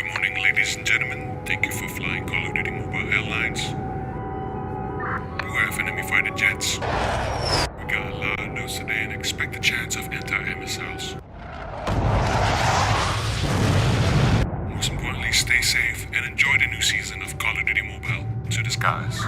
Good morning, ladies and gentlemen. Thank you for flying Call of Duty Mobile Airlines. Beware of enemy fighter jets. We got a lot of news today and expect a chance of anti-missiles. Most importantly, stay safe and enjoy the new season of Call of Duty Mobile. To the skies.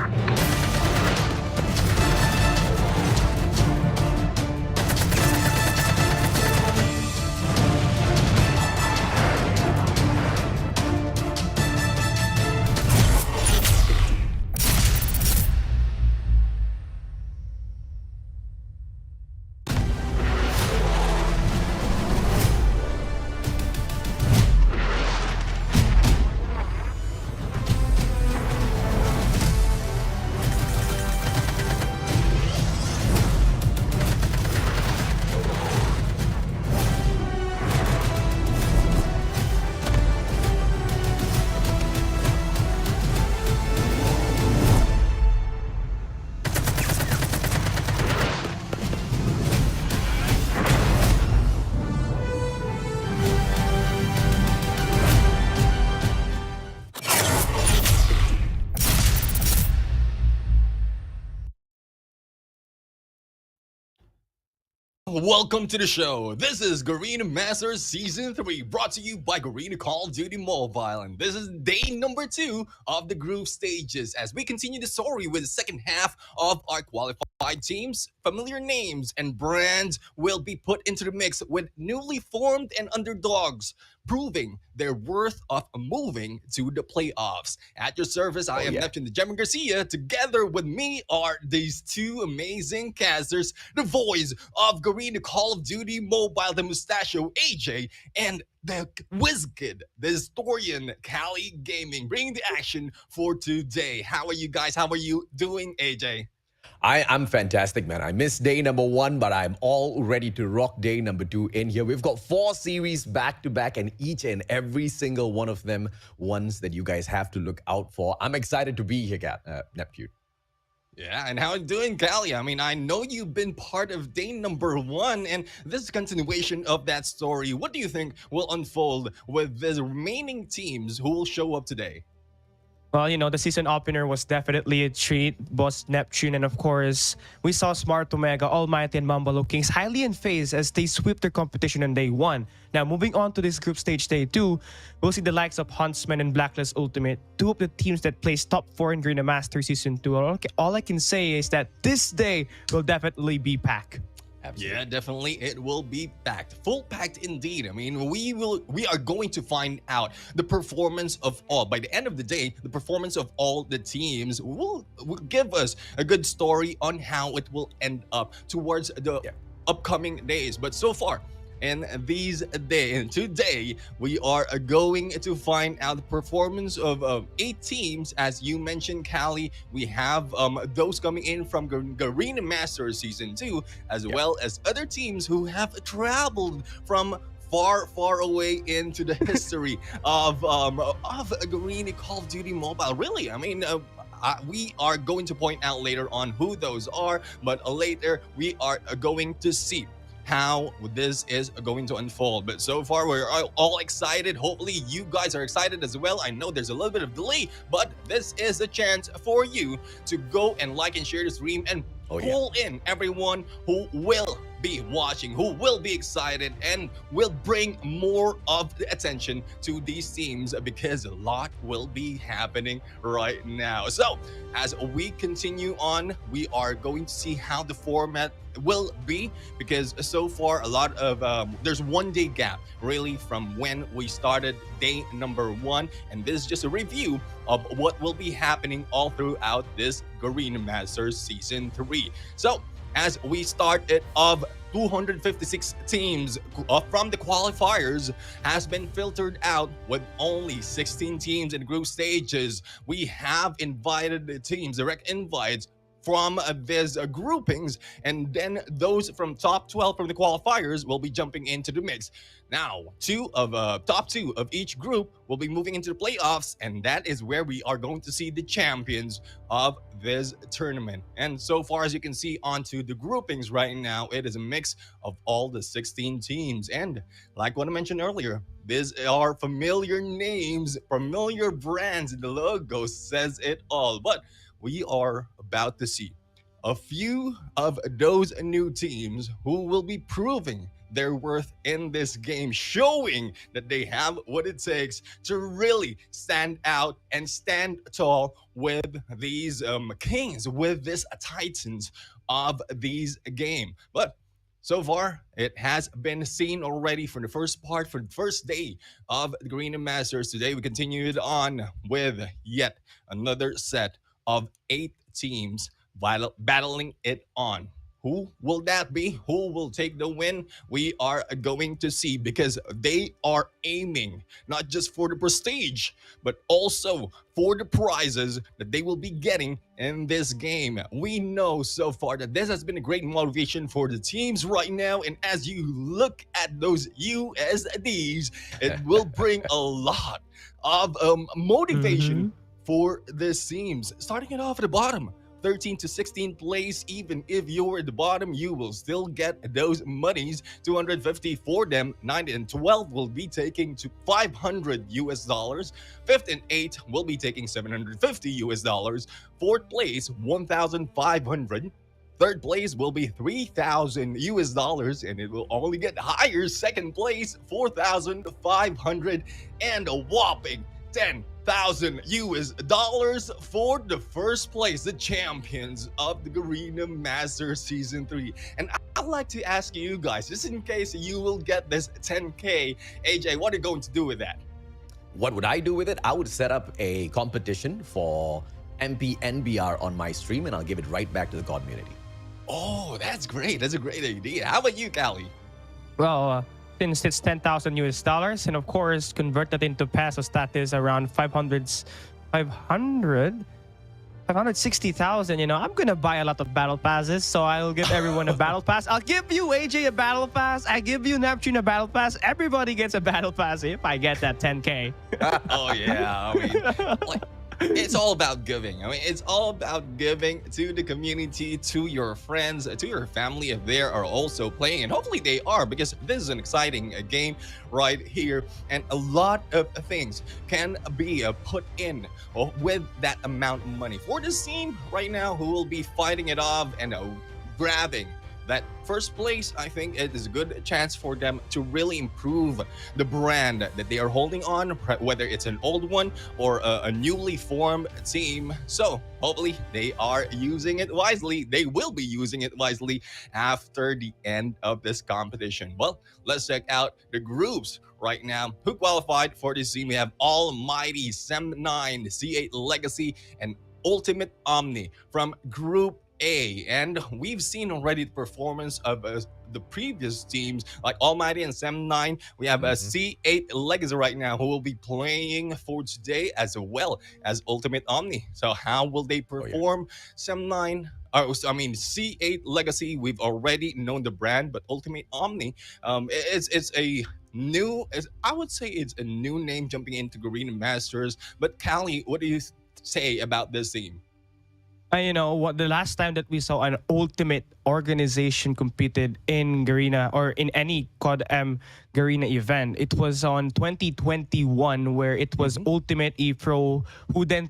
Welcome to the show. This is Garena Masters Season 3, brought to you by Garena Call of Duty Mobile. And this is day number 2 of the group stages as we continue the story with the second half of our qualified teams. Familiar names and brands will be put into the mix with newly formed and underdogs, proving their worth of moving to the playoffs. At your service, I am Neptune the Gemma Garcia. Together with me are these two amazing casters, the voice of Garena Call of Duty Mobile, the mustachio AJ, and the Wizkid, the historian Cali Gaming, bringing the action for today. How are you guys? How are you doing, AJ? I'm fantastic, man. I missed day number 1, but I'm all ready to rock day number 2 in here. We've got 4 series back to back, and each and every single one of them ones that you guys have to look out for. I'm excited to be here, Neptune. Yeah, and how are you doing, Callie? I mean, I know you've been part of day number 1, and this is continuation of that story. What do you think will unfold with the remaining teams who will show up today? Well, the season opener was definitely a treat. Boss Neptune, and of course, we saw Smart Omega, Almighty, and Mambalo Kings highly in phase as they sweep their competition on day 1. Now, moving on to this group stage day 2, we'll see the likes of Huntsmen and Blacklist Ultimate, 2 of the teams that placed top 4 in Garena Master Season 2. All I can say is that this day will definitely be packed. Absolutely. Yeah, definitely. It will be packed. Full packed indeed. I mean, we are going to find out the performance of all. By the end of the day, the performance of all the teams will give us a good story on how it will end up towards the upcoming days. But so far, in these days, and today, we are going to find out the performance of 8 teams. As you mentioned, Callie, we have those coming in from Garena Masters Season 2, as well as other teams who have traveled from far away into the history of Garena Call of Duty Mobile. Really, I mean, we are going to point out later on who those are, but later we are going to see how this is going to unfold. But so far, we're all excited. Hopefully, you guys are excited as well. I know there's a little bit of delay, but this is a chance for you to go and like and share the stream and pull in everyone who will be watching, who will be excited, and will bring more of the attention to these teams because a lot will be happening right now. So as we continue on, we are going to see how the format will be, because so far a lot of there's 1 day gap really from when we started day number 1, and this is just a review of what will be happening all throughout this Garena Masters Season 3. So as we start it of 256 teams from the qualifiers has been filtered out with only 16 teams in group stages. We have invited the teams, direct invites from these groupings, and then those from top 12 from the qualifiers will be jumping into the mix. Now, top two of each group will be moving into the playoffs, and that is where we are going to see the champions of this tournament. And so far as you can see onto the groupings right now, it is a mix of all the 16 teams. And like what I mentioned earlier, these are familiar names, familiar brands. The logo says it all. But we are about to see a few of those new teams who will be proving their worth in this game, showing that they have what it takes to really stand out and stand tall with these kings, with these titans of these game. But so far, it has been seen already for the first part, for the first day of the Garena Masters. Today, we continued on with yet another set of 8 teams battling it on. Who will that be? Who will take the win? We are going to see, because they are aiming not just for the prestige, but also for the prizes that they will be getting in this game. We know so far that this has been a great motivation for the teams right now. And as you look at those USDs, it will bring a lot of motivation for these teams. Starting it off at the bottom, 13 to 16 place. Even if you're at the bottom, you will still get those monies, 250 for them. 9 and 12 will be taking to $500. 5th and 8 will be taking $750. 4th place, 1,500. Third place will be $3,000, and it will only get higher. Second place, 4,500, and a whopping $10,000 for the first place, the champions of the Garena Masters Season 3. And I'd like to ask you guys, just in case you will get this 10K, AJ, what are you going to do with that? What would I do with it? I would set up a competition for MPNBR on my stream, and I'll give it right back to the community. Oh, that's great. That's a great idea. How about you, Callie? Well, since it's $10,000, and of course, convert that into pesos, that is around 560,000. You know, I'm gonna buy a lot of battle passes, so I'll give everyone a battle pass. I'll give you, AJ, a battle pass. I give you, Neptune, a battle pass. Everybody gets a battle pass if I get that 10K. Oh yeah, I mean, like, it's all about giving. I mean, it's all about giving to the community, to your friends, to your family if they are also playing. And hopefully they are, because this is an exciting game right here. And a lot of things can be put in with that amount of money. For this team right now, who will be fighting it off and grabbing that first place, I think it is a good chance for them to really improve the brand that they are holding on, whether it's an old one or a newly formed team. So hopefully they are using it wisely. They will be using it wisely after the end of this competition. Well, let's check out the groups right now. Who qualified for this team? We have Almighty, Sem9, C8 Legacy, and Ultimate Omni from Group A. And we've seen already the performance of the previous teams like Almighty and Sem9. We have a C8 Legacy right now who will be playing for today, as well as Ultimate Omni. So how will they perform? Sem9, C8 Legacy, we've already known the brand, but Ultimate Omni, it's a new, I would say it's a new name jumping into Garena Masters. But Callie, what do you say about this team? You know what? The last time that we saw an ultimate organization competed in Garena or in any CODM Garena event, it was on 2021, where it was Ultimate ePro, who then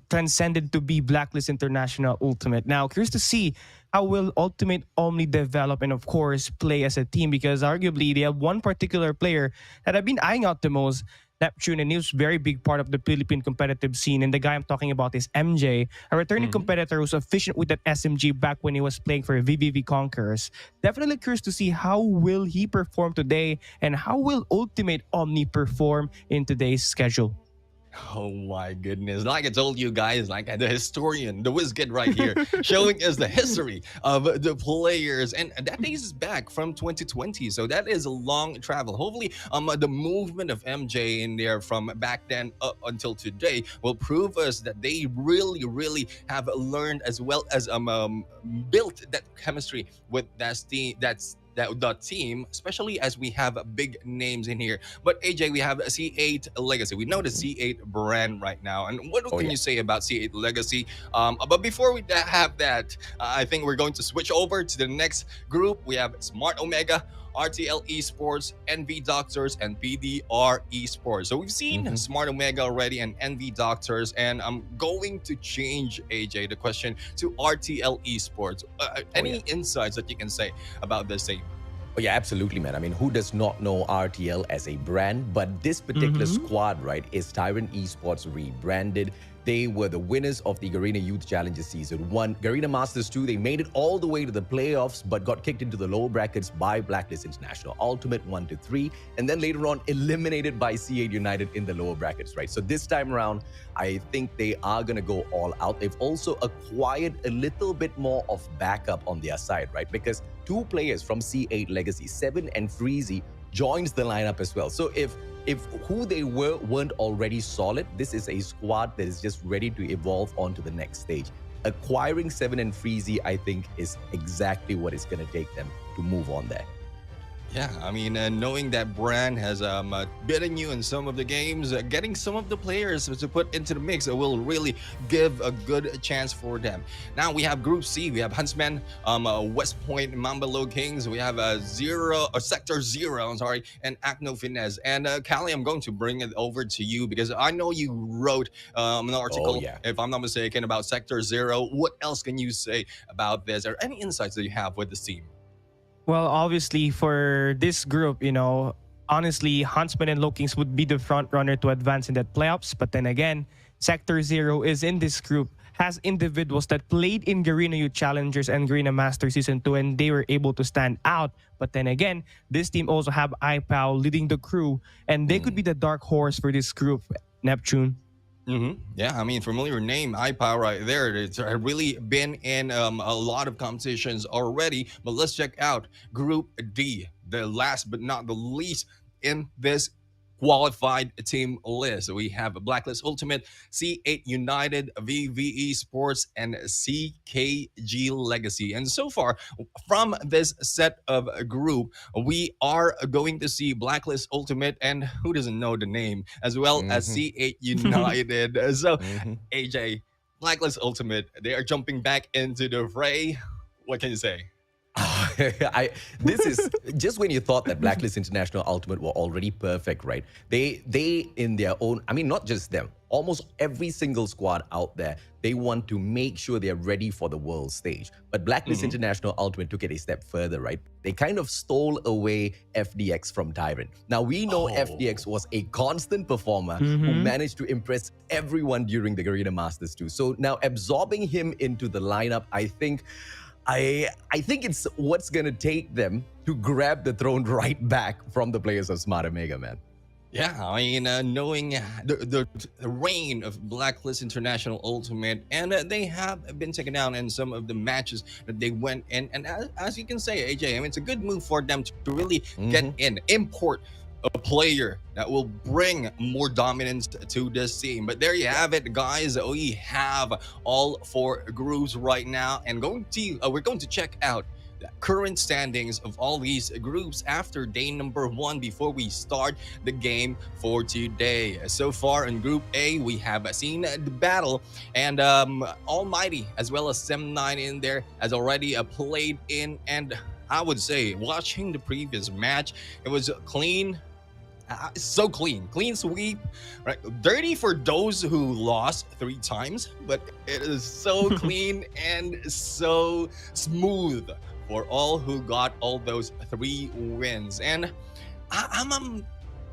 transcended to be Blacklist International Ultimate. Now, curious to see how will Ultimate Omni develop and, of course, play as a team, because arguably they have one particular player that I've been eyeing out the most, Neptune, and he was a very big part of the Philippine competitive scene. And the guy I'm talking about is MJ, a returning competitor who's efficient with that SMG back when he was playing for VVV Conquerors. Definitely curious to see how will he perform today, and how will Ultimate Omni perform in today's schedule. Oh my goodness. Like I told you guys, like the historian, the whiz kid right here, showing us the history of the players. And that dates back from 2020. So that is a long travel. Hopefully, the movement of MJ in there from back then up until today will prove us that they really, really have learned as well as built that chemistry with that team, especially as we have big names in here. But AJ, we have C8 Legacy. We know the C8 brand right now. And what Oh can yeah. you say about C8 Legacy? But before we have that, I think we're going to switch over to the next group. We have Smart Omega, RTL Esports, NV Doctors, and PDR Esports. So we've seen Mhm. Smart Omega already and NV Doctors, and I'm going to change, AJ, the question to RTL Esports. Oh yeah. Any insights that you can say about this team? Oh, yeah, absolutely, man. I mean, who does not know RTL as a brand? But this particular squad, right, is Tyrant Esports rebranded. They were the winners of the Garena Youth Challenger Season 1. Garena Masters 2, they made it all the way to the playoffs, but got kicked into the lower brackets by Blacklist International Ultimate 1-3, and then later on eliminated by C8 United in the lower brackets, right? So this time around, I think they are going to go all out. They've also acquired a little bit more of backup on their side, right? Because two players from C8 Legacy, Seven and Freezy, joins the lineup as well. So if who they weren't already solid, this is a squad that is just ready to evolve onto the next stage. Acquiring Seven and Freezy, I think, is exactly what it's going to take them to move on there. Yeah, I mean, knowing that brand has beaten you in some of the games, getting some of the players to put into the mix will really give a good chance for them. Now we have Group C. We have Huntsmen, West Point, Mambalo Kings. We have Sector Zero. I'm sorry, and Acno Finesse. And Callie, I'm going to bring it over to you because I know you wrote an article, yeah. if I'm not mistaken, about Sector Zero. What else can you say about this, or any insights that you have with this team? Well, obviously, for this group, honestly, Huntsmen and Lokings would be the front runner to advance in that playoffs. But then again, Sector Zero is in this group, has individuals that played in Garena Youth Challengers and Garena Master Season 2, and they were able to stand out. But then again, this team also have iPow leading the crew, and they could be the dark horse for this group, Neptune. Yeah, I mean, familiar name, iPower right there. It's really been in a lot of competitions already. But let's check out Group D, the last but not the least in this qualified team list. We have Blacklist Ultimate, C8 United, VVE Sports, and CKG Legacy. And so far, from this set of group, we are going to see Blacklist Ultimate, and who doesn't know the name, as well as Mhm. C8 United. So, Mhm. AJ, Blacklist Ultimate, they are jumping back into the fray. What can you say? This is just when you thought that Blacklist International Ultimate were already perfect, right? They in their own, I mean, not just them, almost every single squad out there, they want to make sure they're ready for the world stage. But Blacklist International Ultimate took it a step further, right? They kind of stole away FDX from Tyrant. Now we know FDX was a constant performer who managed to impress everyone during the Garena Masters too. So now absorbing him into the lineup, I think it's what's going to take them to grab the throne right back from the players of Smart Omega, man. Yeah, I mean, knowing the reign of Blacklist International Ultimate, and they have been taken down in some of the matches that they went in. And as you can say, AJ, I mean, it's a good move for them to really get in, import a player that will bring more dominance to this team. But there you have it, guys. We have all four groups right now, and we're going to check out the current standings of all these groups after day number 1 before we start the game for today. So far in Group A, we have seen the battle, and Almighty as well as Sem9 in there has already played in, and I would say watching the previous match, it was clean. So clean sweep, right? Dirty for those who lost 3 times, but it is so clean and so smooth for all who got all those 3 wins. And I'm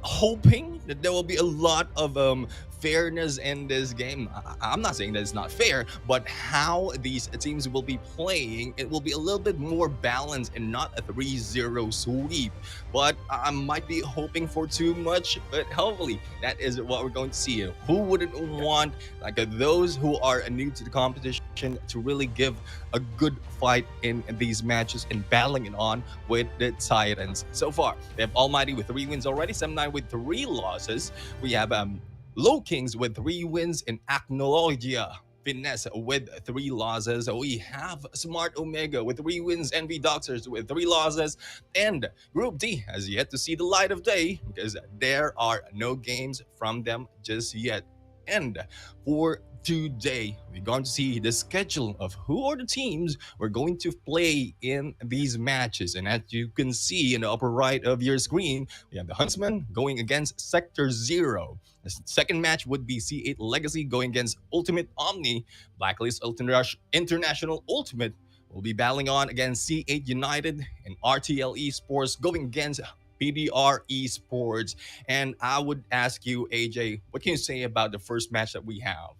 hoping that there will be a lot of fairness in this game. I'm not saying that it's not fair, but how these teams will be playing, it will be a little bit more balanced and not a 3-0 sweep. But I might be hoping for too much, but hopefully that is what we're going to see. Who wouldn't want like those who are new to the competition to really give a good fight in these matches and battling it on with the Titans? So far, they have Almighty with 3 wins already, 7-9 with 3 losses. We have Low Kings with 3 wins in Acnologia. Finesse with 3 losses. We have Smart Omega with 3 wins, Envy Doctors with 3 losses, and Group D has yet to see the light of day because there are no games from them just yet. And for today, we're going to see the schedule of who are the teams we're going to play in these matches. And as you can see in the upper right of your screen, we have the Huntsmen going against Sector Zero. The second match would be C8 Legacy going against Ultimate Omni. Blacklist International Ultimate will be battling on against C8 United, and RTL ESPORTS going against PDR ESPORTS. And I would ask you, AJ, what can you say about the first match that we have?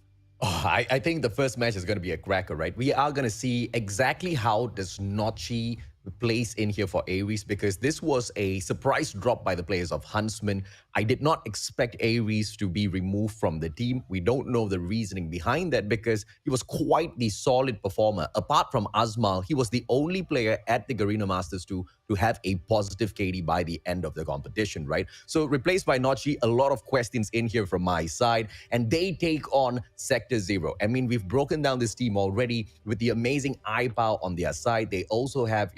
Oh, I think the first match is going to be a cracker, right? We are going to see exactly how does Notchi plays in here for Aries, because this was a surprise drop by the players of Huntsmen. I did not expect Aries to be removed from the team. We don't know the reasoning behind that because he was quite the solid performer. Apart from Azmal, he was the only player at the Garena Masters to have a positive KD by the end of the competition, right? So replaced by Notchi, a lot of questions in here from my side, and they take on Sector Zero. I mean, we've broken down this team already with the amazing iPower on their side. They also have,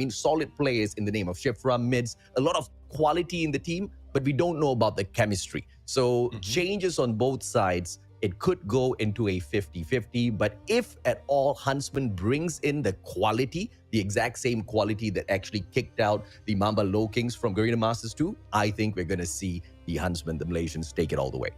solid players in the name of Shifra, Mids, a lot of quality in the team, but we don't know about the chemistry. So changes on both sides, it could go into a 50-50, but if at all Huntsman brings in the quality, the exact same quality that actually kicked out the Mamba Low Kings from Garena Masters 2, I think we're going to see the Huntsmen, the Malaysians, take it all the way.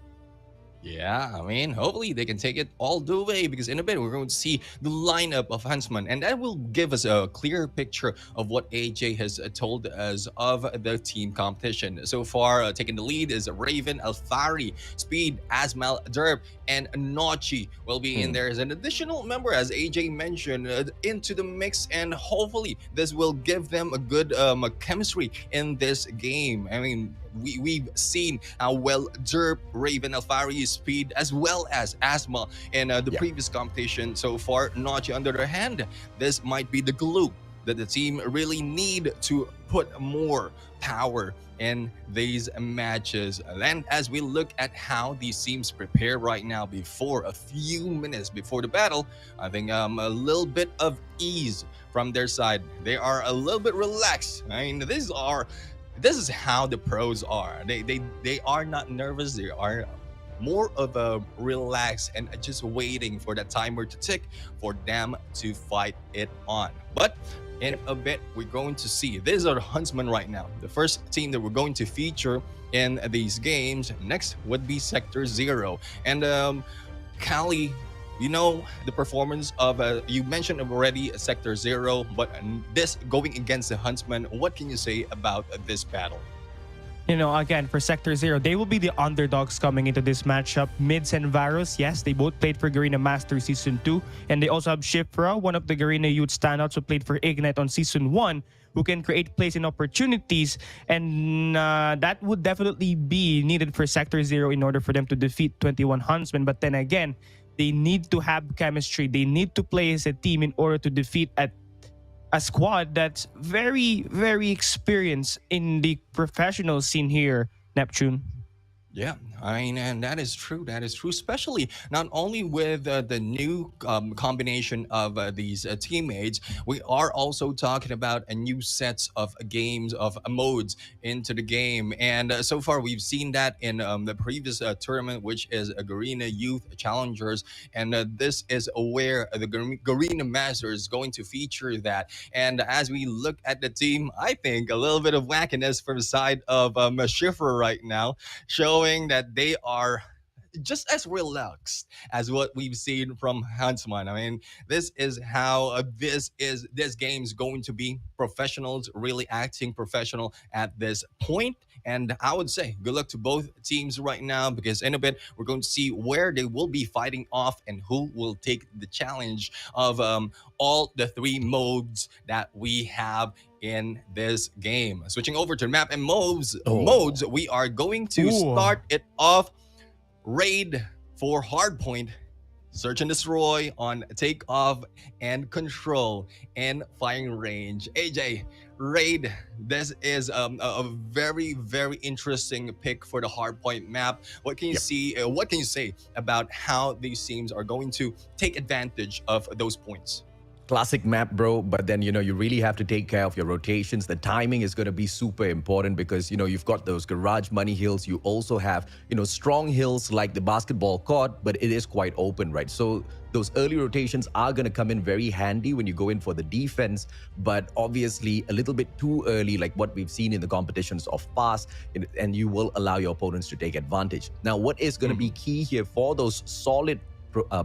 Yeah, I mean, hopefully they can take it all the way, because in a bit we're going to see the lineup of Huntsman, and that will give us a clear picture of what AJ has told us of the team competition. So far, taking the lead is Raven, Alfari, Speed, Asmal, Derb, and Notchi will be in there as an additional member, as AJ mentioned, into the mix, and hopefully this will give them a good chemistry in this game. I mean, we've seen how well Derp, Raven, Alfari, Speed, as well as Asma in the previous competition. So far, Notchi under their hand, this might be the glue that the team really need to put more power in these matches. And as we look at how these teams prepare right now before a few minutes before the battle, I think a little bit of ease from their side. They are a little bit relaxed. I mean, this is how the pros are. They are not nervous. They are more of a relaxed and just waiting for that timer to tick for them to fight it on. But in a bit, we're going to see. These are the Huntsmen right now. The first team that we're going to feature in these games next would be Sector Zero. And Kali, the performance of, you mentioned already Sector Zero, but this going against the Huntsmen, what can you say about this battle? Again, for Sector Zero, they will be the underdogs coming into this matchup. Mids and Varus, yes, they both played for Garena Master Season 2. And they also have Shifra, one of the Garena youth standouts who played for Ignite on Season 1, who can create plays and opportunities. And that would definitely be needed for Sector Zero in order for them to defeat 21 Huntsmen. But then again, they need to have chemistry. They need to play as a team in order to defeat a squad that's very, very experienced in the professional scene here, Neptune. Yeah, I mean, and that is true. That is true, especially not only with the new combination of these teammates, we are also talking about a new sets of games, of modes into the game. And so far, we've seen that in the previous tournament, which is a Garena Youth Challengers. And this is where the Garena Master is going to feature that. And as we look at the team, I think a little bit of wackiness from the side of Schiffer right now, showing that they are just as relaxed as what we've seen from Huntsman. I mean, this is how this game is going to be. Professionals really acting professional at this point, And I would say good luck to both teams right now, because in a bit we're going to see where they will be fighting off and who will take the challenge of all the three modes that we have in this game. Switching over to map and modes, we are going to start it off raid for hardpoint, search and destroy on takeoff and control and firing range. AJ, raid, this is a very, very interesting pick for the hardpoint map. What can you what can you say about how these teams are going to take advantage of those points? Classic map, bro, but then, you really have to take care of your rotations. The timing is going to be super important because, you've got those garage money hills. You also have, strong hills like the basketball court, but it is quite open, right? So those early rotations are going to come in very handy when you go in for the defense, but obviously a little bit too early, like what we've seen in the competitions of past, and you will allow your opponents to take advantage. Now, what is going to be key here for those solid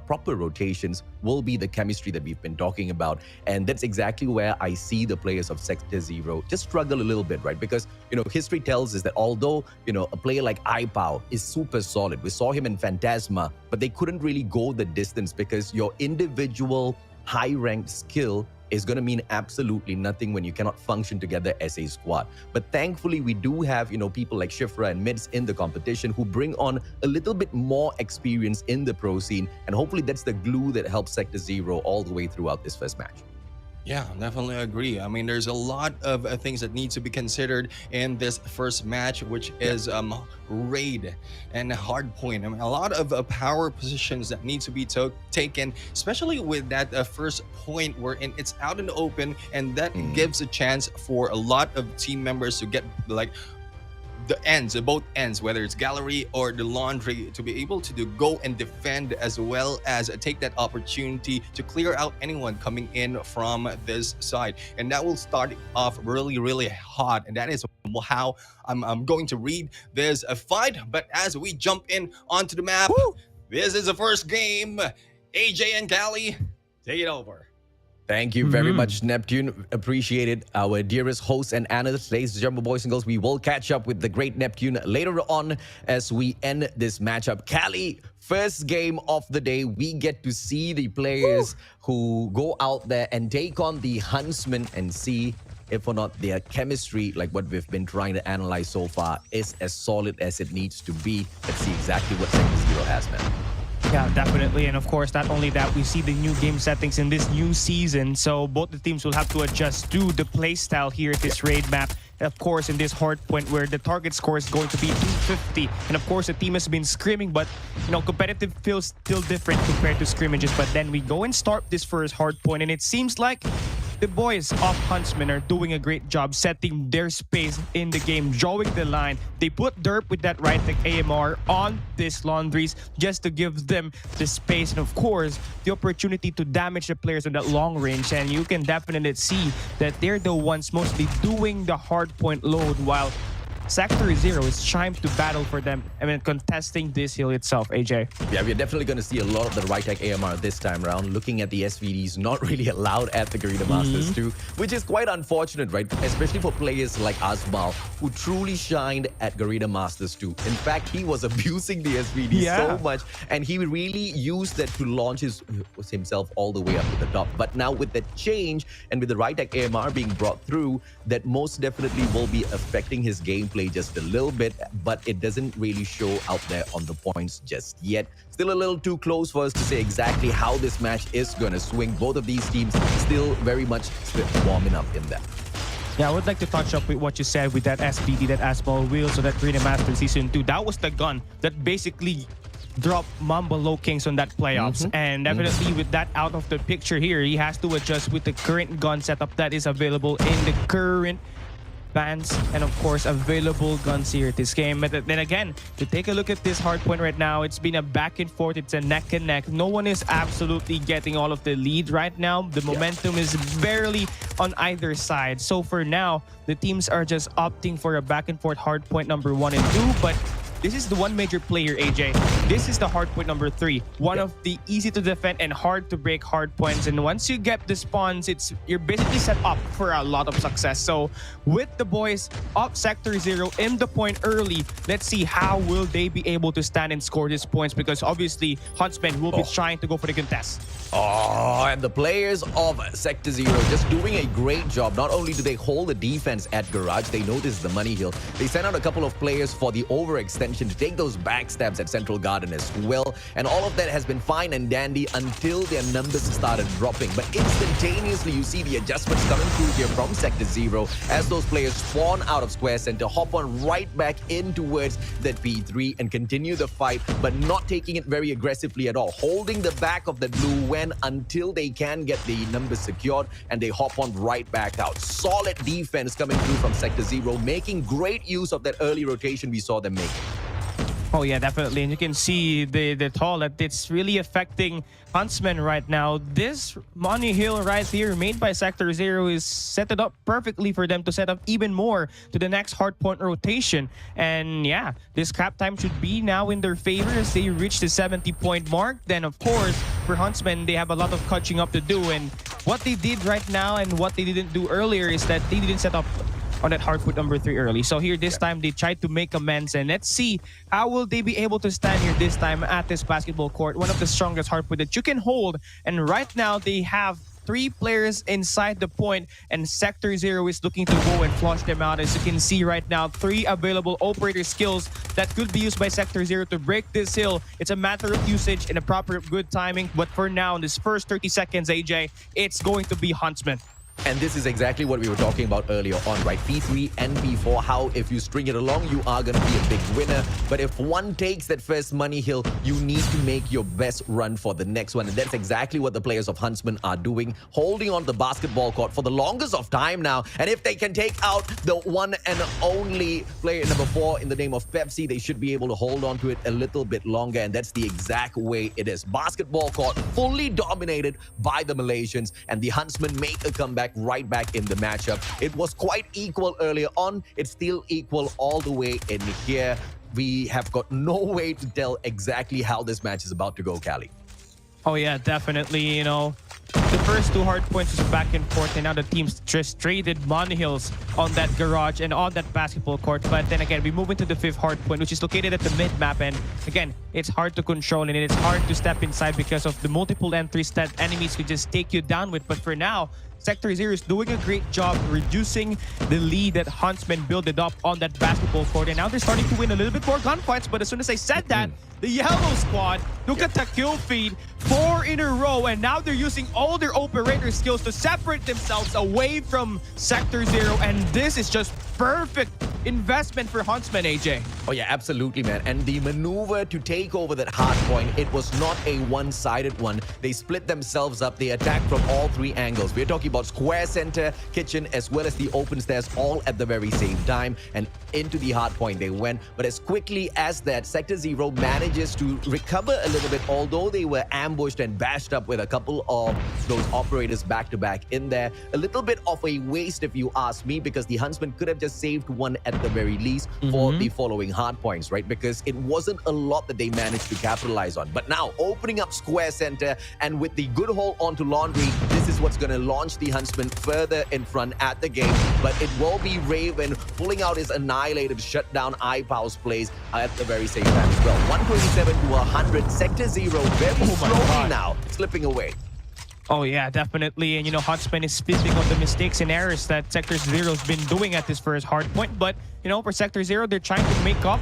proper rotations will be the chemistry that we've been talking about, and that's exactly where I see the players of Sector Zero just struggle a little bit, right? Because history tells us that although a player like iPow is super solid, we saw him in Phantasma, but they couldn't really go the distance because your individual high-ranked skill is going to mean absolutely nothing when you cannot function together as a squad. But thankfully, we do have, people like Shifra and Mids in the competition who bring on a little bit more experience in the pro scene. And hopefully that's the glue that helps Sector Zero all the way throughout this first match. Yeah, definitely agree. I mean, there's a lot of things that need to be considered in this first match, which is raid and hardpoint. I mean, a lot of power positions that need to be taken, especially with that first point wherein it's out in the open, and that gives a chance for a lot of team members to get both ends, whether it's gallery or the laundry, to be able to go and defend, as well as take that opportunity to clear out anyone coming in from this side. And that will start off really, really hot. And that is how I'm going to read this fight. But as we jump in onto the map, this is the first game. AJ and Callie, take it over. Thank you very much, Neptune. Appreciate it. Our dearest hosts and analysts, ladies and gentlemen, boys and girls, we will catch up with the great Neptune later on as we end this matchup. Callie, first game of the day, we get to see the players who go out there and take on the Huntsmen and see if or not their chemistry, like what we've been trying to analyze so far, is as solid as it needs to be. Let's see exactly what Sector Zero has, man. Yeah, definitely. And of course, not only that, we see the new game settings in this new season. So both the teams will have to adjust to the playstyle here at this raid map. Of course, in this hard point where the target score is going to be 250. And of course, the team has been scrimming, but competitive feels still different compared to scrimmages. But then we go and start this first hard point, and it seems like the boys of Huntsmen are doing a great job setting their space in the game, drawing the line. They put Derp with that right-click AMR on these laundries just to give them the space and, of course, the opportunity to damage the players on that long range. And you can definitely see that they're the ones mostly doing the hardpoint load, while Sector Zero is trying to battle for them. I mean, contesting this hill itself, AJ. Yeah, we're definitely going to see a lot of the right-tech AMR this time around. Looking at the SVDs, not really allowed at the Garena Masters 2, which is quite unfortunate, right? Especially for players like Asmal, who truly shined at Garena Masters 2. In fact, he was abusing the SVD so much, and he really used that to launch himself all the way up to the top. But now with the change and with the right-tech AMR being brought through, that most definitely will be affecting his gameplay just a little bit, but it doesn't really show out there on the points just yet. Still a little too close for us to say exactly how this match is going to swing. Both of these teams still very much warming up in that. Yeah, I would like to touch up with what you said with that SVD, that Asmal wheel, so that Garena Master Season 2. That was the gun that basically dropped Mamba Low Kings on that playoffs. And definitely with that out of the picture here, he has to adjust with the current gun setup that is available in the current bans and of course available guns here at this game. But then again, to take a look at this hard point right now, it's been a back and forth, it's a neck and neck. No one is absolutely getting all of the lead right now. The momentum is barely on either side. So for now, the teams are just opting for a back and forth hard point number 1 and 2, but this is the one major player, AJ, this is the hard point number 3. One of the easy to defend and hard to break hard points. And once you get the spawns, you're basically set up for a lot of success. So with the boys up Sector 0 in the point early, let's see how will they be able to stand and score these points, because obviously Huntsmen will be trying to go for the contest. Oh, and the players of Sector 0 just doing a great job. Not only do they hold the defense at Garage, they notice the money hill. They sent out a couple of players for the overextension to take those backstabs at Central Garden as well. And all of that has been fine and dandy until their numbers started dropping. But instantaneously, you see the adjustments coming through here from Sector 0 as those players spawn out of Square Center, hop on right back in towards that P3 and continue the fight, but not taking it very aggressively at all. Holding the back of the blue when until they can get the numbers secured, and they hop on right back out. Solid defense coming through from Sector 0, making great use of that early rotation we saw them making. Oh yeah, definitely. And you can see the toll that it's really affecting Huntsmen right now. This money hill right here made by Sector 0 is set it up perfectly for them to set up even more to the next hardpoint rotation. And yeah, this cap time should be now in their favor as they reach the 70-point mark. Then of course, for Huntsmen, they have a lot of catching up to do. And what they did right now and what they didn't do earlier is that they didn't set up on that hardpoint number 3 early. So here this time they tried to make amends, and let's see how will they be able to stand here this time at this basketball court. One of the strongest hardpoint that you can hold, and right now they have 3 players inside the point, and Sector 0 is looking to go and flush them out. As you can see right now, 3 available operator skills that could be used by Sector 0 to break this hill. It's a matter of usage and a proper good timing, but for now in this first 30 seconds, AJ, it's going to be Huntsmen. And this is exactly what we were talking about earlier on, right? P3 and P4, how if you string it along, you are going to be a big winner. But if one takes that first money hill, you need to make your best run for the next one. And that's exactly what the players of Huntsmen are doing, holding on the basketball court for the longest of time now. And if they can take out the one and only player number 4 in the name of Pepsi, they should be able to hold on to it a little bit longer. And that's the exact way it is. Basketball court fully dominated by the Malaysians, and the Huntsmen make a comeback right back in the matchup. It was quite equal earlier on. It's still equal all the way in here. We have got no way to tell exactly how this match is about to go, Callie. Oh yeah, definitely. You know, the first 2 hard points is back and forth, and now the teams just traded money hills on that garage and on that basketball court. But then again, we move into the 5th hard point, which is located at the mid map, and again, it's hard to control and it's hard to step inside because of the multiple entries that enemies could just take you down with. But for now, Sector 0 is doing a great job reducing the lead that Huntsmen built it up on that basketball court. And now they're starting to win a little bit more gunfights. But as soon as I said that, the yellow squad, look at the kill feed, 4 in a row. And now they're using all their operator skills to separate themselves away from Sector 0. And this is just perfect investment for Huntsmen, AJ. Oh yeah, absolutely, man. And the maneuver to take over that hard point, it was not a one-sided one. They split themselves up. They attacked from all 3 angles. We're talking about square center, kitchen, as well as the open stairs, all at the very same time. And into the hard point they went. But as quickly as that, Sector 0 manages to recover a little bit, although they were ambushed and bashed up with a couple of those operators back-to-back in there. A little bit of a waste, if you ask me, because the Huntsmen could have just saved one at the very least for the following hard points, right? Because it wasn't a lot that they managed to capitalize on. But now, opening up square center, and with the good hold onto Laundry, this is what's going to launch the Huntsmen further in front at the game. But it will be Raven pulling out his annihilated shutdown iPower's plays at the very same time as well. 127 to 100. Sector 0 very slowly now, slipping away. Oh yeah, definitely. And you know, Huntsmen is flipping on the mistakes and errors that Sector 0's been doing at this first hard point. But you know, for Sector 0, they're trying to make up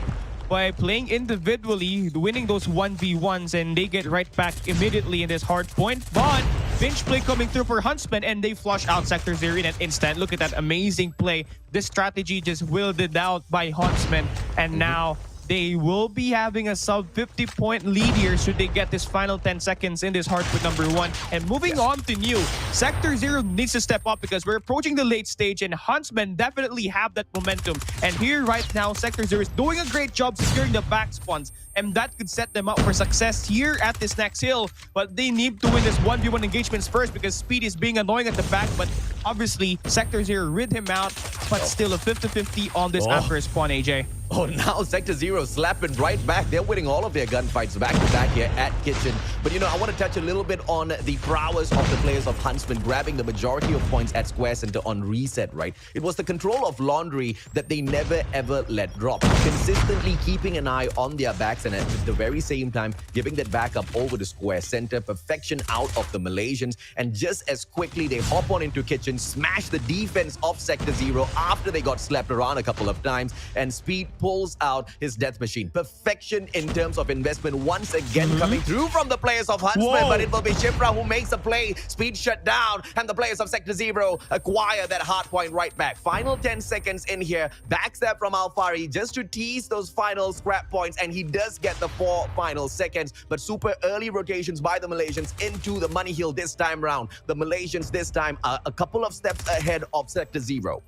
by playing individually, winning those 1v1s, and they get right back immediately in this hard point. But pinch play coming through for Huntsmen, and they flush out Sector 0 in an instant. Look at that amazing play. This strategy just willed it out by Huntsmen, and now they will be having a sub 50-point lead here should they get this final 10 seconds in this hardpoint number 1. And moving on to new, Sector 0 needs to step up because we're approaching the late stage, and Huntsmen definitely have that momentum. And here right now, Sector 0 is doing a great job securing the back spawns, and that could set them up for success here at this next hill. But they need to win this 1v1 engagements first because Speed is being annoying at the back. But Obviously, Sector Zero rid him out, but still a 50-50 on this Emperor spawn, AJ. Oh, now Sector Zero slapping right back. They're winning all of their gunfights back to back here at Kitchen. But I want to touch a little bit on the prowess of the players of Huntsmen grabbing the majority of points at Square Center on reset, right? It was the control of Laundry that they never ever let drop. Consistently keeping an eye on their backs and at the very same time giving that backup over to Square Center. Perfection out of the Malaysians. And just as quickly they hop on into Kitchen, smash the defense of Sector Zero after they got slapped around a couple of times. And Speed pulls out his death machine. Perfection in terms of investment once again coming through from the players of Huntsmen, but it will be Shifra who makes a play. Speed shut down, and the players of Sector Zero acquire that hard point right back. Final 10 seconds in here. Backstab from Alfari just to tease those final scrap points, and he does get the 4 final seconds, but super early rotations by the Malaysians into the money hill this time round. The Malaysians this time are a couple of steps ahead of Sector Zero.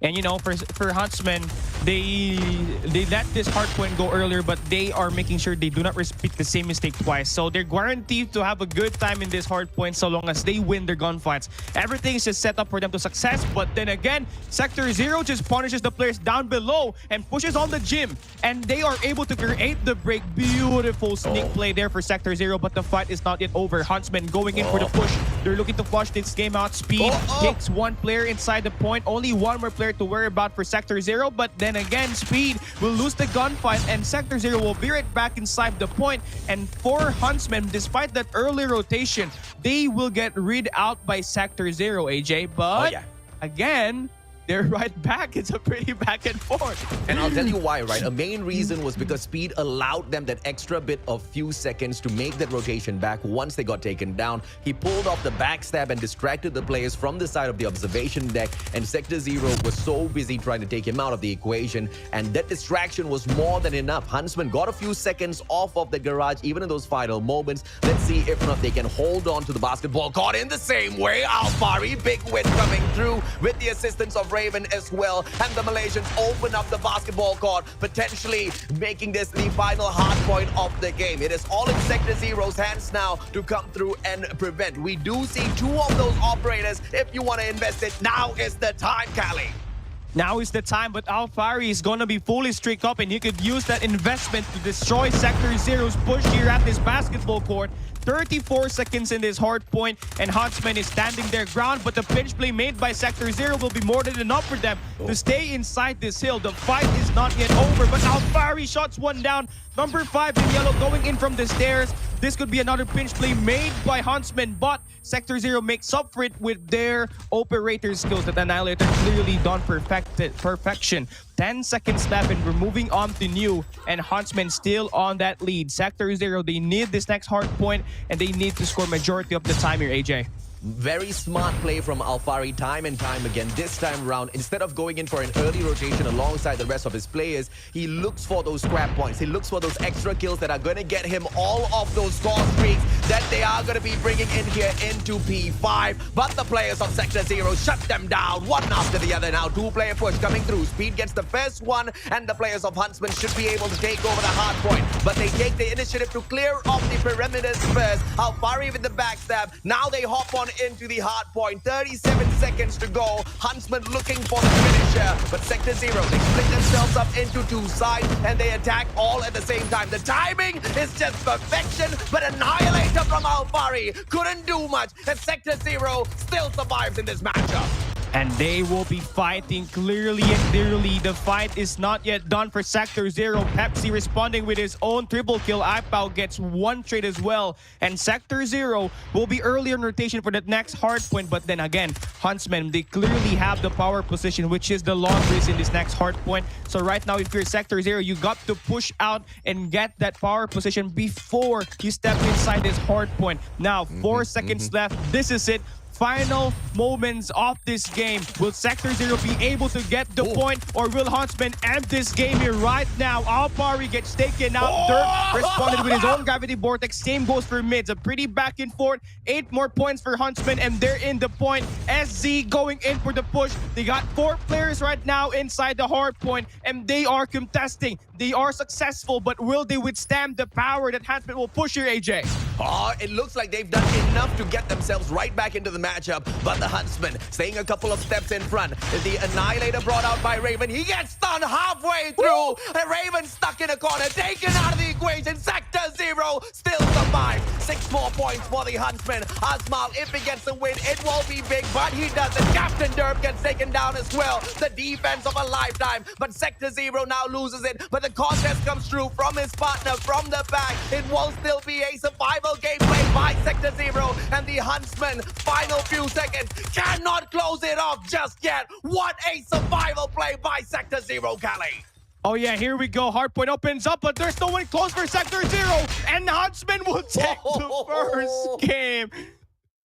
And for Huntsmen, they let this hard point go earlier, but they are making sure they do not repeat the same mistake twice. So they're guaranteed to have a good time in this hard point so long as they win their gunfights. Everything is just set up for them to success, but then again, Sector Zero just punishes the players down below and pushes on the gym, and they are able to create the break. Beautiful sneak play there for Sector Zero, but the fight is not yet over. Huntsmen going in for the push. They're looking to flush this game out. Speed takes one player inside the point. Only one more player to worry about for Sector Zero, but then again, Speed will lose the gunfight and Sector Zero will be right back inside the point. And for Huntsmen, despite that early rotation, they will get rid out by Sector Zero, AJ. But again, they're right back. It's a pretty back and forth. And I'll tell you why, right? A main reason was because Speed allowed them that extra bit of few seconds to make that rotation back once they got taken down. He pulled off the backstab and distracted the players from the side of the observation deck, and Sector Zero was so busy trying to take him out of the equation, and that distraction was more than enough. Huntsman got a few seconds off of the garage, even in those final moments. Let's see if not they can hold on to the basketball court in the same way. Alfari, big win coming through with the assistance of Raven as well, and the Malaysians open up the basketball court, potentially making this the final hard point of the game. It is all in Sector Zero's hands now to come through and prevent. We do see 2 of those operators. If you want to invest it, now is the time, Callie. Now is the time, but Alfari is going to be fully streaked up, and he could use that investment to destroy Sector Zero's push here at this basketball court. 34 seconds in this hard point, and Huntsman is standing their ground, but the pinch play made by Sector Zero will be more than enough for them to stay inside this hill. The fight is not yet over, but Alfari shots one down. Number 5 in yellow going in from the stairs. This could be another pinch play made by Huntsman, but Sector Zero makes up for it with their operator skills. That Annihilator clearly done perfection. 10 seconds left, and we're moving on to new, and Huntsman still on that lead. Sector Zero, they need this next hard point, and they need to score majority of the time here, AJ. Very smart play from Alfari time and time again. This time around, instead of going in for an early rotation alongside the rest of his players, he looks for those scrap points. He looks for those extra kills that are going to get him all of those score streaks that they are going to be bringing in here into P5. But the players of Sector Zero shut them down one after the other now. 2-player push coming through. Speed gets the first one, and the players of Huntsman should be able to take over the hard point. But they take the initiative to clear off the perimeters first. Alfari with the backstab. Now they hop on into the hard point. 37 seconds to go. Huntsman looking for the finisher, but Sector Zero, they split themselves up into 2 sides and they attack all at the same time. The timing is just perfection, but Annihilator from Alfari couldn't do much, and Sector Zero still survives in this matchup. And they will be fighting clearly and clearly. The fight is not yet done for Sector Zero. Pepsi responding with his own triple kill. Ipao gets 1 trade as well. And Sector Zero will be early in rotation for that next hard point. But then again, Huntsmen, they clearly have the power position, which is the long race in this next hard point. So right now, if you're Sector Zero, you got to push out and get that power position before you step inside this hard point. Now, 4 seconds left. This is it. Final moments of this game. Will Sector Zero be able to get the point, or will Huntsman end this game here right now? Alfari gets taken out. Dirk responded with his own gravity vortex. Same goes for mids. A pretty back and forth. 8 more points for Huntsman, and they're in the point. SZ going in for the push. They got 4 players right now inside the hard point, and they are contesting. They are successful, but will they withstand the power that Huntsman will push here, AJ? It looks like they've done enough to get themselves right back into the match. matchup, but the Huntsmen staying a couple of steps in front. The Annihilator brought out by Raven. He gets stunned halfway through. And Raven stuck in a corner, taken out of the equation. Sector 0 still survives. 6 more points for the Huntsmen. Asmal, if he gets the win, it will be big, but he doesn't. Captain Derp gets taken down as well. The defense of a lifetime, but Sector 0 now loses it. But the contest comes through from his partner from the back. It will still be a survival game played by Sector 0, and the Huntsmen, final few seconds, cannot close it off just yet. What a survival play by Sector 0, Callie. Oh yeah, here we go. Hardpoint opens up, but there's no one close for Sector 0. And Huntsmen will take the first game.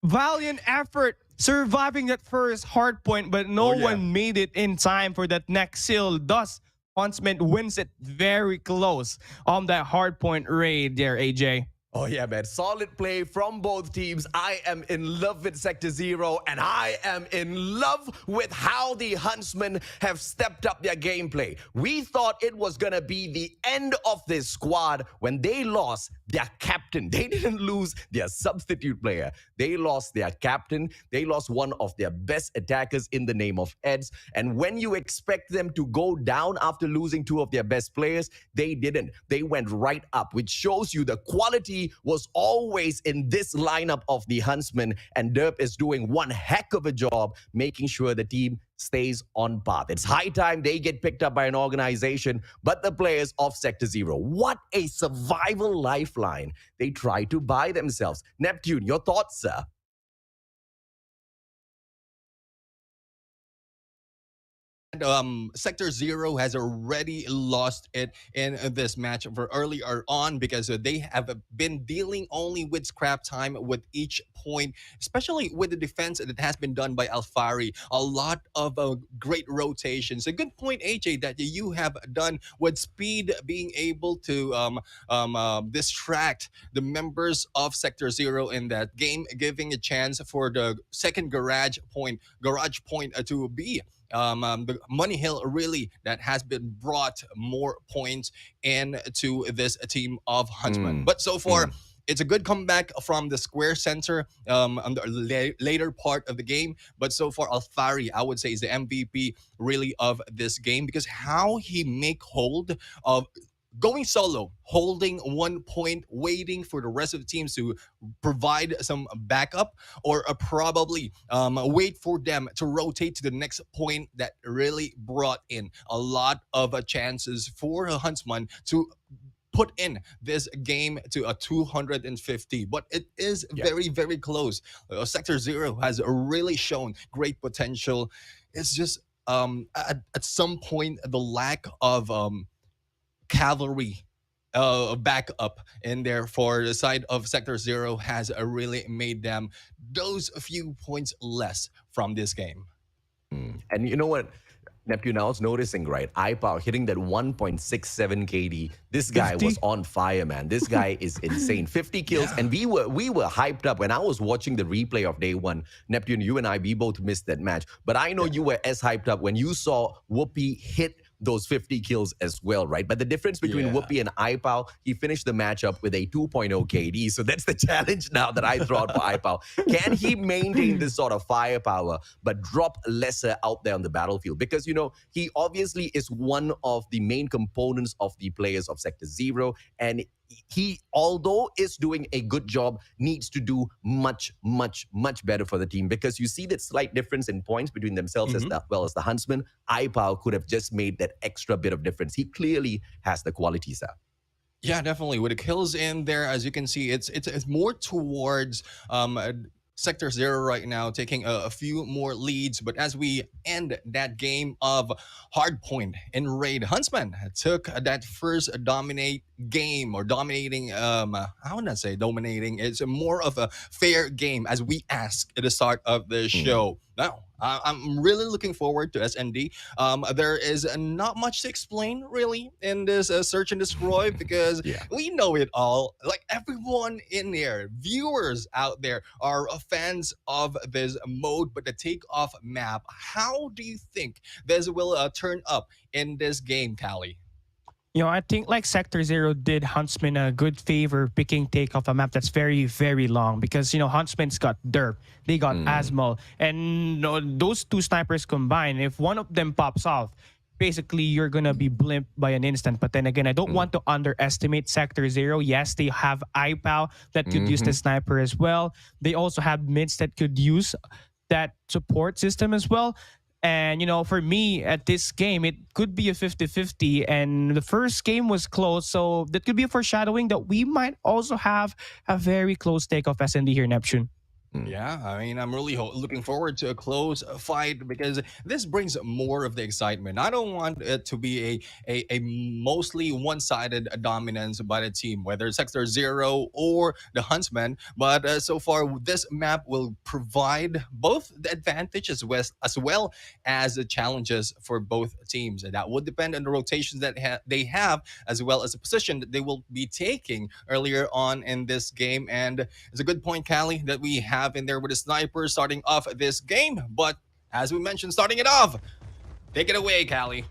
Valiant effort surviving that first hardpoint, but no one made it in time for that next seal. Thus, Huntsmen wins it very close on that hardpoint raid there, AJ. Oh yeah, man. Solid play from both teams. I am in love with Sector 0, and I am in love with how the Huntsmen have stepped up their gameplay. We thought it was going to be the end of this squad when they lost their captain. They didn't lose their substitute player. They lost their captain. They lost one of their best attackers in the name of Eds. And when you expect them to go down after losing 2 of their best players, they didn't. They went right up, which shows you the quality was always in this lineup of the Huntsmen, and Derp is doing one heck of a job making sure the team stays on path. It's high time they get picked up by an organization, but the players of Sector 0, what a survival lifeline they try to buy themselves. Neptune, your thoughts, sir? Sector 0 has already lost it in this match for earlier on because they have been dealing only with scrap time with each point, especially with the defense that has been done by Alfari. A lot of great rotations. A good point, AJ, that you have done with speed being able to distract the members of Sector 0 in that game, giving a chance for the second garage point to be the Money Hill really that has been brought more points into this team of Huntsmen. But so far, it's a good comeback from the square center on the later part of the game. But so far, Alfari, I would say, is the MVP really of this game because how he make hold of going solo, holding 1 point, waiting for the rest of the teams to provide some backup, or probably wait for them to rotate to the next point that really brought in a lot of chances for Huntsman to put in this game to a 250. But it is very, very close. Sector 0 has really shown great potential. It's just at some point, the lack of cavalry backup in there for the side of Sector 0 has really made them those few points less from this game. And you know what, Neptune, I was noticing, right? iPower hitting that 1.67 KD. This guy 50? was on fire, man. This guy is insane. 50 kills. And we were hyped up when I was watching the replay of day 1. Neptune, you and I, we both missed that match. But I know you were as hyped up when you saw Whoopi hit those 50 kills as well, right? But the difference between Whoopi and iPow, he finished the matchup with a 2.0 KD. So that's the challenge now that I throw out for iPow. Can he maintain this sort of firepower, but drop lesser out there on the battlefield? Because, you know, he obviously is one of the main components of the players of Sector 0. And he, although is doing a good job, needs to do much, much, much better for the team, because you see that slight difference in points between themselves as well as the Huntsmen. iPow could have just made that extra bit of difference. He clearly has the qualities there. Yeah, definitely. With the kills in there, as you can see, it's more towards Sector 0 right now, taking a few more leads. But as we end that game of Hardpoint in Raid, Huntsman took that first dominating, I would not say dominating, it's more of a fair game, as we asked at the start of the show. Now, I'm really looking forward to SND. There is not much to explain, really, in this Search and Destroy, because we know it all. Like, everyone in there, viewers out there, are fans of this mode. But the takeoff map, how do you think this will turn up in this game, Callie? I think like Sector Zero did Huntsman a good favor picking Takeoff, a map that's very, very long because, Huntsman's got Derp, they got Asmal, and those two snipers combined, if one of them pops off, basically you're gonna be blimped by an instant. But then again, I don't want to underestimate Sector Zero. Yes, they have iPow that could use the sniper as well. They also have mids that could use that support system as well. And, for me at this game, it could be a 50-50. And the first game was close. So that could be a foreshadowing that we might also have a very close Takeoff SND here, Neptune. Yeah, I mean, I'm really looking forward to a close fight because this brings more of the excitement. I don't want it to be a mostly one-sided dominance by the team, whether it's Sector Zero or the Huntsmen. But so far, this map will provide both the advantage as well as the challenges for both teams. And that would depend on the rotations that they have, as well as the position that they will be taking earlier on in this game. And it's a good point, Callie, that we have in there with a sniper starting off this game. But as we mentioned, starting it off, take it away, Callie.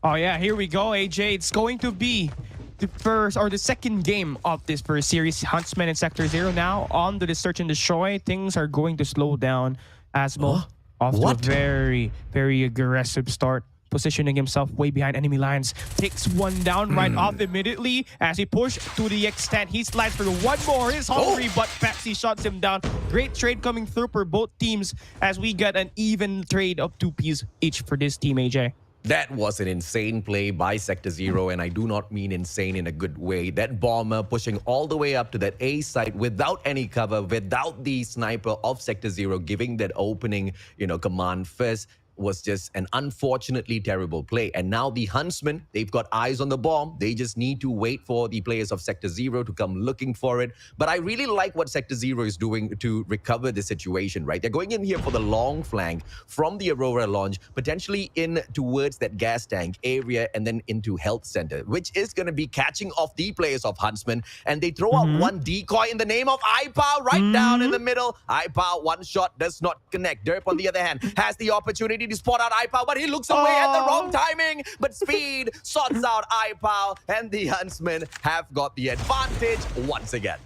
Oh yeah, here we go, AJ. It's going to be the first or the second game of this first series. Huntsmen and Sector Zero now on to the search and destroy. Things are going to slow down. Asmo off to a very, very aggressive start, positioning himself way behind enemy lines. Takes one down right off immediately as he pushed to the extent he slides for one more. He's hungry, but Pepsi shuts him down. Great trade coming through for both teams as we get an even trade of 2 Ps each for this team, AJ. That was an insane play by Sector Zero, and I do not mean insane in a good way. That bomber pushing all the way up to that A site without any cover, without the sniper of Sector Zero giving that opening, command first, was just an unfortunately terrible play. And now the Huntsmen, they've got eyes on the bomb. They just need to wait for the players of Sector Zero to come looking for it. But I really like what Sector Zero is doing to recover the situation, right? They're going in here for the long flank from the Aurora launch, potentially in towards that gas tank area and then into health center, which is going to be catching off the players of Huntsmen. And they throw out one decoy in the name of iPow right down in the middle. iPow, one shot does not connect. Derp, on the other hand, has the opportunity to spot out iPow, but he looks away at the wrong timing. But Speed sorts out iPow, and the Huntsmen have got the advantage once again.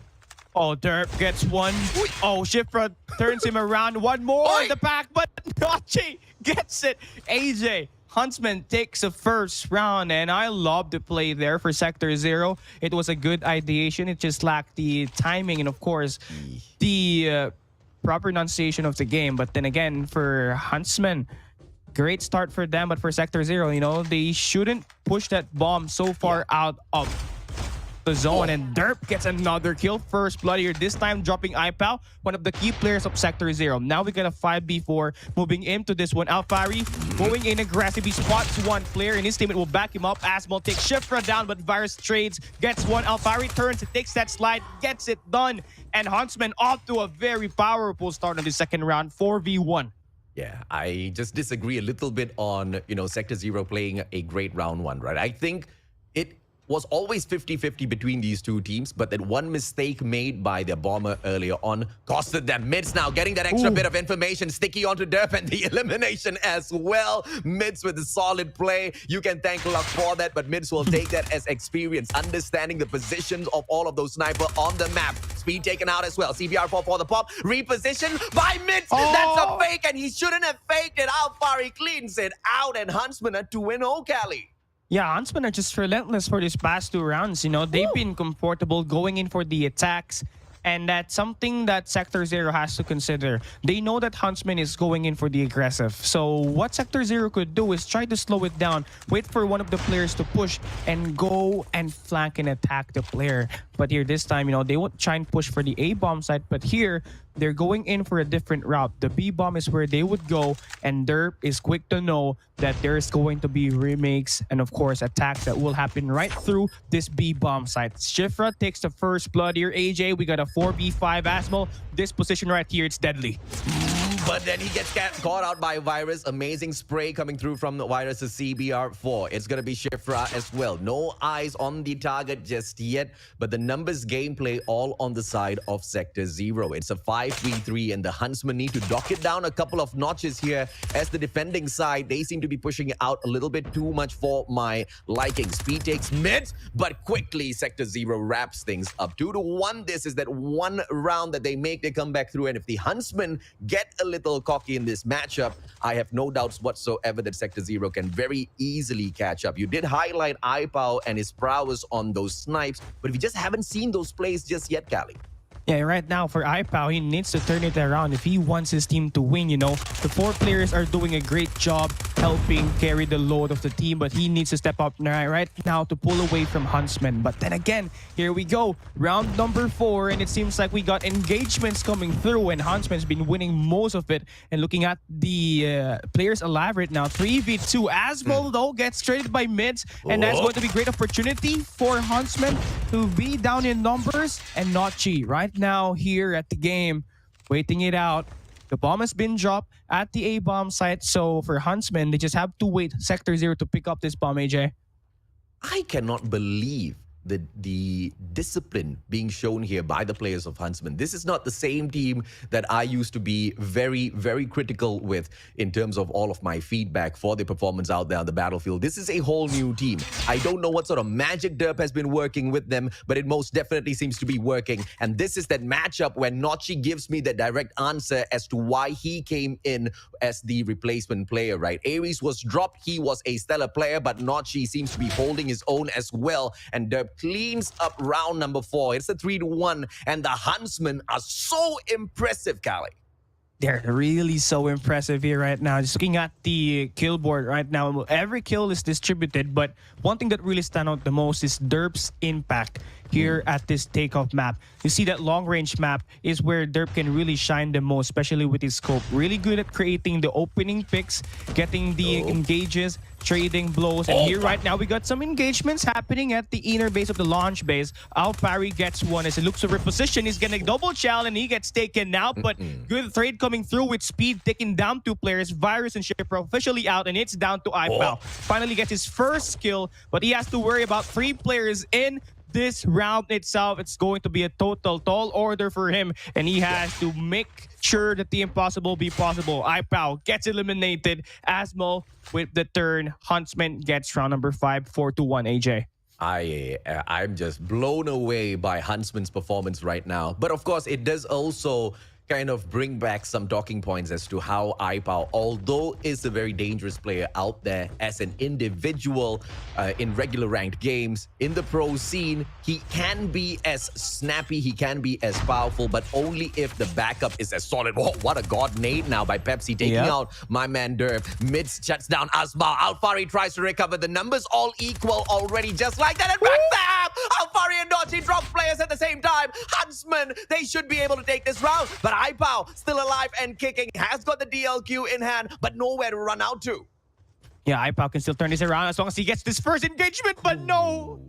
Oh, Derp gets one. Oh, Shifra turns him around. One more in the back, but Nachi gets it. AJ, Huntsman takes the first round, and I love the play there for Sector Zero. It was a good ideation. It just lacked the timing and, of course, the proper enunciation of the game. But then again, for Huntsman, great start for them. But for Sector Zero, they shouldn't push that bomb so far out of the zone. And Derp gets another kill. First blood here, this time dropping iPow, one of the key players of Sector Zero. Now we got a 5v4 moving into this one. Alfari going in aggressively, spots one player, and his teammate will back him up. Asmal takes Shifra down, but Virus trades, gets one. Alfari turns, takes that slide, gets it done. And Huntsman off to a very powerful start in the second round, 4v1. Yeah, I just disagree a little bit on, Sector Zero playing a great round one, right? I think it was always 50-50 between these two teams, but that one mistake made by their bomber earlier on costed them. Mids now getting that extra bit of information, sticky onto Derp, and the elimination as well. Mids with a solid play. You can thank luck for that, but Mids will take that as experience, understanding the positions of all of those sniper on the map. Speed taken out as well. CBR4 for the pop. Reposition by Mids. That's a fake, and he shouldn't have faked it. Alfari cleans it out, and Huntsman at 2-0, Callie. Yeah, Huntsmen are just relentless for these past 2 rounds. They've been comfortable going in for the attacks. And that's something that Sector Zero has to consider. They know that Huntsman is going in for the aggressive. So what Sector Zero could do is try to slow it down, wait for one of the players to push, and go and flank and attack the player. But here this time, they won't try and push for the A-bomb site. But here, they're going in for a different route. The B-bomb is where they would go, and Derp is quick to know that there's going to be remakes and, of course, attacks that will happen right through this B-bomb site. Shifra takes the first blood here. AJ, we got a 4v5 Asmal. This position right here, it's deadly. but then he gets caught out by Virus. Amazing spray coming through from the Virus's CBR4. It's going to be Shifra as well. No eyes on the target just yet, but the numbers gameplay all on the side of Sector 0. It's a 5v3 and the Huntsmen need to dock it down a couple of notches here as the defending side, they seem to be pushing it out a little bit too much for my liking. Speed takes mid, but quickly Sector 0 wraps things up. 2-1. This is that one round that they make their comeback through, and if the Huntsmen get a little cocky in this matchup, I have no doubts whatsoever that Sector 0 can very easily catch up. You did highlight iPow and his prowess on those snipes, but we just haven't seen those plays just yet, Cali. Yeah, right now for iPow, he needs to turn it around if he wants his team to win. You know, the 4 players are doing a great job helping carry the load of the team, but he needs to step up right now to pull away from Huntsmen. But then again, here we go, round number 4, and it seems like we got engagements coming through, and Huntsman's been winning most of it. And looking at the players alive right now, 3v2. Asmol though gets traded by mids, and that's going to be great opportunity for Huntsmen to be down in numbers, and Notchi right now here at the game waiting it out. The bomb has been dropped at the A bomb site, so for Huntsmen they just have to wait Sector 0 to pick up this bomb. AJ, I cannot believe the discipline being shown here by the players of Huntsmen. This is not the same team that I used to be very, very critical with in terms of all of my feedback for the performance out there on the battlefield. This is a whole new team. I don't know what sort of magic Derp has been working with them, but it most definitely seems to be working. And this is that matchup where Notchi gives me the direct answer as to why he came in as the replacement player, right? Ares was dropped. He was a stellar player, but Notchi seems to be holding his own as well. And Derp cleans up round number 4. It's a 3-1, and the Huntsmen are so impressive, Callie. They're really so impressive here right now. Just looking at the kill board right now, every kill is distributed, but one thing that really stands out the most is Derp's impact here at this takeoff map. You see that long range map is where Derp can really shine the most, especially with his scope. Really good at creating the opening picks, getting the engages, trading blows. And here right now, we got some engagements happening at the inner base of the launch base. Alpari gets one as it looks to reposition. He's getting double chow and he gets taken out, but good trade coming through with speed, taking down 2 players. Virus and Shipro officially out, and it's down to iPow. Finally gets his first kill, but he has to worry about 3 players in this round itself. It's going to be a total tall order for him, and he has to make sure that the impossible be possible. iPow gets eliminated. Asmo with the turn. Huntsman gets round number 5, 4-1. AJ. I'm just blown away by Huntsman's performance right now. But of course, it does also kind of bring back some talking points as to how iPow, although is a very dangerous player out there as an individual in regular ranked games, in the pro scene, he can be as snappy, he can be as powerful, but only if the backup is as solid. Oh, what a god nade now by Pepsi, taking out my man Derp. Mid shuts down Asma. Alfari tries to recover. The numbers all equal already, just like that. And back there, Alfari and Notchi drop players at the same time. Huntsmen, they should be able to take this round, but iPow still alive and kicking, has got the DLQ in hand, but nowhere to run out to. Yeah, iPow can still turn this around as long as he gets this first engagement, but no!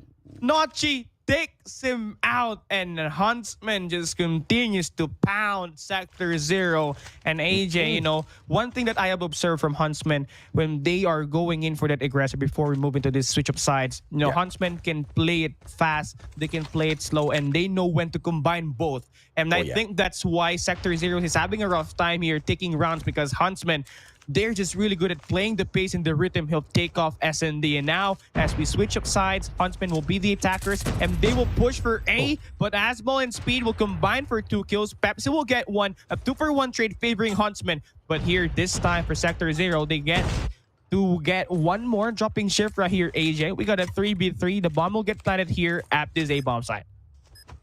Notchi takes him out, and Huntsman just continues to pound Sector 0. And AJ, you know, one thing that I have observed from Huntsman when they are going in for that aggressive before we move into this switch of sides, you know, Huntsman can play it fast, they can play it slow, and they know when to combine both. And I think that's why Sector 0 is having a rough time here taking rounds, because Huntsman, they're just really good at playing the pace and the rhythm. He'll take off SND. And now, as we switch up sides, Huntsman will be the attackers, and they will push for A, but Asmal and Speed will combine for 2 kills. Pepsi will get 1, a 2-for-1 trade favoring Huntsman. But here, this time for Sector 0, they get to get 1 more, dropping Shifra here, AJ. We got a 3v3. The bomb will get planted here at this A-bomb site.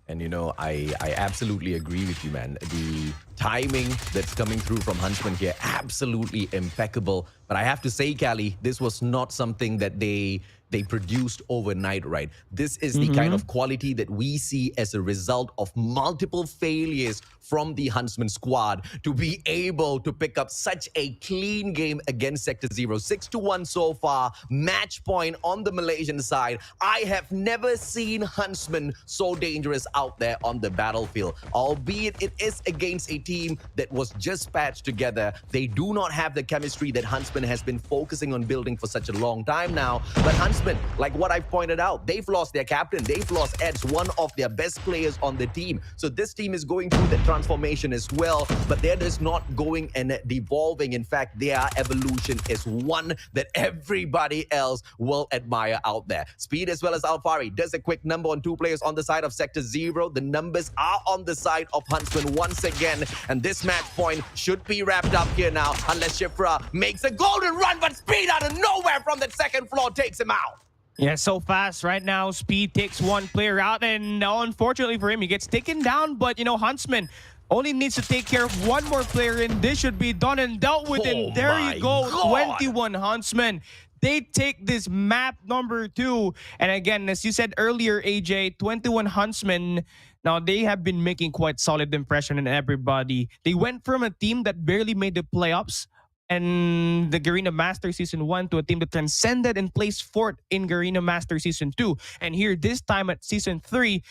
And you know, I absolutely agree with you, man. The timing that's coming through from Huntsman here, absolutely impeccable. But I have to say, Callie, this was not something that they they produced overnight, right? This is the kind of quality that we see as a result of multiple failures from the Huntsman squad to be able to pick up such a clean game against Sector Zero. 6-1 so far, match point on the Malaysian side. I have never seen Huntsmen so dangerous out there on the battlefield, albeit it is against a team that was just patched together. They do not have the chemistry that Huntsmen has been focusing on building for such a long time now. But Huntsmen, like what I've pointed out, they've lost their captain, they've lost Eds, one of their best players on the team. So this team is going through the transformation as well, but they're just not going and devolving. In fact, their evolution is one that everybody else will admire out there. Speed as well as Alfari does a quick number on two players on the side of Sector Zero. The numbers are on the side of Huntsman once again, and this match point should be wrapped up here now, unless Shifra makes a golden run, but Speed out of nowhere from the second floor takes him out. Yeah, so fast right now. Speed takes one player out, and unfortunately for him, he gets taken down. But, Huntsman only needs to take care of one more player, and this should be done and dealt with. And there you go, God. 21 Huntsmen. They take this map number 2. And again, as you said earlier, AJ, 21 Huntsmen, now they have been making quite solid impression on everybody. They went from a team that barely made the playoffs and the Garena Master Season 1 to a team that transcended and placed fourth in Garena Master Season 2. And here, this time at Season 3,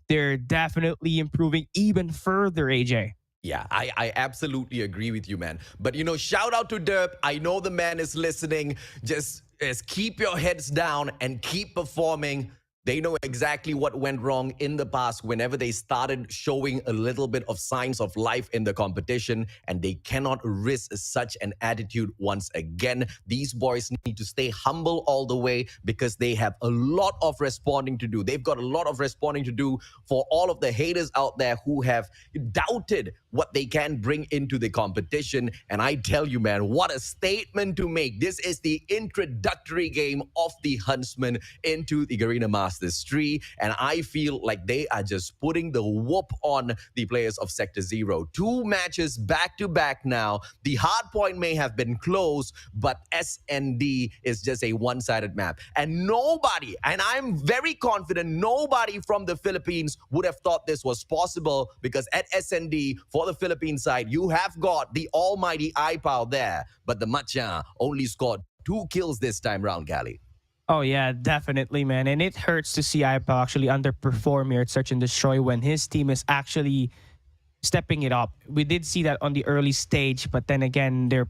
they're definitely improving even further, AJ. Yeah, I absolutely agree with you, man. But, shout out to Derp. I know the man is listening. Just keep your heads down and keep performing. They know exactly what went wrong in the past whenever they started showing a little bit of signs of life in the competition, and they cannot risk such an attitude once again. These boys need to stay humble all the way because they have a lot of responding to do. They've got a lot of responding to do for all of the haters out there who have doubted what they can bring into the competition. And I tell you, man, what a statement to make. This is the introductory game of the Huntsmen into the Garena Masters 3. And I feel like they are just putting the whoop on the players of Sector Zero. 2 matches back to back now. The hard point may have been close, but SND is just a one-sided map. And nobody, and I'm very confident, nobody from the Philippines would have thought this was possible, because at SND, for the Philippine side, you have got the almighty iPow there, but the Machan only scored 2 kills this time round, Gally. Oh, yeah, definitely, man. And it hurts to see iPow actually underperform here at Search and Destroy when his team is actually stepping it up. We did see that on the early stage, but then again, their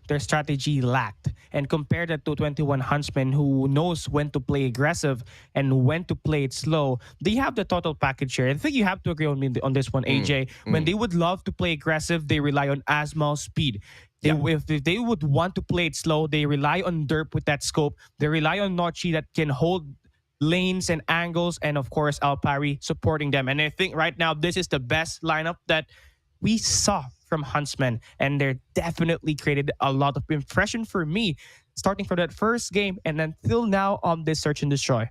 their strategy lacked. And compared that to 21 Huntsmen, who knows when to play aggressive and when to play it slow, they have the total package here. I think you have to agree on me on this one, AJ. When they would love to play aggressive, they rely on Asmal's speed. If they would want to play it slow, they rely on Derp with that scope. They rely on Nochi that can hold lanes and angles, and of course Alpari supporting them. And I think right now this is the best lineup that we saw from Huntsmen, and they're definitely created a lot of impression for me, starting from that first game and until now on this Search and Destroy.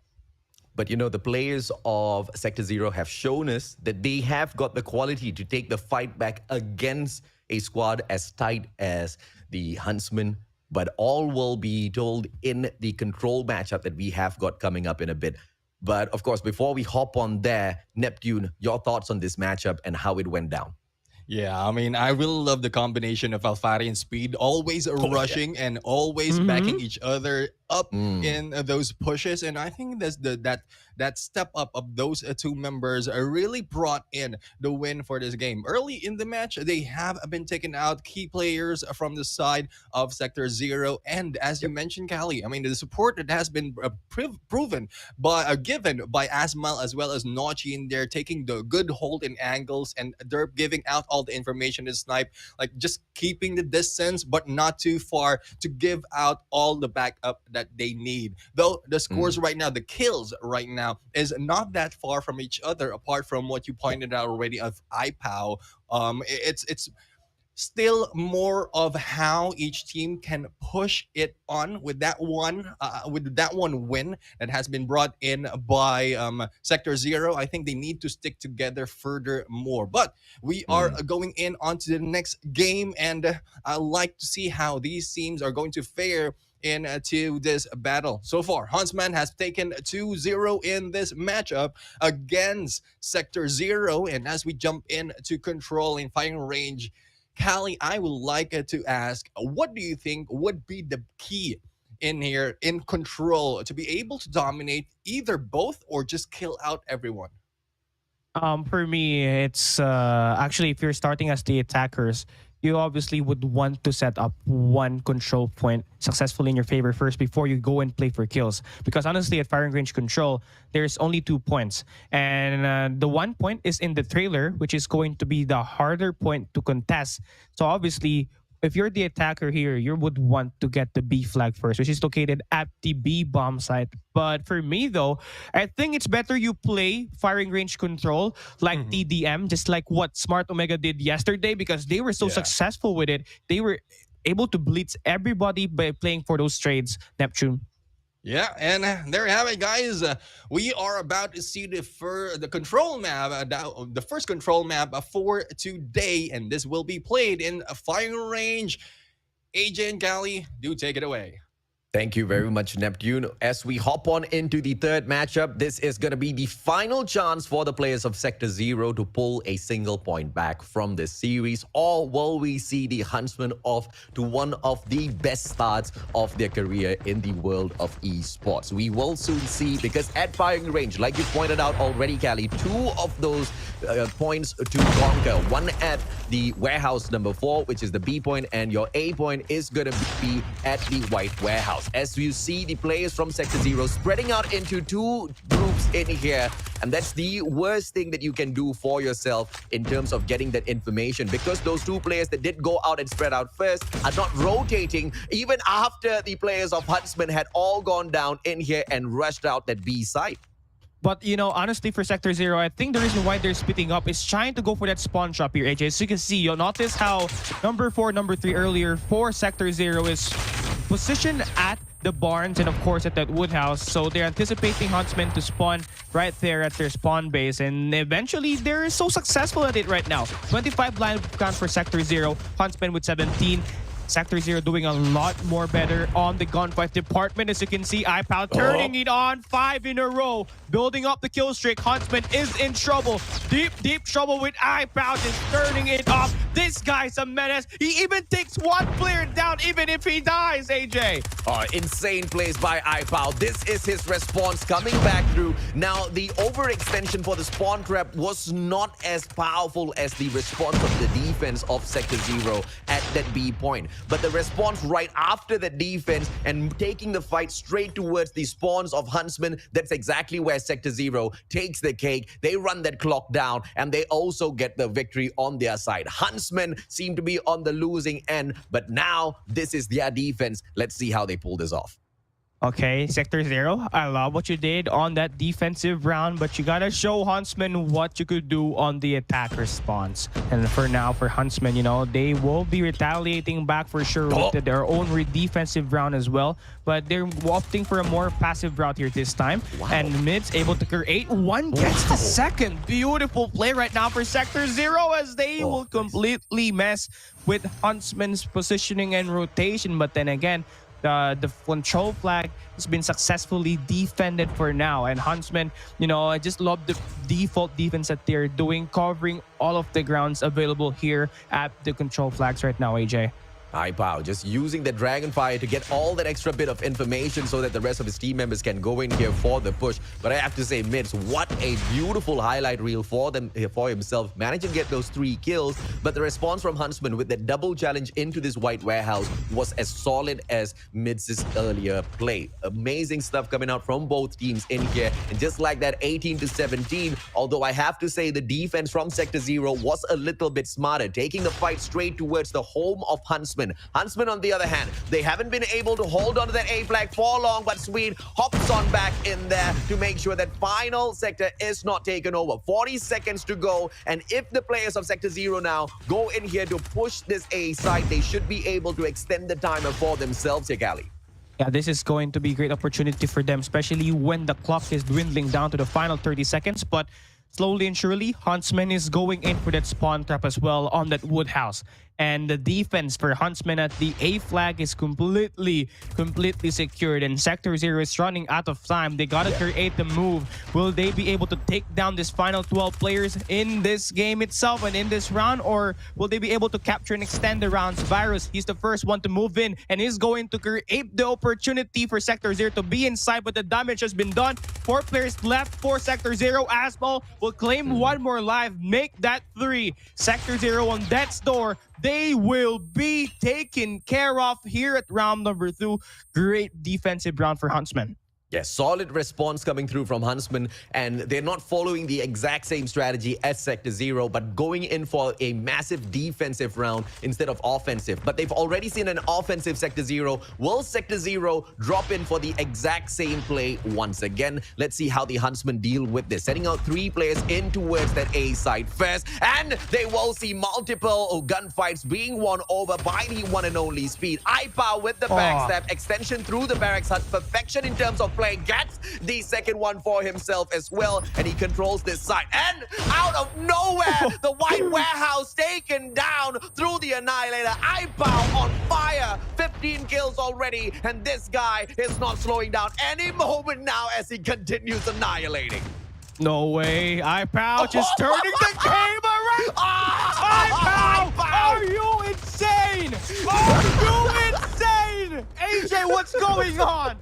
But the players of Sector Zero have shown us that they have got the quality to take the fight back against a squad as tight as the Huntsmen. But all will be told in the control matchup that we have got coming up in a bit. But of course, before we hop on there, Neptune, your thoughts on this matchup and how it went down? Yeah, I mean, I really love the combination of Alfari and Speed, always rushing and always backing each other up in those pushes. And I think that's that step up of those 2 members really brought in the win for this game. Early in the match, they have been taking out key players from the side of Sector Zero. And as you mentioned, Callie, I mean, the support that has been proven given by Asmal as well as Nochi in there, taking the good hold in angles, and Derp giving out all the information to Snipe, like just keeping the distance but not too far to give out all the backup that they need. Though the scores right now, the kills right now, is not that far from each other, apart from what you pointed out already of iPow. It's still more of how each team can push it on with that one win that has been brought in by Sector Zero. I think they need to stick together furthermore. But we are going in onto the next game, and I like to see how these teams are going to fare into this battle. So far, Huntsman has taken 2-0 in this matchup against Sector 0. And as we jump into control and firing range, Callie, I would like to ask, what do you think would be the key in here in control to be able to dominate either both or just kill out everyone? For me, it's actually if you're starting as the attackers, you obviously would want to set up one control point successfully in your favor first before you go and play for kills. Because honestly, at firing range control, there's only 2 points. And the 1 point is in the trailer, which is going to be the harder point to contest. So obviously, if you're the attacker here, you would want to get the B flag first, which is located at the B bomb site. But for me, though, I think it's better you play firing range control like TDM, just like what Smart Omega did yesterday, because they were so successful with it. They were able to blitz everybody by playing for those trades, Neptune. Yeah, and there you have it, guys. We are about to see the control map, the first control map for today, and this will be played in a firing range. AJ and Callie, do take it away. Thank you very much, Neptune. As we hop on into the third matchup, this is going to be the final chance for the players of Sector 0 to pull a single point back from this series, or will we see the Huntsmen off to one of the best starts of their career in the world of esports? We will soon see, because at firing range, like you pointed out already, Callie, 2 of those points to conquer. One at the warehouse number 4, which is the B point, and your A point is going to be at the white warehouse. As you see the players from Sector 0 spreading out into 2 groups in here, and that's the worst thing that you can do for yourself in terms of getting that information, because those 2 players that did go out and spread out first are not rotating even after the players of Huntsman had all gone down in here and rushed out that B site. But, you know, honestly, for Sector 0, I think the reason why they're splitting up is trying to go for that spawn trap here, AJ. So you can see, you'll notice how number 4, number 3 earlier for Sector 0 is positioned at the barns and, of course, at that wood house. So they're anticipating Huntsmen to spawn right there at their spawn base. And eventually, they're so successful at it right now. 25 blind count for Sector 0, Huntsmen with 17. Sector 0 doing a lot more better on the gunfight department. As you can see, iPal turning it on 5 in a row, building up the kill streak. Huntsman is in trouble. Deep trouble with iPal, just turning it off. This guy's a menace. He even takes 1 player down, even if he dies, AJ. Insane plays by iPal. This is his response coming back through. Now, the overextension for the spawn trap was not as powerful as the response of the defense of Sector 0 at that B point. But the response right after the defense and taking the fight straight towards the spawns of Huntsmen, that's exactly where Sector 0 takes the cake. They run that clock down, and they also get the victory on their side. Huntsmen seem to be on the losing end, but now this is their defense. Let's see how they pull this off. Okay, Sector 0, I love what you did on that defensive round, but you gotta show Huntsmen what you could do on the attack response. And for now, for Huntsmen, you know, they will be retaliating back for sure with their own defensive round as well, but they're opting for a more passive route here this time. And Mid's able to create 1 gets the second. Beautiful play right now for Sector 0, as they will completely mess with Huntsmen's positioning and rotation. But then again, the control flag has been successfully defended for now. And Huntsmen, you know, I just love the default defense that they're doing, covering all of the grounds available here at the control flags right now, AJ. iPow just using the Dragonfire to get all that extra bit of information so that the rest of his team members can go in here for the push. But I have to say, Mids, what a beautiful highlight reel for himself. Managing to get those 3 kills, but the response from Huntsman with that double challenge into this white warehouse was as solid as Mids' earlier play. Amazing stuff coming out from both teams in here. And just like that, 18-17, although I have to say the defense from Sector 0 was a little bit smarter, taking the fight straight towards the home of Huntsman. Huntsman, on the other hand, they haven't been able to hold on to that A flag for long, but Swede hops on back in there to make sure that final sector is not taken over. 40 seconds to go, and if the players of Sector 0 now go in here to push this A site, they should be able to extend the timer for themselves, Callie. Yeah, this is going to be a great opportunity for them, especially when the clock is dwindling down to the final 30 seconds. But slowly and surely, Huntsman is going in for that spawn trap as well on that wood house. And the defense for Huntsmen at the A flag is completely secured. And Sector 0 is running out of time. They gotta create the move. Will they be able to take down this final 12 players in this game itself and in this round? Or will they be able to capture and extend the rounds? Virus, he's the first one to move in and is going to create the opportunity for Sector 0 to be inside, but the damage has been done. 4 players left for Sector 0. Asmal will claim one more life, make that 3. Sector 0 on death's door. They will be taken care of here at round number 2. Great defensive round for Huntsmen. Yes, solid response coming through from Huntsmen, and they're not following the exact same strategy as Sector 0, but going in for a massive defensive round instead of offensive. But they've already seen an offensive Sector 0. Will Sector 0 drop in for the exact same play once again? Let's see how the Huntsmen deal with this. Setting out 3 players in towards that A side first, and they will see multiple gunfights being won over by the one and only Speed. iPower with the backstab, extension through the barracks hut, perfection in terms of play, gets the second one for himself as well, and he controls this side. And out of nowhere, the white warehouse taken down through the Annihilator. iPow on fire, 15 kills already, and this guy is not slowing down any moment now as he continues annihilating. No way. iPow just turning the game around. iPow! Are you insane? Are you insane? AJ, what's going on?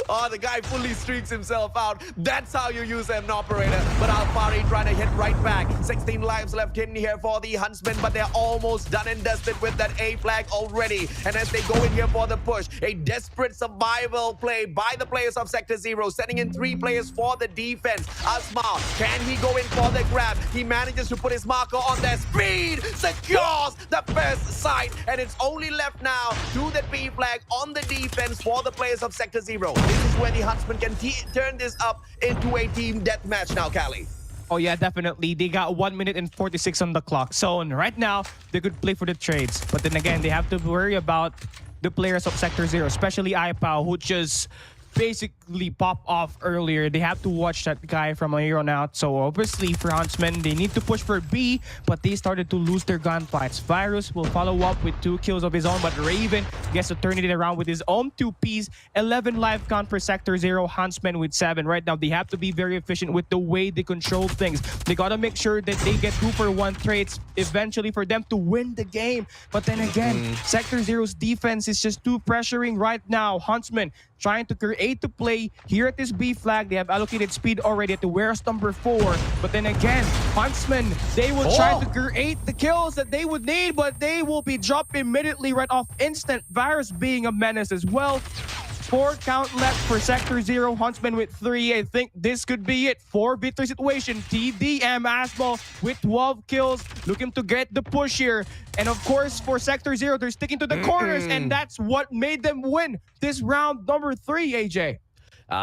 Oh, the guy fully streaks himself out. That's how you use an operator. But Alfari trying to hit right back. 16 lives left in here for the Huntsmen, but they're almost done and dusted with that A flag already. And as they go in here for the push, a desperate survival play by the players of Sector 0, sending in 3 players for the defense. Asmal, can he go in for the grab? He manages to put his marker on their Speed, secures the first site, and it's only left now to the B flag on the defense for the players of Sector 0. This is where the Huntsmen can turn this up into a team deathmatch now, Callie. Oh yeah, definitely. They got 1 minute and 46 on the clock. So right now, they could play for the trades. But then again, they have to worry about the players of Sector 0, especially iPow, who just basically pop off earlier. They have to watch that guy from here on out. So obviously for Huntsmen, they need to push for B, but they started to lose their gunfights. Virus will follow up with 2 kills of his own, but Raven gets to turn it around with his own 2 Ps. 11 life count for Sector 0, Huntsmen with 7. Right now, they have to be very efficient with the way they control things. They gotta make sure that they get 2-for-1 trades eventually for them to win the game. But then again, Sector 0's defense is just too pressuring right now. Huntsmen trying to create the play here at this B flag. They have allocated Speed already at the warehouse number 4. But then again, Huntsmen, they will try to create the kills that they would need, but they will be dropped immediately right off instant. Virus being a menace as well. 4 count left for Sector 0. Huntsmen with 3. I think this could be it. 4v3 situation. TDM Asmal with 12 kills. Looking to get the push here. And of course, for Sector 0, they're sticking to the corners. And that's what made them win this round number 3, AJ.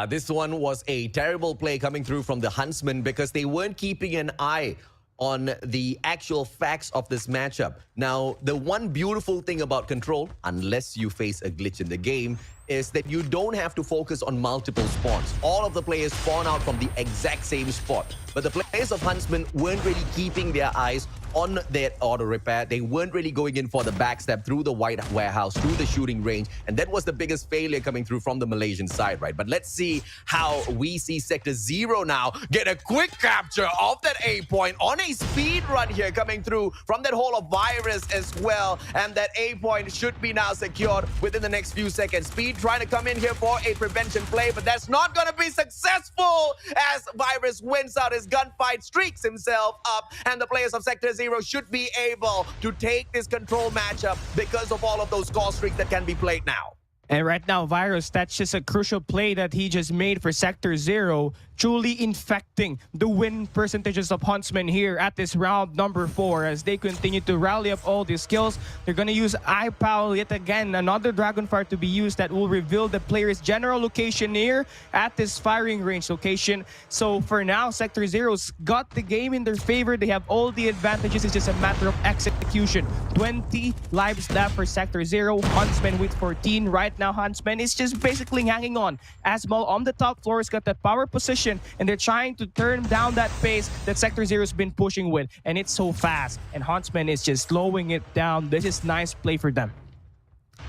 This one was a terrible play coming through from the Huntsmen because they weren't keeping an eye on the actual facts of this matchup. Now, the one beautiful thing about Control, unless you face a glitch in the game, is that you don't have to focus on multiple spawns. All of the players spawn out from the exact same spot. But the players of Huntsmen weren't really keeping their eyes on their auto repair. They weren't really going in for the backstab through the white warehouse, through the shooting range. And that was the biggest failure coming through from the Malaysian side, right? But let's see how we see Sector 0 now get a quick capture of that A point on a speed run here coming through from that hole of Virus as well. And that A point should be now secured within the next few seconds. Speed trying to come in here for a prevention play, but that's not going to be successful as Virus wins out his gunfight, streaks himself up, and the players of Sector 0 should be able to take this Control matchup because of all of those score streaks that can be played now. And right now, Virus, that's just a crucial play that he just made for Sector 0, truly infecting the win percentages of Huntsmen here at this round number 4 as they continue to rally up all these skills. They're going to use iPow yet again, another Dragonfire to be used that will reveal the player's general location here at this firing range location. So for now, Sector 0's got the game in their favor. They have all the advantages. It's just a matter of execution. 20 lives left for Sector 0. Huntsmen with 14 right right now, Huntsmen is just basically hanging on. Asmal on the top floor has got that power position, and they're trying to turn down that pace that Sector Zero's been pushing with, and it's so fast. And Huntsmen is just slowing it down. This is nice play for them.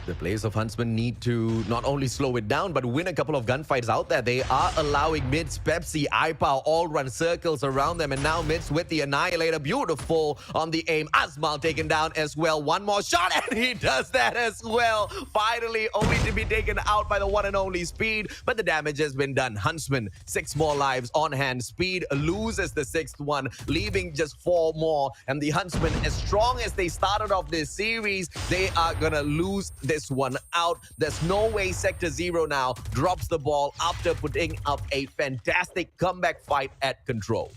The players of Huntsmen need to not only slow it down, but win a couple of gunfights out there. They are allowing Mids, Pepsi, iPow all run circles around them. And now Mids with the Annihilator. Beautiful on the aim. Asmal taken down as well. One more shot, and he does that as well. Finally, only to be taken out by the one and only Speed. But the damage has been done. Huntsmen, 6 more lives on hand. Speed loses the 6th one, leaving just 4 more. And the Huntsmen, as strong as they started off this series, they are gonna lose this one out. There's no way Sector Zero now drops the ball after putting up a fantastic comeback fight at control.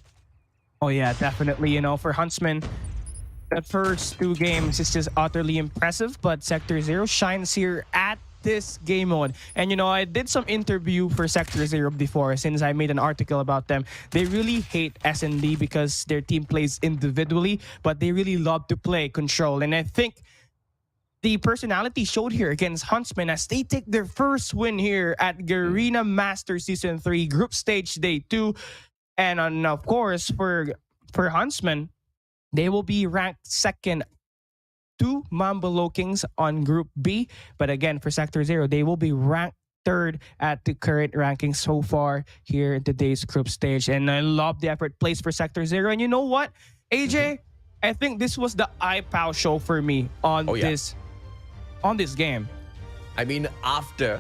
Oh yeah, definitely. You know, for Huntsmen, the first 2 games is just utterly impressive, but Sector Zero shines here at this game mode. And you know, I did some interview for Sector Zero before, since I made an article about them. They really hate S&D because their team plays individually, but they really love to play control. And I think the personality showed here against Huntsmen as they take their first win here at Garena Masters Season 3 Group Stage Day 2. And of course, for Huntsmen, they will be ranked second to Mambolo Kings on Group B. But again, for Sector Zero, they will be ranked third at the current ranking so far here in today's group stage. And I love the effort placed for Sector Zero. And you know what, AJ? I think this was the iPow show for me on this game. I mean, after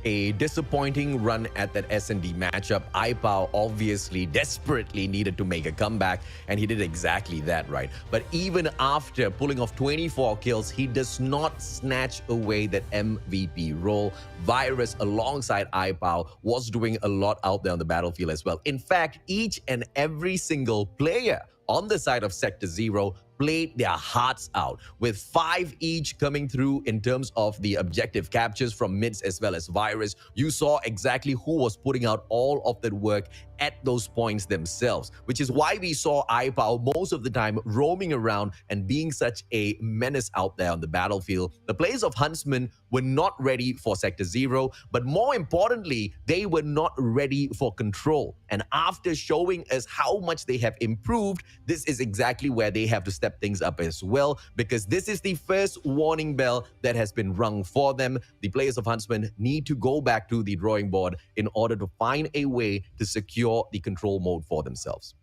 a disappointing run at that S&D matchup, iPow obviously desperately needed to make a comeback, and he did exactly that, right? But even after pulling off 24 kills, he does not snatch away that MVP role. Virus, alongside iPow, was doing a lot out there on the battlefield as well. In fact, each and every single player on the side of Sector Zero played their hearts out, with 5 each coming through in terms of the objective captures from Mids as well as Virus. You saw exactly who was putting out all of that work at those points themselves, which is why we saw iPow most of the time roaming around and being such a menace out there on the battlefield. The players of Huntsmen were not ready for Sector Zero, but more importantly, they were not ready for control. And after showing us how much they have improved, this is exactly where they have to step things up as well, because this is the first warning bell that has been rung for them. The players of Huntsmen need to go back to the drawing board in order to find a way to secure the control mode for themselves.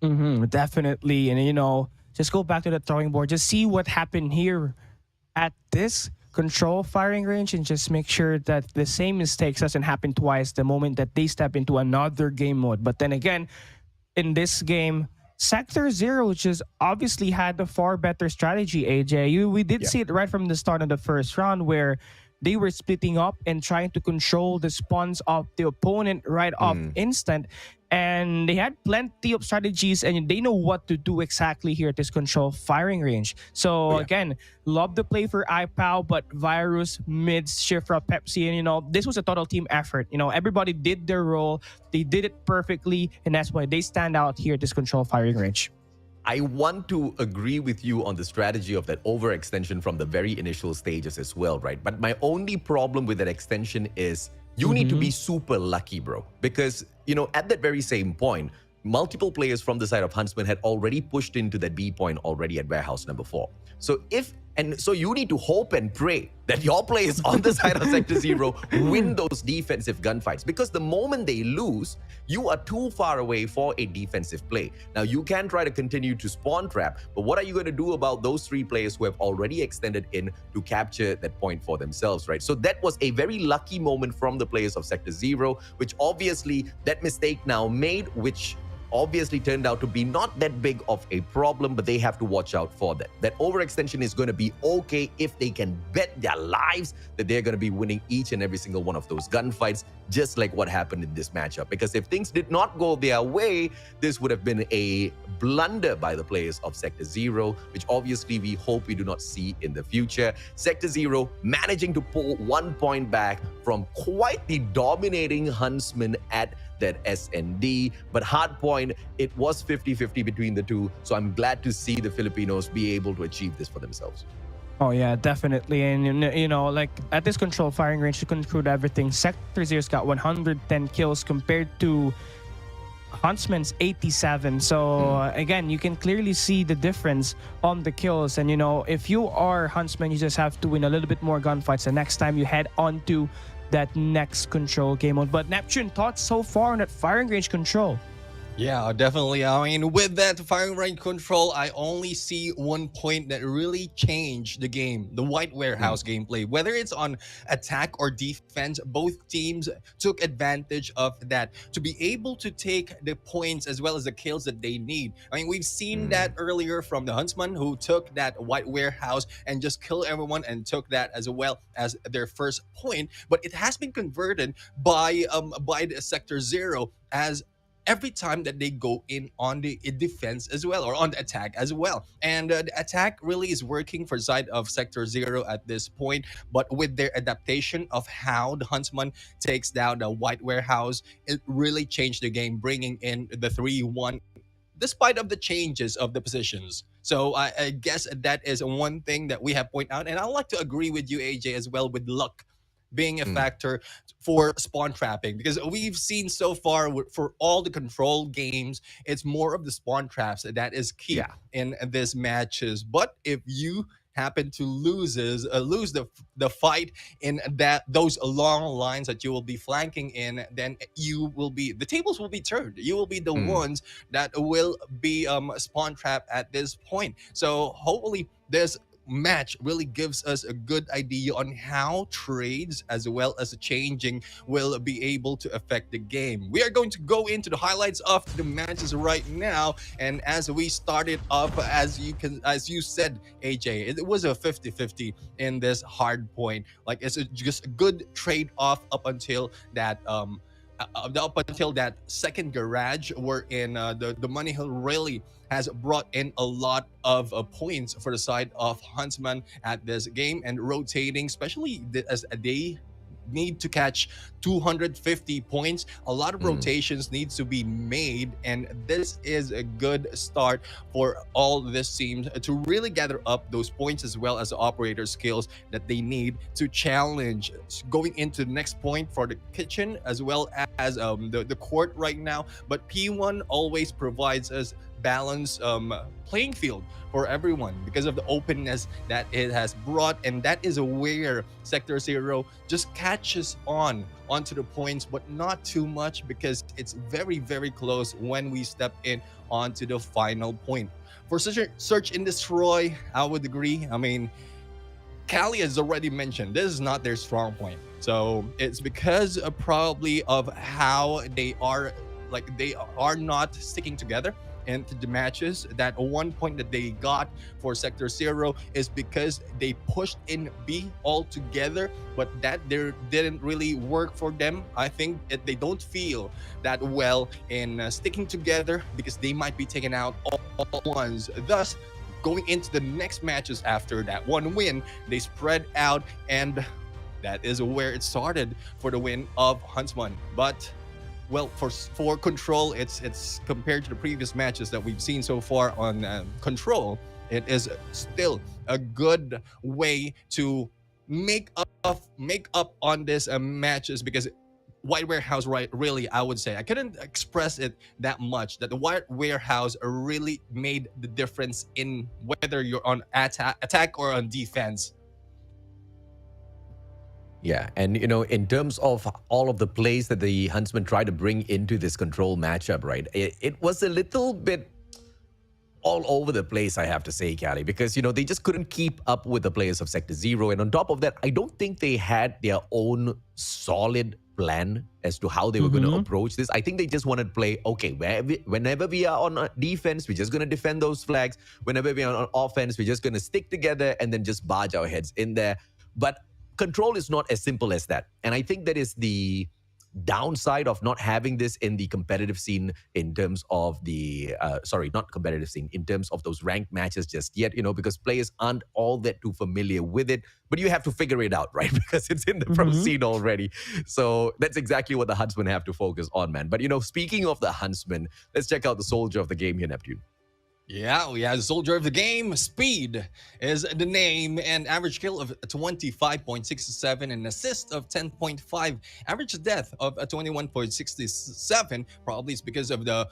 Definitely. And you know, just go back to the drawing board, just see what happened here at this control firing range, and just make sure that the same mistakes doesn't happen twice the moment that they step into another game mode. But then again, in this game, Sector Zero just obviously had a far better strategy, AJ. We did see it right from the start of the first round, where they were splitting up and trying to control the spawns of the opponent right off instant. And they had plenty of strategies, and they know what to do exactly here at this control firing range. So again, love the play for iPow, but Virus, Mids, Shifra, Pepsi, and you know, this was a total team effort. You know, everybody did their role. They did it perfectly, and that's why they stand out here at this control firing range. I want to agree with you on the strategy of that overextension from the very initial stages as well, right? But my only problem with that extension is you need to be super lucky, bro. Because, you know, at that very same point, multiple players from the side of Huntsmen had already pushed into that B point already at warehouse number 4. So you need to hope and pray that your players on the side of Sector Zero win those defensive gunfights, because the moment they lose, you are too far away for a defensive play. Now, you can try to continue to spawn trap, but what are you going to do about those 3 players who have already extended in to capture that point for themselves, right? So that was a very lucky moment from the players of Sector Zero, which obviously that mistake now made, which obviously turned out to be not that big of a problem, but they have to watch out for that. That overextension is going to be okay if they can bet their lives that they're going to be winning each and every single one of those gunfights, just like what happened in this matchup. Because if things did not go their way, this would have been a blunder by the players of Sector Zero, which obviously we hope we do not see in the future. Sector Zero managing to pull 1 point back from quite the dominating Huntsmen at that S&D, but Hardpoint, it was 50-50 between the two, so I'm glad to see the Filipinos be able to achieve this for themselves. Oh yeah, definitely. And like at this control firing range, to conclude everything, Sector Zero's got 110 kills compared to Huntsman's 87. So again, you can clearly see the difference on the kills. And if you are Huntsman, you just have to win a little bit more gunfights the next time you head on to that next control game mode. But Neptune, thoughts so far on that firing range control? Yeah, definitely. I mean, with that firing range control, I only see one point that really changed the game, the White Warehouse gameplay. Whether it's on attack or defense, both teams took advantage of that to be able to take the points as well as the kills that they need. I mean, we've seen that earlier from the Huntsmen, who took that White Warehouse and just killed everyone and took that as well as their first point. But it has been converted by the Sector Zero, as every time that they go in on the defense as well, or on the attack as well. And the attack really is working for side of Sector Zero at this point, but with their adaptation of how the Huntsman takes down the White Warehouse, it really changed the game, bringing in the 3-1 despite of the changes of the positions. So I guess that is one thing that we have pointed out, and I'd like to agree with you, AJ, as well, with luck being a factor for spawn trapping, because we've seen so far for all the control games, it's more of the spawn traps that is key in these matches. But if you happen to lose the fight in those long lines that you will be flanking in, then the tables will be turned. You will be the ones that will be spawn trap at this point. So hopefully this match really gives us a good idea on how trades as well as the changing will be able to affect the game. We are going to go into the highlights of the matches right now, and as we started up, as you said, AJ, it was a 50-50 in this hard point. Like, it's just a good trade off up until that up until that second garage, wherein the Money Hill really has brought in a lot of points for the side of Huntsman at this game, and rotating, especially as they need to catch 250 points. A lot of rotations needs to be made, and this is a good start for all this teams to really gather up those points as well as the operator skills that they need to challenge going into the next point for the kitchen as well as the court right now. But P1 always provides us balanced playing field for everyone because of the openness that it has brought, and that is where Sector Zero just catches onto the points, but not too much, because it's very, very close when we step in onto the final point. For Search and Destroy, I would agree. I mean, Cali has already mentioned this is not their strong point, so it's because probably of how they are not sticking together into the matches. That one point that they got for Sector Zero is because they pushed in B all together, but that didn't really work for them. I think they don't feel that well in sticking together, because they might be taken out all at once. Thus, going into the next matches after that one win, they spread out, and that is where it started for the win of Huntsman. But well, for Control, it's compared to the previous matches that we've seen so far on Control, it is still a good way to make up on this matches, because White Warehouse, really, I would say, I couldn't express it that much, that the White Warehouse really made the difference in whether you're on attack or on defense. Yeah, and in terms of all of the plays that the Huntsmen tried to bring into this Control matchup, right, it was a little bit all over the place, I have to say, Cali, because they just couldn't keep up with the players of Sector Zero. And on top of that, I don't think they had their own solid plan as to how they were going to approach this. I think they just wanted to play, okay, whenever we are on defense, we're just going to defend those flags. Whenever we are on offense, we're just going to stick together and then just barge our heads in there. But Control is not as simple as that. And I think that is the downside of not having this in the competitive scene in terms of the, not competitive scene, in terms of those ranked matches just yet, because players aren't all that too familiar with it. But you have to figure it out, right? Because it's in the pro scene already. So that's exactly what the Huntsmen have to focus on, man. But, speaking of the Huntsmen, let's check out the soldier of the game here, Neptune. Yeah, we have Soldier of the Game. Speed is the name, and average kill of 25.67 and assist of 10.5. Average death of 21.67. Probably is because of the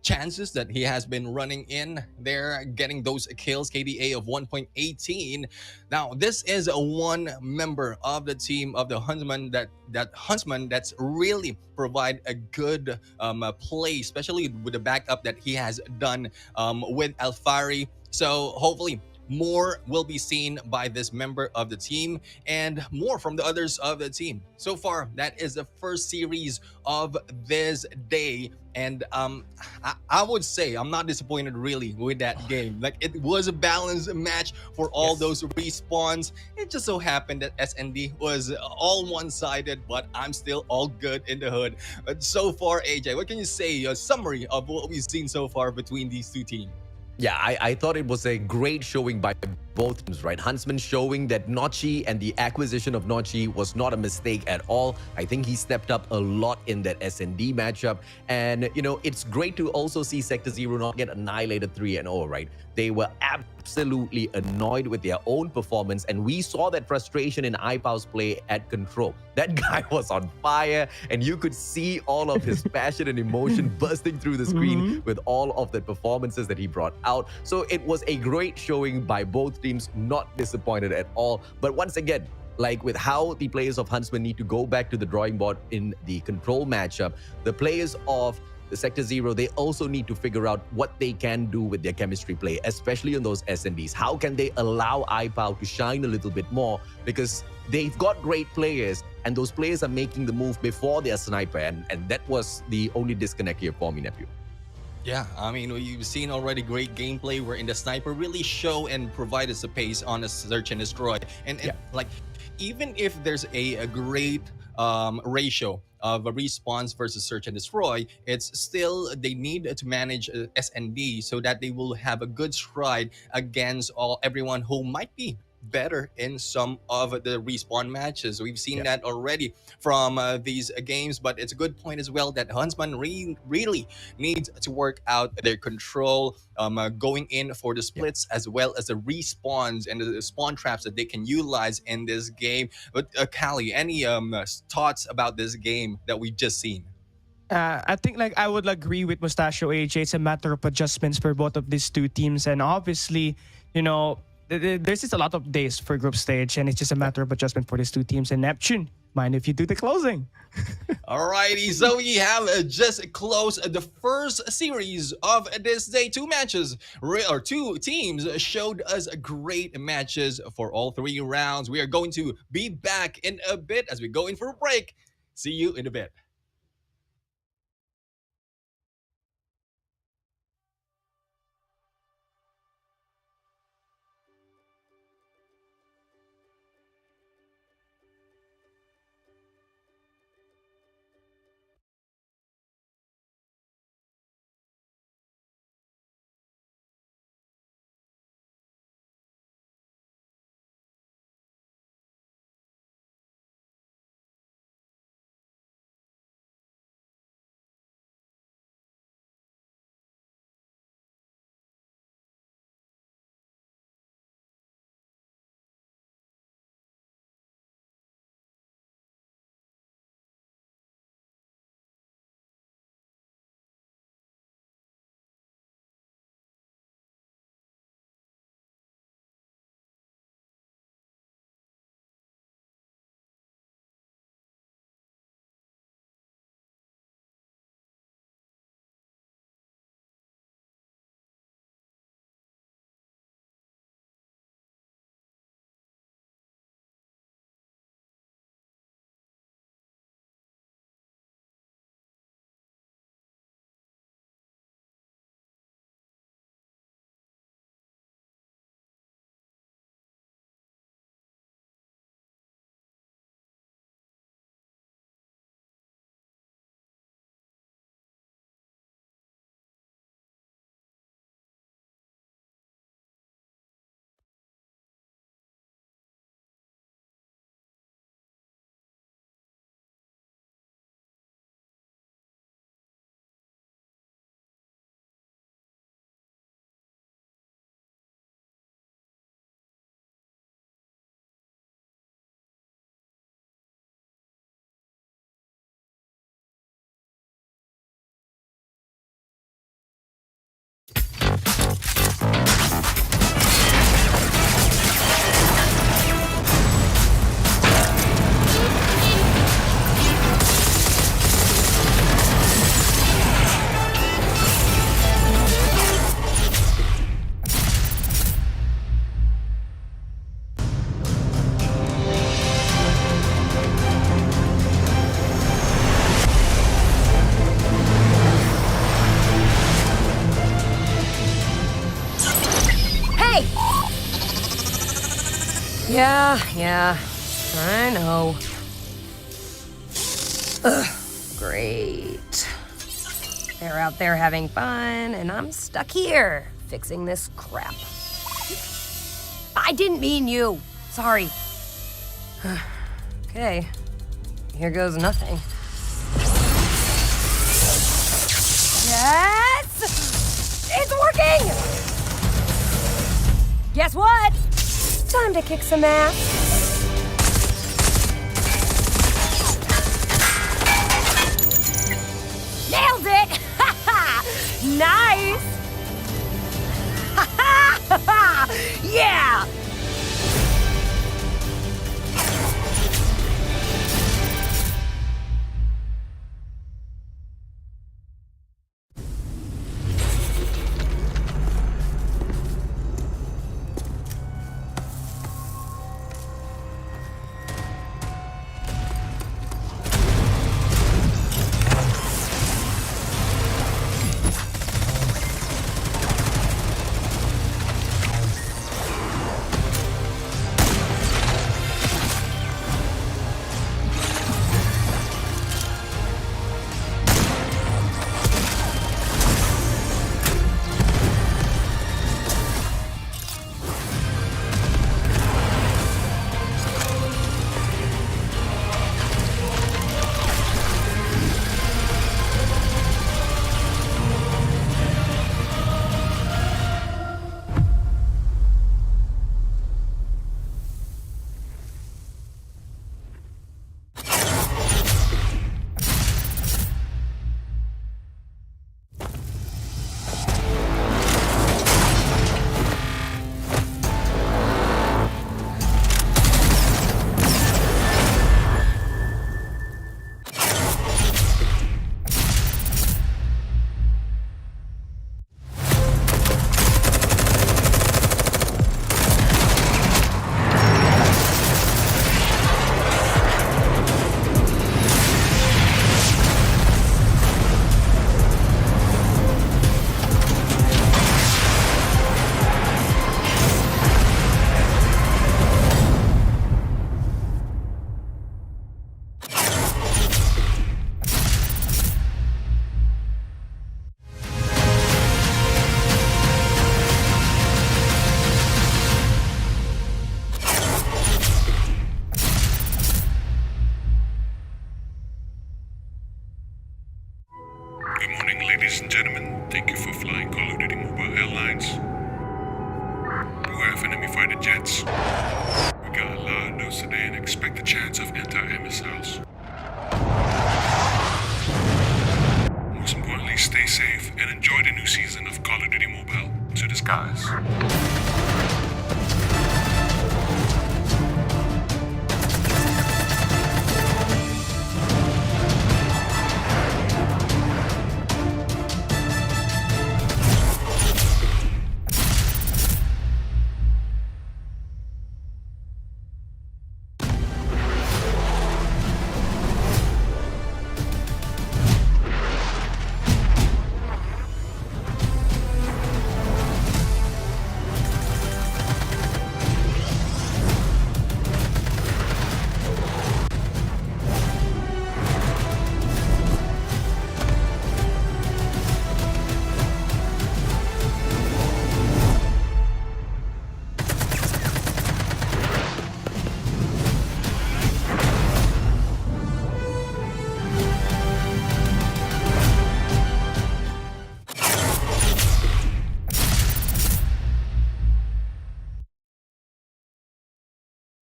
chances that he has been running in there, getting those kills. KDA of 1.18. Now, this is a one member of the team of the Huntsman that Huntsman that's really provide a good play, especially with the backup that he has done with Alfari. So hopefully more will be seen by this member of the team and more from the others of the team. So far, that is the first series of this day. And I would say I'm not disappointed really with that game. Like it was a balanced match for all Yes. those respawns. It just so happened that SND was all one-sided, but I'm still all good in the hood. But so far, AJ, what can you say? A summary of what we've seen so far between these two teams. Yeah, I thought it was a great showing by both teams, right? Huntsman showing that Nochi and the acquisition of Nochi was not a mistake at all. I think he stepped up a lot in that SND matchup. And, you know, it's great to also see Sector Zero not get annihilated 3-0, right? They were absolutely annoyed with their own performance, and we saw that frustration in iPow's play at Control. That guy was on fire, and you could see all of his passion and emotion bursting through the screen with all of the performances that he brought out. So it was a great showing by both teams, not disappointed at all. But once again, like with how the players of Huntsman need to go back to the drawing board in the Control matchup, the players of the Sector Zero, they also need to figure out what they can do with their chemistry play, especially on those SNDs. How can they allow iPow to shine a little bit more? Because they've got great players, and those players are making the move before their sniper, and that was the only disconnect here for me, Nephew. Yeah, I mean, you've seen already great gameplay wherein the sniper really show and provide us a pace on a search and destroy. And like, even if there's a great ratio of a response versus search and destroy, it's still they need to manage SND so that they will have a good stride against everyone who might be better in some of the respawn matches. We've seen Yeah. that already from these games, but it's a good point as well that Huntsman really needs to work out their control, going in for the splits as well as the respawns and the spawn traps that they can utilize in this game. But Callie, any thoughts about this game that we've just seen? I think like I would agree with Mustachio AJ. It's a matter of adjustments for both of these two teams, and obviously, you know, there's just a lot of days for group stage, and it's just a matter of adjustment for these two teams. And Neptune, mind if you do the closing? Alrighty, so we have just closed the first series of this day. Two matches, or two teams showed us great matches for all three rounds. We are going to be back in a bit as we go in for a break. See you in a bit. Hey! Yeah, I know. Ugh, great. They're out there having fun, and I'm stuck here, fixing this crap. I didn't mean you. Sorry. Okay, here goes nothing. Yes! It's working! Guess what? Time to kick some ass. Nailed it! Nice! Yeah! Good morning, ladies and gentlemen. Thank you for flying Call of Duty Mobile Airlines. Beware of enemy fighter jets. We got a lot of those today and expect the chance of anti-missiles. Most importantly, stay safe and enjoy the new season of Call of Duty Mobile. To the skies.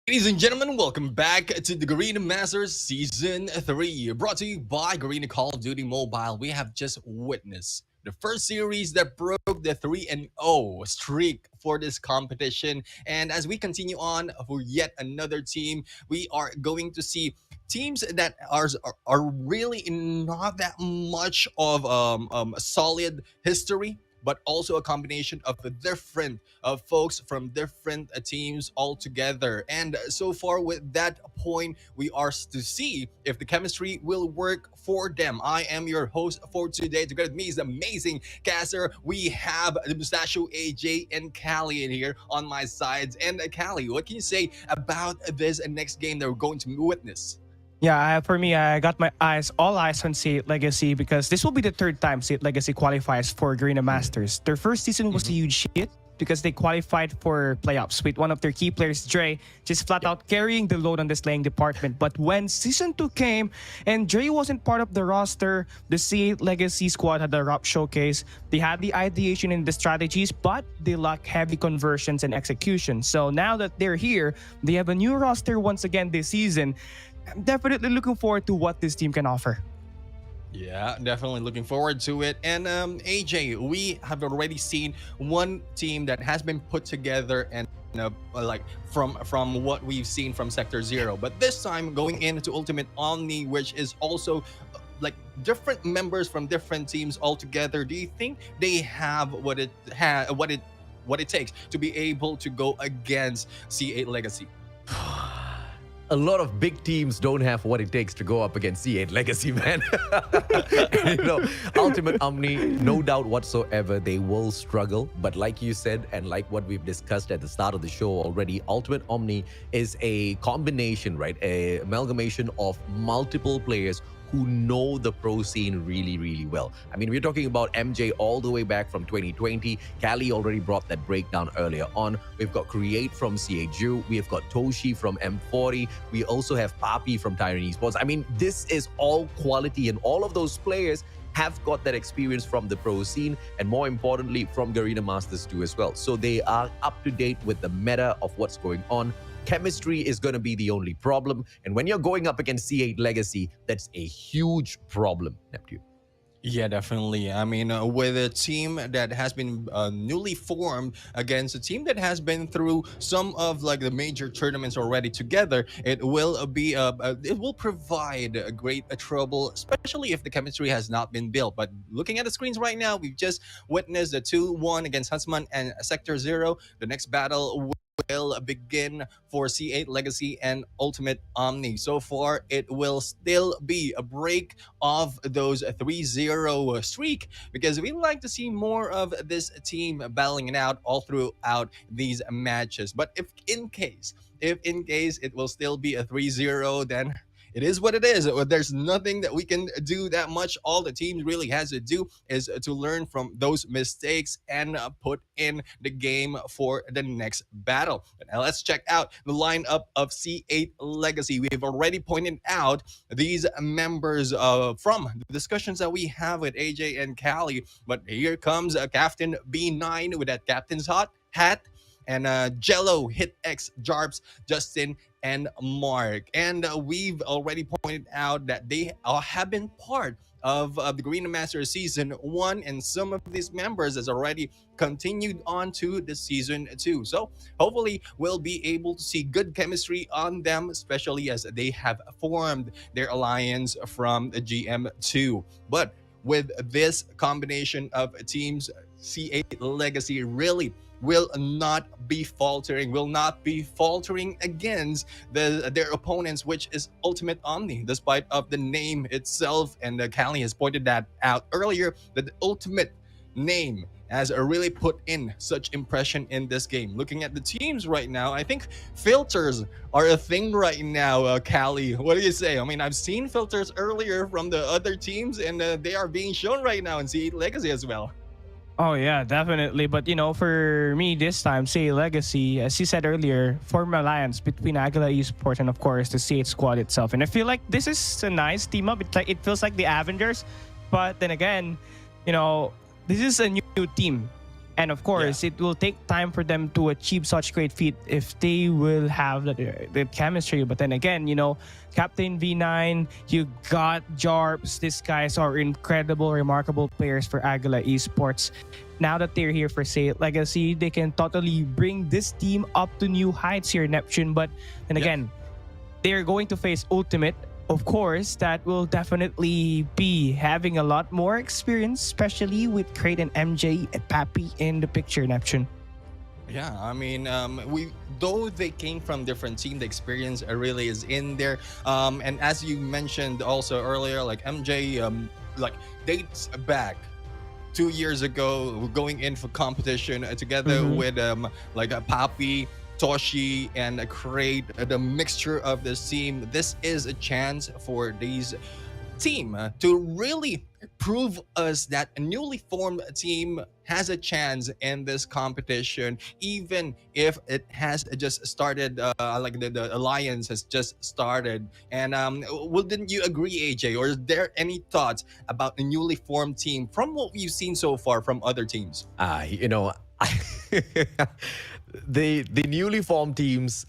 Ladies and gentlemen, welcome back to the Garena Masters Season 3. Brought to you by Garena Call of Duty Mobile. We have just witnessed the first series that broke the 3-0 streak for this competition. And as we continue on for yet another team, we are going to see teams that are really not that much of a solid history but also a combination of the different folks from different teams all together. And so far, with that point, we are to see if the chemistry will work for them. I am your host for today. Together with me is the amazing caster. We have the Mustachio AJ and Callie in here on my sides. And Callie, what can you say about this next game that we're going to witness? Yeah, for me, I got my all eyes on C8 Legacy because this will be the third time C8 Legacy qualifies for Garena Masters. Their first season was a huge hit because they qualified for playoffs with one of their key players, Dre, just flat out carrying the load on the slaying department. But when Season 2 came and Dre wasn't part of the roster, the C8 Legacy squad had a rough showcase. They had the ideation and the strategies, but they lack heavy conversions and execution. So now that they're here, they have a new roster once again this season. I'm definitely looking forward to what this team can offer. Yeah, definitely looking forward to it. And AJ, we have already seen one team that has been put together and like from what we've seen from Sector Zero, but this time going into Ultimate Omni, which is also like different members from different teams all together. Do you think they have what it takes to be able to go against C8 Legacy? A lot of big teams don't have what it takes to go up against C8 Legacy, man. Ultimate Omni, no doubt whatsoever, they will struggle. But like you said, and like what we've discussed at the start of the show already, Ultimate Omni is a combination, right? A amalgamation of multiple players who know the pro scene really, really well. I mean, we're talking about MJ all the way back from 2020. Callie already brought that breakdown earlier on. We've got Create from CHU. We have got Toshi from M40. We also have Papi from Tyrone Esports. I mean, this is all quality, and all of those players have got that experience from the pro scene, and more importantly, from Garena Masters 2 as well. So they are up to date with the meta of what's going on. Chemistry is going to be the only problem. And when you're going up against C8 Legacy, that's a huge problem, Neptune. Yeah, definitely. I mean, with a team that has been newly formed against a team that has been through some of like the major tournaments already together, it will be it will provide a great trouble, especially if the chemistry has not been built. But looking at the screens right now, we've just witnessed the 2-1 against Huntsmen and Sector Zero. The next battle will begin for C8 Legacy and Ultimate Omni. So far, it will still be a break of those 3-0 streak, because we like to see more of this team battling it out all throughout these matches. But if in case it will still be a 3-0, then it is what it is. There's nothing that we can do that much. All the team really has to do is to learn from those mistakes and put in the game for the next battle. Now let's check out the lineup of C8 Legacy. We've already pointed out these members from the discussions that we have with AJ and Callie. But here comes Captain B9 with that captain's hat. And Jello, Hit X, Jarps, Justin, and Mark. And we've already pointed out that they have been part of the Garena Masters Season 1, and some of these members has already continued on to the Season 2. So hopefully we'll be able to see good chemistry on them, especially as they have formed their alliance from the GM2. But with this combination of teams, C8 Legacy really will not be faltering against their opponents, which is Ultimate Omni, despite of the name itself. And Callie has pointed that out earlier, that the Ultimate name has really put in such impression in this game. Looking at the teams right now, I think filters are a thing right now. Callie, what do you say? I mean, I've seen filters earlier from the other teams, and they are being shown right now in C8 Legacy as well. Oh yeah, definitely. But for me this time, C8 Legacy, as you said earlier, form an alliance between Agila Esports and of course the C8 squad itself. And I feel like this is a nice team up. It feels like the Avengers, but then again, this is a new team. And of course, it will take time for them to achieve such great feat if they will have the chemistry. But then again, Captain V9, you got Jarps. These guys are incredible, remarkable players for Agila Esports. Now that they're here for C8 Legacy, they can totally bring this team up to new heights here, Neptune. But then again, they're going to face Ultimate, of course, that will definitely be having a lot more experience, especially with Crate and MJ and Pappy in the picture, Neptune. Yeah, I mean, we though they came from different team, the experience really is in there. And as you mentioned also earlier, like MJ, like dates back 2 years ago, going in for competition together with like a Papi, Toshi, and a Crate, the mixture of this team. This is a chance for these team to really prove us that a newly formed team has a chance in this competition, even if it has just started, like the alliance has just started. And well, didn't you agree, AJ, or is there any thoughts about the newly formed team from what we've seen so far from other teams? The newly formed teams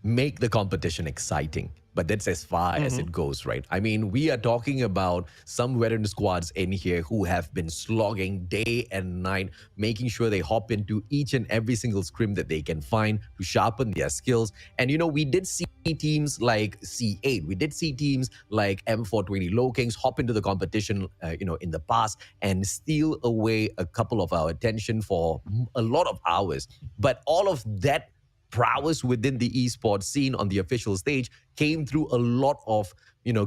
make the competition exciting, but that's as far as it goes, right? I mean, we are talking about some veteran squads in here who have been slogging day and night, making sure they hop into each and every single scrim that they can find to sharpen their skills. And we did see teams like C8, we did see teams like M420 Low Kings hop into the competition, in the past and steal away a couple of our attention for a lot of hours. But all of that prowess within the esports scene on the official stage came through a lot of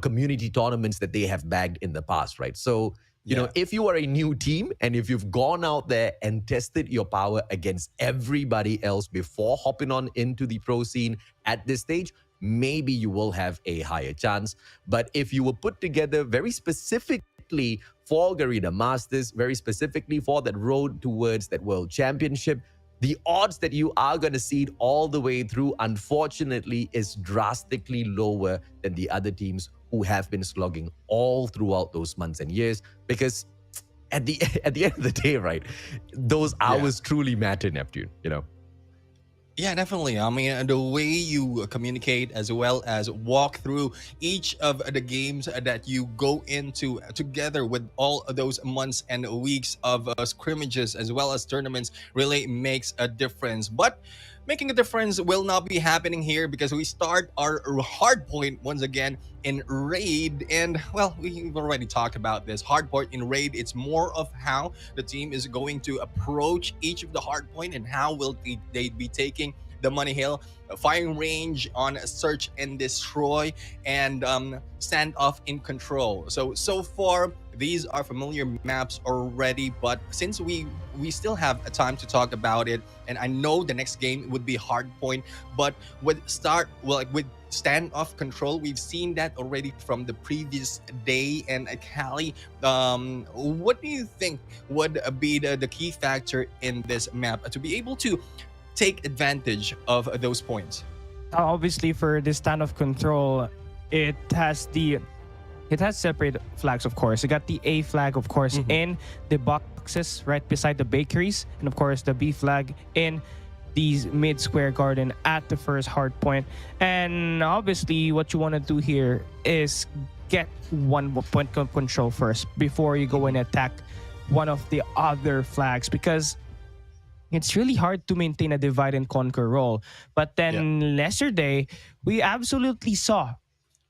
community tournaments that they have bagged in the past, right? So if you are a new team and if you've gone out there and tested your power against everybody else before hopping on into the pro scene at this stage, maybe you will have a higher chance. But if you were put together very specifically for Garena Masters, very specifically for that road towards that world championship, the odds that you are going to see it all the way through, unfortunately, is drastically lower than the other teams who have been slugging all throughout those months and years. Because at the end of the day, right, those hours truly matter, Neptune, Yeah, definitely. I mean, the way you communicate as well as walk through each of the games that you go into together with all of those months and weeks of scrimmages as well as tournaments really makes a difference. But making a difference will not be happening here because we start our hard point once again in Raid. And well, we've already talked about this. Hard point in Raid, it's more of how the team is going to approach each of the hard point and how will they be taking the Money Hill, firing range on search and destroy, and standoff in control. So far, these are familiar maps already, but since we still have a time to talk about it, and I know the next game would be hardpoint, but with standoff control, we've seen that already from the previous day. And Callie, what do you think would be the key factor in this map to be able to take advantage of those points? Obviously, for this standoff control, it has separate flags, of course. You got the A flag, of course, in the boxes right beside the bakeries, and of course the B flag in these mid-square garden at the first hard point. And obviously, what you want to do here is get one point control first before you go and attack one of the other flags, because it's really hard to maintain a divide and conquer role. But then yesterday, we absolutely saw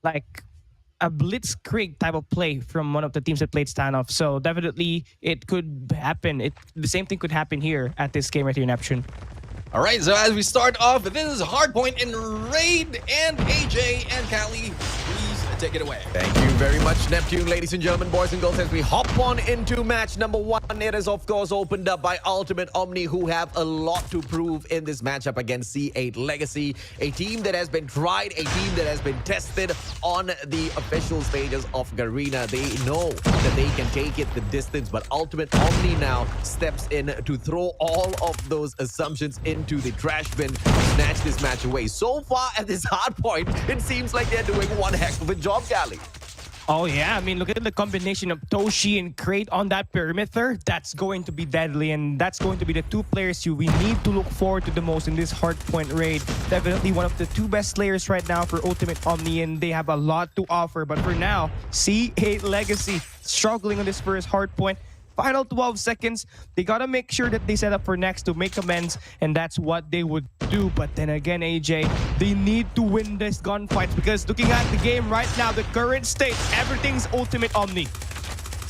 like a blitzkrieg type of play from one of the teams that played standoff. So definitely it could happen. The same thing could happen here at this game right here, Neptune. All right, so as we start off, this is Hardpoint in Raid, and AJ and Callie, please take it away. Thank you very much, Neptune. Ladies and gentlemen, boys and girls, as we hop on into match number one, it is of course opened up by Ultimate Omni, who have a lot to prove in this matchup against C8 Legacy, a team that has been tried, a team that has been tested on the official stages of Garena. They know that they can take it the distance, but Ultimate Omni now steps in to throw all of those assumptions into the trash bin to snatch this match away. So far at this hard point, it seems like they're doing one heck of a job, Gally. Oh yeah, I mean, look at the combination of Toshi and Crate on that perimeter. That's going to be deadly, and that's going to be the two players we need to look forward to the most in this hardpoint raid. Definitely one of the two best players right now for Ultimate Omni, and they have a lot to offer. But for now, C8 Legacy struggling on this first hardpoint. final 12 seconds. They gotta make sure that they set up for next to make amends, and that's what they would do. But then again, AJ, they need to win this gunfight because looking at the game right now, the current state, everything's ultimate Omni.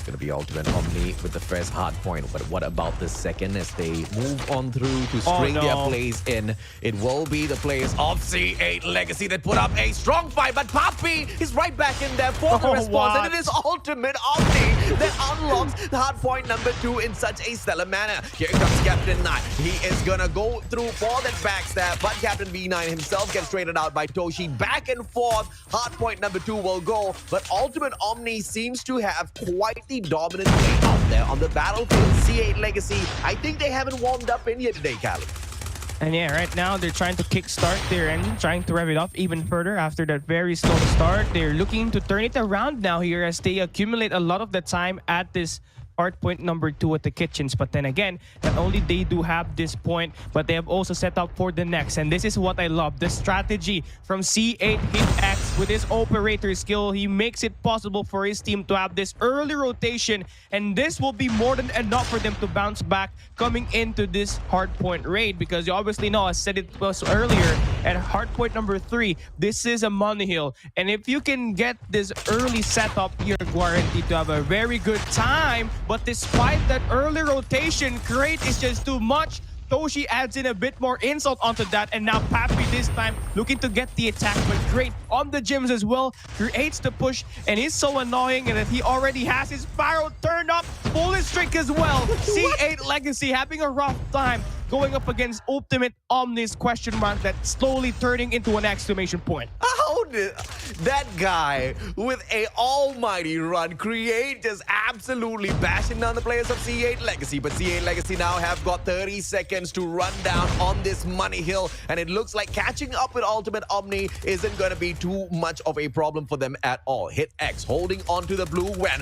It's going to be Ultimate Omni with the first hard point. But what about the second as they move on through to string their plays in? It will be the players of C8 Legacy that put up a strong fight. But Papi is right back in there for the response. And it is Ultimate Omni that unlocks the hard point number 2 in such a stellar manner. Here comes Captain 9. He is going to go through for that backstab. But Captain V9 himself gets traded out by Toshi. Back and forth. Hard point number 2 will go. But Ultimate Omni seems to have quite the dominant play out there on the battlefield. C8 Legacy, I think they haven't warmed up in here today, Callie. And yeah, right now they're trying to kickstart their engine, trying to rev it up even further after that very slow start. They're looking to turn it around now here as they accumulate a lot of the time at this hard point number 2 at the kitchens. But then again, not only they do have this point, but they have also set up for the next. And this is what I love, the strategy from C8 HitX with his operator skill. He makes it possible for his team to have this early rotation, and this will be more than enough for them to bounce back coming into this hard point raid, because you obviously know, I said it was earlier, at hard point number 3, this is a money hill. And if you can get this early setup, you're guaranteed to have a very good time. But despite that early rotation, Crate is just too much. Toshi adds in a bit more insult onto that, and now Papi this time looking to get the attack, but Great on the gyms as well, creates the push, and he's so annoying that he already has his Pyro turned up, bullet streak as well. C8 Legacy having a rough time going up against Ultimate Omni's question mark that's slowly turning into an exclamation point. How did that guy with a almighty run create just absolutely bashing down the players of C8 Legacy? But C8 Legacy now have got 30 seconds to run down on this money hill, and it looks like catching up with Ultimate Omni isn't going to be too much of a problem for them at all. Hit X holding on to the blue when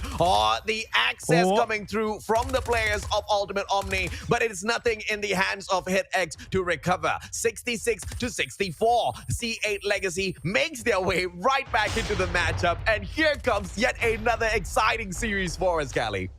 the access coming through from the players of Ultimate Omni, but it's nothing in the hands of Hit X to recover. 66 to 64. C8 Legacy makes their way right back into the matchup, and here comes yet another exciting series for us, Callie.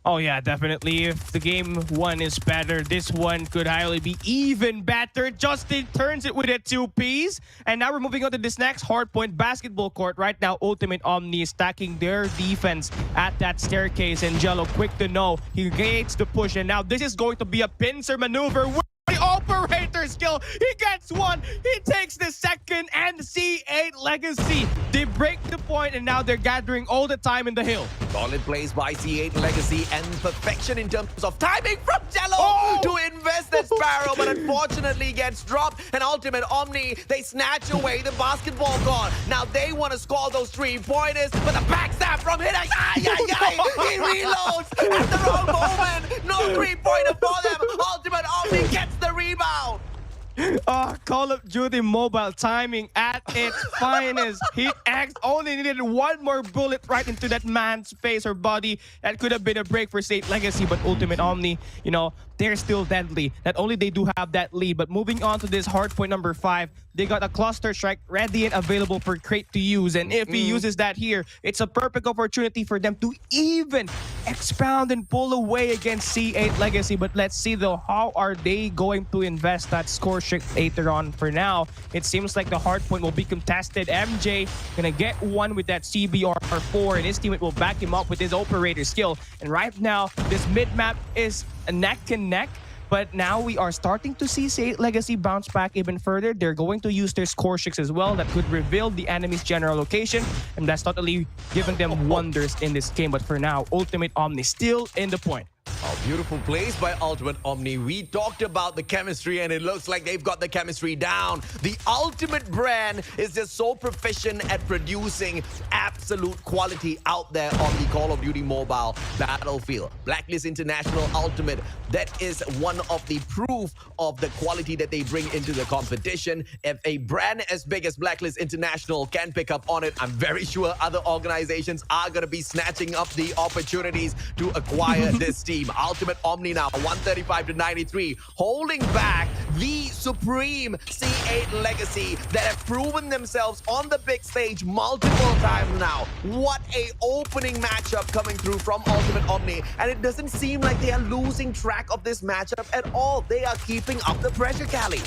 Oh yeah, definitely. If the game 1 is better, this one could highly be even better. Justin turns it with a 2-piece. And now we're moving on to this next hardpoint basketball court. Right now, Ultimate Omni is stacking their defense at that staircase. And Jello, quick to know, he gates the push. And now this is going to be a pincer maneuver. The operator skill, he gets one, he takes the second, and C8 Legacy, they break the point, and now they're gathering all the time in the hill. Solid plays by C8 Legacy and perfection in terms of timing from Jello to invest that Sparrow, but unfortunately gets dropped. And Ultimate Omni, they snatch away the basketball court. Now they want to score those 3-pointers, but the backstab from Hidex, he reloads at the wrong moment. No 3-pointer for them. Ultimate Omni gets the rebound. Call of Duty Mobile timing at its finest. Heat X only needed one more bullet right into that man's face or body. That could have been a break for C8 Legacy, but Ultimate Omni, you know, they're still deadly. Not only they do have that lead, but moving on to this hardpoint number 5, they got a cluster strike ready and available for Crate to use. And if he uses that here, it's a perfect opportunity for them to even expound and pull away against C8 Legacy. But let's see though, how are they going to invest that score streak later on? For now, it seems like the hardpoint will be contested. MJ gonna get one with that CBR4, and his teammate will back him up with his operator skill. And right now, this mid-map is a neck and neck. But now we are starting to see C8 Legacy bounce back even further. They're going to use their score streaks as well. That could reveal the enemy's general location. And that's totally giving them wonders in this game. But for now, Ultimate Omni still in the point. Oh, beautiful plays by Ultimate Omni. We talked about the chemistry, and it looks like they've got the chemistry down. The Ultimate brand is just so proficient at producing absolute quality out there on the Call of Duty Mobile battlefield. Blacklist International Ultimate, that is one of the proof of the quality that they bring into the competition. If a brand as big as Blacklist International can pick up on it, I'm very sure other organizations are going to be snatching up the opportunities to acquire this team. Ultimate Omni now, 135 to 93, holding back the supreme C8 Legacy that have proven themselves on the big stage multiple times now. What a opening matchup coming through from Ultimate Omni, and it doesn't seem like they are losing track of this matchup at all. They are keeping up the pressure, Callie.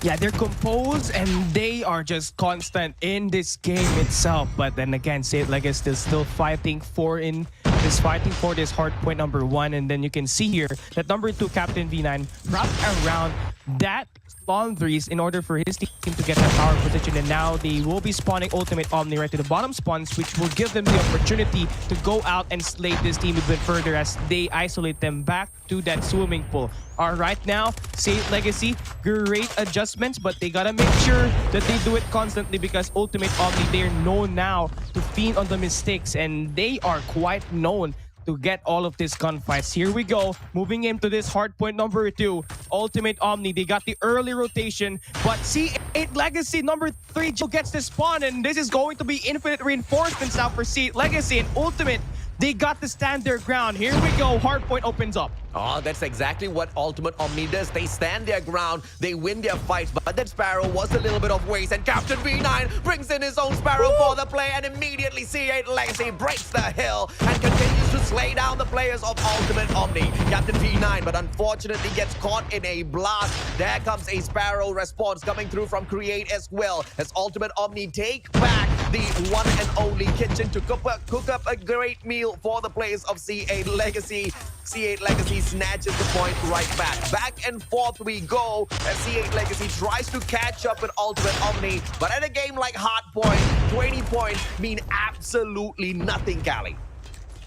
Yeah, they're composed and they are just constant in this game itself. But then again, C8 Legacy is still fighting for this hard point number 1. And then you can see here that number 2, Captain V9, wrapped around that boundaries in order for his team to get that power position. And now they will be spawning Ultimate Omni right to the bottom spawns, which will give them the opportunity to go out and slay this team a bit further as they isolate them back to that swimming pool. All right, now, C8 Legacy, great adjustments, but they gotta make sure that they do it constantly because Ultimate Omni, they're known now to feed on the mistakes, and they are quite known to get all of these gunfights. Here we go, moving into this hard point number 2. Ultimate Omni, they got the early rotation, but C8 Legacy number 3 gets the spawn, and this is going to be infinite reinforcements now for C8 Legacy, and Ultimate, they got to stand their ground. Here we go, hard point opens up. Oh, that's exactly what Ultimate Omni does. They stand their ground, they win their fights, but that Sparrow was a little bit of waste, and Captain V9 brings in his own Sparrow for the play, and immediately C8 Legacy breaks the hill and continues to slay down the players of Ultimate Omni. Captain V9, but unfortunately gets caught in a blast. There comes a Sparrow response coming through from Create as well, as Ultimate Omni take back the one and only kitchen to cook up a great meal for the players of C8 Legacy. C8 Legacy snatches the point right back. Back and forth we go as C8 Legacy tries to catch up with Ultimate Omni. But at a game like Hardpoint, 20 points mean absolutely nothing, Callie.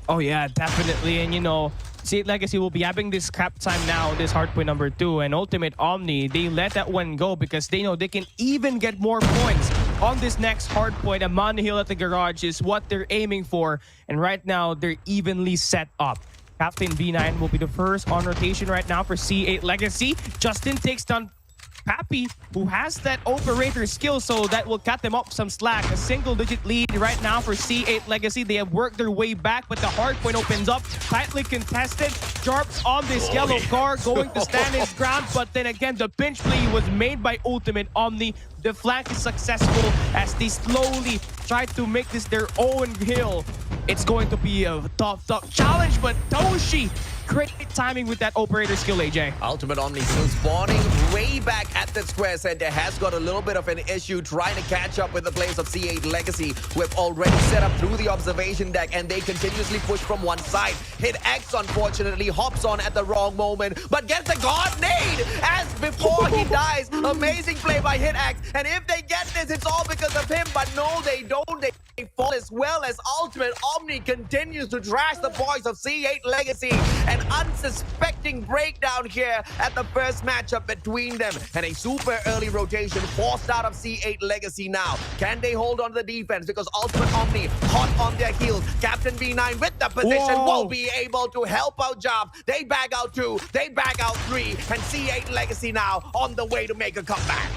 Oh yeah, definitely. And you know, C8 Legacy will be having this crap time now, this hardpoint number 2. And Ultimate Omni, they let that one go because they know they can even get more points on this next hardpoint. And Money Hill at the garage is what they're aiming for. And right now, they're evenly set up. Captain V9 will be the first on rotation right now for C8 Legacy. Justin takes down Pappy, who has that operator skill, so that will cut them up some slack. A single-digit lead right now for C8 Legacy. They have worked their way back, but the hard point opens up. Tightly contested. Jarps on this yellow car, going to stand his ground, but then again, the pinch play was made by Ultimate Omni. The flank is successful as they slowly try to make this their own hill. It's going to be a tough challenge, but Toshi, great timing with that operator skill, AJ. Ultimate Omni still spawning way back at the square center, has got a little bit of an issue trying to catch up with the players of C8 Legacy, who have already set up through the observation deck, and they continuously push from one side. Hit X, unfortunately, hops on at the wrong moment, but gets a God nade as before he dies. Amazing play by Hit X, and if they get this, it's all because of him, but no, they don't. They fall as well as Ultimate Omni continues to trash the boys of C8 Legacy. An unsuspecting breakdown here at the first matchup between them, and a super early rotation forced out of C8 Legacy now. Can they hold on to the defense? Because Ultimate Omni hot on their heels. Captain V9 with the position won't be able to help out Job. They bag out 2, they bag out 3, and C8 Legacy now on the way to make a comeback.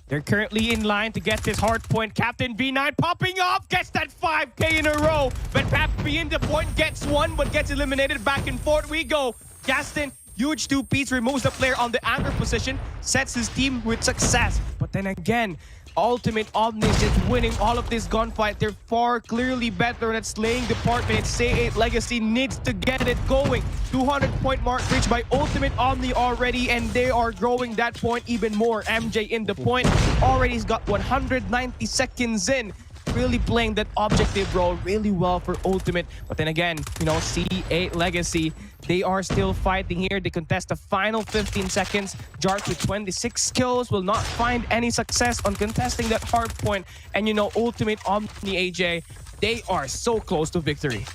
They're currently in line to get this hard point. Captain V9 popping off, gets that 5K in a row. But Pappy in the point gets 1, but gets eliminated. Back and forth we go. Gaston, huge 2-piece, removes the player on the anchor position, sets his team with success. But then again, Ultimate Omni is just winning all of this gunfight. They're far clearly better at slaying department. C8 Legacy needs to get it going. 200-point mark reached by Ultimate Omni already, and they are growing that point even more. MJ in the point already has got 190 seconds in. Really playing that objective role really well for Ultimate. But then again, you know, C8 Legacy, they are still fighting here. They contest the final 15 seconds. Jark with 26 kills will not find any success on contesting that hard point. And you know, Ultimate Omni, AJ, they are so close to victory.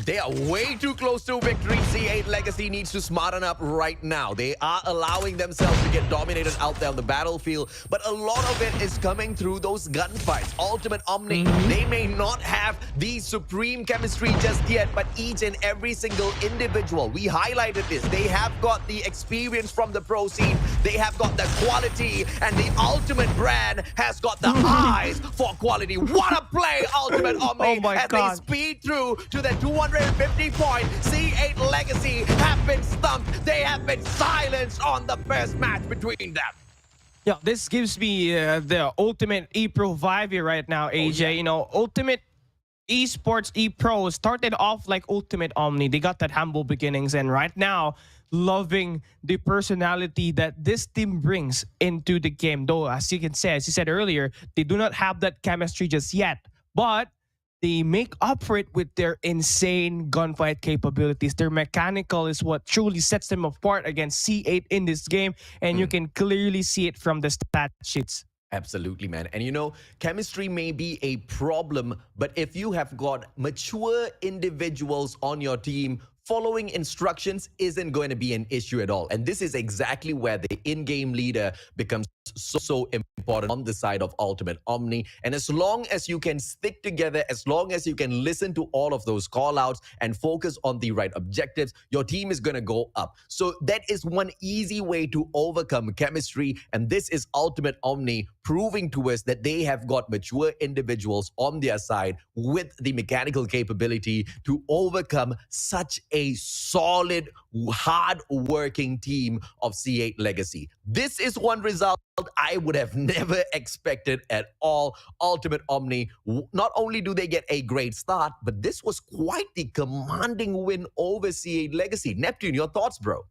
They are way too close to victory. C8 Legacy needs to smarten up right now. They are allowing themselves to get dominated out there on the battlefield, but a lot of it is coming through those gunfights. Ultimate Omni, they may not have the supreme chemistry just yet, but each and every single individual, we highlighted this, they have got the experience from the pro scene, they have got the quality, and the Ultimate brand has got the eyes for quality. What a play, Ultimate Omni! Omni Oh my as God. they speed through to the 250 point. C8 Legacy have been stumped. They have been silenced on the first match between them. Yeah, this gives me the ultimate E-Pro vibe here right now, AJ. yeah. You know, ultimate esports E-Pro started off like Ultimate Omni. They got that humble beginnings, and right now, loving the personality that this team brings into the game. Though, as you said earlier, they do not have that chemistry just yet, but they make up for it with their insane gunfight capabilities. Their mechanical is what truly sets them apart against C8 in this game, and you can clearly see it from the stat sheets. Absolutely, man. And you know, chemistry may be a problem, but if you have got mature individuals on your team, following instructions isn't going to be an issue at all. And this is exactly where the in-game leader becomes so important on the side of Ultimate Omni. And as long as you can stick together, as long as you can listen to all of those call outs and focus on the right objectives, your team is going to go up. So that is one easy way to overcome chemistry. And this is Ultimate Omni proving to us that they have got mature individuals on their side with the mechanical capability to overcome such a solid, hard-working team of C8 Legacy. This is one result I would have never expected at all. Ultimate Omni, not only do they get a great start, but this was quite the commanding win over C8 Legacy. Neptune, your thoughts, bro?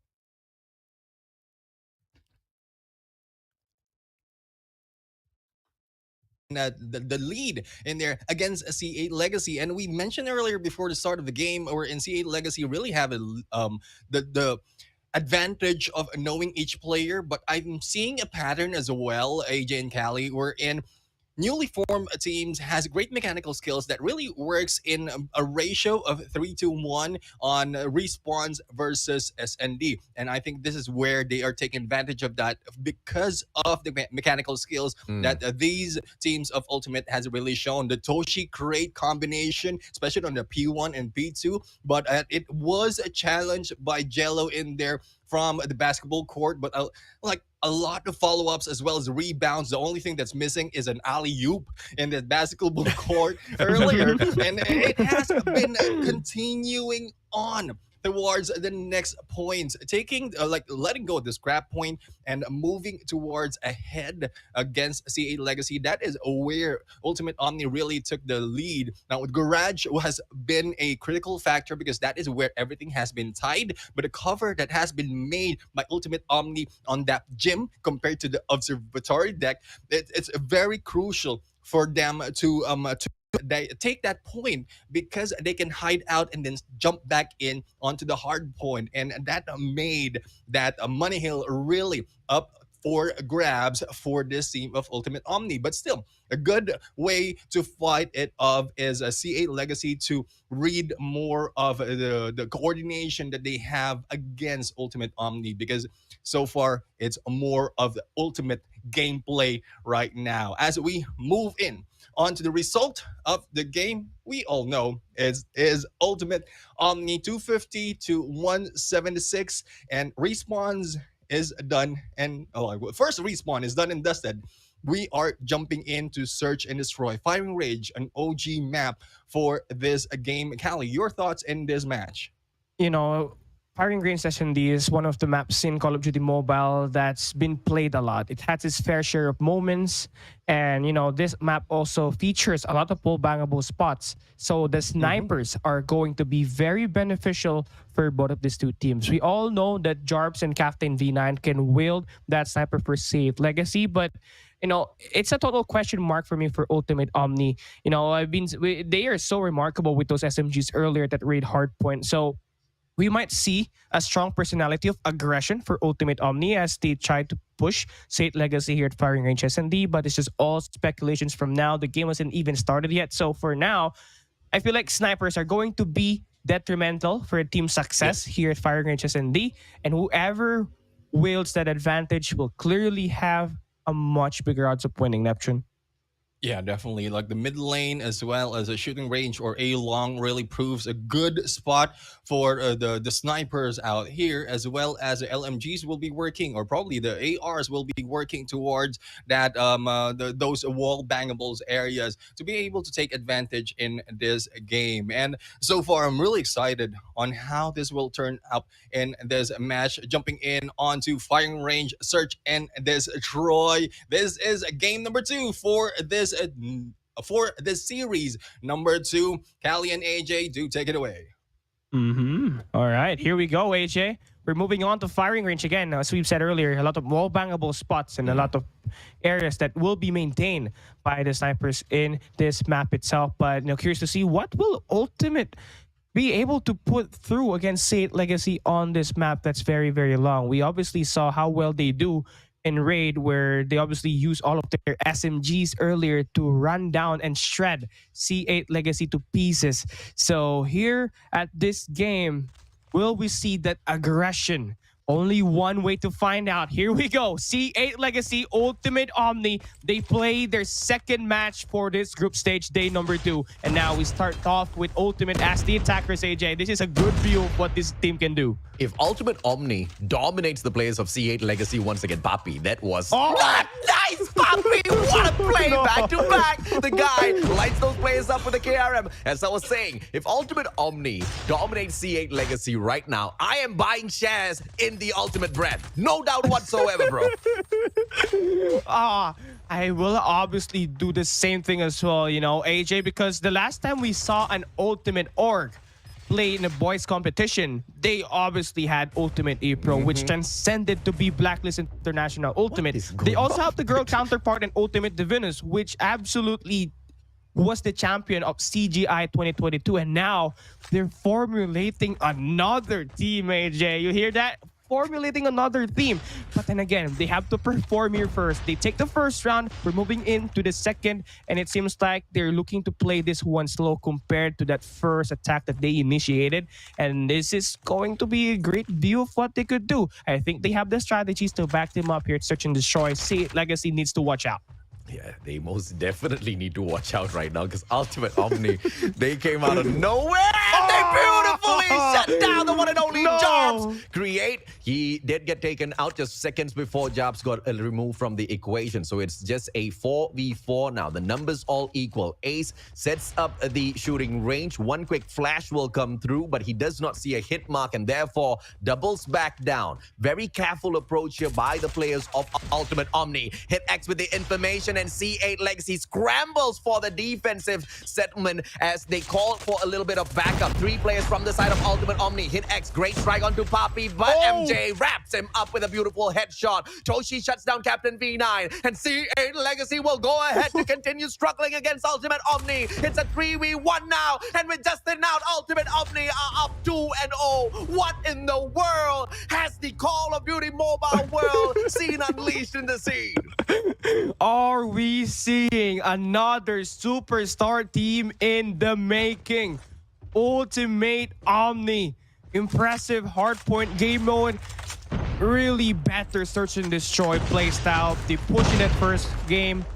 The lead in there against a C8 Legacy. And we mentioned earlier before the start of the game, or in C8 Legacy really have the advantage of knowing each player, but I'm seeing a pattern as well, AJ and Callie, wherein newly formed teams has great mechanical skills that really works in a ratio of 3-1 on respawns versus SND. And I think this is where they are taking advantage of that because of the mechanical skills that these teams of Ultimate has really shown. The Toshi Crate combination, especially on the P1 and P2, but it was a challenge by Jello in there from the basketball court, but like a lot of follow-ups as well as rebounds. The only thing that's missing is an alley-oop in the basketball court earlier, and it has been continuing on towards the next points, taking letting go of the scrap point and moving towards ahead against C8 Legacy. That is where Ultimate Omni really took the lead. Now, Garage has been a critical factor because that is where everything has been tied. But the cover that has been made by Ultimate Omni on that gym compared to the observatory deck, it's very crucial for them to they take that point because they can hide out and then jump back in onto the hard point, and that made that Money Hill really up for grabs for this team of Ultimate Omni. But still, a good way to fight it of is a C8 Legacy to read more of the coordination that they have against Ultimate Omni, because so far it's more of the ultimate gameplay right now. As we move in onto the result of the game, we all know is Ultimate Omni 250 to 176, and respawns is done. And first respawn is done and dusted. We are jumping into Search and Destroy Firing Range, an OG map for this game. Callie, your thoughts in this match? You know, Firing Range SND is one of the maps in Call of Duty Mobile that's been played a lot. It has its fair share of moments, and you know, this map also features a lot of bangable spots. So the snipers are going to be very beneficial for both of these two teams. We all know that Jarps and Captain V9 can wield that sniper for C8 Legacy, but you know, it's a total question mark for me for Ultimate Omni. You know, they are so remarkable with those SMGs earlier that raid hardpoint. So we might see a strong personality of aggression for Ultimate Omni as they try to push C8 Legacy here at Firing Range S&D, but it's just all speculations from now. The game hasn't even started yet. So for now, I feel like snipers are going to be detrimental for a team's success here at Firing Range S&D, and whoever wields that advantage will clearly have a much bigger odds of winning, Neptune. Yeah, definitely. Like the mid lane as well as a shooting range or a long really proves a good spot for the snipers out here, as well as the LMGs will be working, or probably the ARs will be working towards that those wall bangables areas to be able to take advantage in this game. And so far, I'm really excited on how this will turn up in this match. Jumping in onto firing range, Search and this Troy. This is game number 2 for this series. Number 2, Callie and AJ, do take it away. All right, here we go, AJ. We're moving on to firing range again. As we've said earlier, a lot of wall bangable spots and a lot of areas that will be maintained by the snipers in this map itself. But curious to see what will Ultimate be able to put through against C8 Legacy on this map that's very, very long. We obviously saw how well they do in Raid, where they obviously use all of their SMGs earlier to run down and shred C8 Legacy to pieces. So here at this game, will we see that aggression? Only one way to find out. Here we go. C8 Legacy, Ultimate Omni. They play their second match for this group stage, day number 2. And now we start off with Ultimate as the attackers, AJ. This is a good view of what this team can do. If Ultimate Omni dominates the players of C8 Legacy once again, Papi, that was nice, Papi! What a play, back to back! The guy lights those players up with a KRM. As I was saying, if Ultimate Omni dominates C8 Legacy right now, I am buying shares in the Ultimate brand. No doubt whatsoever, bro. I will obviously do the same thing as well, AJ, because the last time we saw an Ultimate org play in a boys competition, they obviously had Ultimate E-Pro, which transcended to be Blacklist International Ultimate. They also have the girl counterpart in Ultimate Divinus, which absolutely was the champion of CGI 2022. And now they're formulating another team, AJ. You hear that? Formulating another team. But then again, they have to perform here first. They take the first round. We're moving into the second, and it seems like they're looking to play this one slow compared to that first attack that they initiated. And this is going to be a great view of what they could do. I think they have the strategies to back them up here at Search and Destroy. C8 Legacy needs to watch out. Yeah, they most definitely need to watch out right now because Ultimate Omni, they came out of nowhere and they beautifully shut down the one and only Jobs. Create, he did get taken out just seconds before Jobs got removed from the equation. So it's just a 4v4 now. The numbers all equal. Ace sets up the shooting range. One quick flash will come through, but he does not see a hit mark and therefore doubles back down. Very careful approach here by the players of Ultimate Omni. Hit X with the information, and C8 Legacy scrambles for the defensive settlement as they call for a little bit of backup. 3 players from the side of Ultimate Omni. Hit X, great strike onto Papi, but MJ wraps him up with a beautiful headshot. Toshi shuts down Captain V9, and C8 Legacy will go ahead to continue struggling against Ultimate Omni. It's a 3v1 now, and with Justin out, Ultimate Omni are up 2-0. What in the world has the Call of Duty mobile world seen unleashed in the scene? Are we seeing another superstar team in the making? Ultimate Omni. Impressive hardpoint game mode. Really better search and destroy playstyle. They pushed in that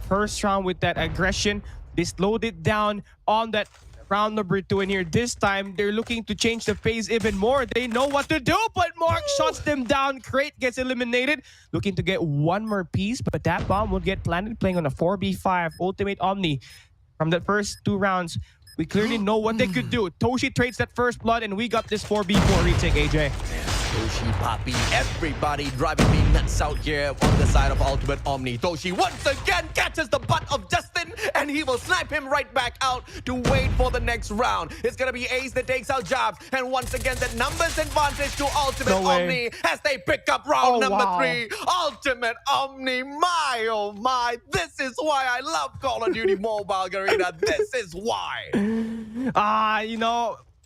first round with that aggression. They slowed it down on that round number 2, and here this time they're looking to change the pace even more. They know what to do, but Mark shuts them down. Crate gets eliminated, looking to get one more piece, but that bomb will get planted playing on a 4v5. Ultimate Omni from the first 2 rounds, we clearly know what they could do. Toshi trades that first blood, and we got this 4v4 retake, AJ. Toshi, Papi, everybody driving me nuts out here on the side of Ultimate Omni. Toshi once again catches the butt of Justin, and he will snipe him right back out to wait for the next round. It's gonna be Ace that takes out Jobs, and once again the numbers advantage to Ultimate Omni as they pick up round number 3. Ultimate Omni, my oh my, this is why I love Call of Duty Mobile, Garena. This is why.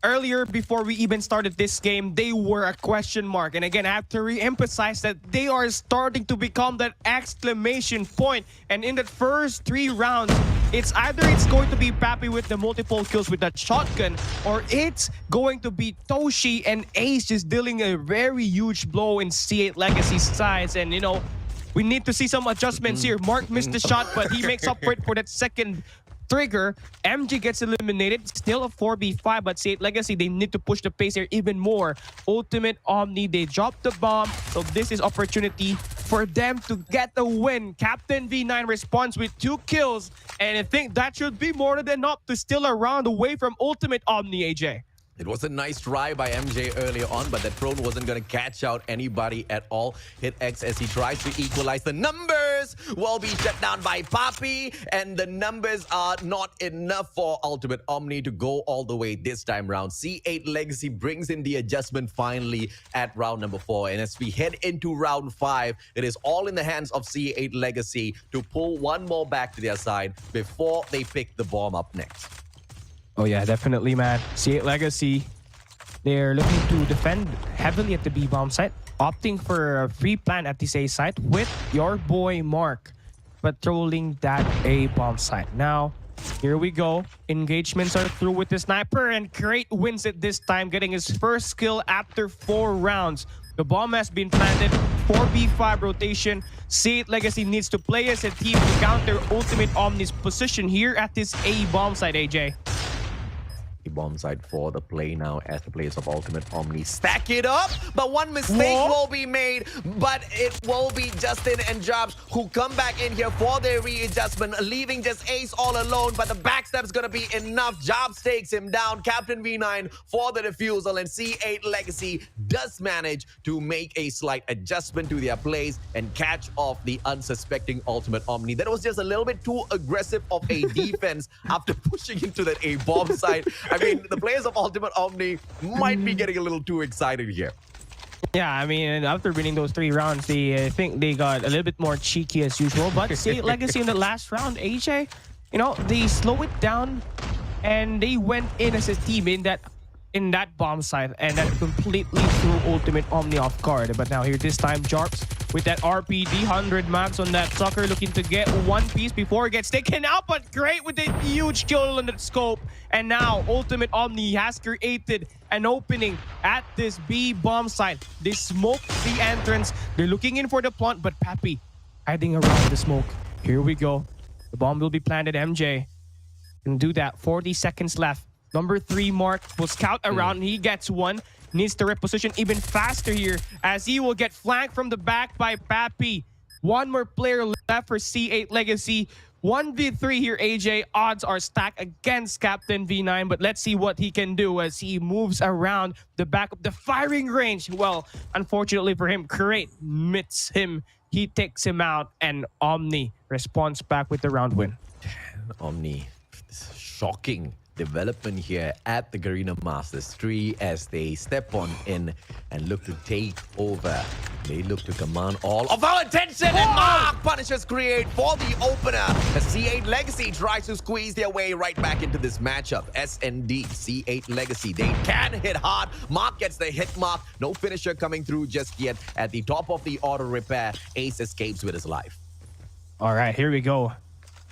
Earlier, before we even started this game, they were a question mark. And again, I have to re-emphasize that they are starting to become that exclamation point. And in the first 3 rounds, it's going to be Papi with the multiple kills with that shotgun, or it's going to be Toshi and Ace just dealing a very huge blow in C8 Legacy's sides. And, We need to see some adjustments here. Mark missed the shot, but he makes up for it for that second trigger. MJ gets eliminated. Still a 4v5, but C8 Legacy, they need to push the pace here even more. Ultimate Omni, they dropped the bomb. So this is opportunity for them to get the win. Captain V9 responds with 2 kills. And I think that should be more than enough to steal a round away from Ultimate Omni, AJ. It was a nice try by MJ earlier on, but that prone wasn't going to catch out anybody at all. Hit X as he tries to equalize. The numbers will be shut down by Papi, and the numbers are not enough for Ultimate Omni to go all the way this time round. C8 Legacy brings in the adjustment finally at round number 4. And as we head into round 5, it is all in the hands of C8 Legacy to pull one more back to their side before they pick the bomb up next. Oh yeah, definitely, man. C8 Legacy, they're looking to defend heavily at the B bomb site, opting for a free plan at this A site with your boy Mark, patrolling that A bomb site. Now, here we go. Engagements are through with the sniper, and Crate wins it this time, getting his first kill after 4 rounds. The bomb has been planted. 4v5 rotation. C8 Legacy needs to play as a team to counter Ultimate Omni's position here at this A bomb site, AJ. Bomb site for the play now as the players of Ultimate Omni stack it up, but one mistake will be made, but it will be Justin and Jobs who come back in here for their readjustment, leaving just Ace all alone, but the backstep's gonna be enough. Jobs takes him down. Captain V9 for the defusal, and C8 Legacy does manage to make a slight adjustment to their plays and catch off the unsuspecting Ultimate Omni. That was just a little bit too aggressive of a defense after pushing into that A bomb site. I mean, the players of Ultimate Omni might be getting a little too excited here. Yeah, I mean, after winning those 3 rounds, I think they got a little bit more cheeky as usual. But C8 Legacy in the last round, AJ, you know, they slow it down and they went in as a team in that bomb site, and that completely threw Ultimate Omni off guard. But now here this time, Jarps with that RPD, 100 max on that sucker, looking to get one piece before it gets taken out, but great with a huge kill on the scope. And now Ultimate Omni has created an opening at this B bomb site. They smoked the entrance. They're looking in for the plant, but Papi hiding around the smoke. Here we go. The bomb will be planted. MJ can do that. 40 seconds left. Number 3 Mark will scout around. He gets one. Needs to reposition even faster here, as he will get flanked from the back by Papi. One more player left for C8 Legacy. 1v3 here, AJ. Odds are stacked against Captain V9, but let's see what he can do as he moves around the back of the firing range. Well, unfortunately for him, Crate meets him. He takes him out, and Omni responds back with the round win. Omni, shocking development here at the Garena Masters 3 as they step on in and look to take over. They look to command all of our attention, and Mark punishes Create for the opener. The C8 Legacy tries to squeeze their way right back into this matchup. SND, C8 Legacy, they can hit hard. Mark gets the hit mark. No finisher coming through just yet. At the top of the auto repair, Ace escapes with his life. All right, here we go.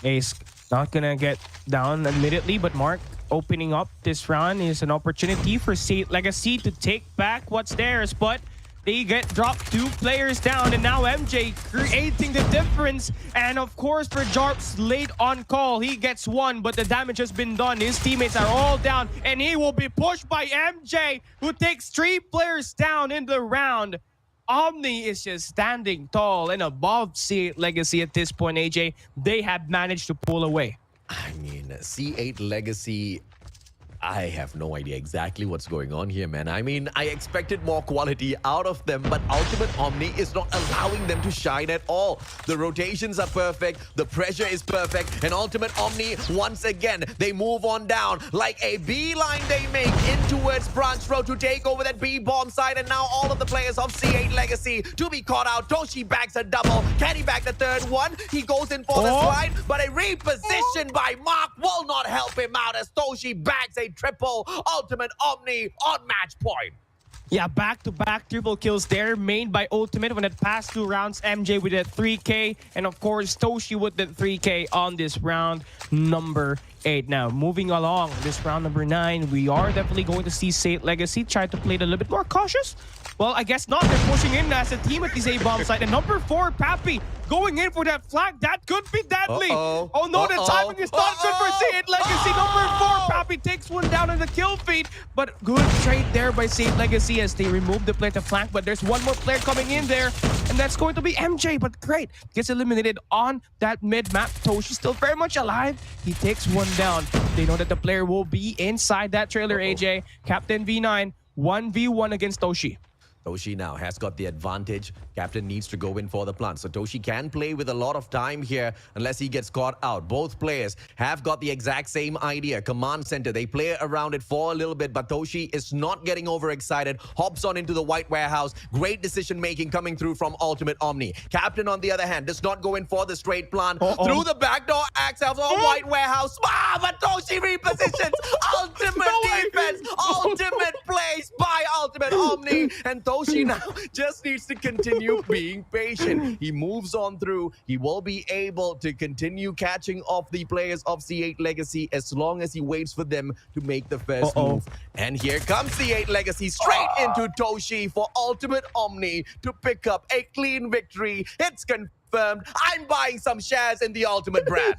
Ace not gonna get down immediately, but Mark opening up this round is an opportunity for C8 Legacy to take back what's theirs, but they get dropped 2 players down, and now MJ creating the difference. And of course, for Jarps late on call, he gets one, but the damage has been done. His teammates are all down, and he will be pushed by MJ, who takes 3 players down in the round. Omni is just standing tall and above C8 Legacy at this point, AJ. They have managed to pull away. I mean, C8 Legacy, I have no idea exactly what's going on here, man. I mean, I expected more quality out of them, but Ultimate Omni is not allowing them to shine at all. The rotations are perfect, the pressure is perfect, and Ultimate Omni, once again, they move on down like a beeline they make in towards Branch Road to take over that B bomb side, and now all of the players of C8 Legacy to be caught out. Toshi bags a double. Can he bag the third one? He goes in for the slide, but a reposition by Mark will not help him out as Toshi bags a triple. Ultimate Omni on match point. Yeah, back-to-back triple kills there, made by Ultimate when it past 2 rounds. MJ with a 3K, and of course, Toshi with the 3K on this round number 8. Now, moving along, this round number 9, we are definitely going to see C8 Legacy try to play it a little bit more cautious. Well, I guess not. They're pushing in as a team at this A-bomb site. And number 4, Papi, going in for that flag. That could be deadly. Uh-oh. Oh no, the Uh-oh. timing is not good for C8 Legacy. Number 4, Pappy takes one down on the kill feed, but good trade there by C8 Legacy as they remove the player to flank, but there's one more player coming in there, and that's going to be MJ, but great. Gets eliminated on that mid-map. Toshi still very much alive. He takes one down. They know that the player will be inside that trailer, AJ. Captain V9, 1v1 against Toshi. Toshi now has got the advantage. Captain needs to go in for the plant. So Toshi can play with a lot of time here unless he gets caught out. Both players have got the exact same idea. Command center. They play around it for a little bit, but Toshi is not getting overexcited. Hops on into the white warehouse. Great decision making coming through from Ultimate Omni. Captain, on the other hand, does not go in for the straight plant. Through the back door, acts out on white warehouse. But Toshi repositions. Ultimate defense. Ultimate plays by Ultimate Omni. And Toshi now just needs to continue being patient. He moves on through. He will be able to continue catching off the players of C8 Legacy as long as he waits for them to make the first move. And here comes C8 Legacy straight into Toshi for Ultimate Omni to pick up a clean victory. It's confirmed. I'm buying some shares in the Ultimate brand.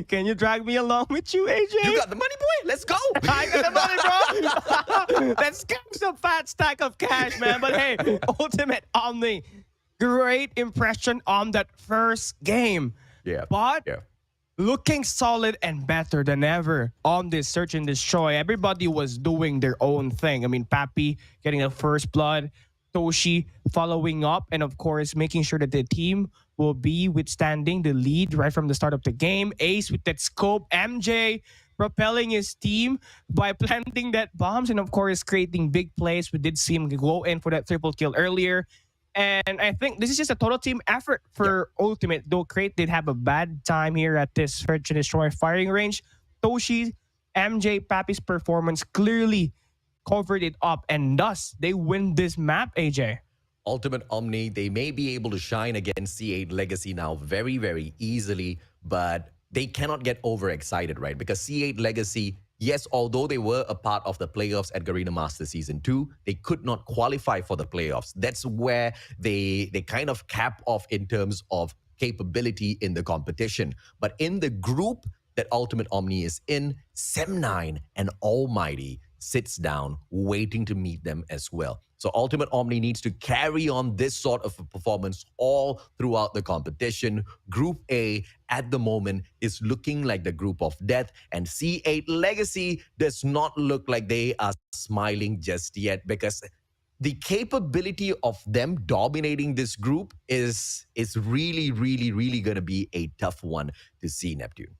Can you drag me along with you, AJ? You got the money, boy. Let's go. I got the money, bro. Let's get some fat stack of cash, man. But hey, Ultimate Omni, great impression on that first game. Yeah. But looking solid and better than ever on this search and destroy. Everybody was doing their own thing. I mean, Pappy getting the first blood, Toshi following up, and of course, making sure that the team will be withstanding the lead right from the start of the game. Ace with that scope, MJ propelling his team by planting that bombs and of course creating big plays. We did see him go in for that triple kill earlier. And I think this is just a total team effort for Ultimate. Though Crate did have a bad time here at this search and destroy firing range, Toshi, MJ, Pappy's performance clearly covered it up, and thus they win this map, AJ. Ultimate Omni, they may be able to shine against C8 Legacy now very, very easily, but they cannot get overexcited, right? Because C8 Legacy, yes, although they were a part of the playoffs at Garena Master Season 2, they could not qualify for the playoffs. That's where they kind of cap off in terms of capability in the competition. But in the group that Ultimate Omni is in, Sem9 and Almighty sits down waiting to meet them as well. So Ultimate Omni needs to carry on this sort of a performance all throughout the competition. Group A at the moment is looking like the group of death, and C8 Legacy does not look like they are smiling just yet, because the capability of them dominating this group is really, really, really going to be a tough one to see, Neptune.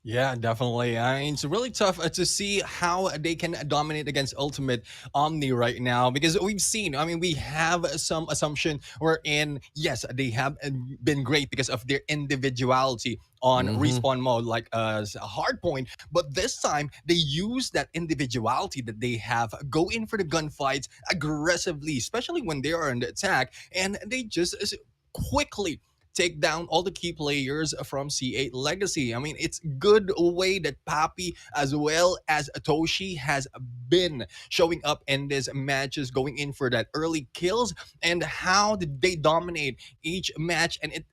Yeah, definitely. I mean, it's really tough to see how they can dominate against Ultimate Omni right now, because we've seen, I mean, we have some assumption wherein, yes, they have been great because of their individuality on respawn mode, like a hard point. But this time, they use that individuality that they have, go in for the gunfights aggressively, especially when they are on the attack, and they just quickly take down all the key players from C8 Legacy. I mean, it's good way that Pappy as well as Toshi has been showing up in these matches, going in for that early kills, and how did they dominate each match. And it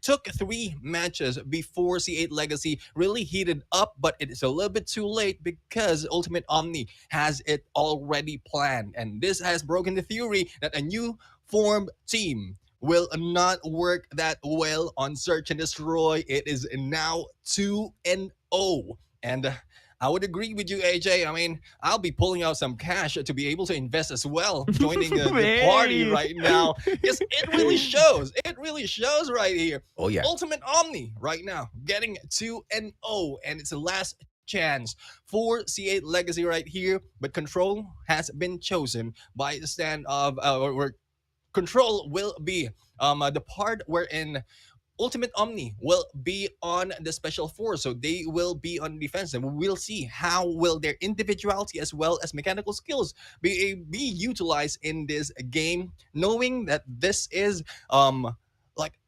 took 3 matches before C8 Legacy really heated up, but it is a little bit too late because Ultimate Omni has it already planned. And this has broken the theory that a new formed team will not work that well on Search and Destroy. It is now 2-0. And I would agree with you, AJ. I mean, I'll be pulling out some cash to be able to invest as well, joining the party right now. Yes, it really shows. It really shows right here. Oh, yeah. Ultimate Omni right now getting 2-0. And it's the last chance for C8 Legacy right here. But Control has been chosen by the stand of Control will be the part wherein Ultimate Omni will be on the special force, so they will be on defense, and we'll see how will their individuality as well as mechanical skills be utilized in this game, knowing that this is like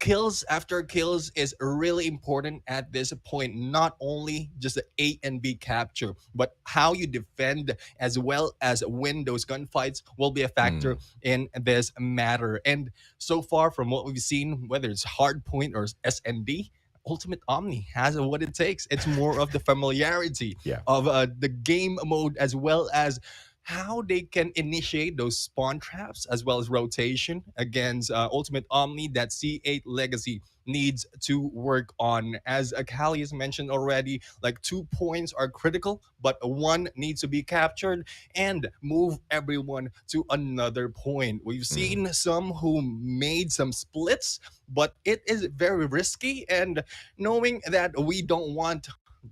kills after kills is really important at this point. Not only just the A and B capture, but how you defend as well as win those gunfights will be a factor in this matter. And so far from what we've seen, whether it's Hardpoint or SND, Ultimate Omni has what it takes. It's more of the familiarity of the game mode, as well as how they can initiate those spawn traps as well as rotation against Ultimate Omni that C8 Legacy needs to work on. As Akali has mentioned already, like 2 points are critical, but one needs to be captured and move everyone to another point. We've seen some who made some splits, but it is very risky, and knowing that we don't want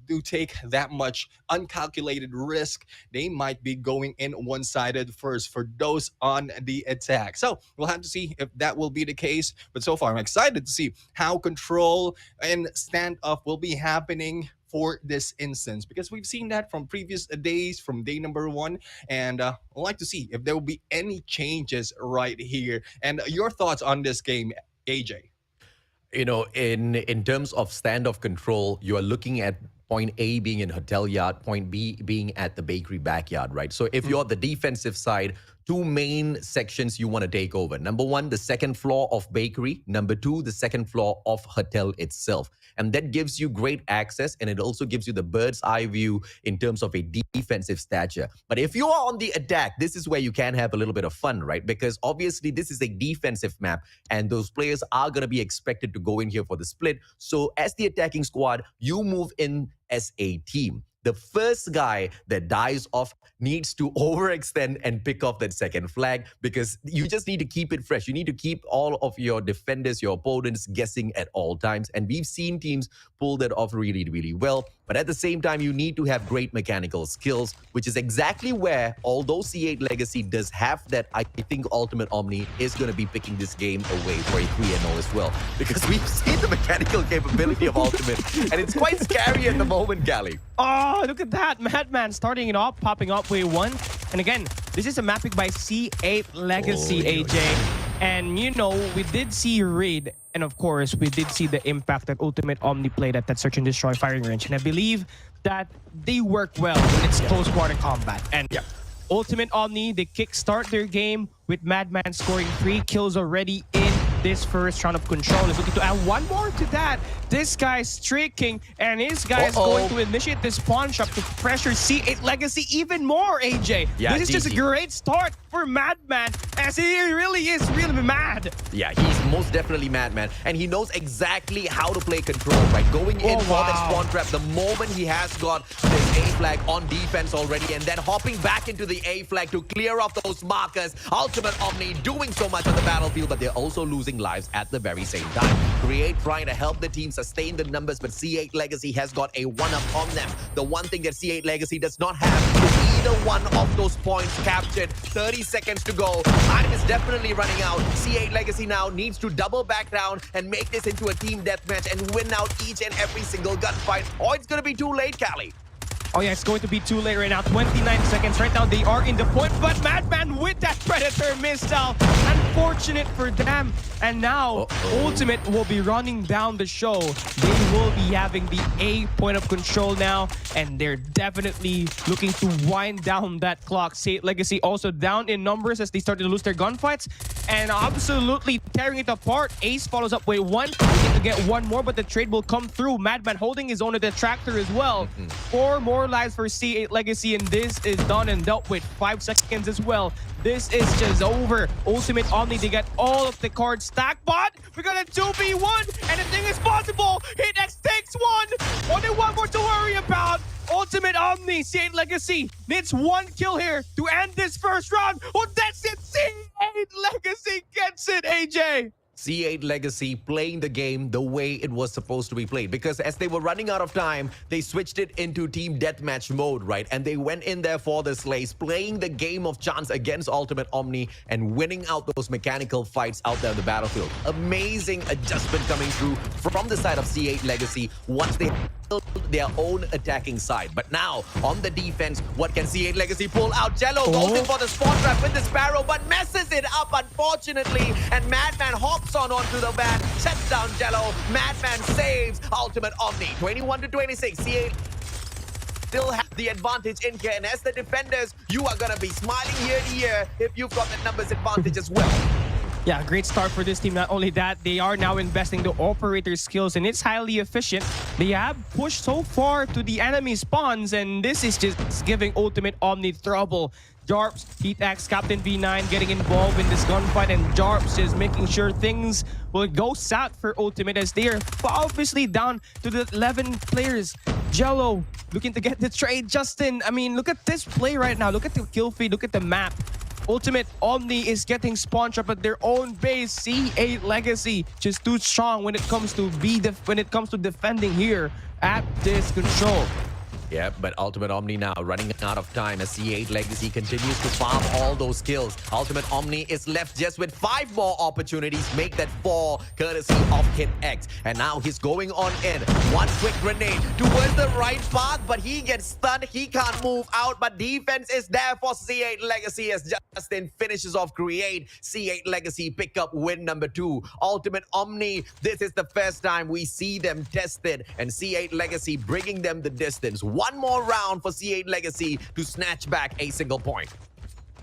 to take that much uncalculated risk, they might be going in one-sided first for those on the attack. So we'll have to see if that will be the case. But so far, I'm excited to see how control and standoff will be happening for this instance, because we've seen that from previous days, from day number 1, and I'd like to see if there will be any changes right here. And your thoughts on this game, AJ? You know, in terms of standoff control, you are looking at point A being in hotel yard, point B being at the bakery backyard, right? So if you're the defensive side, 2 main sections you want to take over. Number 1, the second floor of bakery. Number 2, the second floor of hotel itself. And that gives you great access, and it also gives you the bird's eye view in terms of a defensive stature. But if you are on the attack, this is where you can have a little bit of fun, right? Because obviously this is a defensive map, and those players are going to be expected to go in here for the split. So as the attacking squad, you move in as a team. The first guy that dies off needs to overextend and pick off that second flag, because you just need to keep it fresh. You need to keep all of your defenders, your opponents, guessing at all times. And we've seen teams pull that off really, really well. But at the same time, you need to have great mechanical skills, which is exactly where, although C8 Legacy does have that, I think Ultimate Omni is going to be picking this game away for a 3-0 as well. Because we've seen the mechanical capability of Ultimate, and it's quite scary at the moment, Callie. Oh, look at that. Madman starting it off, popping up wave 1. And again, this is a mapping by C8 Legacy, AJ. And, you know, we did see Raid. And, of course, we did see the impact that Ultimate Omni played at that Search and Destroy firing range. And I believe that they work well when it's close quarter combat. And Ultimate Omni, they kickstart their game with Madman scoring 3 kills already in this first round of control. Is looking to add 1 more to that. This guy's streaking, and his guy is going to initiate this pawn shop to pressure C8 Legacy even more, AJ. This is just a great start for Madman, as he really is really mad. Yeah, he's most definitely Madman, and he knows exactly how to play control, right? Going in for that spawn trap the moment he has got this A flag on defense already, and then hopping back into the A flag to clear off those markers. Ultimate Omni doing so much on the battlefield, but they're also losing lives at the very same time. Create trying to help the team sustain the numbers, but C8 Legacy has got a 1-up on them. The one thing that C8 Legacy does not have is either one of those points captured. 30 seconds to go. Time is definitely running out. C8 Legacy now needs to double back down and make this into a team deathmatch and win out each and every single gunfight, or it's going to be too late, Callie. Oh yeah, it's going to be too late right now. 29 seconds. Right now, they are in the point, but Madman with that Predator missed out. Unfortunate for them. And now, Ultimate will be running down the show. They will be having the A point of control now, and they're definitely looking to wind down that clock. C8 Legacy also down in numbers as they started to lose their gunfights, and absolutely tearing it apart. Ace follows up with 1. They need to get 1 more, but the trade will come through. Madman holding his own at the tractor as well. 4 more lives for C8 Legacy, and this is done and dealt with. 5 seconds as well. This is just over. Ultimate Omni, they got all of the cards stacked, but we got a 2v1, and the thing is possible. Hit X takes 1. Only 1 more to worry about. Ultimate Omni, C8 Legacy needs 1 kill here to end this first round. Oh, that's it. C8 Legacy gets it, AJ. C8 Legacy playing the game the way it was supposed to be played, because as they were running out of time, they switched it into team deathmatch mode, right? And they went in there for the slays, playing the game of chance against Ultimate Omni and winning out those mechanical fights out there on the battlefield. Amazing adjustment coming through from the side of C8 Legacy once they their own attacking side. But now, on the defense, what can C8 Legacy pull out? Jello goes in for the spawn trap with the Sparrow, but messes it up, unfortunately. And Madman hops onto the van, shuts down Jello. Madman saves Ultimate Omni. 21-26, C8 still have the advantage in here. And as the defenders, you are going to be smiling year to year if you've got the numbers advantage as well. Yeah, great start for this team. Not only that, they are now investing the operator skills, and it's highly efficient. They have pushed so far to the enemy spawns, and this is just giving Ultimate Omni trouble. Jarps, Heataxe, Captain V9 getting involved in this gunfight, and Jarps is making sure things will go south for Ultimate as they are obviously down to the 11 players. Jello looking to get the trade. Justin, I mean, look at this play right now. Look at the kill feed. Look at the map. Ultimate Omni is getting spawn trap at their own base. C8 Legacy just too strong when it comes to defending here at this control. Yeah, but Ultimate Omni now running out of time as C8 Legacy continues to farm all those kills. Ultimate Omni is left just with 5 more opportunities. Make that 4 courtesy of Hit X. And now he's going on in. One quick grenade towards the right path, but he gets stunned. He can't move out, but defense is there for C8 Legacy as Justin finishes off Create. C8 Legacy pick up win number 2. Ultimate Omni, this is the first time we see them tested, and C8 Legacy bringing them the distance. One more round for C8 Legacy to snatch back a single point.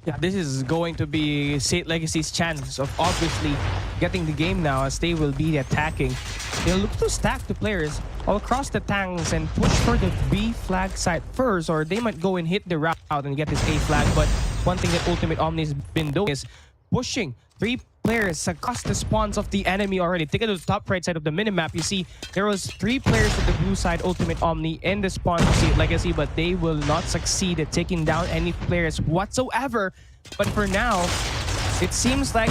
Yeah, this is going to be C8 Legacy's chance of obviously getting the game now, as they will be attacking. They'll look to stack the players all across the tanks and push for the B flag side first, or they might go and hit the route and get this A flag. But one thing that Ultimate Omni has been doing is pushing 3 players across the spawns of the enemy already. Take it to the top right side of the minimap. You see there was 3 players at the blue side, Ultimate Omni, in the spawn of C8 Legacy, but they will not succeed at taking down any players whatsoever. But for now, it seems like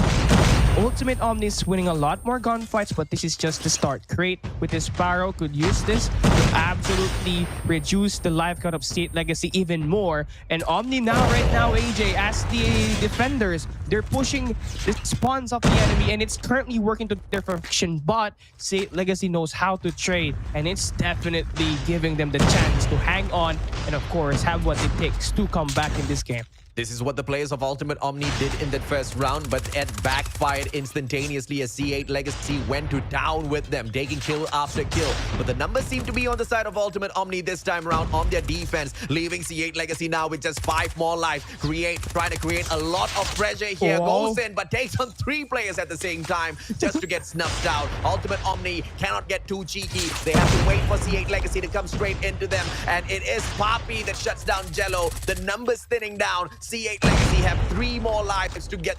Ultimate Omni is winning a lot more gunfights, but this is just the start. Crate with his Sparrow could use this to absolutely reduce the life count of C8 Legacy even more. And Omni now, right now, AJ, as the defenders, they're pushing the spawns of the enemy, and it's currently working to their perfection. But C8 Legacy knows how to trade, and it's definitely giving them the chance to hang on and, of course, have what it takes to come back in this game. This is what the players of Ultimate Omni did in that first round, but it backfired instantaneously as C8 Legacy went to town with them, taking kill after kill. But the numbers seem to be on the side of Ultimate Omni this time around on their defense, leaving C8 Legacy now with just 5 more lives. Trying to create a lot of pressure here. Goes in, but takes on 3 players at the same time just to get snuffed out. Ultimate Omni cannot get too cheeky. They have to wait for C8 Legacy to come straight into them, and it is Papi that shuts down Jello. The numbers thinning down. C8 Legacy have 3 more lives to get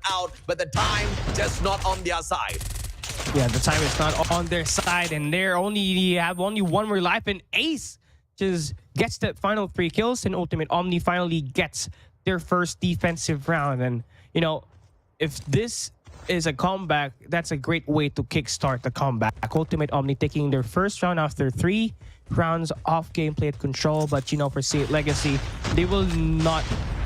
out, but the time just not on their side. Yeah, the time is not on their side, and they have only 1 more life, and Ace just gets the final 3 kills, and Ultimate Omni finally gets their first defensive round. And, you know, if this is a comeback, that's a great way to kickstart the comeback. Ultimate Omni taking their first round after 3 rounds off gameplay at control, but, you know, for C8 Legacy, they will not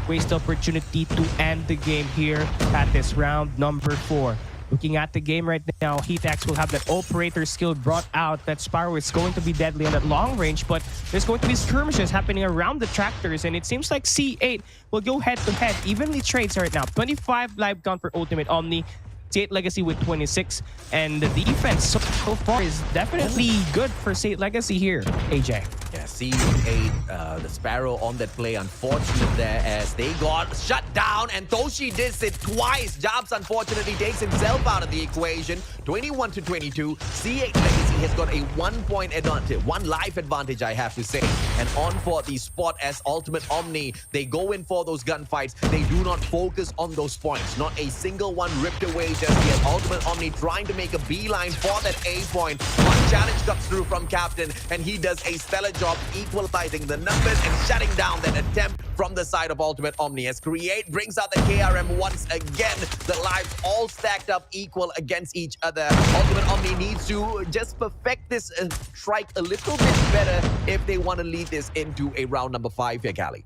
waste the opportunity to end the game here at this round number 4. Looking at the game right now, Heataxe will have that operator skill brought out. That Sparrow is going to be deadly on that long range, but there's going to be skirmishes happening around the tractors, and it seems like C8 will go head-to-head. Evenly trades right now. 25 live count for Ultimate Omni. C8 Legacy with 26, and the defense so far is definitely good for C8 Legacy here, AJ. Yeah, C8, the Sparrow on that play, unfortunate there as they got shut down, and Toshi did it twice. Jobs unfortunately takes himself out of the equation. 21-22, C8 Legacy has got a 1-point advantage, 1 life advantage, I have to say. And on for the spot as Ultimate Omni, they go in for those gunfights. They do not focus on those points. Not a single one ripped away just yet. Ultimate Omni trying to make a beeline for that A point. One challenge comes through from Captain, and he does a stellar job equalizing the numbers and shutting down that attempt from the side of Ultimate Omni. As Create brings out the KRM once again, the lives all stacked up equal against each other. Ultimate Omni needs to just perfect this strike a little bit better if they want to lead this into a round number 5 here, Callie.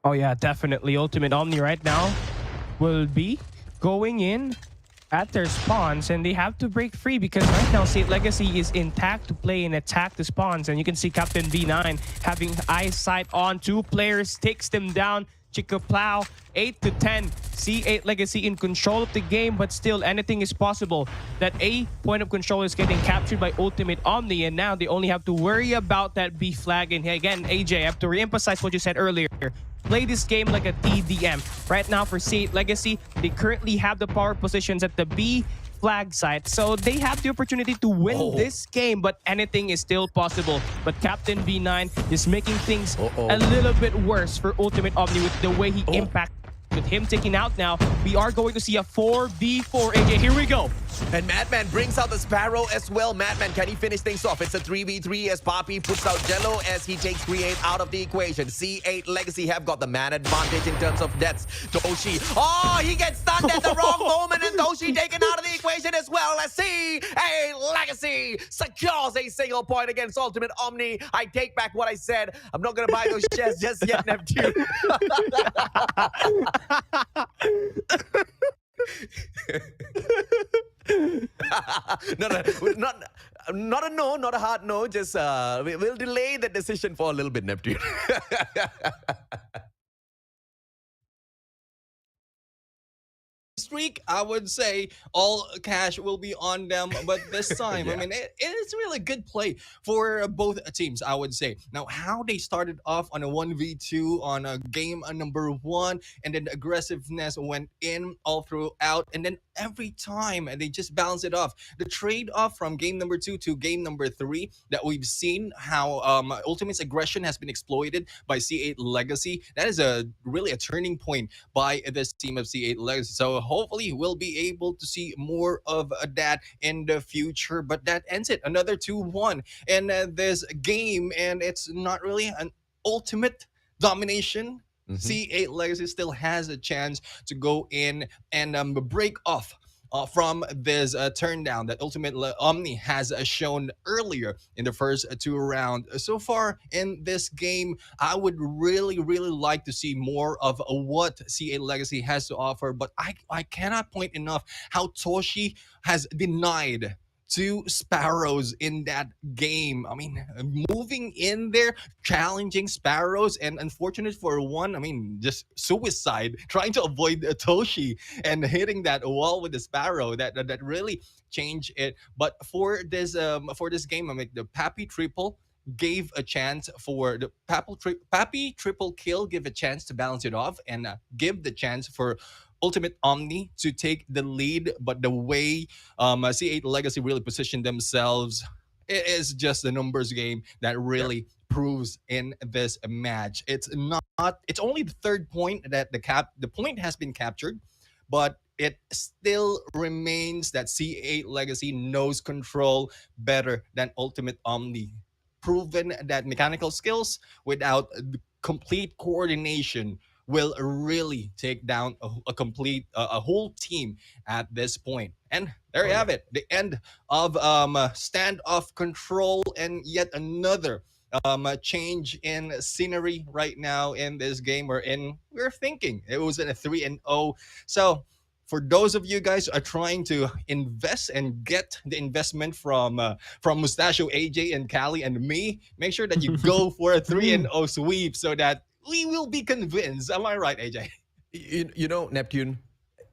Oh yeah, definitely. Ultimate Omni right now will be going in at their spawns, and they have to break free because right now State Legacy is intact to play and attack the spawns. And you can see Captain V9 having eyesight on 2 players, takes them down. Chico Plow, 8 to 10. C8 Legacy in control of the game, but still anything is possible. That A point of control is getting captured by Ultimate Omni, and now they only have to worry about that B flag. And again, AJ, I have to reemphasize what you said earlier. Play this game like a TDM. Right now for C8 Legacy, they currently have the power positions at the B flag site, so they have the opportunity to win this game, but anything is still possible. But Captain V9 is making things a little bit worse for Ultimate Omni with the way he impacted. With him taking out now, we are going to see a 4v4. AJ, here we go. And Madman brings out the Sparrow as well. Madman, can he finish things off? It's a 3v3 as Papi puts out Jello as he takes 3-8 out of the equation. C8 Legacy have got the man advantage in terms of deaths. Toshi, he gets stunned at the wrong moment, and Toshi taken out of the equation as well as C8 Legacy secures a single point against Ultimate Omni. I take back what I said. I'm not going to buy those shares just yet, Neptune. Not a no, not a hard no. Just we'll delay the decision for a little bit, Neptune. Streak, I would say all cash will be on them, but this time, I mean, it is really good play for both teams, I would say. Now, how they started off on a 1v2 on a game number 1, and then aggressiveness went in all throughout, and then every time they just balance it off. The trade-off from game number 2 to game number 3 that we've seen how Ultimate's aggression has been exploited by C8 Legacy, that is really a turning point by this team of C8 Legacy. So hopefully we'll be able to see more of that in the future. But that ends it. Another 2-1 in this game, and it's not really an ultimate domination. C8 Legacy still has a chance to go in and break off from this turn down that Ultimate Omni has shown earlier in the first 2 rounds. So far in this game, I would really like to see more of what C8 Legacy has to offer, but I cannot point enough how Toshi has denied 2 Sparrows in that game. I mean, moving in there, challenging Sparrows, and unfortunate for one, I mean, just suicide, trying to avoid Toshi and hitting that wall with the Sparrow. That really changed it. But for this game, I mean, the Papi triple gave a chance for the Papi triple kill, give a chance to balance it off and give the chance for Ultimate Omni to take the lead. But the way C8 Legacy really positioned themselves, it is just a numbers game that really proves in this match. It's only the 3rd point that the point has been captured, but it still remains that C8 Legacy knows control better than Ultimate Omni. Proven that mechanical skills without complete coordination will really take down a whole team at this point. And there you have it, the end of standoff control, and yet another change in scenery right now in this game. We're thinking it was in a 3-0. So for those of you guys who are trying to invest and get the investment from Mustachio, AJ, and Callie and me, make sure that you go for a 3-0 sweep so that we will be convinced. Am I right, AJ? You know, Neptune,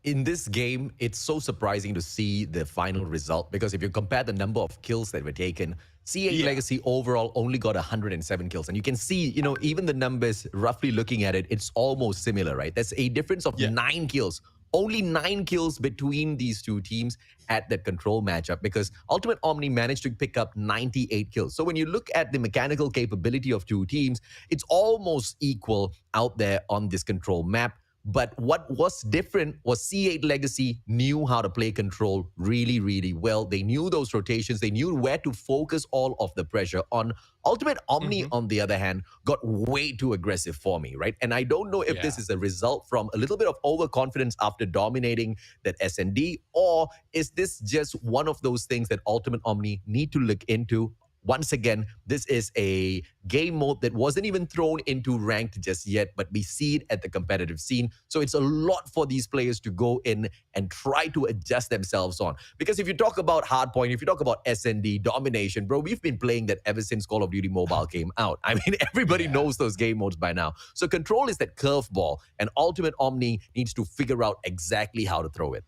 in this game, it's so surprising to see the final result, because if you compare the number of kills that were taken, C8 Legacy overall only got 107 kills. And you can see, you know, even the numbers, roughly looking at it, it's almost similar, right? There's a difference of 9 kills. Only 9 kills between these 2 teams at that control matchup, because Ultimate Omni managed to pick up 98 kills. So when you look at the mechanical capability of 2 teams, it's almost equal out there on this control map. But what was different was C8 Legacy knew how to play control really well. They knew those rotations. They knew where to focus all of the pressure on. Ultimate Omni, on the other hand, got way too aggressive for me, right? And I don't know if this is a result from a little bit of overconfidence after dominating that S&D, or is this just one of those things that Ultimate Omni need to look into? once again, this is a game mode that wasn't even thrown into ranked just yet, but we see it at the competitive scene. So it's a lot for these players to go in and try to adjust themselves on. Because if you talk about hardpoint, if you talk about S&D, domination, bro, we've been playing that ever since Call of Duty Mobile came out. I mean, everybody knows those game modes by now. So Control is that curveball, and Ultimate Omni needs to figure out exactly how to throw it.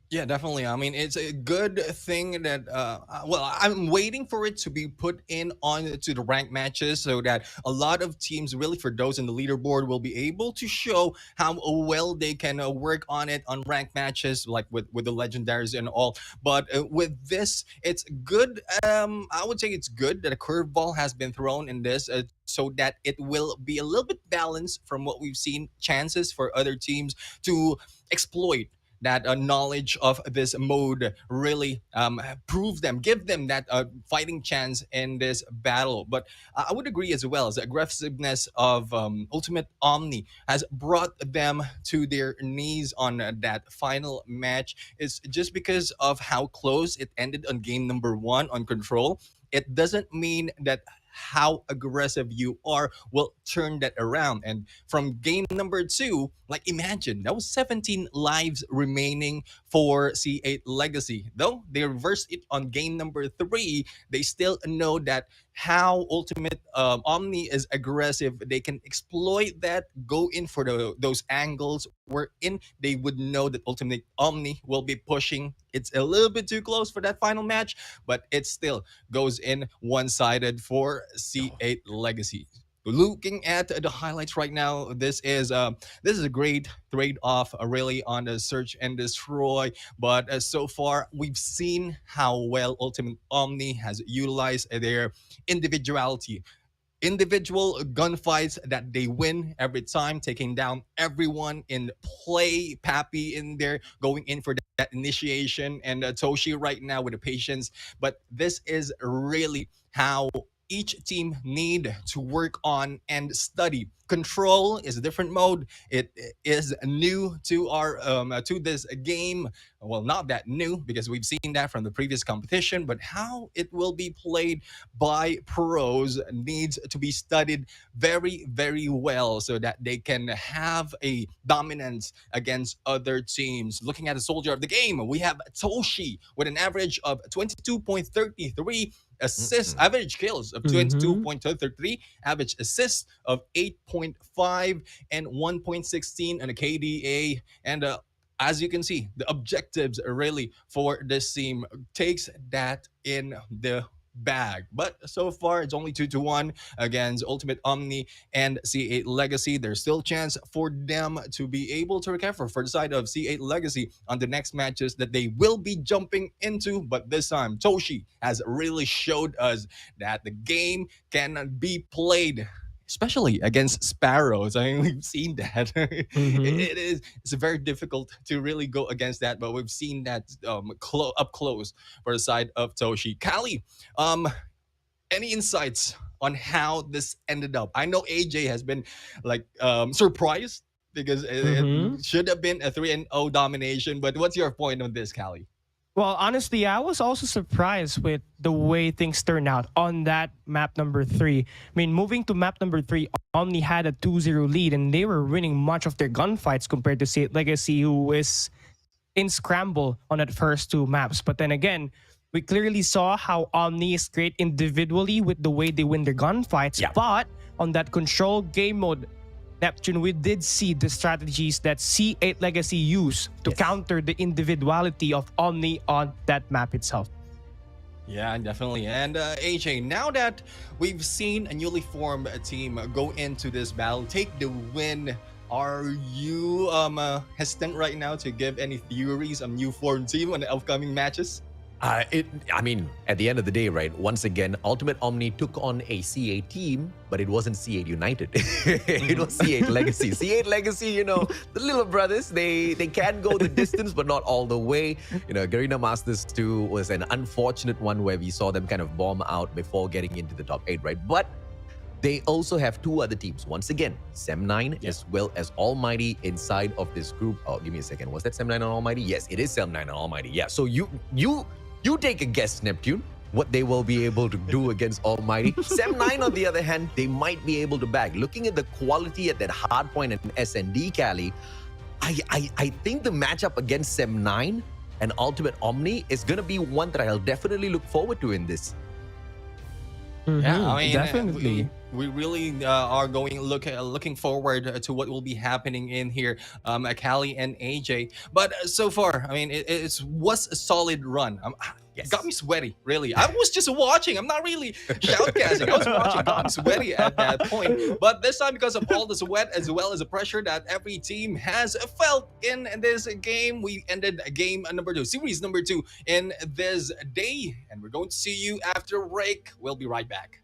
Yeah, definitely. I mean, it's a good thing that, well, I'm waiting for it to be put in on to the ranked matches so that a lot of teams, really for those in the leaderboard, will be able to show how well they can work on it on ranked matches, like with the legendaries and all. But with this, it's good. I would say it's good that a curveball has been thrown in this. So that it will be a little bit balanced from what we've seen, chances for other teams to exploit that knowledge of this mode, really give them that fighting chance in this battle. But I would agree as well as the aggressiveness of Ultimate Omni has brought them to their knees on that final match. It's just because of how close it ended on game number 1 on Control. It doesn't mean that how aggressive you are will turn that around. And from game number 2, like imagine that was 17 lives remaining for C8 Legacy. Though they reversed it on game number 3, they still know that how Ultimate Omni is aggressive. They can exploit that, go in for those angles wherein they would know that Ultimate Omni will be pushing. It's a little bit too close for that final match, but it still goes in one-sided for C8 Legacy. Looking at the highlights right now, this is a great trade-off, really, on the search and destroy. But so far, we've seen how well Ultimate Omni has utilized their individuality. Individual gunfights that they win every time, taking down everyone in play. Pappy in there going in for that initiation, and Toshi right now with the patience. But this is really how each team need to work on and study. Control is a different mode. It is new to our to this game. Well, not that new because we've seen that from the previous competition, but how it will be played by pros needs to be studied very, very well so that they can have a dominance against other teams. Looking at the soldier of the game, we have Toshi with an average of 22.33 assists, average kills of 22.33, average assists of 8.5 and 1.16 on a KDA. And as you can see, the objectives are really for this team takes that in the bag. But so far, it's only 2-1 against Ultimate Omni and C8 Legacy. There's still chance for them to be able to recover for the side of C8 Legacy on the next matches that they will be jumping into. But this time, Toshi has really showed us that the game can be played, especially against sparrows. I mean, we've seen that. It's very difficult to really go against that, but we've seen that up close for the side of Toshi. Kali, any insights on how this ended up? I know AJ has been like surprised because it should have been a 3-0 domination, but what's your point on this, Kali? Well, honestly, I was also surprised with the way things turned out on that map number 3. I mean, moving to map number 3, Omni had a 2-0 lead, and they were winning much of their gunfights compared to C8 Legacy, who is in scramble on that first 2 maps. But then again, we clearly saw how Omni is great individually with the way they win their gunfights. Yeah. But on that control game mode, Neptune, we did see the strategies that C8 Legacy used to counter the individuality of Omni on that map itself. Yeah, definitely. And AJ, now that we've seen a newly formed team go into this battle, take the win, are you hesitant right now to give any theories on new formed team on the upcoming matches? I mean, at the end of the day, right, once again, Ultimate Omni took on a C8 team, but it wasn't C8 United. It was C8 Legacy. C8 Legacy, you know, the little brothers, they can go the distance, but not all the way. You know, Garena Masters 2 was an unfortunate one where we saw them kind of bomb out before getting into the top 8, right? But they also have 2 other teams. Once again, Sem9 as well as Almighty inside of this group. Oh, give me a second. Was that Sem9 and Almighty? Yes, it is Sem9 and Almighty. Yeah, so you take a guess, Neptune. what they will be able to do against Almighty. Sem9, on the other hand, they might be able to bag. Looking at the quality at that hardpoint and SND, Cali, I think the matchup against Sem9 and Ultimate Omni is going to be one that I'll definitely look forward to in this. Yeah, I mean, definitely. we really are looking forward to what will be happening in here, Callie and AJ. But so far, I mean, it was a solid run. Yes. Got me sweaty, really. I was just watching. I'm not really shoutcasting. I was watching. Got me sweaty at that point. But this time, because of all the sweat as well as the pressure that every team has felt in this game, we ended game number 2, series number 2 in this day. And we're going to see you after break. We'll be right back.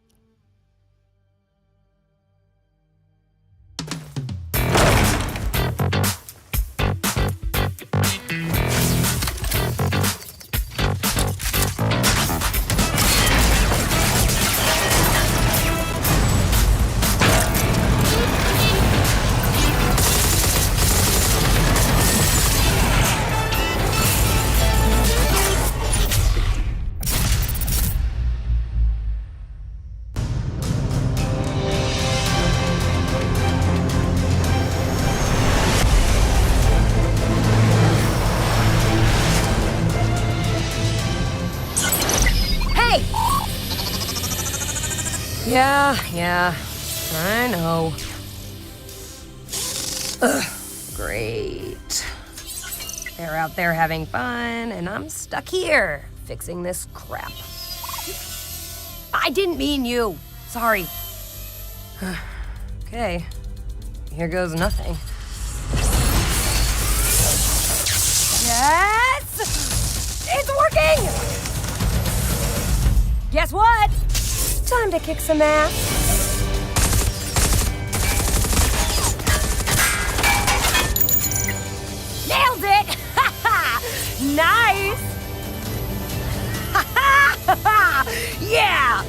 Yeah, I know. Ugh, great. They're out there having fun, and I'm stuck here, fixing this crap. I didn't mean you. Sorry. Okay, here goes nothing. Yes! It's working! Guess what? Time to kick some ass. Nailed it! Nice! Yeah!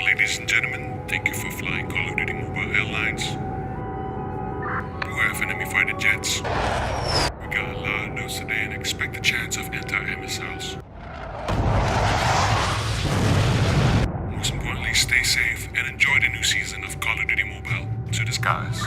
Ladies and gentlemen, thank you for flying Call of Duty Mobile Airlines. Beware of enemy fighter jets. We got a lot of news today and expect a chance of anti-missiles. Most importantly, stay safe and enjoy the new season of Call of Duty Mobile. To the skies.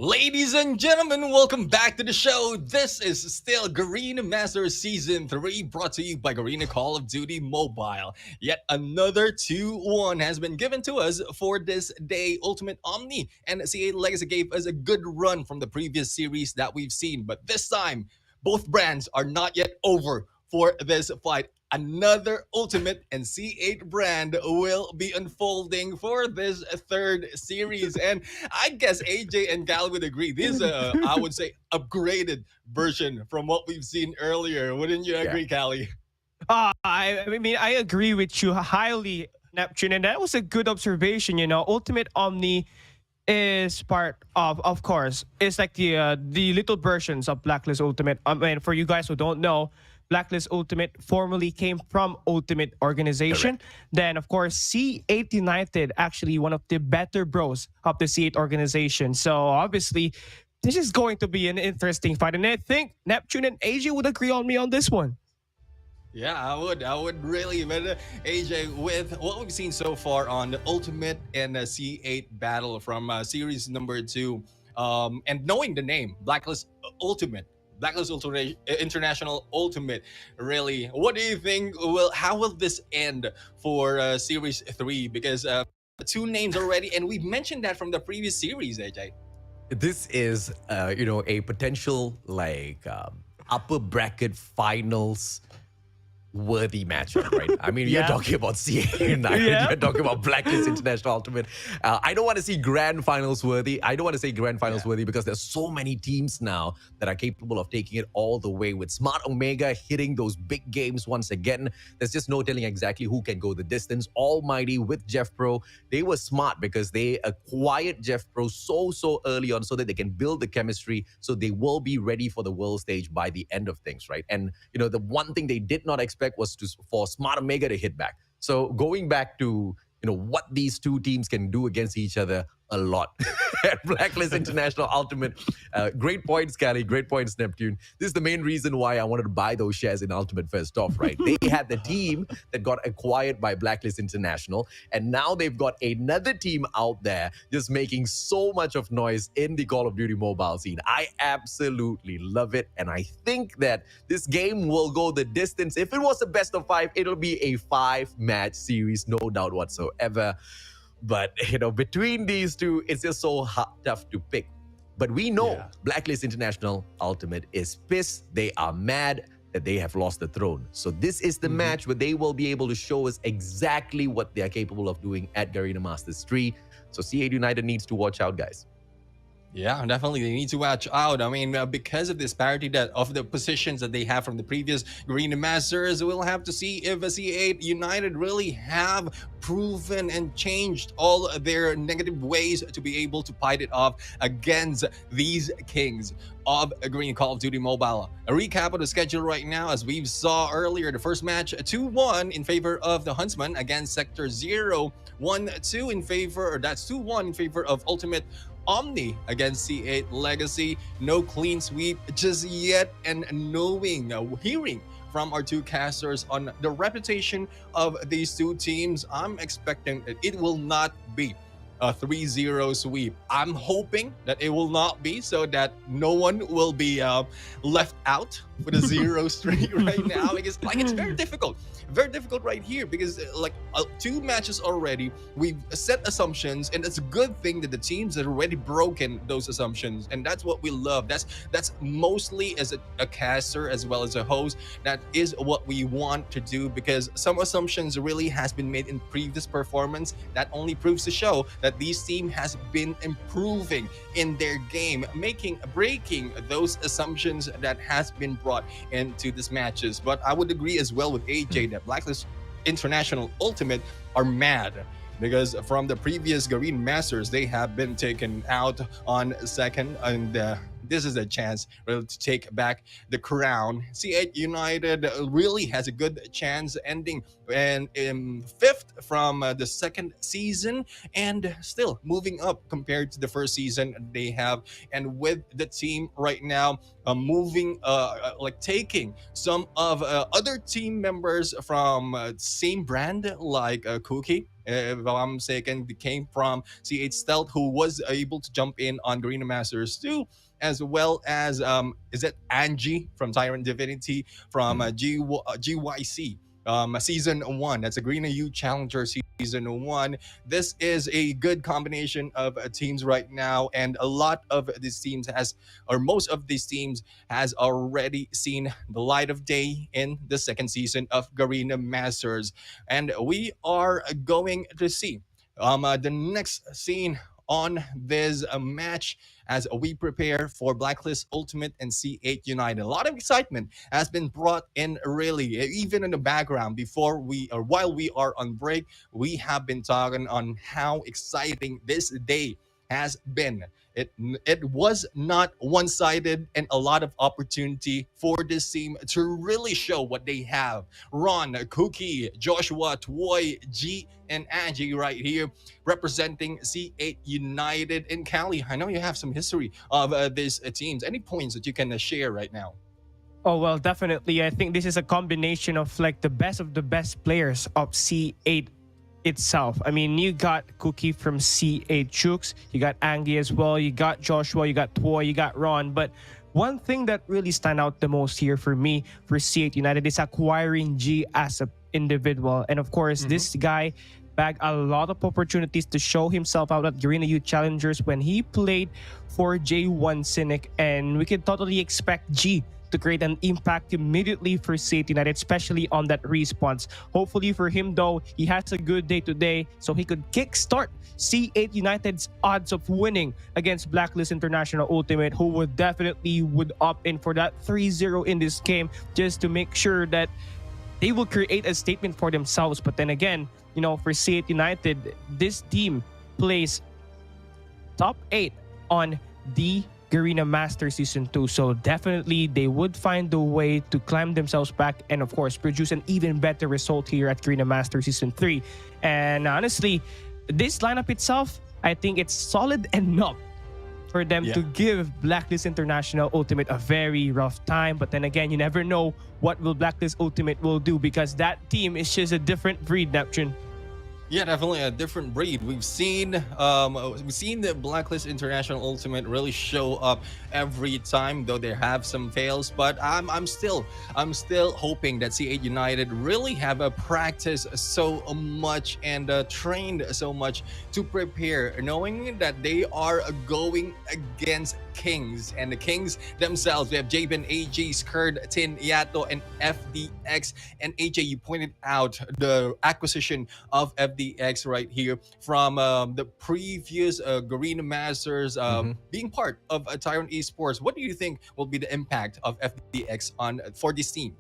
Ladies and gentlemen, welcome back to the show. This is still Garena Masters Season 3, brought to you by Garena Call of Duty Mobile. Yet another 2-1 has been given to us for this day. Ultimate Omni and CA Legacy gave us a good run from the previous series that we've seen, but this time, both brands are not yet over for this fight. Another Ultimate and C8 brand will be unfolding for this third series. And I guess AJ and Gal would agree. This is I would say, upgraded version from what we've seen earlier. Wouldn't you agree, Callie? I agree with you highly, Neptune, and that was a good observation. Ultimate Omni is part of course, it's like the little versions of Blacklist Ultimate. And for you guys who don't know, Blacklist Ultimate formerly came from Ultimate Organization. Correct. Then, of course, C8 United, actually one of the better bros of the C8 organization. So, obviously, this is going to be an interesting fight. And I think Neptune and AJ would agree on me on this one. Yeah, I would really. But AJ, with what we've seen so far on the Ultimate and C8 battle from series number 2, and knowing the name, Blacklist Ultimate, International Ultimate. Really, what do you think? How will this end for Series 3? Because 2 names already, and we've mentioned that from the previous series, AJ. This is, a potential upper bracket finals worthy matchup, right? I mean, you're talking about CA United, you're talking about Blacklist International Ultimate. I don't want to see grand finals worthy. I don't want to say grand finals worthy because there's so many teams now that are capable of taking it all the way, with Smart Omega hitting those big games once again. There's just no telling exactly who can go the distance. Almighty with Jeff Pro, they were smart because they acquired Jeff Pro so early on so that they can build the chemistry, so they will be ready for the world stage by the end of things, right? And the one thing they did not expect was for Smart Omega to hit back. So going back to what these two teams can do against each other, a lot. At Blacklist International Ultimate. Great points, Callie. Great points, Neptune. This is the main reason why I wanted to buy those shares in Ultimate first off, right? They had the team that got acquired by Blacklist International, and now they've got another team out there just making so much of noise in the Call of Duty mobile scene. I absolutely love it, and I think that this game will go the distance. If it was a best of 5, it'll be a 5-match series, no doubt whatsoever. But, between these two, it's just so tough to pick. But we know Blacklist International Ultimate is pissed. They are mad that they have lost the throne. So this is the match where they will be able to show us exactly what they are capable of doing at Garena Masters 3. So C8 United needs to watch out, guys. Yeah, definitely. They need to watch out. I mean, because of this parity of the positions that they have from the previous Garena Masters, we'll have to see if C8 United really have proven and changed all their negative ways to be able to fight it off against these kings of Green Call of Duty Mobile. A recap of the schedule right now, as we saw earlier, the first match 2-1 in favor of the Huntsmen against Sector 0, 1-2 in favor, or that's 2-1 in favor of Ultimate Omni against C8 Legacy. No clean sweep just yet, and hearing from our two casters on the reputation of these two teams, I'm expecting that it will not be a 3-0 sweep. I'm hoping that it will not be, so that no one will be left out with a 0 streak right now, because it's very difficult right here, because 2 matches already, we've set assumptions, and it's a good thing that the teams have already broken those assumptions, and that's what we love. That's mostly as a caster as well as a host, that is what we want to do, because some assumptions really has been made in previous performance. That only proves to show that this team has been improving in their game, breaking those assumptions that has been brought into these matches. But I would agree as well with AJ that Blacklist International Ultimate are mad, because from the previous Garena Masters, they have been taken out on second, and this is a chance really to take back the crown. C8 United really has a good chance ending and in fifth from the second season and still moving up compared to the first season they have. And with the team right now moving, like taking some of other team members from same brand like Cookie. If I'm mistaken, they came from C8 Stealth, who was able to jump in on Garena Masters 2, as well as is it Angie from Tyrant Divinity from GYC season 1. That's a Garena U Challenger season 1. This is a good combination of teams right now, and a lot of these teams has, or most of these teams has already seen the light of day in the second season of Garena Masters, and we are going to see the next scene on this match as we prepare for Blacklist Ultimate and C8 United. A lot of excitement has been brought in, really, even in the background before we or while we are on break. We have been talking on how exciting this day has been. It was not one-sided, and a lot of opportunity for this team to really show what they have. Ron, Cookie, Joshua, Toy, G, and Angie right here representing C8 United. And Callie, I know you have some history of these teams. Any points that you can share right now? Oh, well, definitely. I think this is a combination of like the best players of C8 itself. I mean, you got Cookie from C8 Chooks, you got Angie as well, you got Joshua, you got Toy, you got Ron. But one thing that really stand out the most here for me for C8 United is acquiring G as an individual. And of course, this guy bagged a lot of opportunities to show himself out at Garena Youth Challengers when he played for J1 Cynic, and we can totally expect G to create an impact immediately for C8 United, especially on that response. Hopefully for him, though, he has a good day today so he could kickstart C8 United's odds of winning against Blacklist International Ultimate, who would definitely opt in for that 3-0 in this game just to make sure that they will create a statement for themselves. But then again, you know, for C8 United, this team plays top 8 on the Garena Master Season 2. So definitely they would find a way to climb themselves back and of course produce an even better result here at Garena Master Season 3. And honestly, this lineup itself, I think it's solid enough for them to give Blacklist International Ultimate a very rough time. But then again, you never know what will Blacklist Ultimate will do, because that team is just a different breed, Neptune. Yeah, definitely a different breed. We've seen the Blacklist International Ultimate really show up every time, though they have some fails. But I'm still hoping that C8 United really have practiced so much and trained so much to prepare, knowing that they are going against Kings, and the Kings themselves. We have Jabin, AG, Skurd, Tin, Yato, and FDX. And AJ, you pointed out the acquisition of FDX right here from the previous Garena Masters being part of Tyrant Esports. What do you think will be the impact of FDX for this team?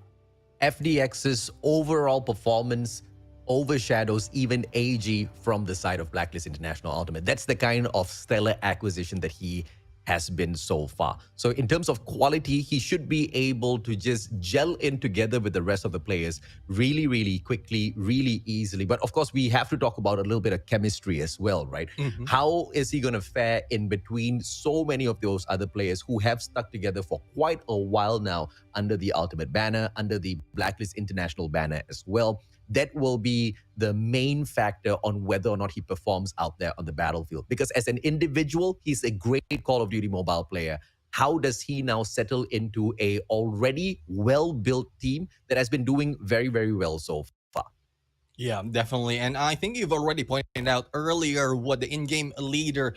FDX's overall performance overshadows even AG from the side of Blacklist International Ultimate. That's the kind of stellar acquisition that he has been so far. So in terms of quality, he should be able to just gel in together with the rest of the players really, really quickly, really easily. But of course, we have to talk about a little bit of chemistry as well, right? How is he going to fare in between so many of those other players who have stuck together for quite a while now under the Ultimate banner, under the Blacklist International banner as well? That will be the main factor on whether or not he performs out there on the battlefield. Because as an individual, he's a great Call of Duty mobile player. How does he now settle into a already well-built team that has been doing very, very well so far? Yeah, definitely. And I think you've already pointed out earlier what the in-game leader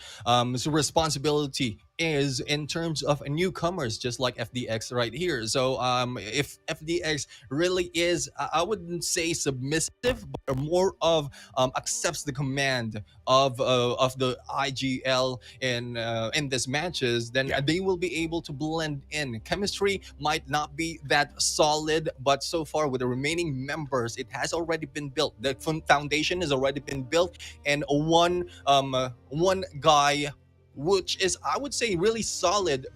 responsibility is in terms of newcomers, just like FDX right here. So if FDX really is, I wouldn't say submissive, but more of accepts the command of the IGL in these matches, then they will be able to blend in. Chemistry might not be that solid, but so far with the remaining members, it has already been built. The foundation has already been built, and one guy, which is, I would say, really solid,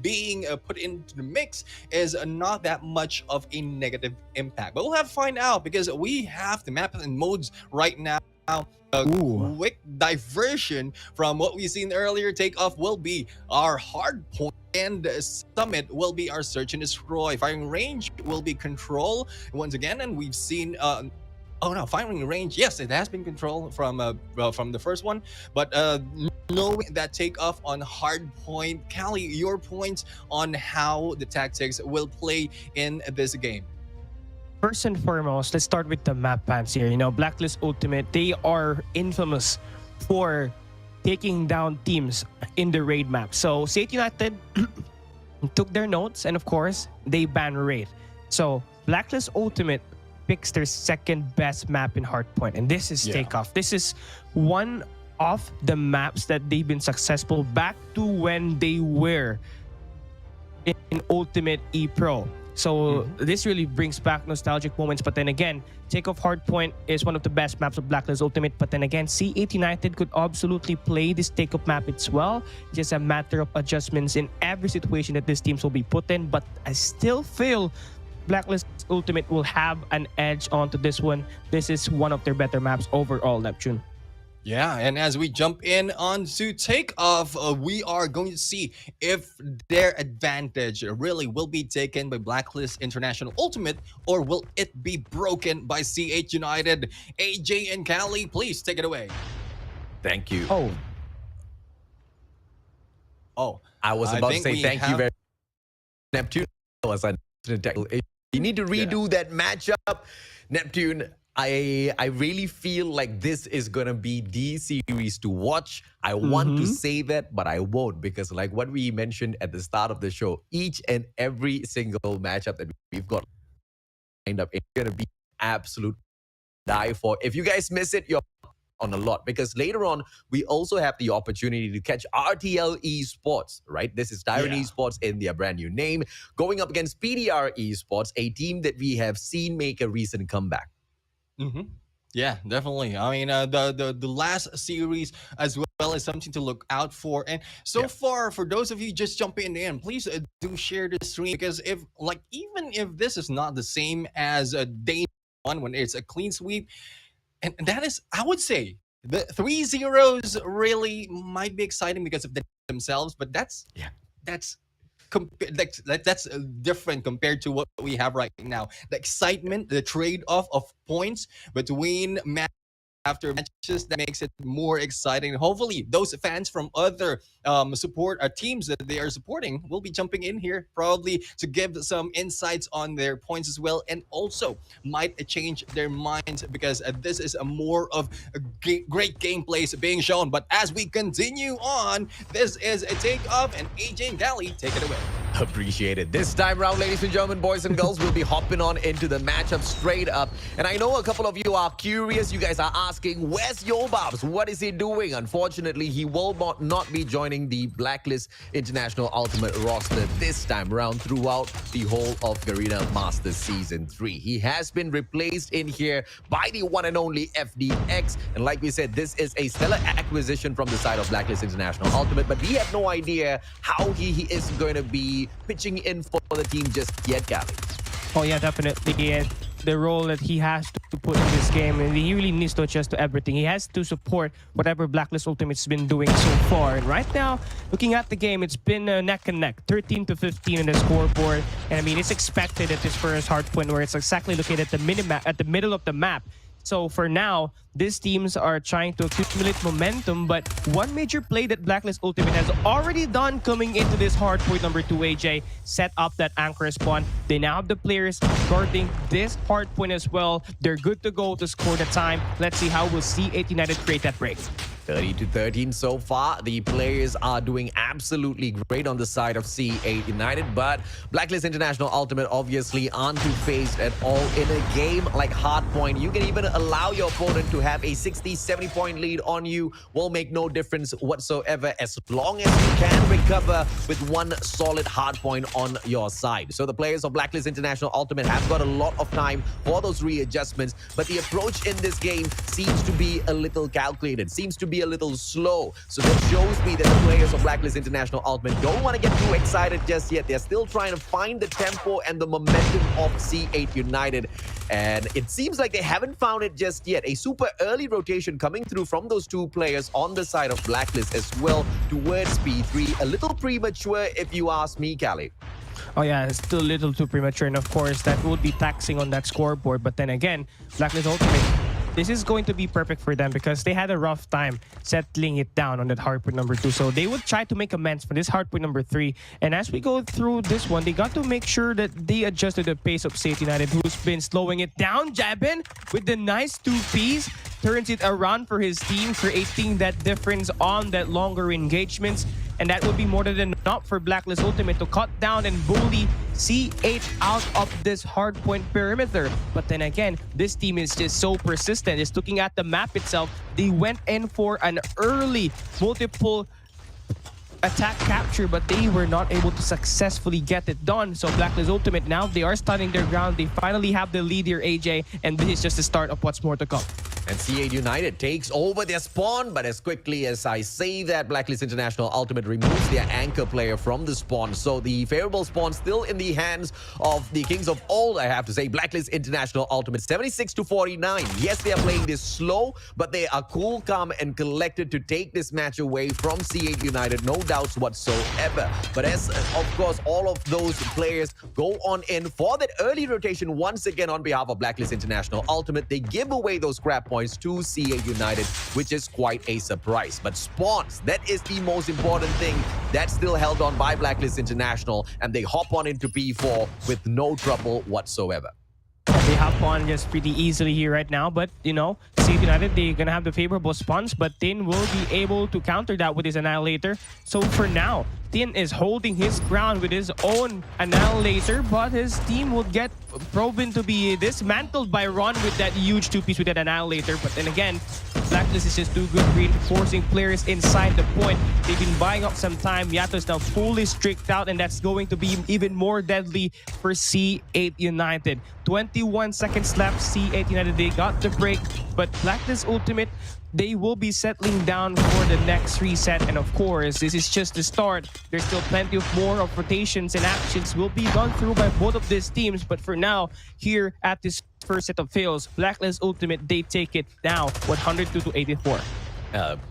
being put into the mix is not that much of a negative impact. But we'll have to find out because we have the map and modes right now. A quick diversion from what we've seen earlier. Takeoff will be our hard point, and summit will be our search and destroy. Firing range will be control once again, and we've seen oh no, firing range, yes, it has been control from the first one, but knowing that takeoff on hard point. Callie, your points on how the tactics will play in this game. First and foremost, let's start with the map pants here. You know, Blacklist Ultimate, they are infamous for taking down teams in the raid map. So State United took their notes, and of course, they banned raid. So Blacklist Ultimate picks their second best map in Hardpoint, and this is Takeoff. This is one of the maps that they've been successful back to when they were in Ultimate E Pro. So this really brings back nostalgic moments. But then again, Takeoff Hardpoint is one of the best maps of Blacklist Ultimate. But then again, C8 United could absolutely play this Takeoff map as well. It's just a matter of adjustments in every situation that these teams will be put in. But I still feel Blacklist Ultimate will have an edge onto this one. This is one of their better maps overall, Neptune. Yeah, and as we jump in onto Takeoff, we are going to see if their advantage really will be taken by Blacklist International Ultimate, or will it be broken by C8 United. AJ and Callie, please take it away. Thank you. Oh, I was about to say thank you very much, Neptune. You need to redo that matchup. Neptune, I really feel like this is going to be the series to watch. I want to say that, but I won't, because like what we mentioned at the start of the show, each and every single matchup that we've got lined up, it's going to be absolute die for. If you guys miss it, you're on a lot, because later on we also have the opportunity to catch RTL ESPORTS, right? This is Tyrant Esports in their brand new name, going up against PDR ESPORTS, a team that we have seen make a recent comeback. Yeah, definitely. I mean, the last series as well is something to look out for. And so far, for those of you just jumping in, please do share the stream, because if like even if this is not the same as day one when it's a clean sweep, and that is, I would say, the 3-0s really might be exciting because of themselves, but that's different compared to what we have right now. The excitement, the trade-off of points between after matches, that makes it more exciting. Hopefully, those fans from other support teams that they are supporting will be jumping in here, probably to give some insights on their points as well, and also might change their minds, because this is a more of a great gameplays being shown. But as we continue on, this is a Takeoff, and AJ and Callie, take it away. Appreciate it. This time round, ladies and gentlemen, boys and girls, we'll be hopping on into the matchup straight up. And I know a couple of you are curious. You guys are asking, where's Yobabs? What is he doing? Unfortunately, he will not be joining the Blacklist International Ultimate roster this time round throughout the whole of Garena Masters Season 3. He has been replaced in here by the one and only FDX. And like we said, this is a stellar acquisition from the side of Blacklist International Ultimate, but we have no idea how he is going to be pitching in for the team just yet, Callie. Oh yeah, definitely. Yeah. The role that he has to put in this game, and he really needs to adjust to everything. He has to support whatever Blacklist Ultimate's been doing so far. And right now, looking at the game, it's been neck and neck, 13-15 in the scoreboard. And I mean, it's expected at this first hard point where it's exactly located at the minimap, at the middle of the map. So for now, these teams are trying to accumulate momentum, but one major play that Blacklist Ultimate has already done coming into this hard point number 2, AJ, set up that anchor spawn. They now have the players guarding this hard point as well. They're good to go to score the time. Let's see how we'll see C8 United create that break. 30-13 so far. The players are doing absolutely great on the side of C8 United, but Blacklist International Ultimate obviously aren't too phased at all. In a game like Hardpoint, you can even allow your opponent to have a 60-70 point lead on you. Will make no difference whatsoever as long as you can recover with one solid Hardpoint on your side. So the players of Blacklist International Ultimate have got a lot of time for those readjustments, but the approach in this game seems to be a little calculated, seems to be be a little slow. So that shows me that the players of Blacklist International Ultimate don't want to get too excited just yet. They're still trying to find the tempo and the momentum of C8 United. And it seems like they haven't found it just yet. A super early rotation coming through from those two players on the side of Blacklist as well towards P3. A little premature if you ask me, Callie. Oh yeah, it's still a little too premature, and of course that would be taxing on that scoreboard. But then again, Blacklist Ultimate, this is going to be perfect for them because they had a rough time settling it down on that hardpoint number 2. So they would try to make amends for this hardpoint number 3. And as we go through this one, they got to make sure that they adjusted the pace of C8 United, who's been slowing it down. Jabin with the nice 2Ps turns it around for his team, creating that difference on that longer engagements. And that would be more than enough for Blacklist Ultimate to cut down and bully C8 out of this hardpoint perimeter. But then again, this team is just so persistent. Just looking at the map itself, they went in for an early multiple attack capture, but they were not able to successfully get it done. So Blacklist Ultimate, now they are standing their ground. They finally have the lead here, AJ, and this is just the start of what's more to come. And C8 United takes over their spawn, but as quickly as I say that, Blacklist International Ultimate removes their anchor player from the spawn. So the favorable spawn still in the hands of the Kings of Old, I have to say. Blacklist International Ultimate, 76-49. Yes, they are playing this slow, but they are cool, calm, and collected to take this match away from C8 United. No doubts whatsoever. But as, of course, all of those players go on in for that early rotation once again on behalf of Blacklist International Ultimate, they give away those scrap points to C8 United, which is quite a surprise. But spawns, that is the most important thing. That's still held on by Blacklist International, and they hop on into P4 with no trouble whatsoever. They hop on just pretty easily here right now, but you know, C8 United, they're gonna have the favorable spawns, but Tin will be able to counter that with his Annihilator. So for now, Tin is holding his ground with his own Annihilator, but his team will get proven to be dismantled by Ron with that huge 2-piece with that Annihilator. But then again, Blacklist is just too good, reinforcing players inside the point. They've been buying up some time. Yato is now fully streaked out, and that's going to be even more deadly for C8 United. 21 seconds left. C8 United, they got the break, but Blacklist Ultimate, they will be settling down for the next reset. And of course, this is just the start. There's still plenty of more of rotations and actions will be gone through by both of these teams. But for now, here at this first set of fails, Blacklist Ultimate, they take it now 102-84.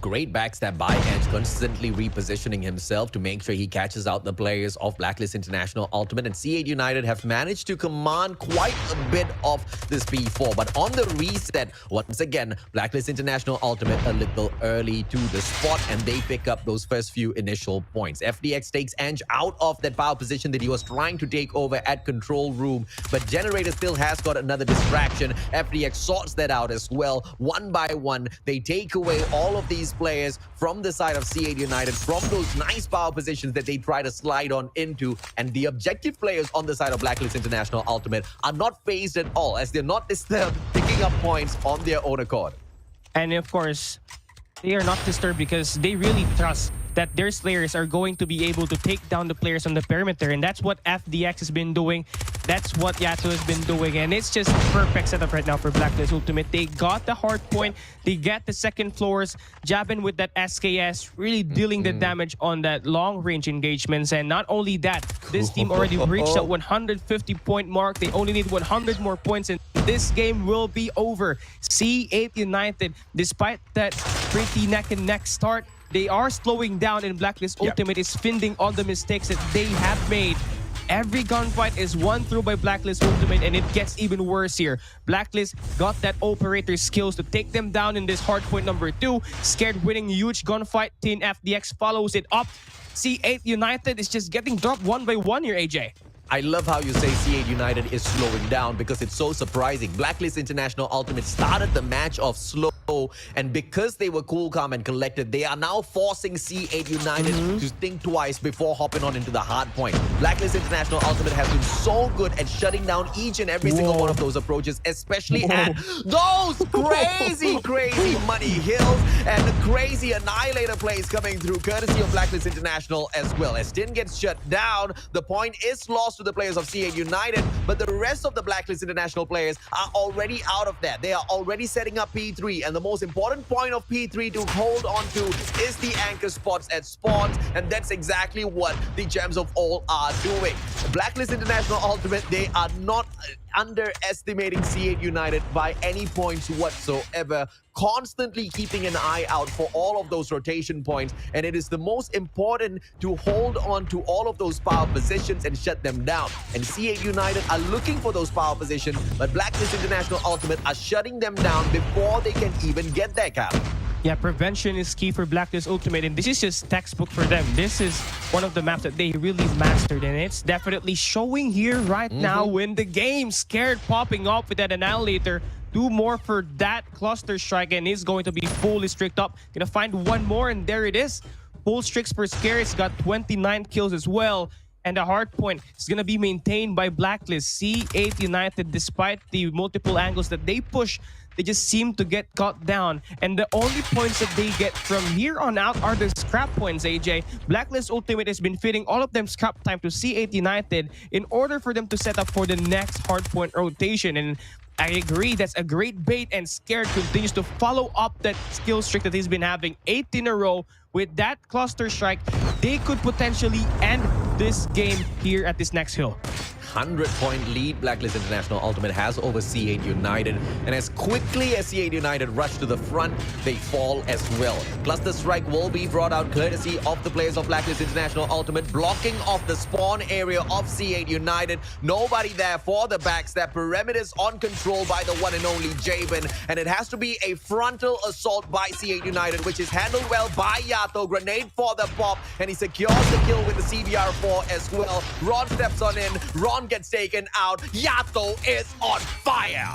Great backstab by Edge, constantly repositioning himself to make sure he catches out the players of Blacklist International Ultimate. And C8 United have managed to command quite a bit of this P4. But on the reset, once again, Blacklist International Ultimate a little early to the spot, and they pick up those first few initial points. FDX takes Edge out of that power position that he was trying to take over at control room, but Generator still has got another distraction. FDX sorts that out as well. One by one, they take away all of these players from the side of C8 United, from those nice power positions that they try to slide on into. And the objective players on the side of Blacklist International Ultimate are not phased at all, as they're not disturbed, picking up points on their own accord. And of course, they are not disturbed because they really trust that their slayers are going to be able to take down the players on the perimeter. And that's what FDX has been doing. That's what Yato has been doing. And it's just perfect setup right now for Blacklist Ultimate. They got the hard point. They get the second floors. Jabin with that SKS, really dealing the damage on that long-range engagements. And not only that, this team already reached that 150-point mark. They only need 100 more points, and this game will be over. C8 United, despite that pretty neck-and-neck start, they are slowing down, and Blacklist Ultimate is finding all the mistakes that they have made. Every gunfight is won through by Blacklist Ultimate, and it gets even worse here. Blacklist got that operator skills to take them down in this hardpoint number 2. Scared winning huge gunfight. Tin FDX follows it up. C8 United is just getting dropped one by one here, AJ. I love how you say C8 United is slowing down, because it's so surprising. Blacklist International Ultimate started the match off slow, and because they were cool, calm, and collected, they are now forcing C8 United to think twice before hopping on into the hard point. Blacklist International Ultimate has been so good at shutting down each and every single one of those approaches, especially at those crazy money hills and the crazy Annihilator plays coming through, courtesy of Blacklist International as well. As Tin gets shut down, the point is lost to the players of C8 United, but the rest of the Blacklist International players are already out of that. They are already setting up P3, and And the most important point of P3 to hold on to is the anchor spots at spawns. And that's exactly what the Gems of All are doing. Blacklist International Ultimate, they are not underestimating C8 United by any points whatsoever, constantly keeping an eye out for all of those rotation points, and it is the most important to hold on to all of those power positions and shut them down. And C8 United are looking for those power positions, but Blacklist International Ultimate are shutting them down before they can even get there, Cap. Yeah, prevention is key for Blacklist Ultimate, and this is just textbook for them. This is one of the maps that they really mastered, and it's definitely showing here right now in the game. Scared popping up with that Annihilator. 2 more for that cluster strike, and is going to be fully streaked up. Gonna find 1 more, and there it is. Full streaks for Scare. It's got 29 kills as well. And the hard point is going to be maintained by Blacklist. C8 United, despite the multiple angles that they push, they just seem to get caught down. And the only points that they get from here on out are the scrap points, AJ. Blacklist Ultimate has been feeding all of them scrap time to C8 United in order for them to set up for the next hard point rotation. And I agree, that's a great bait, and Scared continues to follow up that skill streak that he's been having 8 in a row. With that cluster strike, they could potentially end this game here at this next hill. 100-point lead Blacklist International Ultimate has over C8 United, and as quickly as C8 United rush to the front, they fall as well. Cluster Strike will be brought out courtesy of the players of Blacklist International Ultimate, blocking off the spawn area of C8 United. Nobody there for the backstab. Perimeters on control by the one and only Jabin, and it has to be a frontal assault by C8 United, which is handled well by Yato. Grenade for the pop, and he secures the kill with the CBR4 as well. Ron steps on in. Ron gets taken out. Yato is on fire.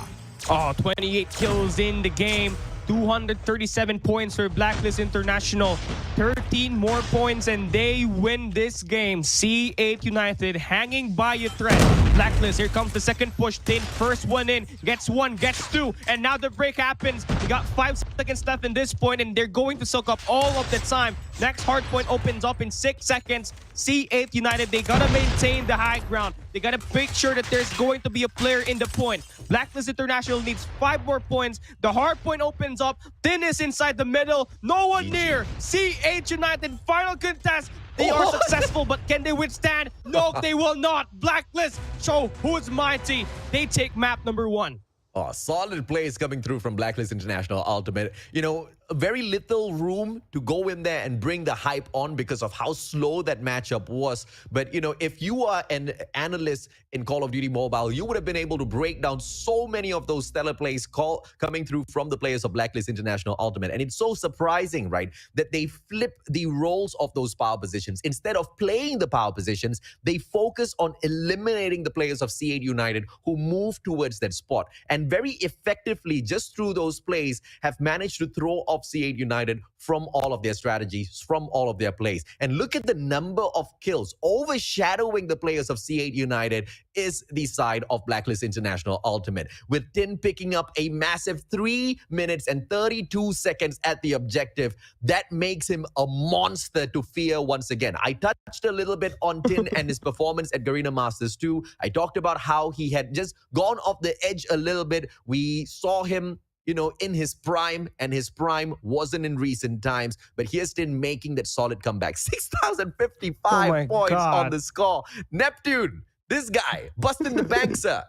Oh, 28 kills in the game. 237 points for Blacklist International. 13 more points and they win this game. C8 United hanging by a thread. Blacklist, here comes the second push. Tin, first one in, gets 1, gets 2, and now the break happens. We got 5 seconds left in this point, and they're going to soak up all of the time. Next hard point opens up in 6 seconds. C8 United, they gotta maintain the high ground. They gotta make sure that there's going to be a player in the point. Blacklist International needs 5 more points. The hard point opens up. Tin is inside the middle. No one near. C8 United, final contest. They are successful, but can they withstand? No, they will not. Blacklist, show who's mighty. They take map number 1. Oh, solid plays coming through from Blacklist International Ultimate. You know, very little room to go in there and bring the hype on because of how slow that matchup was. But, you know, if you are an analyst in Call of Duty Mobile, you would have been able to break down so many of those stellar plays coming through from the players of Blacklist International Ultimate. And it's so surprising, right, that they flip the roles of those power positions. Instead of playing the power positions, they focus on eliminating the players of C8 United who move towards that spot. And very effectively, just through those plays, have managed to throw off C8 United from all of their strategies, from all of their plays. And look at the number of kills. Overshadowing the players of C8 United is the side of Blacklist International Ultimate, with Tin picking up a massive 3 minutes and 32 seconds at the objective. That makes him a monster to fear once again. I touched a little bit on Tin and his performance at Garena Masters 2. I talked about how he had just gone off the edge a little bit. We saw him, you know, in his prime, and his prime wasn't in recent times. But here's Tin making that solid comeback. 6,055 points on the score. Neptune, this guy, busting the bank, sir.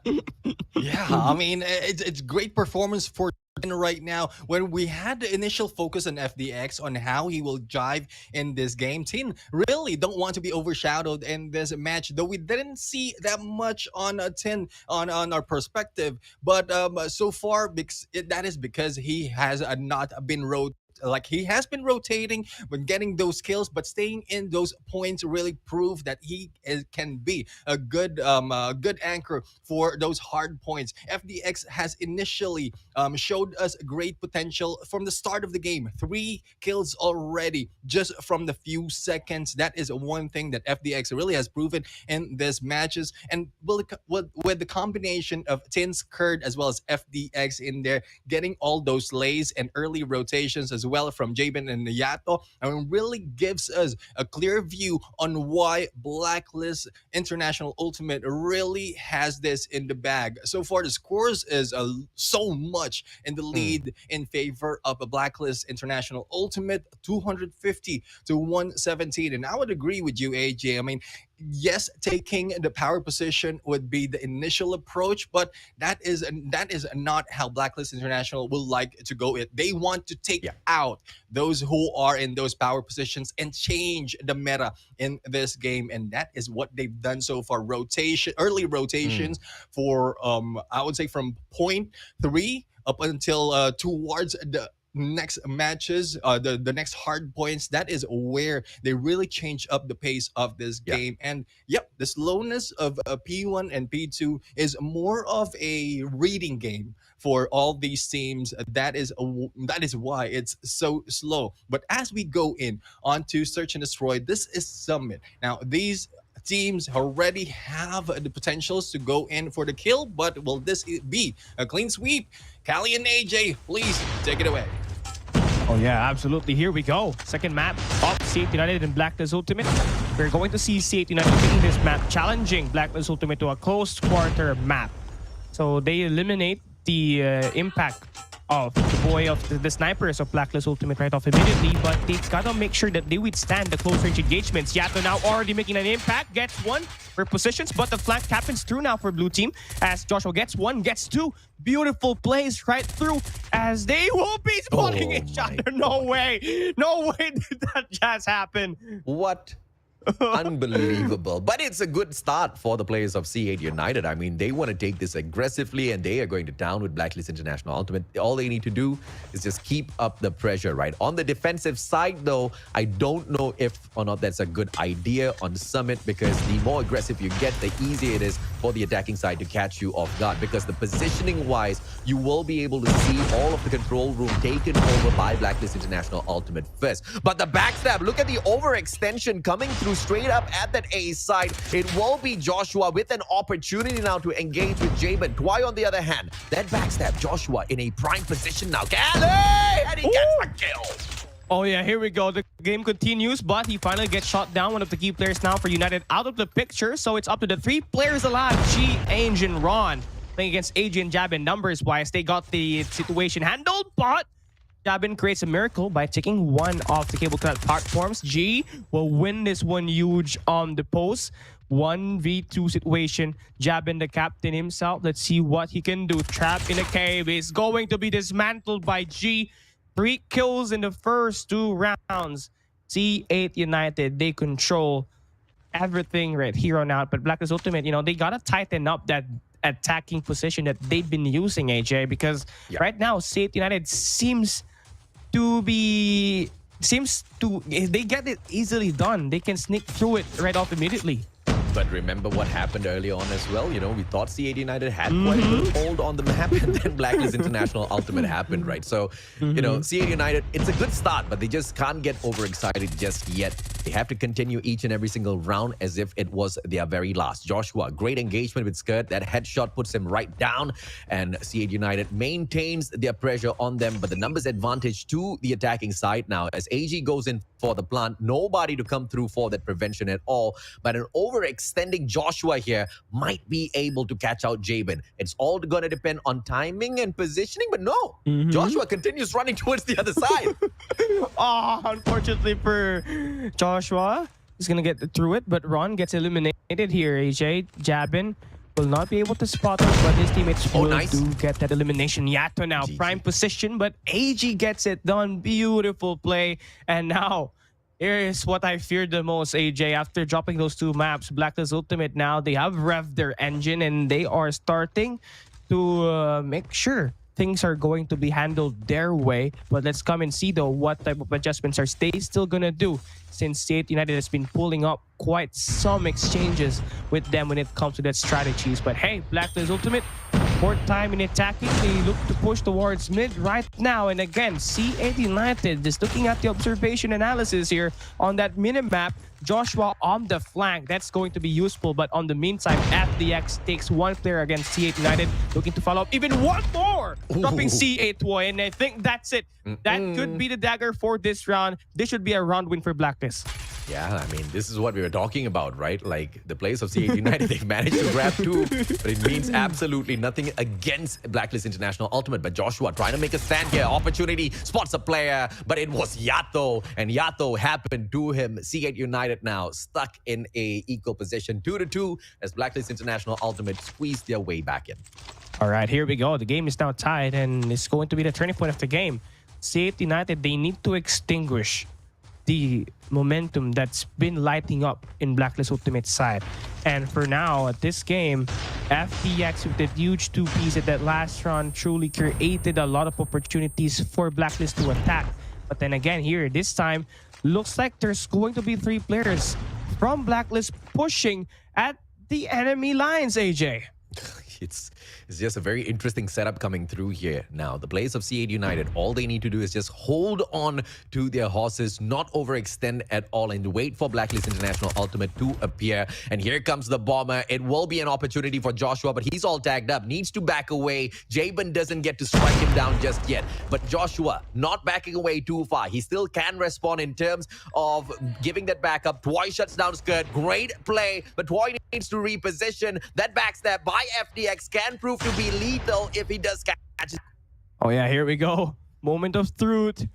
Yeah, I mean, it's great performance for Tin right now. When we had the initial focus on FDX, on how he will jive in this game, Tin really don't want to be overshadowed in this match, though we didn't see that much on Tin on our perspective. But so far, that is because he has not been he has been rotating when getting those kills, but staying in those points really prove that he can be a good anchor for those hard points. FDX has initially showed us great potential from the start of the game. 3 kills already just from the few seconds. That is one thing that FDX really has proven in these matches. And with the combination of Tin's Curd as well as FDX in there, getting all those lays and early rotations as as well from Jabin and Yato, and really gives us a clear view on why Blacklist International Ultimate really has this in the bag. So far, the scores is so much in the lead in favor of a Blacklist International Ultimate, 250 to 117. And I would agree with you, AJ. I mean, yes, taking the power position would be the initial approach, but that is not how Blacklist International will like to go. They want to take out those who are in those power positions and change the meta in this game, and that is what they've done so far. Early rotations for I would say from point 3 up until towards the next matches, the next hard points. That is where they really change up the pace of this game. And the slowness of P1 and P2 is more of a reading game for all these teams. That is why it's so slow. But as we go in onto Search and Destroy, this is Summit. Now these teams already have the potentials to go in for the kill, but will this be a clean sweep? Callie and AJ, please take it away. Oh yeah, absolutely. Here we go. Second map of C8 United and Blacklist Ultimate. We're going to see C8 United taking this map, challenging Blacklist Ultimate to a close quarter map. So they eliminate the impact of the boy of the snipers of Blacklist Ultimate right off immediately, but they've got to make sure that they withstand the close range engagements. Yato now already making an impact, gets one for positions, but the flank happens through now for blue team as Joshua gets one, gets two. Beautiful plays right through as they will be spawning each other. No way did that just happen. What? Unbelievable. But it's a good start for the players of C8 United. I mean, they want to take this aggressively and they are going to down with Blacklist International Ultimate. All they need to do is just keep up the pressure, right? On the defensive side, though, I don't know if or not that's a good idea on Summit, because the more aggressive you get, the easier it is for the attacking side to catch you off guard, because the positioning-wise, you will be able to see all of the control room taken over by Blacklist International Ultimate first. But the backstab, look at the overextension coming through straight up at that A side. It will be Joshua with an opportunity now to engage with Jabin. Twy on the other hand, that backstab, Joshua in a prime position now. Callie! And he gets the kill. Oh yeah, here we go. The game continues, but he finally gets shot down. One of the key players now for United out of the picture. So it's up to the 3 players alive, G, Ange, and Ron. Playing against AJ and Jabin numbers-wise. They got the situation handled, but Jabin creates a miracle by taking one off the cable cut platforms. G will win this one huge on the post. 1v2 situation. Jabin, the captain himself. Let's see what he can do. Trapped in a cave. Is going to be dismantled by G. 3 kills in the first 2 rounds. C8 United, they control everything right here on out. But Blacklist Ultimate, they got to tighten up that attacking position that they've been using, AJ, because right now, C8 United they get it easily done. They can sneak through it right off immediately. But remember what happened early on as well. We thought C8 United had quite a good hold on the map, and then Blacklist International Ultimate happened, right? So, C8 United, it's a good start, but they just can't get overexcited just yet. They have to continue each and every single round as if it was their very last. Joshua, great engagement with Skirt. That headshot puts him right down, and C8 United maintains their pressure on them, but the numbers advantage to the attacking side now as AG goes in for the plant. Nobody to come through for that prevention at all, but an overextending Joshua here might be able to catch out Jabin. It's all going to depend on timing and positioning, but no, Joshua continues running towards the other side. Unfortunately for Joshua, he's going to get through it, but Ron gets eliminated here. AJ, Jabin will not be able to spot him, but his teammates will do get that elimination. Yato now, prime position, but AG gets it done. Beautiful play. And now, here is what I feared the most, AJ. After dropping those 2 maps, Blacklist Ultimate now, they have revved their engine and they are starting to make sure things are going to be handled their way. But let's come and see, though, what type of adjustments are they still going to do, since C8 United has been pulling up quite some exchanges with them when it comes to that strategies. But hey, Blacklist Ultimate, Fourth time in attacking, they look to push towards mid right now. And again, C8 United, just looking at the observation analysis here on that minimap, Joshua on the flank, that's going to be useful. But on the meantime, FDX takes one player against C8 United, looking to follow up even one more, dropping C8 Toy. And I think that's it. That could be the dagger for this round. This should be a round win for Blacklist. Yeah, I mean, this is what we were talking about, right? Like, the players of C8 United, they've managed to grab 2, but it means absolutely nothing against Blacklist International Ultimate. But Joshua trying to make a stand here. Opportunity, spots a player, but it was Yato, and Yato happened to him. C8 United now stuck in a equal position, 2-2, as Blacklist International Ultimate squeezed their way back in. All right, here we go. The game is now tied, and it's going to be the turning point of the game. C8 United, they need to extinguish the momentum that's been lighting up in Blacklist Ultimate side. And for now, at this game, FDX with that huge 2-piece at that last round truly created a lot of opportunities for Blacklist to attack. But then again here, this time, looks like there's going to be 3 players from Blacklist pushing at the enemy lines, AJ. It's just a very interesting setup coming through here. Now, the players of C8 United, all they need to do is just hold on to their horses, not overextend at all, and wait for Blacklist International Ultimate to appear. And here comes the bomber. It will be an opportunity for Joshua, but he's all tagged up. Needs to back away. Jabin doesn't get to strike him down just yet. But Joshua not backing away too far. He still can respond in terms of giving that backup. Toy shuts down Skirt. Great play, but Toy needs to reposition. That backstab by FDX can prove to be lethal if he does catch it. Oh yeah, here we go. Moment of truth.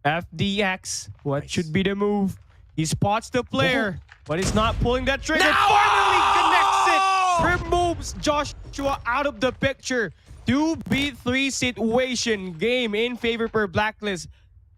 FDX, what should be the move? He spots the player, but he's not pulling that trigger. No! Finally connects it. Removes Joshua out of the picture. 2v3 situation. Game in favor for Blacklist.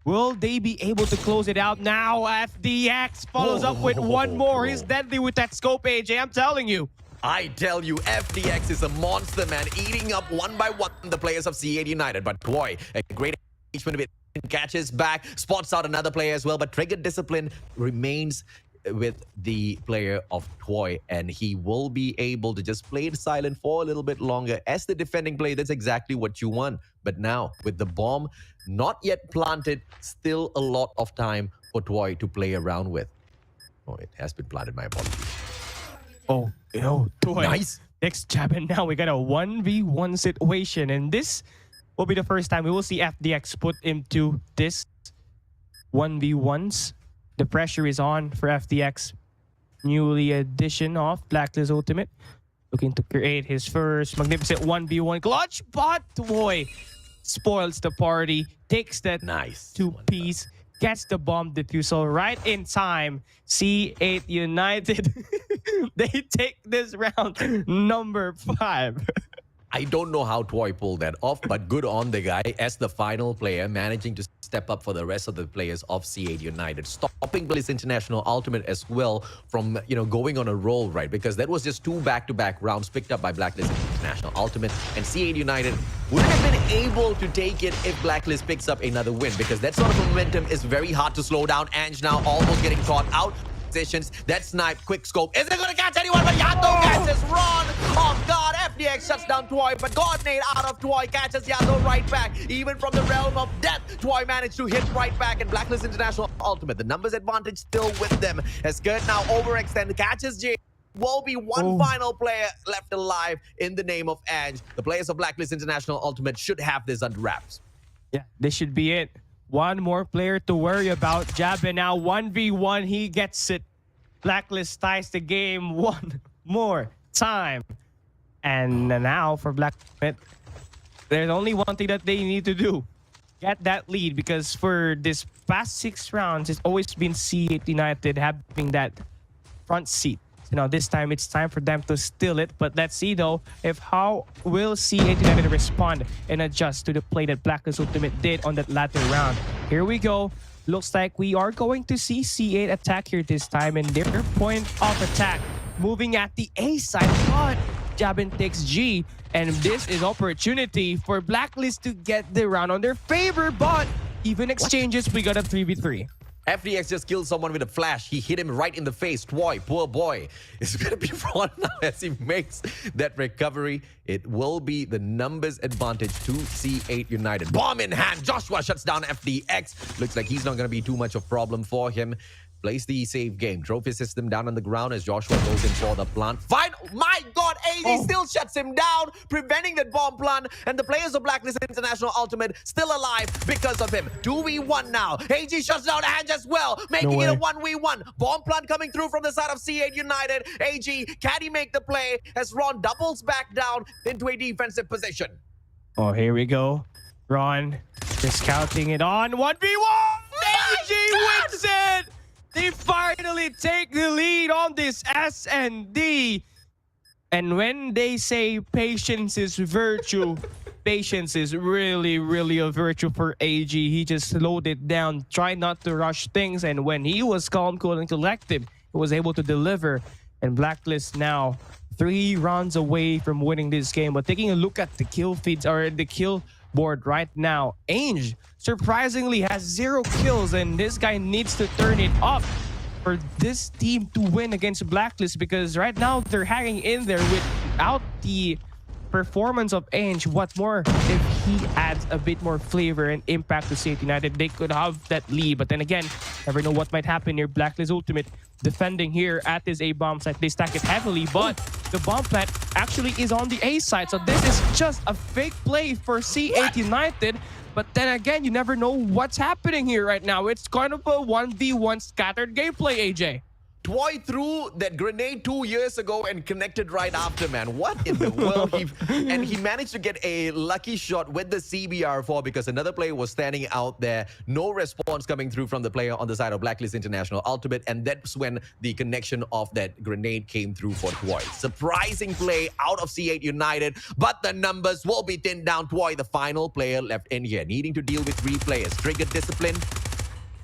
Will they be able to close it out now? FDX follows up with one more. He's deadly with that scope, AJ. I'm telling you. I tell you, FDX is a monster, man, eating up one by one the players of C8 United. But boy, a great engagement with catches back, spots out another player as well. But Trigger Discipline remains with the player of Toy, and he will be able to just play it silent for a little bit longer. As the defending player, that's exactly what you want. But now, with the bomb not yet planted, still a lot of time for Toy to play around with. Oh, it has been planted, my apologies. Oh, Toy. Nice. Next jab, and now we got a 1v1 situation, and this will be the first time we will see FDX put into this 1v1s. The pressure is on for FDX. Newly addition of Blacklist Ultimate. Looking to create his first magnificent 1v1 clutch, but Toy spoils the party. Takes that Nice. 2-piece. Gets the bomb defusal right in time. C8 United, they take this round number 5. I don't know how Toy pulled that off, but good on the guy as the final player, managing to step up for the rest of the players of C8 United, stopping Blacklist International Ultimate as well from going on a roll, right? Because that was just 2 back-to-back rounds picked up by Blacklist International Ultimate, and C8 United would have been able to take it if Blacklist picks up another win, because that sort of momentum is very hard to slow down. Ange now almost getting caught out. Positions. That snipe, quick scope. Isn't going to catch anyone, but Yato catches Ron. Oh God, FDX shuts down Toy, but Coordinate out of Toy catches Yato right back. Even from the realm of death, Toy managed to hit right back, and Blacklist International Ultimate, the numbers advantage still with them. As Gert now overextend, catches J. Will be one final player left alive in the name of Ange. The players of Blacklist International Ultimate should have this under wraps. Yeah, this should be it. One more player to worry about. Jabin now 1v1. He gets it. Blacklist ties the game one more time. And now for Blacklist, there's only one thing that they need to do. Get that lead, because for this past 6 rounds, it's always been C8 United having that front seat. This time it's time for them to steal it. But let's see though if how will C8 United respond and adjust to the play that Blacklist Ultimate did on that latter round. Here we go. Looks like we are going to see C8 attack here this time, and their point of attack moving at the A side. But Jabin takes G, and this is opportunity for Blacklist to get the round on their favor. But even exchanges, we got a 3v3. FDX just killed someone with a flash. He hit him right in the face. Toy, poor boy. It's going to be Ron now as he makes that recovery. It will be the numbers advantage to C8 United. Bomb in hand. Joshua shuts down FDX. Looks like he's not going to be too much of a problem for him. Plays the save game. Drove his system down on the ground as Joshua goes in for the plant. Fine. My God, AZ still shuts him down, preventing that bomb plant. And the players of Blacklist International Ultimate still alive because of him. 2v1 now. AG shuts down Hanj as well, making it a 1v1. Bomb plant coming through from the side of C8 United. AG, can he make the play as Ron doubles back down into a defensive position? Oh, here we go. Ron just counting it on. 1v1! AG wins it! They finally take the lead on this S&D. And when they say patience is virtue, patience is really, really a virtue for AG. He just slowed it down, tried not to rush things. And when he was calm, cool, and collected, he was able to deliver. And Blacklist now 3 rounds away from winning this game. But taking a look at the kill feeds or the kill board right now, Ainge surprisingly has 0 kills, and this guy needs to turn it up for this team to win against Blacklist, because right now they're hanging in there without the performance of Ainge. What's more, if he adds a bit more flavor and impact to C8 United, they could have that lead. But then again, never know what might happen here. Blacklist Ultimate defending here at this A bomb site. They stack it heavily, but the bomb plant actually is on the A side. So this is just a fake play for C8 United. But then again, you never know what's happening here right now. It's kind of a 1v1 scattered gameplay, AJ. Toy threw that grenade 2 years ago and connected right after, man. What in the world? And he managed to get a lucky shot with the CBR4 because another player was standing out there. No response coming through from the player on the side of Blacklist International Ultimate. And that's when the connection of that grenade came through for Toy. Surprising play out of C8 United, but the numbers will be thinned down. Toy, the final player left in here, needing to deal with 3 players. Trigger discipline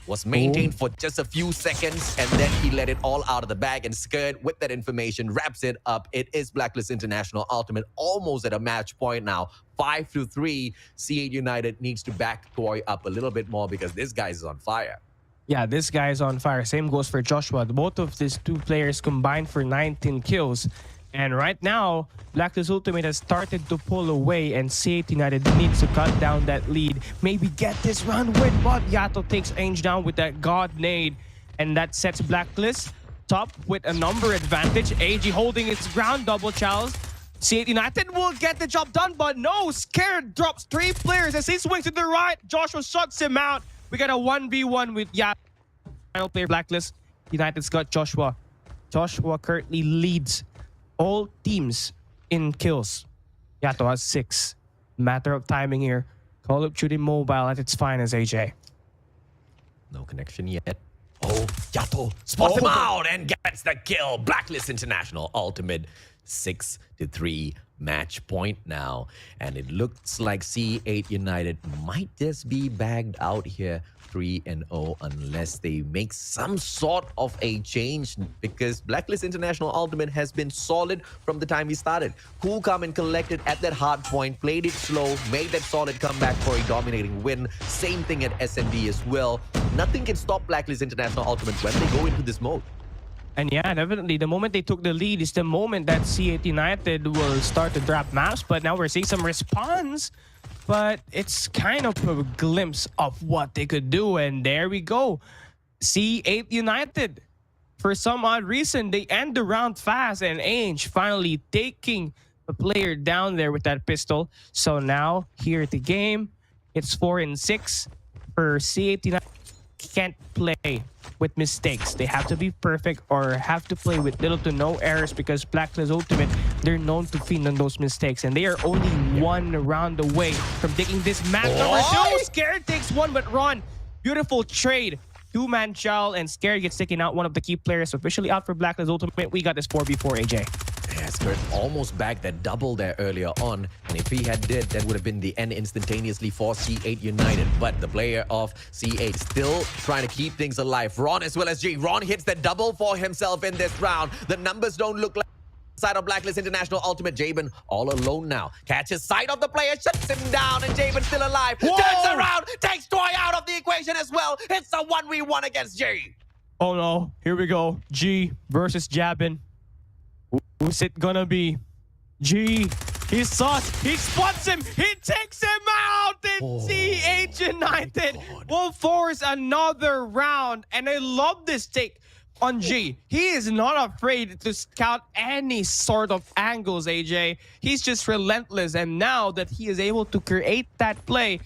was maintained for just a few seconds, and then he let it all out of the bag, and Skirt with that information wraps it up. It is Blacklist International Ultimate almost at a match point now. 5-3. C8 United needs to back Toy up a little bit more because this guy is on fire. Yeah, this guy is on fire. Same goes for Joshua. Both of these 2 players combined for 19 kills. And right now, Blacklist Ultimate has started to pull away, and C8 United needs to cut down that lead. Maybe get this round win, but Yato takes Ainge down with that God nade. And that sets Blacklist top with a number advantage. AG holding its ground, double challenge. C8 United will get the job done, but no, Scared drops 3 players as he swings to the right. Joshua shuts him out. We got a 1v1 with Yato. Final player, Blacklist United's got Joshua. Joshua currently leads all teams in kills. Yato has 6. Matter of timing here. Call of Duty Mobile at its finest, AJ. No connection yet. Oh, Yato spots him out and gets the kill. Blacklist International Ultimate 6-3 match point now. And it looks like C8 United might just be bagged out here 3-0 unless they make some sort of a change, because Blacklist International Ultimate has been solid from the time he started. Cool, calm, and collected at that hard point, played it slow, made that solid comeback for a dominating win. Same thing at S&D as well. Nothing can stop Blacklist International Ultimate when they go into this mode. And yeah, definitely, the moment they took the lead is the moment that C8 United will start to drop maps. But now we're seeing some response. But it's kind of a glimpse of what they could do. And there we go. C8 United. For some odd reason, they end the round fast. And Ainge finally taking a player down there with that pistol. So now, here at the game, it's 4-6 for C8 United. Can't play with mistakes. They have to be perfect or have to play with little to no errors, because Blacklist Ultimate, they're known to feed on those mistakes, and they are only 1 round away from taking this match. Number 2. Scared takes 1, but Ron, beautiful trade. 2-man Chal, and Scared gets taken out. One of the key players officially out for Blacklist Ultimate. We got this 4v4, AJ. Yeah, Skirt almost bagged that double there earlier on. And if he had did, that would have been the end instantaneously for C8 United. But the player of C8 still trying to keep things alive. Ron as well as G. Ron hits that double for himself in this round. The numbers don't look like side of Blacklist International Ultimate. Jabin all alone now. Catches sight of the player, shuts him down, and Jabin still alive. Turns around, takes Troy out of the equation as well. It's a 1v1 against J. Oh no, here we go. G versus Jabin. Who's it gonna be? G, he spots him, he takes him out, and CH United will force another round. And I love this take on G. He is not afraid to scout any sort of angles, AJ. He's just relentless, and now that he is able to create that play,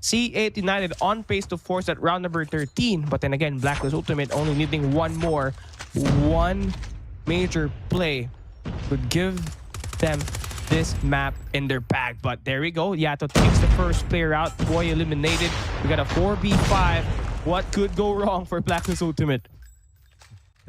C8 United on pace to force at round number 13. But then again, Blacklist Ultimate only needing one major play would give them this map in their bag. But there we go. Yato takes the first player out. Boy eliminated. We got a 4v5. What could go wrong for Blacklist Ultimate?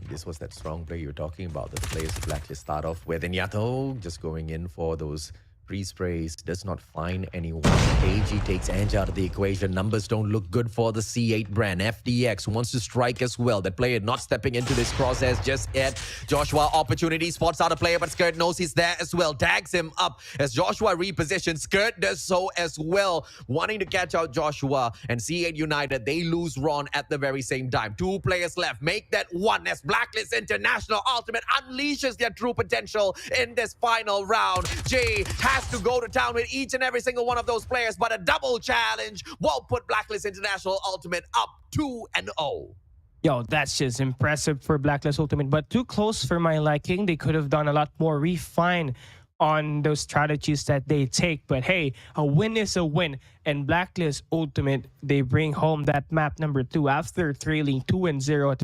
This was that strong play you were talking about, that the players of Blacklist start off with. And Yato just going in for those pre-sprays, does not find anyone. AG takes Ange out of the equation. Numbers don't look good for the C8 brand. FDX wants to strike as well. That player not stepping into this crosshairs just yet. Joshua opportunity, spots out a player, but Skirt knows he's there as well. Tags him up as Joshua repositions. Skirt does so as well, wanting to catch out Joshua. And C8 United, they lose Ron at the very same time. 2 players left. Make that one as Blacklist International Ultimate unleashes their true potential in this final round. Jay has to go to town with each and every single one of those players, but a double challenge will put Blacklist International Ultimate up 2-0. Yo, that's just impressive for Blacklist Ultimate, but too close for my liking. They could have done a lot more refine on those strategies that they take. But hey, a win is a win. And Blacklist Ultimate, they bring home that map number 2 after trailing 2-0 at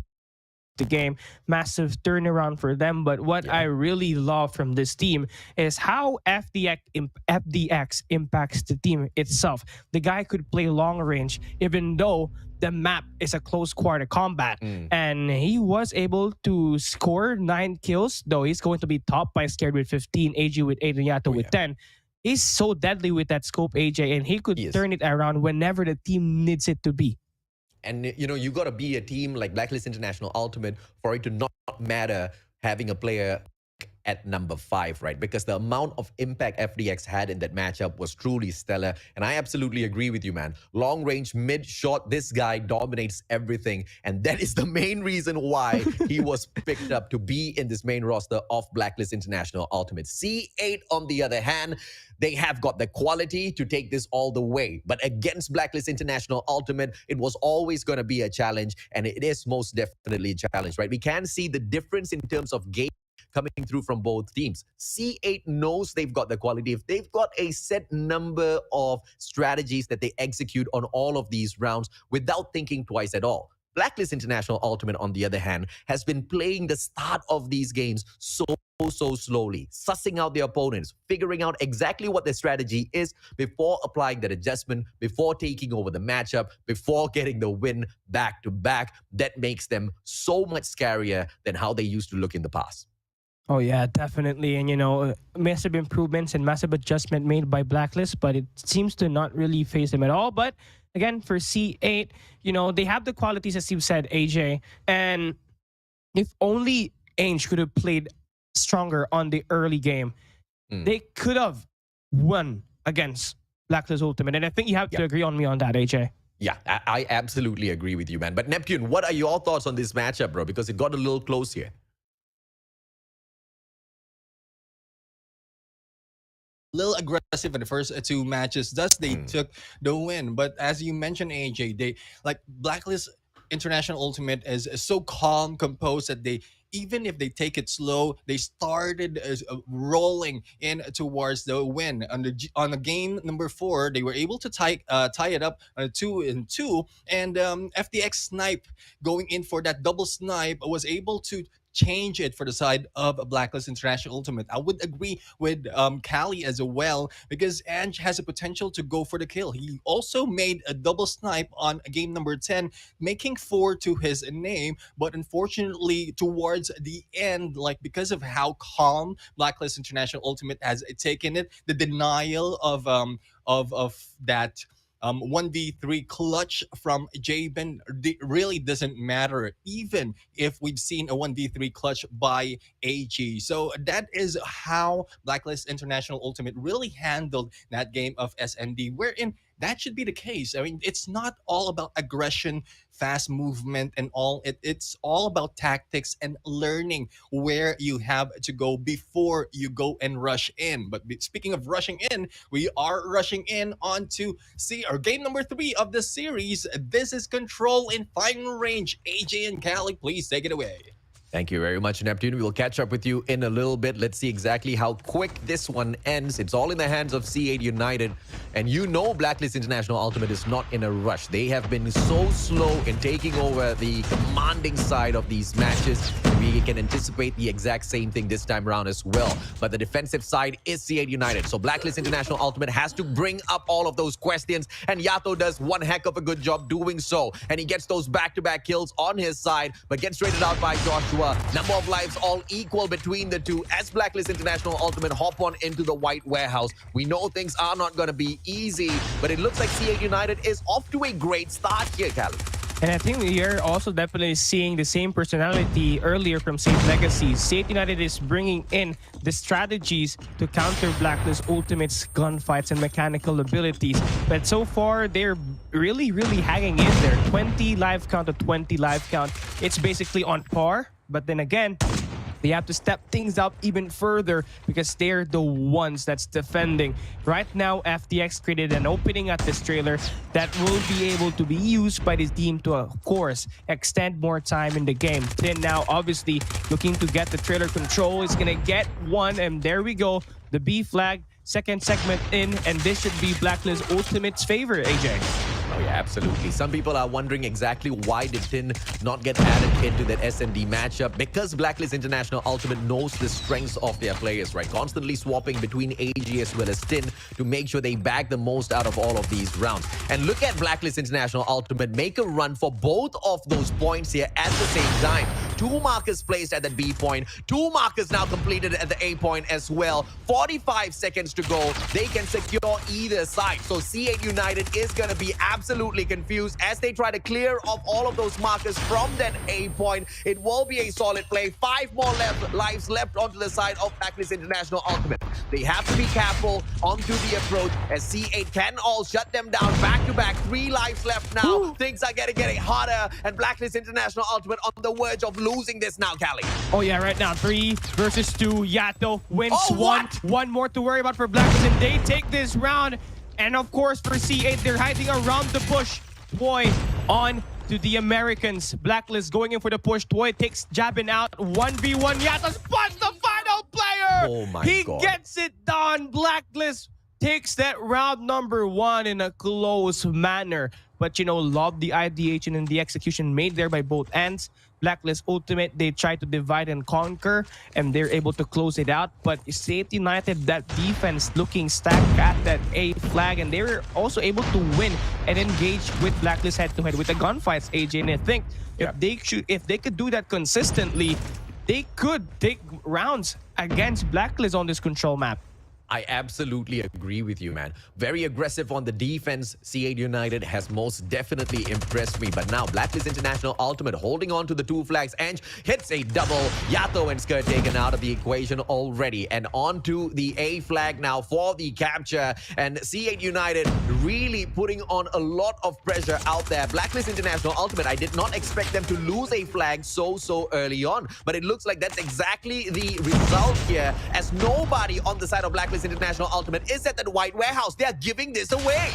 the game. Massive turnaround for them. But what I really love from this team is how FDX impacts the team itself. The guy could play long range even though the map is a close quarter combat. And he was able to score 9 kills, though he's going to be top by Scared with 15, AG with 8, and Yato with 10. He's so deadly with that scope, AJ, and he could turn it around whenever the team needs it to be. And, you know, you got to be a team like Blacklist International Ultimate for it to not matter having a player at number 5, right? Because the amount of impact FDX had in that matchup was truly stellar. And I absolutely agree with you, man. Long range, mid, short, this guy dominates everything. And that is the main reason why he was picked up to be in this main roster of Blacklist International Ultimate. C8, on the other hand, they have got the quality to take this all the way. But against Blacklist International Ultimate, it was always going to be a challenge. And it is most definitely a challenge, right? We can see the difference in terms of game coming through from both teams. C8 knows they've got the quality. If they've got a set number of strategies that they execute on all of these rounds without thinking twice at all. Blacklist International Ultimate, on the other hand, has been playing the start of these games so slowly, sussing out their opponents, figuring out exactly what their strategy is before applying that adjustment, before taking over the matchup, before getting the win back to back. That makes them so much scarier than how they used to look in the past. Oh yeah, definitely. And you know, massive improvements and massive adjustment made by Blacklist, but it seems to not really phase them at all. But again, for C8, you know, they have the qualities, as you said, AJ. And if only Ainge could have played stronger on the early game, they could have won against Blacklist Ultimate. And I think you have to agree on me on that, AJ. Yeah, I absolutely agree with you, man. But Neptune, what are your thoughts on this matchup, bro? Because it got a little close here. Little aggressive in the first 2 matches, thus they took the win. But as you mentioned, AJ, they like Blacklist International Ultimate is so calm, composed that they, even if they take it slow, they started rolling in towards the win. On the game number 4, they were able to tie it up 2-2, and FDX Snipe going in for that double snipe was able to change it for the side of Blacklist International Ultimate. I would agree with Cali as well, because Ange has a potential to go for the kill. He also made a double snipe on game number 10, making 4 to his name, but unfortunately towards the end, like because of how calm Blacklist International Ultimate has taken it, the denial of that 1v3 clutch from Jabin really doesn't matter, even if we've seen a 1v3 clutch by AG. So that is how Blacklist International Ultimate really handled that game of SND, wherein that should be the case. I mean, it's not all about aggression, fast movement, and all. It's all about tactics and learning where you have to go before you go and rush in. But speaking of rushing in, we are rushing in onto our game number 3 of the series. This is Control in Final Range. AJ and Cali, please take it away. Thank you very much, Neptune. We will catch up with you in a little bit. Let's see exactly how quick this one ends. It's all in the hands of C8 United. And you know Blacklist International Ultimate is not in a rush. They have been so slow in taking over the commanding side of these matches. We can anticipate the exact same thing this time around as well. But the defensive side is C8 United. So Blacklist International Ultimate has to bring up all of those questions. And Yato does one heck of a good job doing so. And he gets those back-to-back kills on his side, but gets rated out by Joshua. Number of lives all equal between the two as Blacklist International Ultimate hop on into the White Warehouse. We know things are not going to be easy, but it looks like C8 United is off to a great start here, Cali. And I think we are also definitely seeing the same personality earlier from Saint Legacy. Saint United is bringing in the strategies to counter Blacklist Ultimate's gunfights and mechanical abilities. But so far, they're really hanging in there. 20 life count to 20 life count. It's basically on par. But then again, they have to step things up even further because they're the ones that's defending. Right now, FTX created an opening at this trailer that will be able to be used by this team to, of course, extend more time in the game. Then now, obviously, looking to get the trailer control is going to get one. And there we go. The B flag, second segment in. And this should be Blacklist Ultimate's favor, AJ. Oh yeah, absolutely. Some people are wondering exactly why did Tin not get added into that SND matchup. Because Blacklist International Ultimate knows the strengths of their players, right? Constantly swapping between AG as well as Tin to make sure they bag the most out of all of these rounds. And look at Blacklist International Ultimate make a run for both of those points here at the same time. 2 markers placed at the B point. 2 markers now completed at the A point as well. 45 seconds to go. They can secure either side. So C8 United is going to be absolutely confused as they try to clear off all of those markers from that A point. It will be a solid play. 5 more lives left onto the side of Blacklist International Ultimate. They have to be careful onto the approach as C8 can all shut them down back-to-back. 3 lives left now. Ooh. Things are getting harder, and Blacklist International Ultimate on the verge of losing this now, Cali. Oh yeah, right now 3 versus 2. Yato wins one more to worry about for Blacklist, and they take this round. And of course, for C8, they're hiding around the bush. Toy on to the Americans. Blacklist going in for the push. Toy takes Jabin out. 1v1. Yato spots the final player. Oh my God. He gets it done. Blacklist takes that round number 1 in a close manner. But, you know, love the ideation and the execution made there by both ends. Blacklist Ultimate, they try to divide and conquer, and they're able to close it out. But Saint United, that defense looking stacked at that A flag, and they were also able to win and engage with Blacklist head-to-head with the gunfights, AJ. And I think if they could do that consistently, they could take rounds against Blacklist on this control map. I absolutely agree with you, man. Very aggressive on the defense. C8 United has most definitely impressed me. But now, Blacklist International Ultimate holding on to the 2 flags. Ange hits a double. Yato and Skirt taken out of the equation already. And on to the A flag now for the capture. And C8 United really putting on a lot of pressure out there. Blacklist International Ultimate, I did not expect them to lose a flag so early on. But it looks like that's exactly the result here, as nobody on the side of Blacklist International Ultimate is at that White Warehouse. They are giving this away.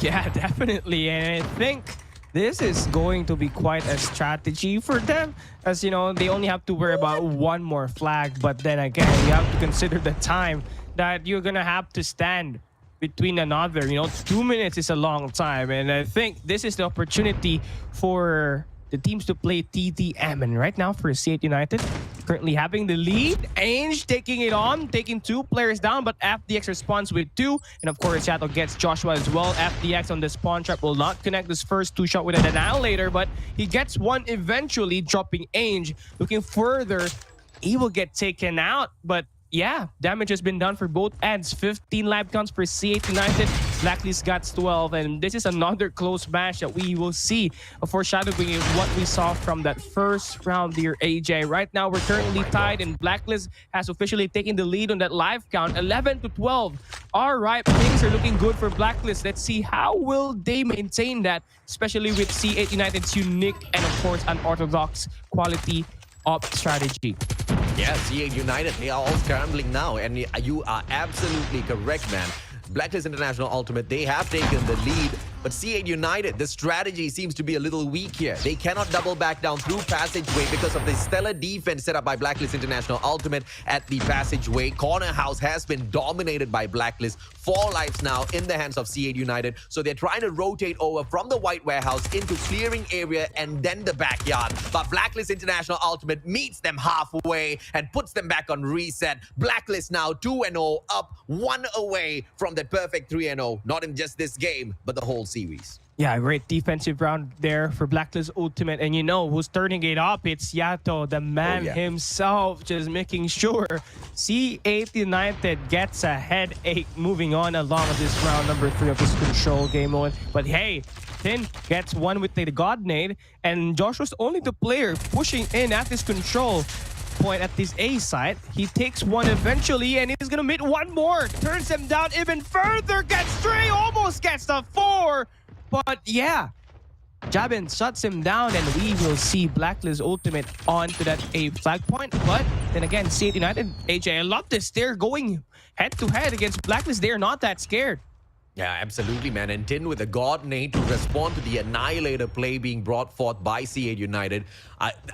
Yeah, definitely. And I think this is going to be quite a strategy for them, as you know, they only have to worry about 1 more flag. But then again, you have to consider the time that you're gonna have to stand between another. You know, 2 minutes is a long time, and I think this is the opportunity for the teams to play TTM. And right now for C8 United, currently having the lead. Ange taking it on, taking 2 players down, but FDX responds with 2. And of course, Yato gets Joshua as well. FDX on the spawn trap will not connect this first 2 shot with an annihilator, but he gets 1 eventually, dropping Ange. Looking further, he will get taken out, but yeah, damage has been done for both ends. 15 live counts for C8 United. Blacklist got 12. And this is another close match that we will see. A foreshadowing of what we saw from that first round here, AJ. Right now, we're currently tied, and Blacklist has officially taken the lead on that live count, 11-12. All right, things are looking good for Blacklist. Let's see how will they maintain that, especially with C8 United's unique and, of course, unorthodox quality of strategy. Yeah, C8 United, they are all scrambling now. And you are absolutely correct, man. Blacklist International Ultimate, they have taken the lead. But C8 United, the strategy seems to be a little weak here. They cannot double back down through passageway because of the stellar defense set up by Blacklist International Ultimate at the passageway. Corner house has been dominated by Blacklist. 4 lives now in the hands of C8 United. So they're trying to rotate over from the white warehouse into clearing area and then the backyard. But Blacklist International Ultimate meets them halfway and puts them back on reset. Blacklist now 2-0, up 1 away from the perfect 3-0. Not in just this game, but the whole series. Yeah, great defensive round there for Blacklist Ultimate. And you know who's turning it up? It's Yato, the man himself, just making sure C8 United gets a headache moving on along with this round number 3 of this control game mode. But hey, Tin gets one with the God Nade, and Joshua's only the player pushing in at this control point at this A site. He takes one eventually, and he's gonna meet one more. Turns him down even further. Gets 3, almost gets the 4. But yeah, Jabin shuts him down, and we will see Blacklist Ultimate onto that A flag point. But then again, C8 United, AJ, I love this. They're going head-to-head against Blacklist. They're not that scared. Yeah, absolutely, man. And Tin with a God Nade to respond to the Annihilator play being brought forth by C8 United.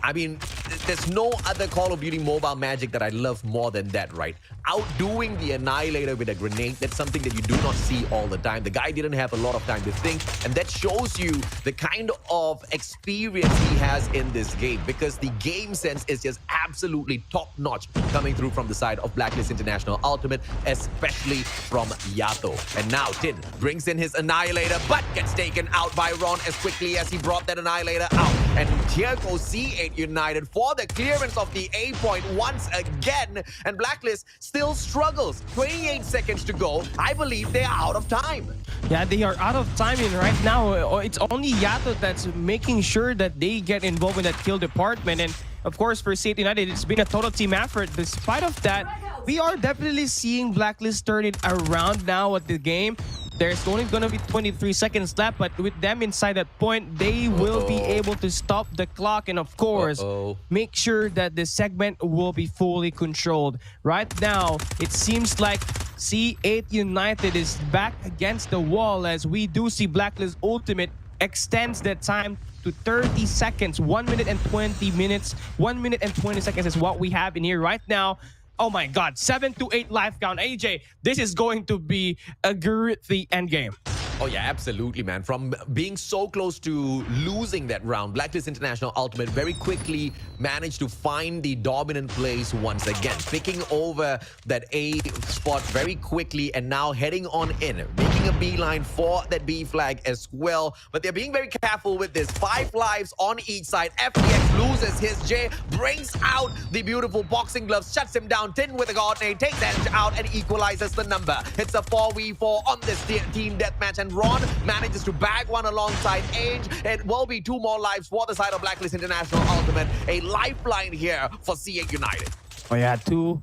I mean, there's no other Call of Duty mobile magic that I love more than that, right? Outdoing the Annihilator with a grenade, that's something that you do not see all the time. The guy didn't have a lot of time to think, and that shows you the kind of experience he has in this game, because the game sense is just absolutely top-notch coming through from the side of Blacklist International Ultimate, especially from Yato. And now Tin brings in his Annihilator, but gets taken out by Ron as quickly as he brought that Annihilator out. And here goes C8 United for the clearance of the A point once again. And Blacklist still struggles. 28 seconds to go. I believe they are out of time. Yeah, they are out of timing right now. It's only Yato that's making sure that they get involved in that kill department. And of course, for C8 United, it's been a total team effort. Despite of that, we are definitely seeing Blacklist turn it around now at the game. There's only going to be 23 seconds left, but with them inside that point, they will be able to stop the clock and, of course, make sure that the segment will be fully controlled. Right now, it seems like C8 United is back against the wall, as we do see Blacklist Ultimate extends that time to 30 seconds. 1 minute and 20 minutes. 1 minute and 20 seconds is what we have in here right now. Oh my God, 7-8 life count. AJ, this is going to be a gritty endgame. Oh yeah, absolutely, man. From being so close to losing that round, Blacklist International Ultimate very quickly managed to find the dominant place once again, picking over that A spot very quickly and now heading on in, making a beeline for that B flag as well. But they're being very careful with this. 5 lives on each side. FTX loses his J, brings out the beautiful boxing gloves, shuts him down. Tin with a God Nade, takes Edge out and equalizes the number. It's a 4v4 on this team deathmatch, and Ron manages to bag one alongside Age. It will be 2 more lives for the side of Blacklist International Ultimate. A lifeline here for C8 United. Oh yeah, 2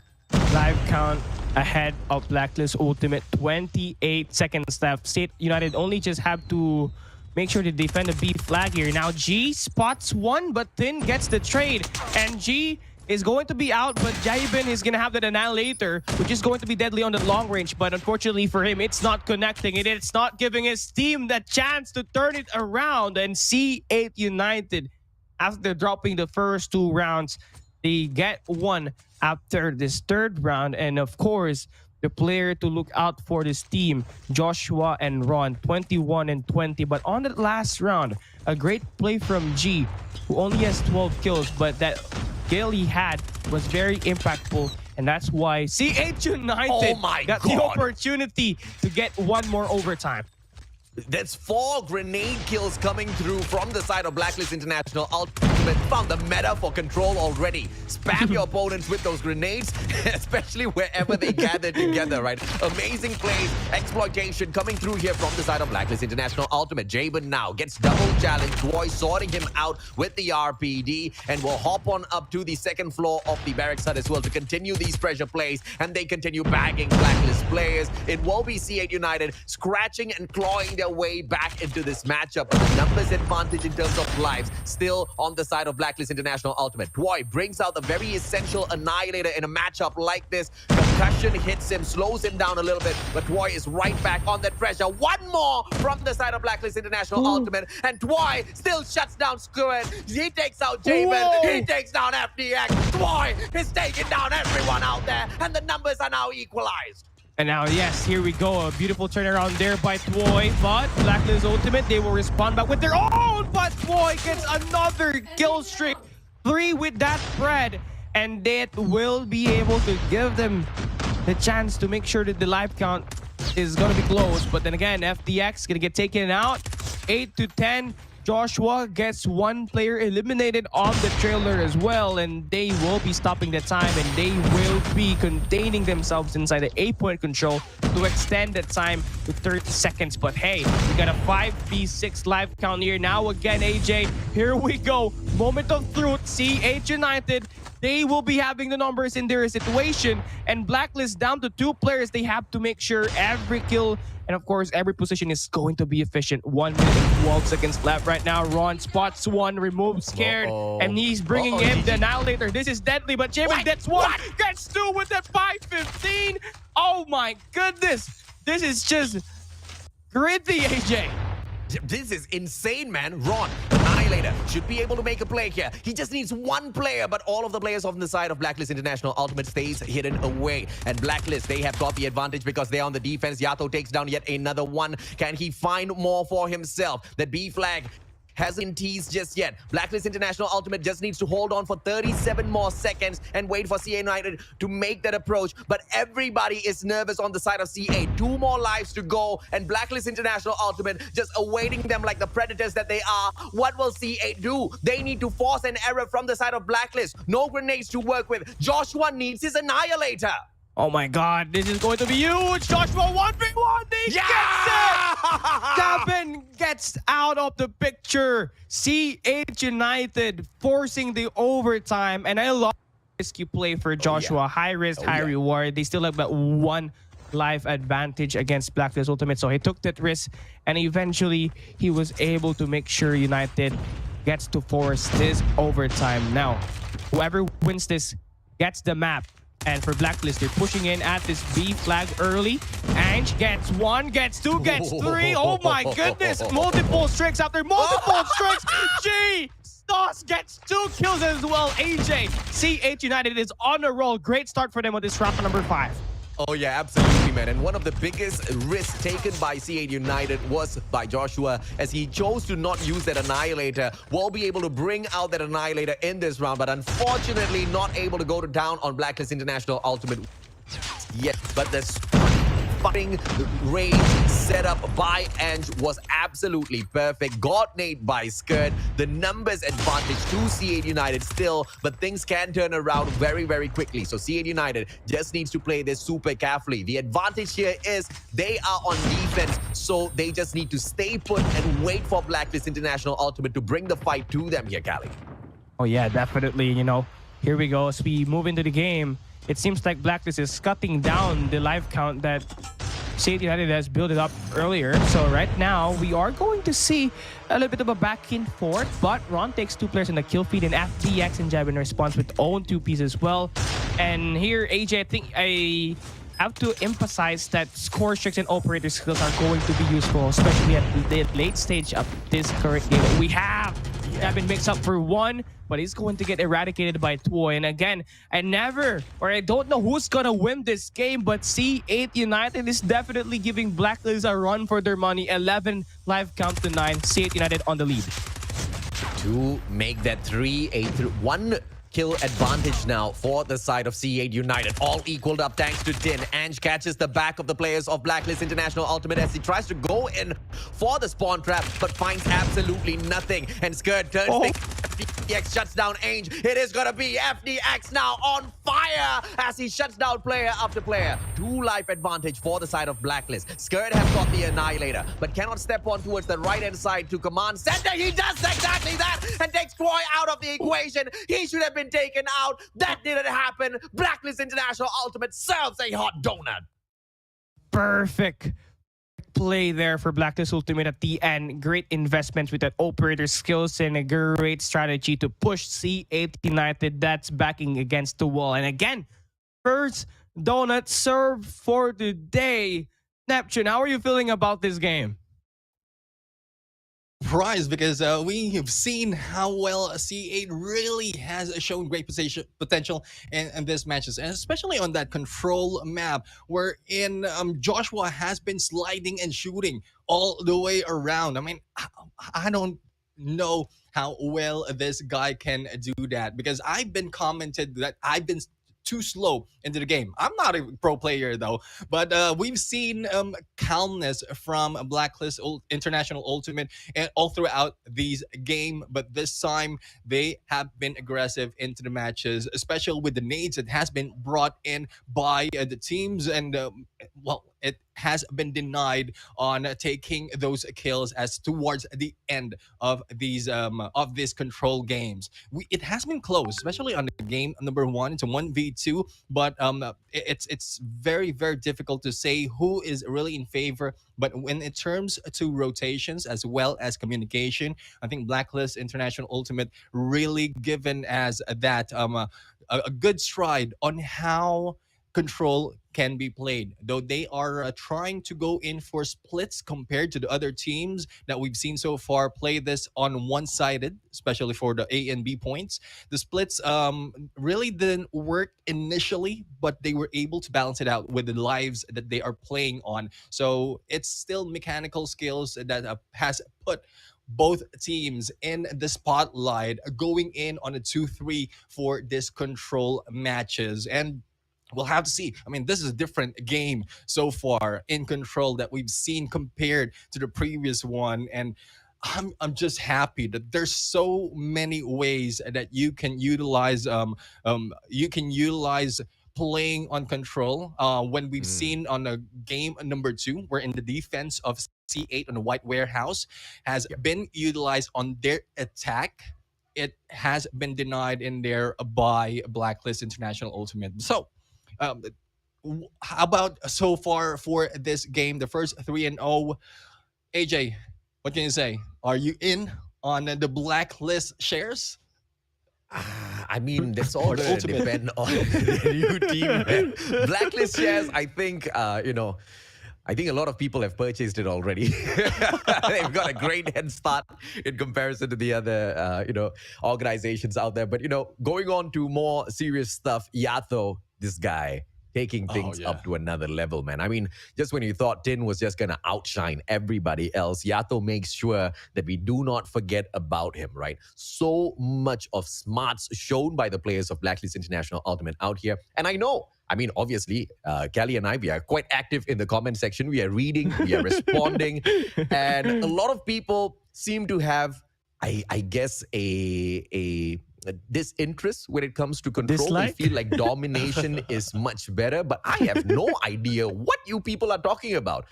live count ahead of Blacklist Ultimate. 28 seconds left. C8 United only just have to make sure to defend the B flag here. Now G spots one, but Tin gets the trade. And G is going to be out, but Jaibin is going to have that Annihilator, which is going to be deadly on the long range. But unfortunately for him, it's not connecting. It's not giving his team that chance to turn it around. And C8 United, after dropping the first 2 rounds, they get one after this 3rd round. And of course, the player to look out for this team, Joshua and Ron, 21 and 20. But on the last round, a great play from G, who only has 12 kills, but that kill he had was very impactful, and that's why C8 United got the opportunity to get one more overtime. That's 4 grenade kills coming through from the side of Blacklist International Ultimate. Ultimate found the meta for control already. Spam your opponents with those grenades, especially wherever they gather together, right? Amazing plays, exploitation coming through here from the side of Blacklist International Ultimate. Jabin now gets double challenge. Roy sorting him out with the RPD and will hop on up to the second floor of the barracks hut as well to continue these pressure plays, and they continue bagging Blacklist players. It will be C8 United scratching and clawing their way back into this matchup. The numbers advantage in terms of lives still on the side of Blacklist International Ultimate. Roy brings out the very essential Annihilator in a matchup like this. Concussion hits him, slows him down a little bit, but Twoy is right back on that pressure. One more from the side of Blacklist International Ultimate, and Twoy still shuts down Squid. He takes out Jabin, he takes down FDX. Twoy is taking down everyone out there, and the numbers are now equalized. And now, yes, here we go. A beautiful turnaround there by Twoy. But Blacklist Ultimate, they will respond back with their own. But Twoy gets another kill streak. 3 with that spread. And that will be able to give them the chance to make sure that the life count is going to be close. But then again, FDX going to get taken out. 8-10. Joshua gets 1 player eliminated on the trailer as well, and they will be stopping the time, and they will be containing themselves inside the 8-point control to extend the time to 30 seconds. But hey, we got a 5v6 live count here. Now again, AJ, here we go. Moment of truth. C8 United, they will be having the numbers in their situation, and Blacklist down to 2 players. They have to make sure every kill and of course every position is going to be efficient. 1 minute and 12 seconds left right now. Ron spots 1, removes Scared, and he's bringing in the Annihilator. This is deadly, but Jabin gets 1, gets 2 with the 5-15. Oh my goodness, this is just gritty, AJ. This is insane, man. Ron, Annihilator, should be able to make a play here. He just needs 1 player, but all of the players on the side of Blacklist International Ultimate stays hidden away. And Blacklist, they have got the advantage because they're on the defense. Yato takes down yet another 1. Can he find more for himself? The B flag hasn't teased just yet. Blacklist International Ultimate just needs to hold on for 37 more seconds and wait for C8 United to make that approach. But everybody is nervous on the side of C8. 2 more lives to go, and Blacklist International Ultimate just awaiting them like the predators that they are. What will C8 do? They need to force an error from the side of Blacklist. No grenades to work with. Joshua needs his Annihilator. Oh my god, this is going to be huge. Joshua 1v1, he gets it! Gavin gets out of the picture. C8 United forcing the overtime, and I love risky play for Joshua. High risk, high reward. They still have that 1 life advantage against Blacklist Ultimate, so he took that risk, and eventually he was able to make sure United gets to force this overtime. Now, whoever wins this gets the map. And for Blacklist, they're pushing in at this B flag early. Ange gets 1, gets 2, gets 3. Oh my goodness! Multiple strikes after multiple strikes. G! Stoss gets 2 kills as well. AJ, C8 United is on a roll. Great start for them on this round number 5. Oh yeah, absolutely, man. And one of the biggest risks taken by C8 United was by Joshua, as he chose to not use that Annihilator. We'll be able to bring out that Annihilator in this round, but unfortunately not able to go to town on Blacklist International Ultimate yet. But the fighting range set up by Ange was absolutely perfect. Got nade by Skirt. The numbers advantage to C8 United still, but things can turn around very, very quickly. So C8 United just needs to play this super carefully. The advantage here is they are on defense, so they just need to stay put and wait for Blacklist International Ultimate to bring the fight to them here, Callie. Oh yeah, definitely. You know, here we go. As we move into the game, it seems like Blacklist is cutting down the life count that C8 United has built it up earlier. So right now, we are going to see a little bit of a back and forth, but Ron takes 2 players in the kill feed, and FDX and Jabin responds with own 2 pieces as well. And here, AJ, I think I have to emphasize that score streaks and operator skills are going to be useful, especially at the late stage of this current game. We have Jabin makes up for 1, but he's going to get eradicated by Twoy. And again, I don't know who's gonna win this game, but C8 United is definitely giving Blacklist a run for their money. 11 live count to 9. C8 United on the lead. To make that 3-8-1 kill advantage now for the side of C8 United. All equaled up thanks to Din. Ange catches the back of the players of Blacklist International Ultimate as he tries to go in for the spawn trap, but finds absolutely nothing. And Skirt turns things FDX shuts down Ainge. It is gonna be FDX now on fire as he shuts down player after player. 2 life advantage for the side of Blacklist. Skirt has got the Annihilator, but cannot step on towards the right-hand side to command center. He does exactly that and takes Troy out of the equation. He should have been taken out. That didn't happen. Blacklist International Ultimate serves a hot donut. Perfect play there for Blacklist Ultimate at the end. Great investments with that operator skills and a great strategy to push C8 United. That's backing against the wall. And again, first donut served for the day. Neptune, how are you feeling about this game? Surprised because we have seen how well C8 really has shown great potential in this matches, and especially on that control map wherein Joshua has been sliding and shooting all the way around. I mean, I don't know how well this guy can do that because I've been commented that I've been too slow into the game. I'm not a pro player though, but we've seen calmness from Blacklist International Ultimate and all throughout these game. But this time they have been aggressive into the matches, especially with the nades that has been brought in by the teams, and well, it has been denied on taking those kills as towards the end of these control games. It has been close, especially on the game number 1. It's a 1v2, but it's very difficult to say who is really in favor. But when it terms to rotations as well as communication, I think Blacklist International Ultimate really given as that a good stride on how control can be played, though they are trying to go in for splits compared to the other teams that we've seen so far play this on one-sided, especially for the A and B points. The splits really didn't work initially, but they were able to balance it out with the lives that they are playing on. So it's still mechanical skills that has put both teams in the spotlight, going in on a 2-3 for this control matches. And we'll have to see. I mean, this is a different game so far in control that we've seen compared to the previous one. And I'm just happy that there's so many ways that you can utilize playing on control. When we've seen on the game number 2, where in the defense of C8 on the White Warehouse has been utilized on their attack, it has been denied in there by Blacklist International Ultimate. So how about so far for this game, the first 3-0? AJ, what can you say? Are you in on the Blacklist shares? I mean, that's all going to Ultimate. depend on the new team. Man. Blacklist shares, I think, I think a lot of people have purchased it already. They've got a great head start in comparison to the other, organizations out there. But, going on to more serious stuff, Yato, this guy, taking things up to another level, man. I mean, just when you thought Tin was just going to outshine everybody else, Yato makes sure that we do not forget about him, right? So much of smarts shown by the players of Blacklist International Ultimate out here. And I know, I mean, obviously, Kelly and I, we are quite active in the comment section. We are reading, we are responding. And a lot of people seem to have, I guess, a disinterest when it comes to control. Dislike? They feel like domination is much better, but I have no idea what you people are talking about.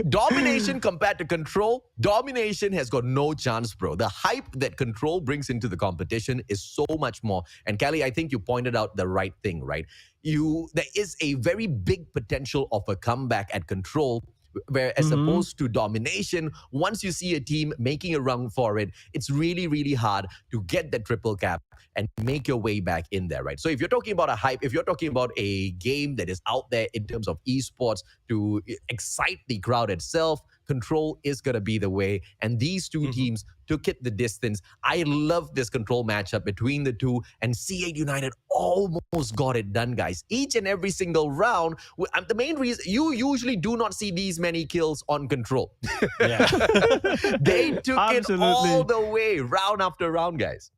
Domination compared to control, domination has got no chance, bro. The hype that control brings into the competition is so much more. And Kelly, I think you pointed out the right thing, right? There is a very big potential of a comeback at control, where as opposed to domination, once you see a team making a run for it, it's really hard to get that triple cap and make your way back in there, right? So if you're talking about a hype, if you're talking about a game that is out there in terms of esports to excite the crowd itself, control is going to be the way. And these two teams took it the distance. I love this control matchup between the two, and C8 United almost got it done, guys. Each and every single round, the main reason, you usually do not see these many kills on control. Yeah. They took it all the way, round after round, guys.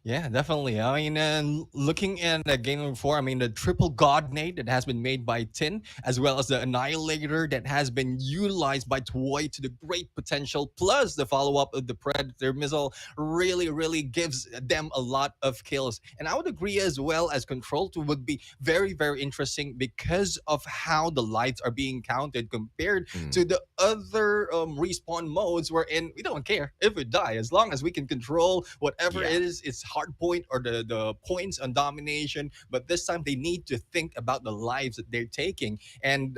Yeah, definitely. I mean, looking in the game number four, I mean, the triple god nade that has been made by Tin, as well as the annihilator that has been utilized by Toy to the great potential, plus the follow up of the Predator missile really gives them a lot of kills. And I would agree as well as Control 2 would be very interesting because of how the lives are being counted compared Mm. to the other respawn modes wherein we don't care if we die as long as we can control whatever Yeah. it is, it's hard point or the points on domination. But this time they need to think about the lives that they're taking. And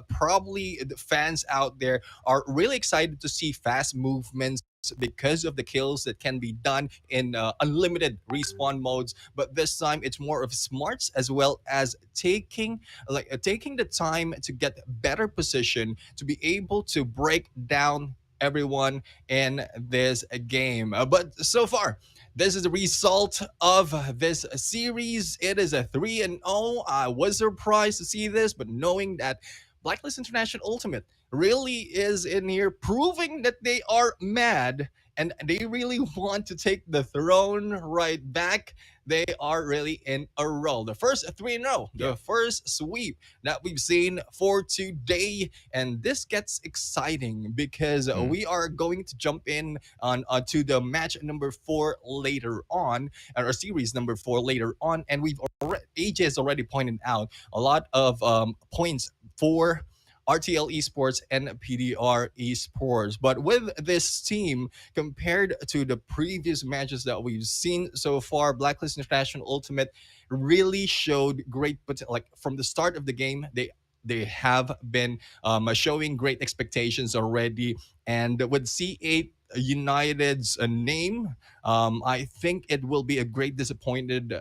probably the fans out there are really excited to see fast movements because of the kills that can be done in unlimited respawn modes. But this time it's more of smarts as well as taking the time to get better position to be able to break down everyone in this game. But so far, this is the result of this series. It is a 3-0. I was surprised to see this, but knowing that Blacklist International Ultimate really is in here proving that they are mad and they really want to take the throne right back. They are really in a row. The first 3-0, Yeah. the first sweep that we've seen for today. And this gets exciting because we are going to jump in on to the match number 4 later on, or series number 4 later on. And we've already, AJ has already pointed out a lot of points for RTL Esports and PDR Esports. But with this team, compared to the previous matches that we've seen so far, Blacklist International Ultimate really showed great potential. Like from the start of the game, they have been showing great expectations already. And with C8 United's name, I think it will be a great disappointment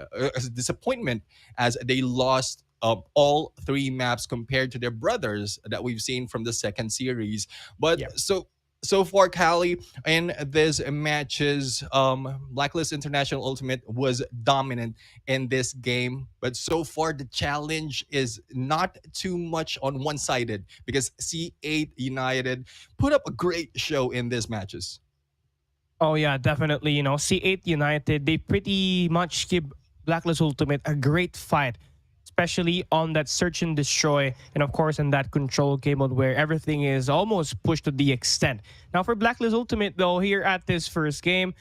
as they lost all 3 maps compared to their brothers that we've seen from the second series. But Yeah. so far, Cali, in these matches, Blacklist International Ultimate was dominant in this game. But so far, the challenge is not too much on one-sided because C8 United put up a great show in these matches. Oh yeah, definitely. C8 United, they pretty much give Blacklist Ultimate a great fight, especially on that search and destroy, and of course in that control game mode where everything is almost pushed to the extent. Now for Blacklist Ultimate though, here at this first game,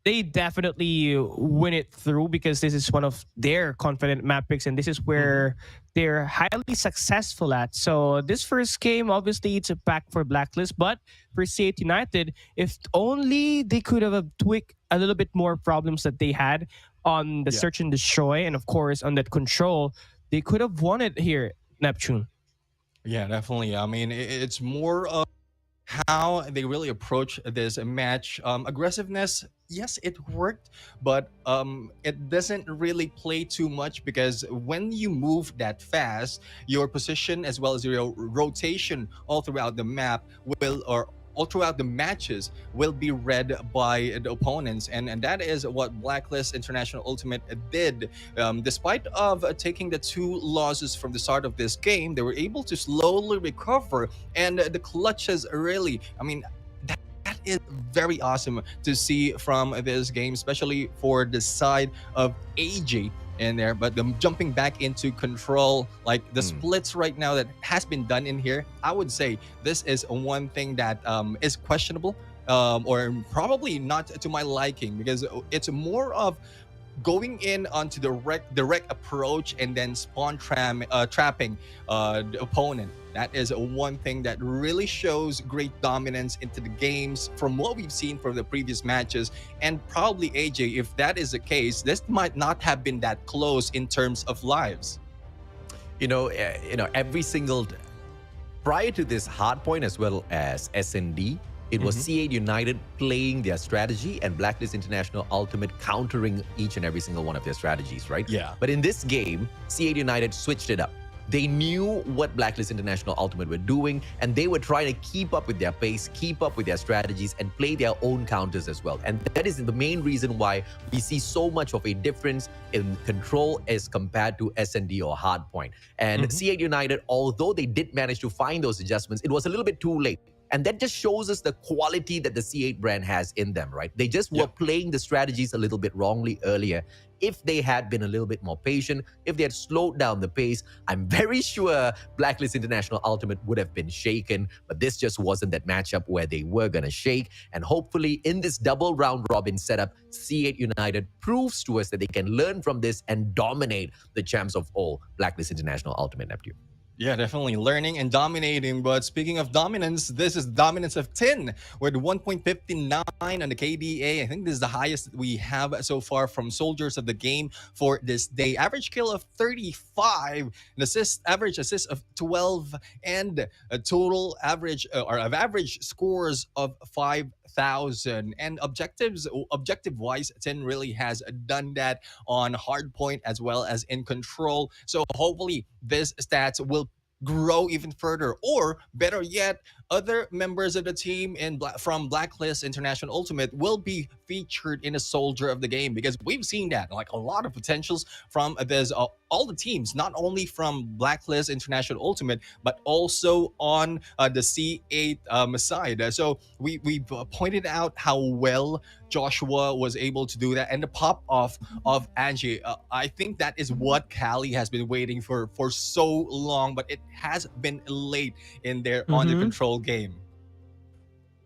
they definitely win it through because this is one of their confident map picks and this is where they're highly successful at. So this first game, obviously it's a pack for Blacklist, but for C8 United, if only they could have tweaked a little bit more problems that they had on the Yeah. search and destroy and of course on that control, they could have won it here, Neptune. Yeah, definitely. I mean, it's more of how they really approach this match. Aggressiveness, yes, it worked, but it doesn't really play too much because when you move that fast, your position as well as your rotation all throughout the map will, or all throughout the matches, will be read by the opponents, and that is what Blacklist International Ultimate did. Despite of taking the 2 losses from the start of this game, they were able to slowly recover, and the clutches really, I mean, that is very awesome to see from this game, especially for the side of AJ in there. But them jumping back into control, like the splits right now that has been done in here, I would say this is one thing that is questionable, or probably not to my liking, because it's more of going in onto the direct approach and then trapping the opponent. That is one thing that really shows great dominance into the games from what we've seen from the previous matches. And probably AJ, if that is the case, this might not have been that close in terms of lives. Every single prior to this hard point as well as SND, it was C8 United playing their strategy and Blacklist International Ultimate countering each and every single one of their strategies, right? Yeah. But in this game, C8 United switched it up. They knew what Blacklist International Ultimate were doing, and they were trying to keep up with their pace, keep up with their strategies, and play their own counters as well. And that is the main reason why we see so much of a difference in control as compared to SND or Hardpoint. And C8 United, although they did manage to find those adjustments, it was a little bit too late. And that just shows us the quality that the C8 brand has in them, right? They just were playing the strategies a little bit wrongly earlier. If they had been a little bit more patient, if they had slowed down the pace, I'm very sure Blacklist International Ultimate would have been shaken. But this just wasn't that matchup where they were going to shake. And hopefully in this double round robin setup, C8 United proves to us that they can learn from this and dominate the champs of all, Blacklist International Ultimate Neptune. Yeah, definitely learning and dominating. But speaking of dominance, this is dominance of 10 with 1.59 on the KDA. I think this is the highest we have so far from Soldiers of the Game for this day. Average kill of 35, an average assist of 12, and a total average average scores of 5,000. And objective wise, 10 really has done that on hardpoint as well as in control. So hopefully this stats will grow even further, or better yet, other members of the team from Blacklist International Ultimate will be featured in a Soldier of the Game, because we've seen that like a lot of potentials from this all the teams, not only from Blacklist International Ultimate but also on the C8 side. So we pointed out how well Joshua was able to do that, and the pop off of Angie. I think that is what Cali has been waiting for so long, but it has been late in their on the control game.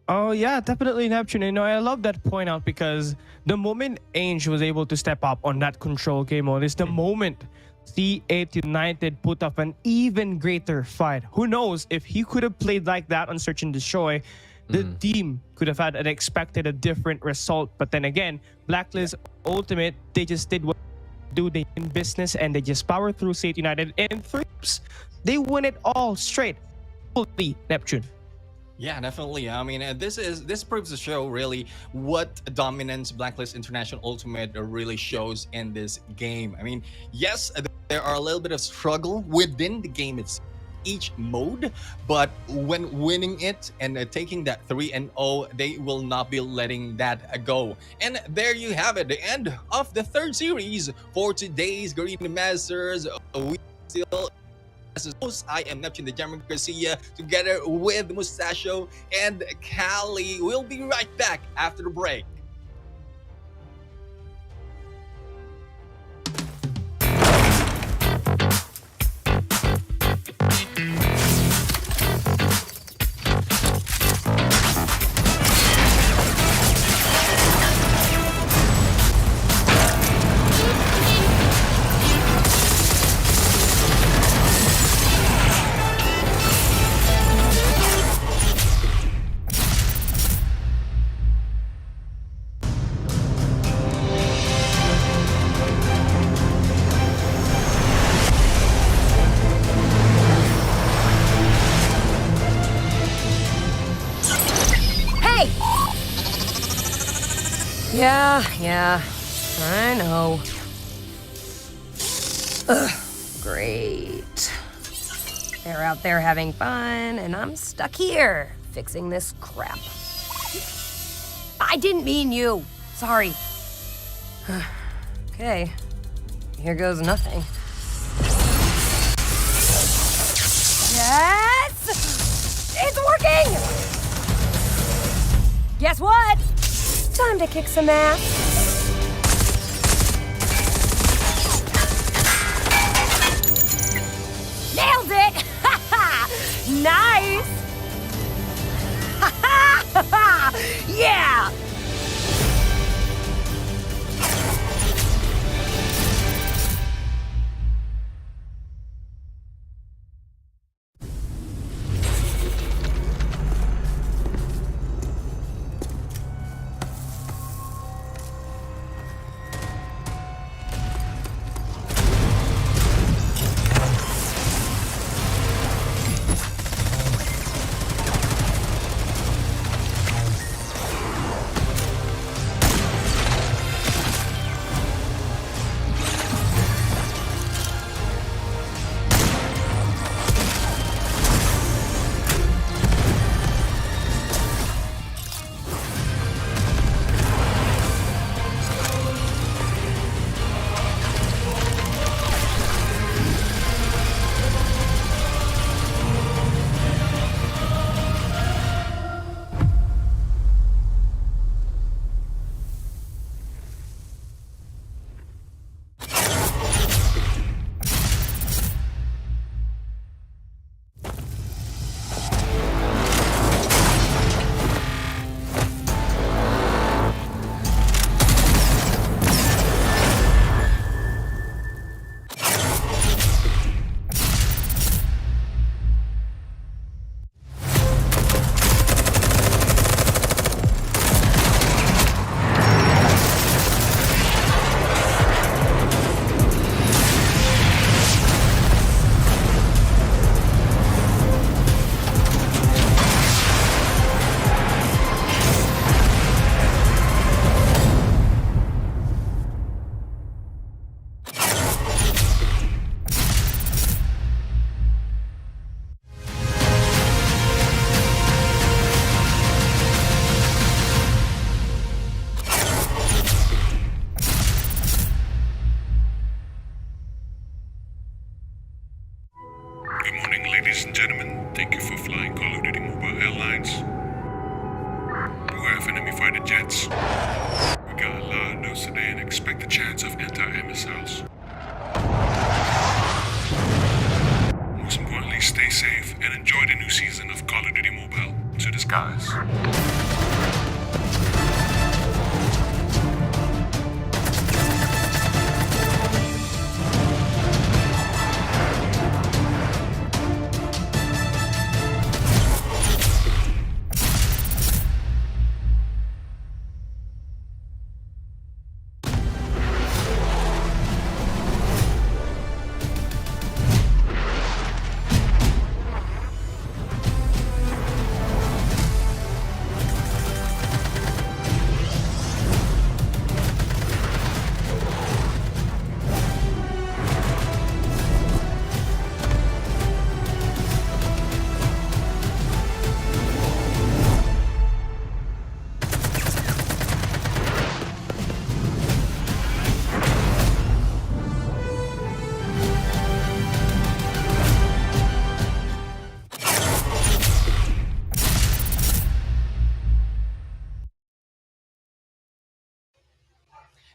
Oh yeah, definitely Neptune. You know, I love that point out, because the moment Ange was able to step up on that control game mode is the moment C8 United put up an even greater fight. Who knows, if he could have played like that on Search and Destroy, the team could have had expected a different result. But then again, Blacklist Ultimate, they just did what they do. They in business and they just power through C8 United in 3 games. They win it all straight. Fully Neptune. Yeah, definitely. I mean, this proves to show really what dominance Blacklist International Ultimate really shows in this game. I mean, yes, there are a little bit of struggle within the game itself, each mode, but when winning it and taking that 3-0, they will not be letting that go. And there you have it, the end of the 3rd series for today's Garena Masters. We still I am Neptune the Jammer Garcia, together with Mustachio and Cali. We'll be right back after the break. Yeah, I know. Ugh, great. They're out there having fun, and I'm stuck here, fixing this crap. I didn't mean you. Sorry. Okay, here goes nothing. Yes! It's working! Guess what? Time to kick some ass. Nailed it! Ha ha! Nice! Ha ha! Yeah! Ladies and gentlemen, thank you for flying Call of Duty Mobile Airlines. Beware of enemy fighter jets. We got a lot of news today and expect the chance of anti-missiles. Most importantly, stay safe and enjoy the new season of Call of Duty Mobile. To the skies.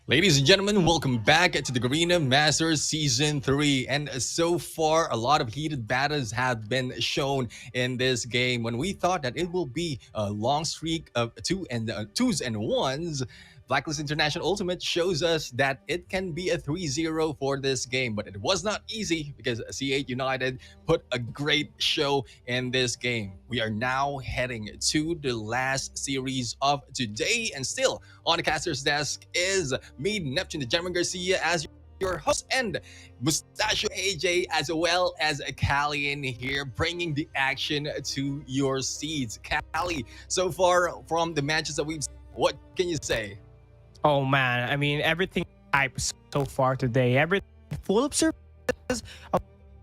Ladies and gentlemen, welcome back to the Garena Masters Season 3. And so far, a lot of heated battles have been shown in this game. When we thought that it will be a long streak of twos and ones, Blacklist International Ultimate shows us that it can be a 3-0 for this game. But it was not easy because C8 United put a great show in this game. We are now heading to the last series of today, and still on the caster's desk is me, Neptune, the Gentleman Garcia, as your host, and Mustachio AJ, as well as Callie in here, bringing the action to your seeds. Callie, so far from the matches that we've seen, what can you say? Oh man, I mean everything hype so far today. Everything full of surprises.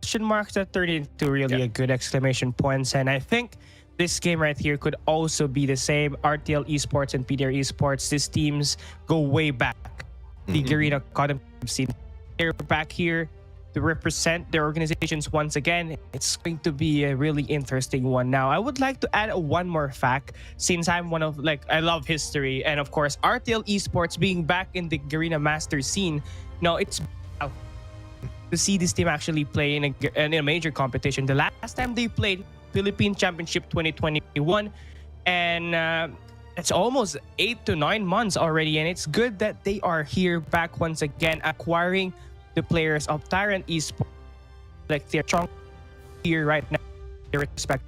Question marks that turned into really a good exclamation points, and I think this game right here could also be the same. RTL Esports and PDR Esports, these teams go way back. The Garena CODM scene, they're back here to represent their organizations once again. It's going to be a really interesting one. Now, I would like to add one more fact, since I'm one of, I love history, and of course, RTL Esports being back in the Garena Master scene. No, it's to see this team actually play in a major competition. The last time they played Philippine Championship 2021, and it's almost 8 to 9 months already, and it's good that they are here back once again, acquiring the players of Tyrant Esports, like they're strong here right now, their respect.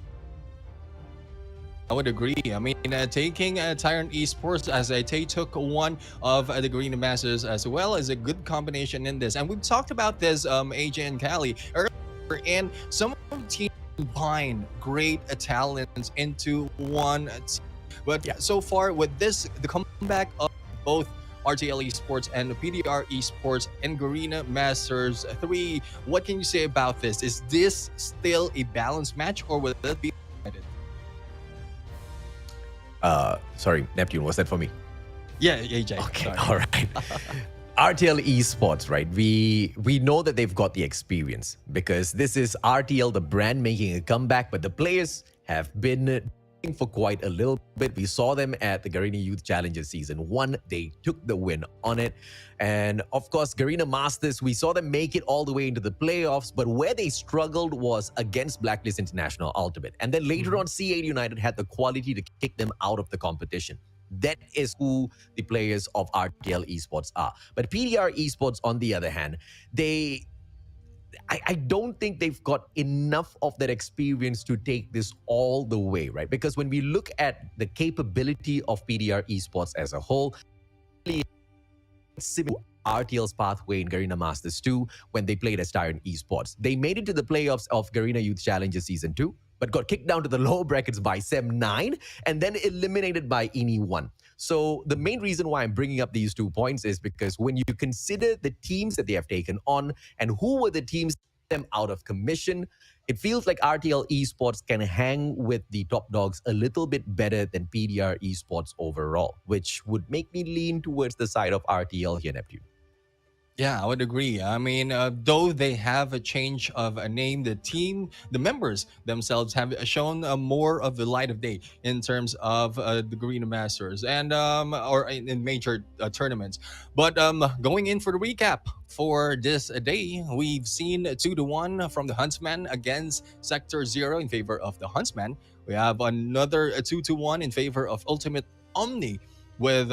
I would agree. I mean, taking Tyrant Esports as they took one of the Garena Masters as well is a good combination in this. And we've talked about this, AJ and Callie, earlier, and some of the teams combine great talents into one team. But so far with this, the comeback of both RTL Esports and PDR Esports and Garena Masters 3, what can you say about this? Is this still a balanced match, or will it be divided? Sorry, Neptune, was that for me? Yeah, AJ. Okay, sorry. all right. RTL Esports, right? We know that they've got the experience because this is RTL, the brand, making a comeback, but the players have been for quite a little bit. We saw them at the Garena Youth Challenger Season 1. They took the win on it. And of course, Garena Masters, we saw them make it all the way into the playoffs, but where they struggled was against Blacklist International Ultimate. And then later on, C8 United had the quality to kick them out of the competition. That is who the players of RTL Esports are. But PDR Esports, on the other hand, I don't think they've got enough of that experience to take this all the way, right? Because when we look at the capability of PDR Esports as a whole, similar to RTL's pathway in Garena Masters 2 when they played as Tyrant Esports. They made it to the playoffs of Garena Youth Challenger Season 2, but got kicked down to the lower brackets by SEM9 and then eliminated by INI1. So the main reason why I'm bringing up these 2 points is because when you consider the teams that they have taken on and who were the teams them out of commission, it feels like RTL Esports can hang with the top dogs a little bit better than PDR Esports overall, which would make me lean towards the side of RTL here, Neptune. Yeah, I would agree. I mean, though they have a change of a name, the members themselves have shown more of the light of day in terms of the Green Masters and or in major tournaments. But going in for the recap for this day, we've seen 2-1 from the Huntsmen against Sector Zero in favor of the Huntsmen. We have another 2-1 in favor of Ultimate Omni with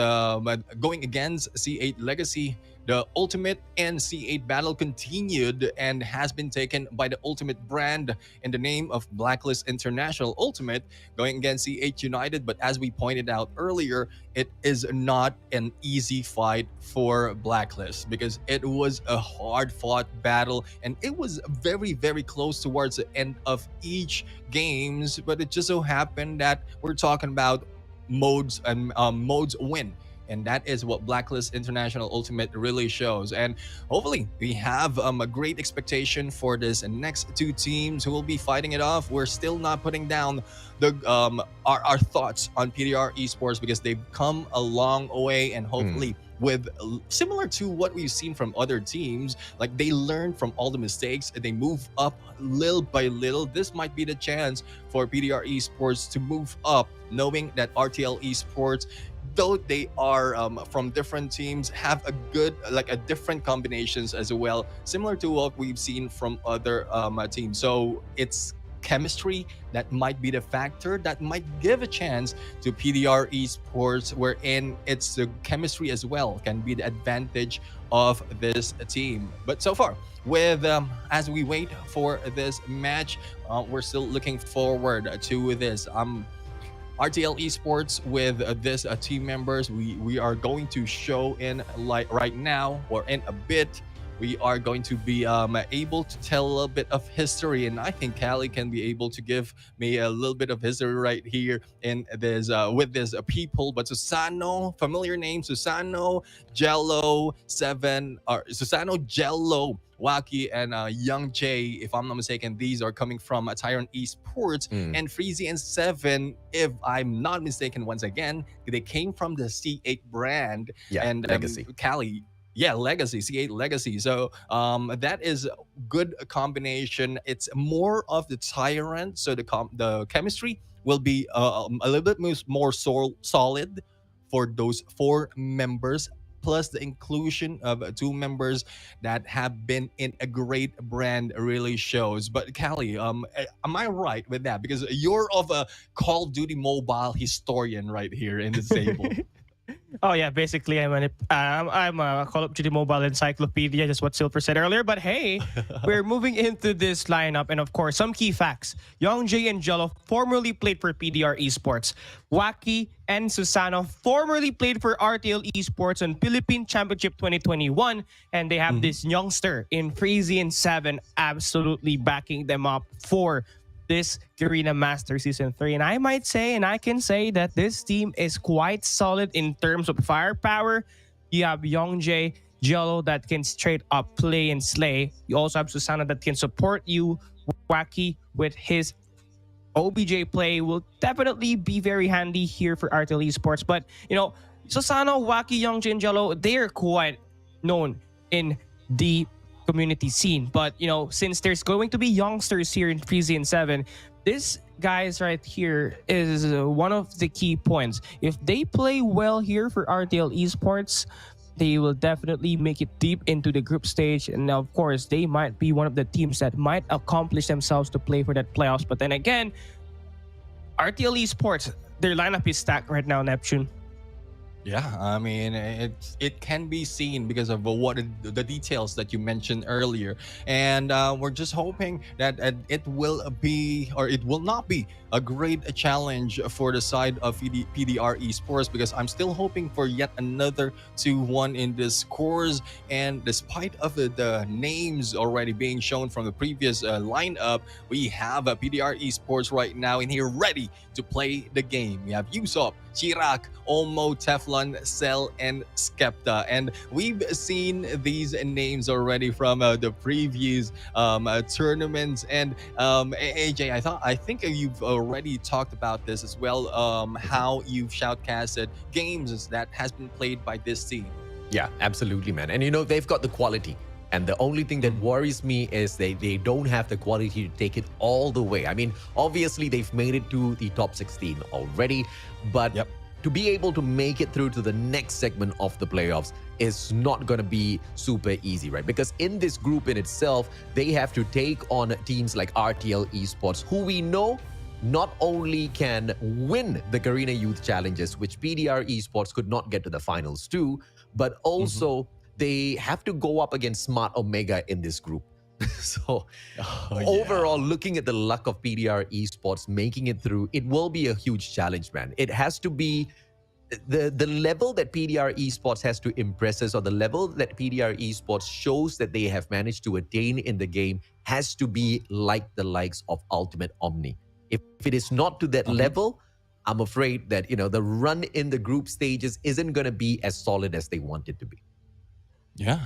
going against C8 Legacy. The Ultimate and C8 battle continued and has been taken by the Ultimate brand in the name of Blacklist International Ultimate, going against C8 United. But as we pointed out earlier, it is not an easy fight for Blacklist because it was a hard fought battle and it was very, very close towards the end of each games. But it just so happened that we're talking about modes and modes win, and that is what Blacklist International Ultimate really shows. And hopefully we have a great expectation for this next two teams who will be fighting it off. We're still not putting down the our thoughts on PDR Esports because they've come a long way, and hopefully with similar to what we've seen from other teams, like they learn from all the mistakes and they move up little by little. This might be the chance for PDR Esports to move up, knowing that RTL Esports, though they are from different teams, have a good like a different combinations as well, similar to what we've seen from other teams. So it's chemistry that might be the factor that might give a chance to PDR Esports, wherein it's the chemistry as well can be the advantage of this team. But so far, with as we wait for this match, we're still looking forward to this. RTL Esports with this team members, we are going to show in like right now or in a bit. We are going to be able to tell a little bit of history, and I think Callie can be able to give me a little bit of history right here in this with this people. But Susano, familiar name, Susano, Jello, Seven, or Susano, Jello, Waki, and Young J, if I'm not mistaken, these are coming from Tyrant Esports, and Freezy and Seven, if I'm not mistaken, once again, they came from the C8 brand. Yeah, and Legacy. Cali. Yeah, Legacy, C8 Legacy. So that is good combination. It's more of the Tyrant, so the chemistry will be a little bit more solid for those four members, plus the inclusion of two members that have been in a great brand really shows. But Callie, am I right with that? Because you're of a Call of Duty mobile historian right here in the table. Oh yeah, basically I'm a Call of Duty mobile encyclopedia, just what Silver said earlier. But hey, we're moving into this lineup, and of course some key facts. Young J and Jello formerly played for PDR Esports. Waki and Susano formerly played for RTL Esports on Philippine Championship 2021, and they have this youngster in Freezy and Seven absolutely backing them up for this Garena Master Season 3. And I might say, and I can say, that this team is quite solid in terms of firepower. You have Young J, Jello that can straight up play and slay. You also have Susana that can support you. Wacky with his OBJ play will definitely be very handy here for RTL Esports. But, you know, Susana, Wacky, Young J, and Jello, they're quite known in the community scene. But, you know, since there's going to be youngsters here in Freezy and Seven, this guys right here is one of the key points. If they play well here for RTL Esports, they will definitely make it deep into the group stage. And of course, they might be one of the teams that might accomplish themselves to play for that playoffs. But then again, RTL Esports, their lineup is stacked right now, Neptune. Yeah, I mean, it can be seen because of what the details that you mentioned earlier, and we're just hoping that it will be, or it will not be, a great challenge for the side of PDR Esports, because I'm still hoping for yet another 2-1 in this course. And despite of the names already being shown from the previous lineup, we have a PDR Esports right now in here ready to play the game. We have Usopp, Chirac, Omo, Teflon, Cell, and Skepta. And we've seen these names already from the previous tournaments. And AJ, I think you've already talked about this as well, how you've shoutcasted games that has been played by this team. Yeah, absolutely, man. And they've got the quality. And the only thing that worries me is they don't have the quality to take it all the way. I mean, obviously, they've made it to the top 16 already, but to be able to make it through to the next segment of the playoffs is not going to be super easy, right? Because in this group in itself, they have to take on teams like RTL Esports, who we know not only can win the Garena Youth Challenges, which PDR Esports could not get to the finals too, but also they have to go up against Smart Omega in this group. So overall, looking at the luck of PDR Esports making it through, it will be a huge challenge, man. It has to be the level that PDR Esports has to impress us, or the level that PDR Esports shows that they have managed to attain in the game, has to be like the likes of Ultimate Omni. If it is not to that level, I'm afraid that the run in the group stages isn't going to be as solid as they want it to be. Yeah.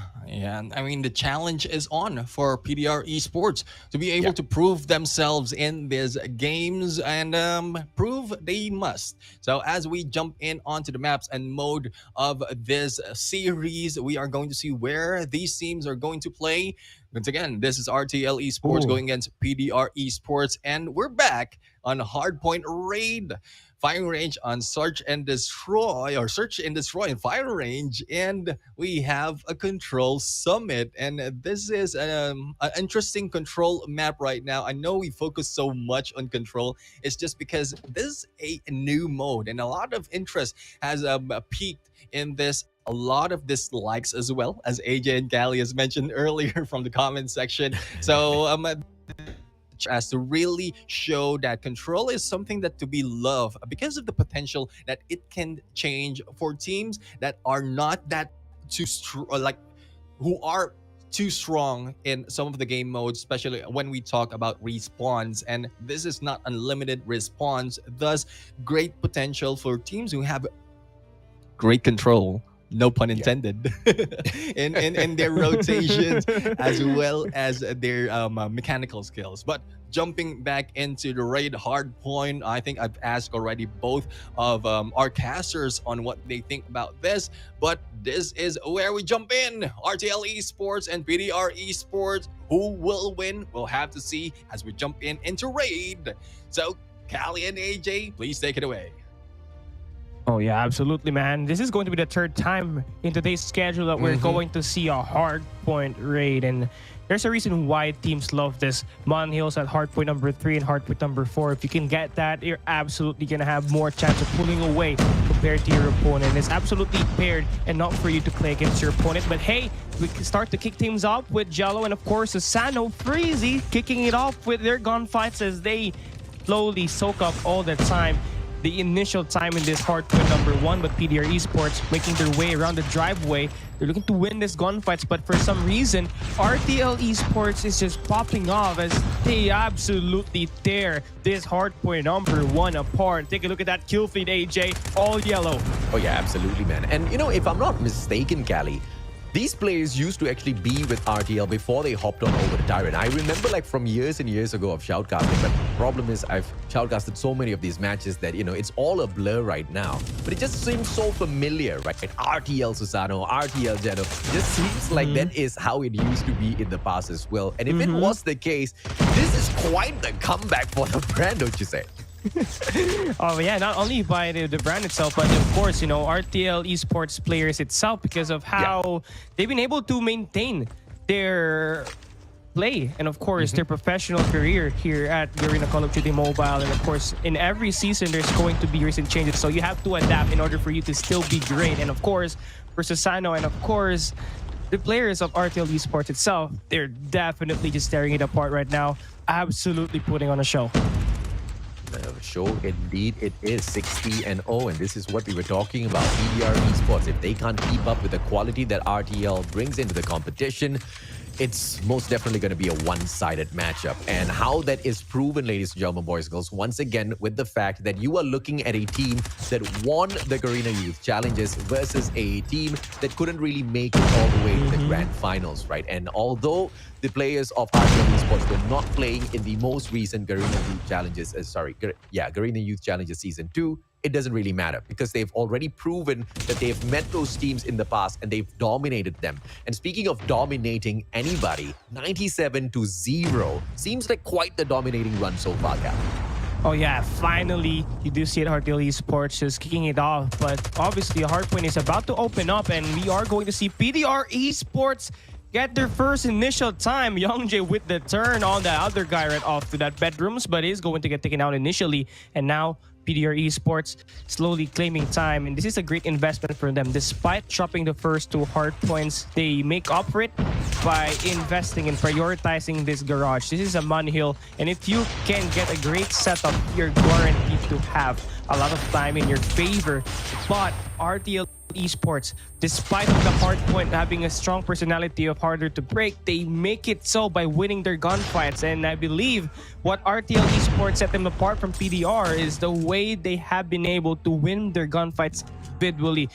I mean, the challenge is on for PDR Esports to be able to prove themselves in these games, and prove they must. So as we jump in onto the maps and mode of this series, we are going to see where these teams are going to play. Once again, this is RTL Esports going against PDR Esports, and we're back on Hardpoint Raid. Firing range on search and destroy, or search and destroy and fire range, and we have a control summit, and this is an interesting control map right now. I know we focus so much on control, it's just because this is a new mode, and a lot of interest has peaked in this. A lot of dislikes as well, as AJ and Callie has mentioned earlier from the comment section. So as to really show that control is something that to be loved, because of the potential that it can change for teams that are not that too strong, like who are too strong in some of the game modes, especially when we talk about respawns. And this is not unlimited respawns, thus great potential for teams who have great control, no pun intended, in their rotations, as well as their mechanical skills. But jumping back into the raid hard point, I think I've asked already both of our casters on what they think about this, but this is where we jump in. RTL Esports and PDR Esports, who will win? We'll have to see as we jump into raid. So Callie and AJ, please take it away. Oh yeah, absolutely, man. This is going to be the third time in today's schedule that we're going to see a hard point raid, and there's a reason why teams love this. Mon Hills at hard point number 3 and hard point number 4. If you can get that, you're absolutely gonna have more chance of pulling away compared to your opponent. It's absolutely paired and not for you to play against your opponent. But hey, we can start to kick teams off with Jello and of course Susano Freezy kicking it off with their gunfights as they slowly soak up all the time. The initial time in this hard point number 1, but PDR Esports making their way around the driveway. They're looking to win this gunfights, but for some reason, RTL Esports is just popping off as they absolutely tear this hard point number 1 apart. Take a look at that kill feed, AJ, all yellow. Oh yeah, absolutely, man. And if I'm not mistaken, Callie, these players used to actually be with RTL before they hopped on over to Tyrant. I remember like from years and years ago of shoutcasting, but the problem is I've shoutcasted so many of these matches that, it's all a blur right now. But it just seems so familiar, right? RTL Susano, RTL Jeno. It just seems like that is how it used to be in the past as well. And if it was the case, this is quite the comeback for the brand, don't you say? Oh yeah, not only by the brand itself, but of course, RTL Esports players itself, because of how they've been able to maintain their play and of course their professional career here at Garena Call of Duty Mobile. And of course, in every season there's going to be recent changes, so you have to adapt in order for you to still be great. And of course, for Susano and of course the players of RTL Esports itself, they're definitely just tearing it apart right now, absolutely putting on a show. Show indeed it is. 60-0, and this is what we were talking about. PDR Esports, if they can't keep up with the quality that RTL brings into the competition, it's most definitely going to be a one-sided matchup. And how that is proven, ladies and gentlemen, boys and girls, once again with the fact that you are looking at a team that won the Garena Youth Challenges versus a team that couldn't really make it all the way to the grand finals, right? And although the players of RTL Esports were not playing in the most recent Garena Youth Challenges, Garena Youth Challenges Season 2, it doesn't really matter because they've already proven that they've met those teams in the past and they've dominated them. And speaking of dominating anybody, 97-0 seems like quite the dominating run so far, Cap. Oh yeah, finally, you do see it, RTL Esports just kicking it off. But obviously, Hardpoint is about to open up and we are going to see PDR Esports get their first initial time. Youngjae with the turn on the other guy right off to that bedrooms, but is going to get taken out initially. And now PDR Esports slowly claiming time, and this is a great investment for them. Despite dropping the first 2 hard points, they make up for it by investing and prioritizing this garage. This is a money hill, and if you can get a great setup, you're guaranteed to have a lot of time in your favor. But RTL Esports, despite of the hard point having a strong personality of harder to break, they make it so by winning their gunfights. And I believe what RTL Esports set them apart from PDR is the way they have been able to win their gunfights individually.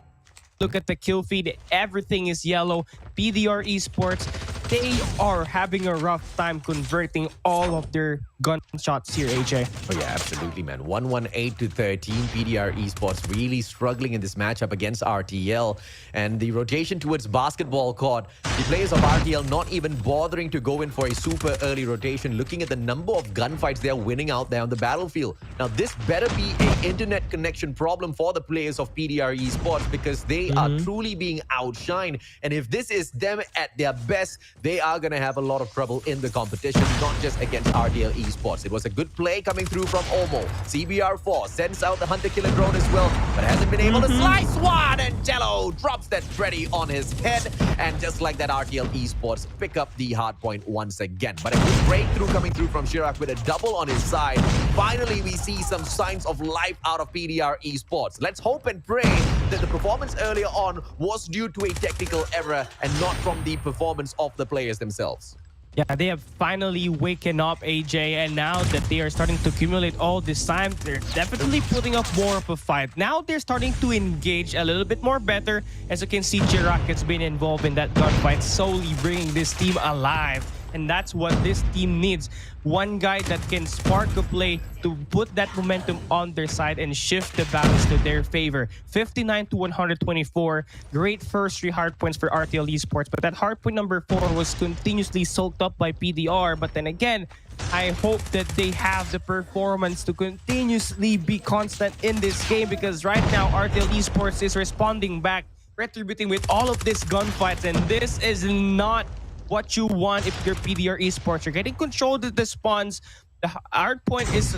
Look at the kill feed, everything is yellow. PDR Esports, they are having a rough time converting all of their gunshots here, AJ. Oh yeah, absolutely, man. 118-13. PDR Esports really struggling in this matchup against RTL. And the rotation towards basketball court, the players of RTL not even bothering to go in for a super early rotation, looking at the number of gunfights they're winning out there on the battlefield. Now, this better be an internet connection problem for the players of PDR Esports because they are truly being outshined. And if this is them at their best, they are going to have a lot of trouble in the competition, not just against RTL Esports. It was a good play coming through from Omo. CBR4 sends out the Hunter Killer drone as well, but hasn't been able to slice one, and Jello drops that Freddy on his head. And just like that, RTL Esports pick up the hard point once again. But a good breakthrough coming through from Chirac with a double on his side. Finally, we see some signs of life out of PDR Esports. Let's hope and pray that the performance earlier on was due to a technical error and not from the performance of the players themselves. Yeah, they have finally waken up, AJ, and now that they are starting to accumulate all this time, they're definitely putting up more of a fight. Now they're starting to engage a little bit more better. As you can see, Chirac has been involved in that gunfight, solely bringing this team alive. And that's what this team needs. One guy that can spark a play to put that momentum on their side and shift the balance to their favor. 59-124. Great first 3 hard points for RTL Esports. But that hard point number 4 was continuously soaked up by PDR. But then again, I hope that they have the performance to continuously be constant in this game, because right now RTL Esports is responding back, retributing with all of these gunfights, and this is not what you want if you're PDR Esports. You're getting control of the spawns. The hard point is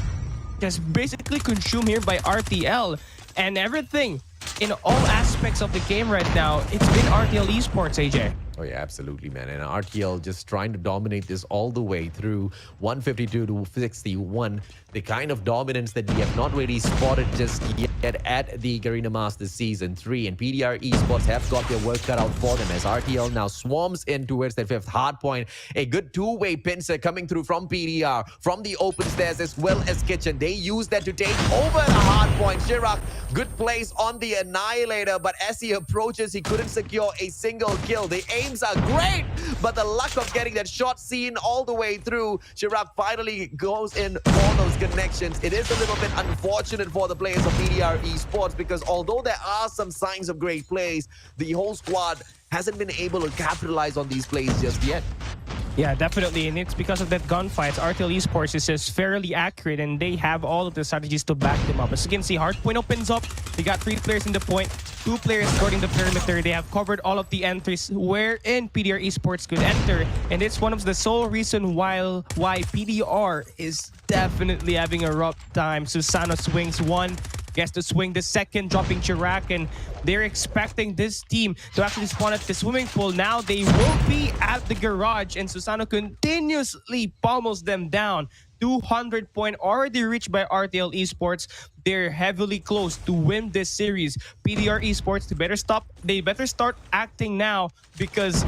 just basically consumed here by RTL, and everything in all aspects of the game right now, it's been RTL Esports, AJ. Oh yeah, absolutely, man. And RTL just trying to dominate this all the way through 152-61. The kind of dominance that we have not really spotted just yet at the Garena Masters Season 3. And PDR Esports have got their work cut out for them as RTL now swarms in towards that 5th hard point. A good two-way pincer coming through from PDR, from the open stairs as well as kitchen. They use that to take over the hard point. Chirac, good place on the Annihilator, but as he approaches, he couldn't secure a single kill. The aims are great, but the luck of getting that shot seen all the way through, Chirac finally goes in for those connections. It is a little bit unfortunate for the players of PDR Esports because although there are some signs of great plays, the whole squad hasn't been able to capitalize on these plays just yet. Yeah, definitely, and it's because of that gunfights. RTL Esports is just fairly accurate, and they have all of the strategies to back them up. As you can see, hardpoint opens up. They got 3 players in the point, 2 players guarding the perimeter. They have covered all of the entries wherein PDR Esports could enter, and it's one of the sole reason why PDR is definitely having a rough time. Susano swings 1. Gets to swing the second, dropping Chirac, and they're expecting this team to actually spawn at the swimming pool. Now they will be at the garage, and Susano continuously pummels them down. 200 point already reached by RTL Esports. They're heavily close to win this series. PDR Esports, they better start acting now, because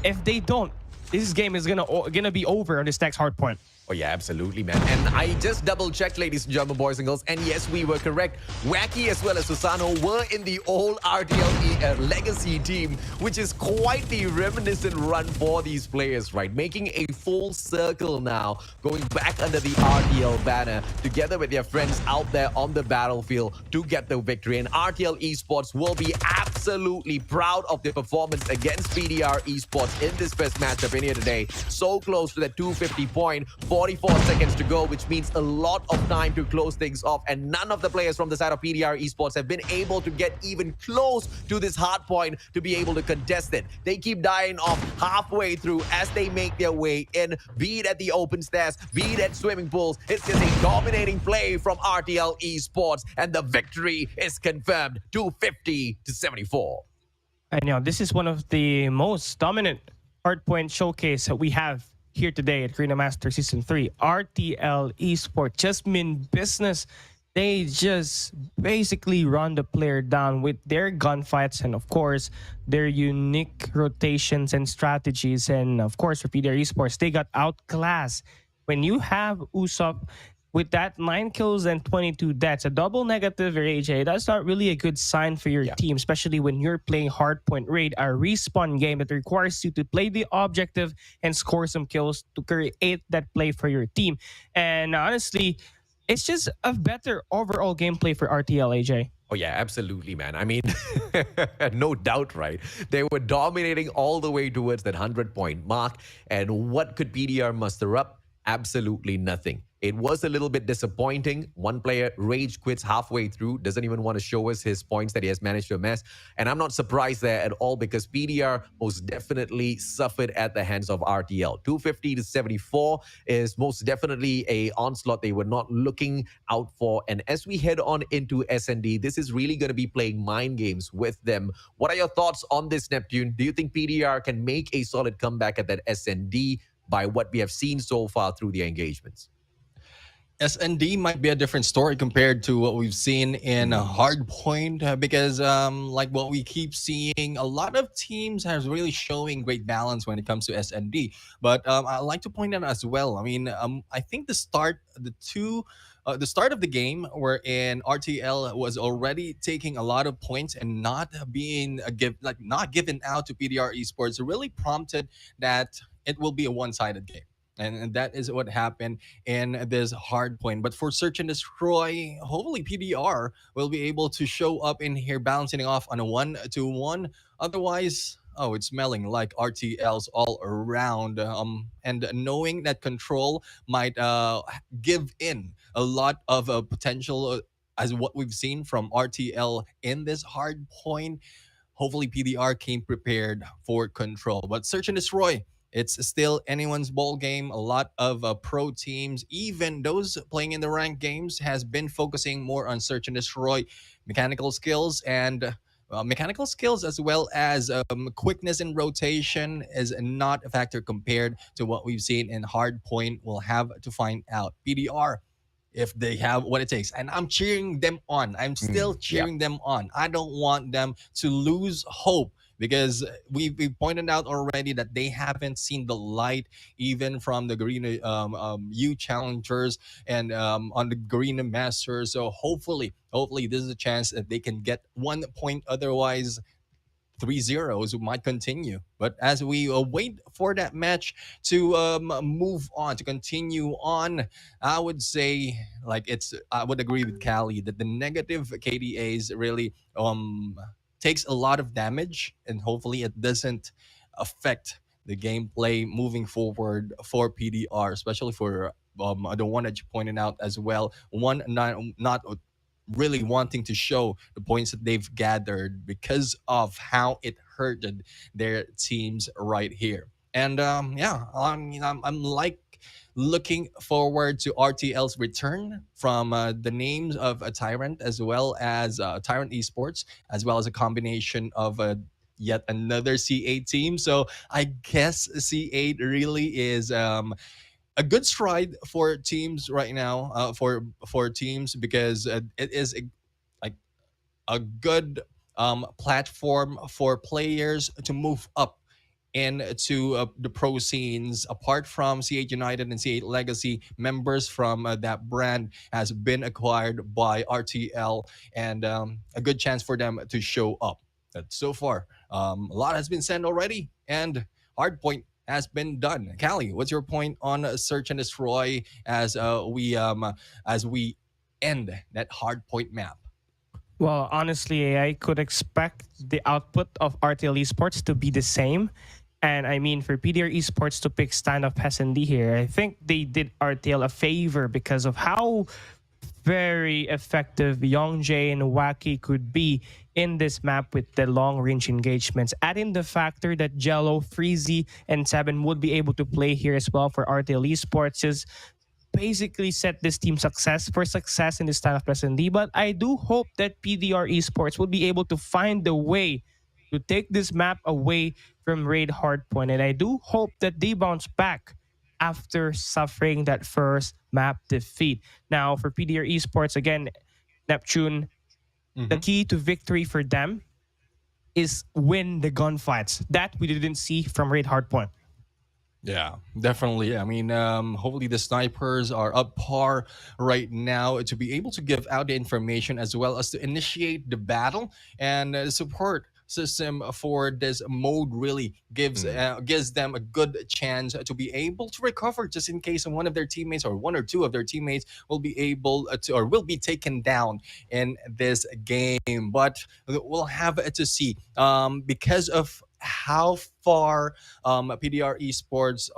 if they don't, this game is gonna be over on this next hard point. Oh, yeah, absolutely, man. And I just double-checked, ladies and gentlemen, boys and girls, and yes, we were correct. Wacky as well as Susano were in the old RTL legacy team, which is quite the reminiscent run for these players, right? Making a full circle now, going back under the RTL banner, together with their friends out there on the battlefield to get the victory. And RTL Esports will be absolutely proud of their performance against PDR Esports in this first matchup in here today. So close to the 250 point. 44 seconds to go, which means a lot of time to close things off. And none of the players from the side of PDR Esports have been able to get even close to this hard point to be able to contest it. They keep dying off halfway through as they make their way in, be it at the open stairs, be it at swimming pools. It's just a dominating play from RTL Esports, and the victory is confirmed 250-74. I know this is one of the most dominant hardpoint showcase that we have here today at Garena Master Season 3. RTL Esports just mean business. They just basically run the player down with their gunfights and, of course, their unique rotations and strategies. And, of course, for PDR Esports, they got outclassed. When you have Usopp with that 9 kills and 22 deaths, a double negative for AJ, that's not really a good sign for your team, especially when you're playing Hardpoint Raid, a respawn game that requires you to play the objective and score some kills to create that play for your team. And honestly, it's just a better overall gameplay for RTL, AJ. Oh, yeah, absolutely, man. I mean, no doubt, right? They were dominating all the way towards that 100-point mark. And what could PDR muster up? Absolutely nothing. It was a little bit disappointing. One player rage quits halfway through, doesn't even want to show us his points that he has managed to amass. And I'm not surprised there at all, because PDR most definitely suffered at the hands of RTL. 250-74 is most definitely a onslaught they were not looking out for. And as we head on into SND, this is really going to be playing mind games with them. What are your thoughts on this, Neptune? Do you think PDR can make a solid comeback at that SND by what we have seen so far through the engagements? SND might be a different story compared to what we've seen in Hardpoint, because like what we keep seeing, a lot of teams has really showing great balance when it comes to SND. But I like to point out as well, I mean, I think the start of the game, wherein RTL was already taking a lot of points and not being not given out to PDR Esports, really prompted that it will be a one-sided game. And that is what happened in this hard point. But for Search and Destroy, hopefully PDR will be able to show up in here, balancing off on a 1-1. Otherwise, oh, it's smelling like RTLs all around. And knowing that Control might give in a lot of potential, as what we've seen from RTL in this hard point, hopefully PDR came prepared for Control. But Search and Destroy, it's still anyone's ball game. A lot of pro teams, even those playing in the ranked games, has been focusing more on Search and Destroy mechanical skills, and mechanical skills as well as quickness in rotation is not a factor compared to what we've seen in Hardpoint. We'll have to find out. PDR, if they have what it takes. And I'm cheering them on. I'm still cheering them on. I don't want them to lose hope, because we pointed out already that they haven't seen the light even from the Garena U Challengers and on the Garena Masters. So hopefully this is a chance that they can get 1 point. Otherwise, 3-0s might continue. But as we wait for that match to move on, to continue on, I would say, I would agree with Callie that the negative KDAs really takes a lot of damage, and hopefully it doesn't affect the gameplay moving forward for PDR, especially for the one that you pointed out as well. One, not really wanting to show the points that they've gathered because of how it hurted their teams right here. And I'm like looking forward to RTL's return from the names of a Tyrant, as well as Tyrant Esports, as well as a combination of yet another C8 team. So I guess C8 really is a good stride for teams right now, for teams, because it is a good platform for players to move up into the pro scenes. Apart from C8 United and C8 Legacy, members from that brand has been acquired by RTL, and a good chance for them to show up. But so far, a lot has been said already, and Hardpoint has been done. Callie, what's your point on Search and Destroy as we end that Hardpoint map? Well, honestly, I could expect the output of RTL Esports to be the same. And I mean, for PDR Esports to pick standoff S&D here, I think they did RTL a favor because of how very effective Youngjae and Wacky could be in this map with the long-range engagements. Add in the factor that Jello, Freezy, and Seven would be able to play here as well for RTL Esports is basically set this team for success in this time of S&D. But I do hope that PDR Esports will be able to find the way to take this map away from Raid Hardpoint. And I do hope that they bounce back after suffering that first map defeat. Now, for PDR Esports, again, Neptune, the key to victory for them is win the gunfights. That we didn't see from Raid Hardpoint. Yeah, definitely. I mean, hopefully the snipers are up par right now to be able to give out the information as well as to initiate the battle, and support system for this mode really gives them a good chance to be able to recover just in case one of their teammates or one or two of their teammates will be able to or will be taken down in this game. But we'll have to see because of how far PDR Esports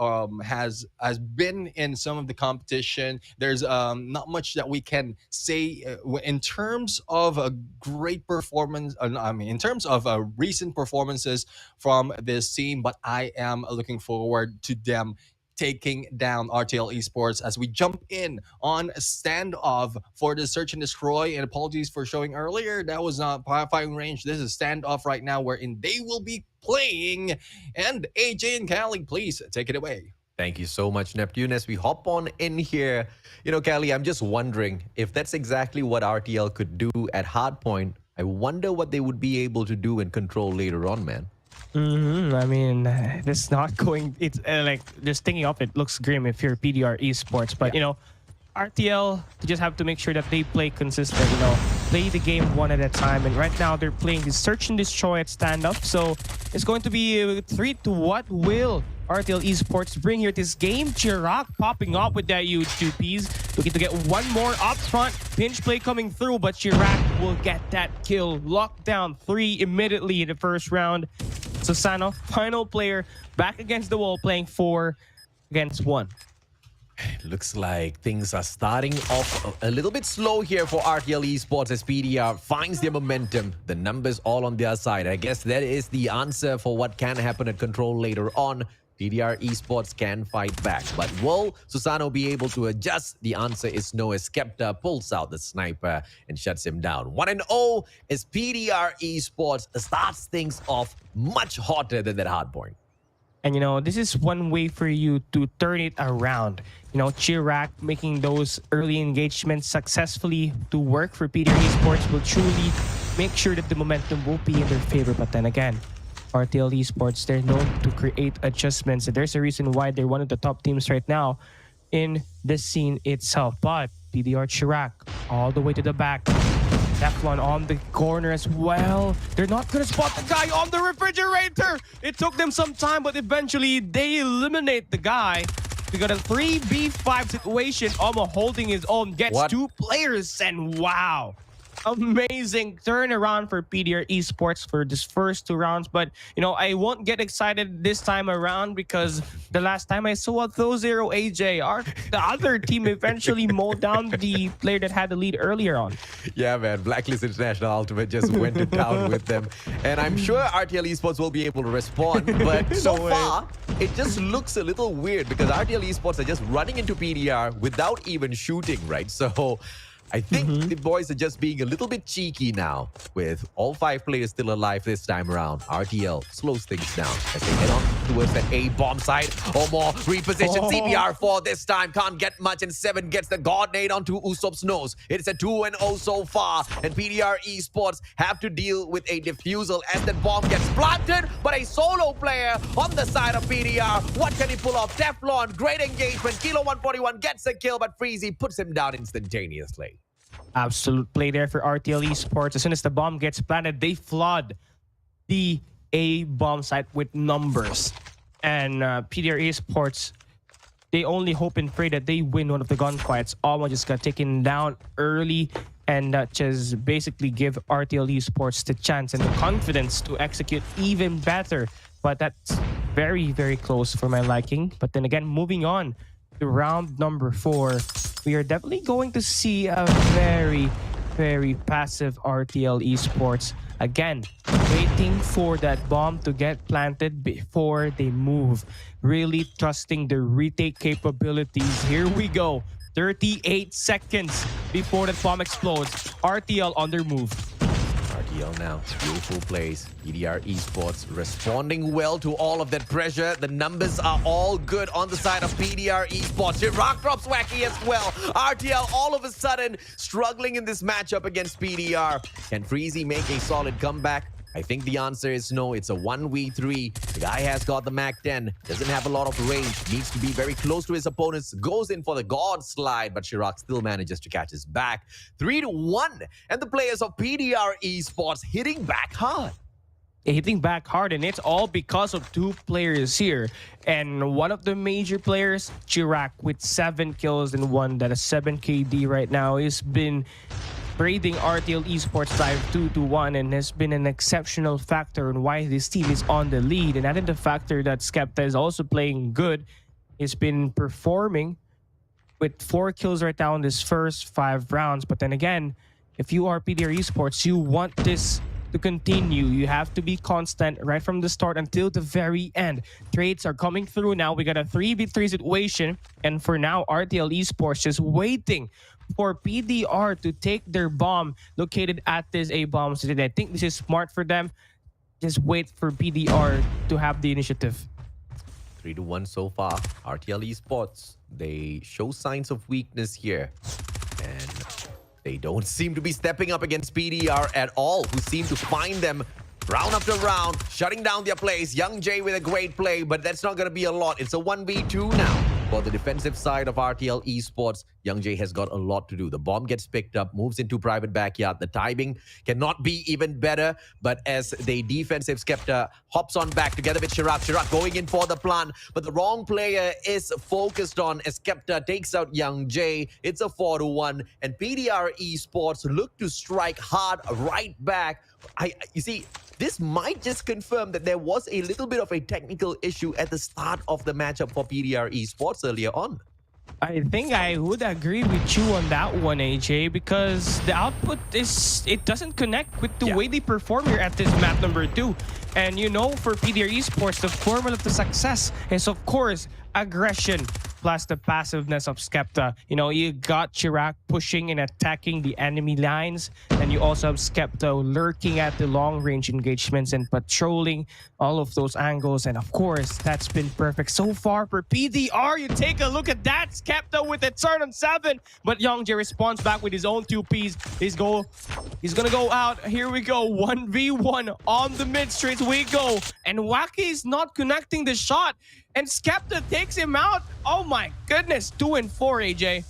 has been in some of the competition. There's not much that we can say in terms of a great performance. In terms of recent performances from this team, but I am looking forward to them taking down RTL Esports as we jump in on a standoff for the Search and Destroy. And apologies for showing earlier, that was not firing range. This is standoff right now wherein they will be playing. And AJ and Callie, please take it away. Thank you so much, Neptune. As we hop on in here, Callie, I'm just wondering if that's exactly what RTL could do at Hardpoint. I wonder what they would be able to do in Control later on, man. I mean, it's not going. It's like just thinking of it looks grim if you're PDR Esports, but RTL, you just have to make sure that they play consistent. Play the game one at a time. And right now they're playing the Search and Destroy at standoff, so it's going to be a treat to what will RTL Esports bring here. This game, Chirac popping up with that huge 2Ps. Looking to get one more up front. Pinch play coming through, but Chirac will get that kill. Lockdown 3 immediately in the first round. Susano, final player, back against the wall, playing 4 against 1. Looks like things are starting off a little bit slow here for RTL Esports as PDR finds their momentum. The numbers all on their side. I guess that is the answer for what can happen at Control later on. PDR Esports can fight back. But will Susano be able to adjust? The answer is no, as Skepta pulls out the sniper and shuts him down. 1-0 as PDR Esports starts things off much hotter than that Hardpoint. And this is one way for you to turn it around. Chirac making those early engagements successfully to work for PDR Esports will truly make sure that the momentum will be in their favor. But then again, RTL Esports, they're known to create adjustments. And there's a reason why they're one of the top teams right now in the scene itself. But PDR Chirac all the way to the back. Teflon on the corner as well. They're not going to spot the guy on the refrigerator. It took them some time, but eventually they eliminate the guy. We got a 3v5 situation. Omo holding his own, gets 2 players, and wow. Amazing turnaround for PDR Esports for this first 2 rounds. But, I won't get excited this time around because the last time I saw a 0-0 AJ, the other team eventually mowed down the player that had the lead earlier on. Yeah, man. Blacklist International Ultimate just went to town with them. And I'm sure RTL Esports will be able to respond. But so far, it just looks a little weird because RTL Esports are just running into PDR without even shooting, right? So I think the boys are just being a little bit cheeky now with all 5 players still alive this time around. RTL slows things down as they head on towards that A bomb side. More reposition. CBR4 this time can't get much, and 7 gets the God nade onto Usopp's nose. It's a 2-0 so far, and PDR Esports have to deal with a defusal as that bomb gets planted, but a solo player on the side of PDR. What can he pull off? Teflon, great engagement. Kilo 141 gets a kill, but Freezy puts him down instantaneously. Absolute play there for RTL Esports. As soon as the bomb gets planted, they flood the A bomb site with numbers. And PDR Esports, they only hope and pray that they win one of the gunfights. Almost just got taken down early, and just basically give RTL Esports the chance and the confidence to execute even better. But that's very, very close for my liking. But then again, moving on to round number 4, we are definitely going to see a very, very passive RTL Esports. Again, waiting for that bomb to get planted before they move. Really trusting the retake capabilities. Here we go. 38 seconds before the bomb explodes. RTL on their move. RTL now, beautiful plays. PDR Esports responding well to all of that pressure. The numbers are all good on the side of PDR Esports. Chirac drops wacky as well. RTL all of a sudden struggling in this matchup against PDR. Can Freezy make a solid comeback? I think the answer is no. It's a 1v3. The guy has got the MAC-10. Doesn't have a lot of range. Needs to be very close to his opponents. Goes in for the God slide, but Chirac still manages to catch his back. 3-1. And the players of PDR Esports hitting back hard. Hitting back hard, and it's all because of 2 players here. And one of the major players, Chirac, with 7 kills and 1 that is 7 KD right now, has been braiding RTL Esports live 2-1 and has been an exceptional factor in why this team is on the lead. And added the factor that Skepta is also playing good. He's been performing with 4 kills right now in this first 5 rounds. But then again, if you are PDR Esports, you want this to continue. You have to be constant right from the start until the very end. Trades are coming through now. We got a 3v3 situation. And for now, RTL Esports just waiting for PDR to take their bomb located at this A bomb site. I think this is smart for them. Just wait for PDR to have the initiative. 3-1 so far. RTL Esports, they show signs of weakness here. And they don't seem to be stepping up against PDR at all, who seem to find them round after round, shutting down their plays. Young Jay with a great play, but that's not going to be a lot. It's a 1v2 now. For the defensive side of RTL Esports, Young Jay has got a lot to do. The bomb gets picked up, moves into private backyard. The timing cannot be even better, but as the defensive Skepta hops on back together with Chirac going in for the plant, but the wrong player is focused on as Skepta takes out Young Jay. It's a 4-1, and PDR Esports look to strike hard right back. You see, this might just confirm that there was a little bit of a technical issue at the start of the matchup for PDR Esports earlier on. I think I would agree with you on that one, AJ, because the output it doesn't connect with the way they perform here at this map number 2. And you know, for PDR Esports, the formula to success is, of course, aggression plus the passiveness of Skepta. You know, you got Chirac pushing and attacking the enemy lines, and you also have Skepta lurking at the long-range engagements and patrolling all of those angles. And of course, that's been perfect so far for PDR. You take a look at that. Skepta with a turn on 7, but Young Jay responds back with his own 2Ps. He's gonna go out. Here we go. 1v1 on the mid streets we go. And Wacky is not connecting the shot, and Skepta takes him out. Oh my goodness, 2 and 4, AJ.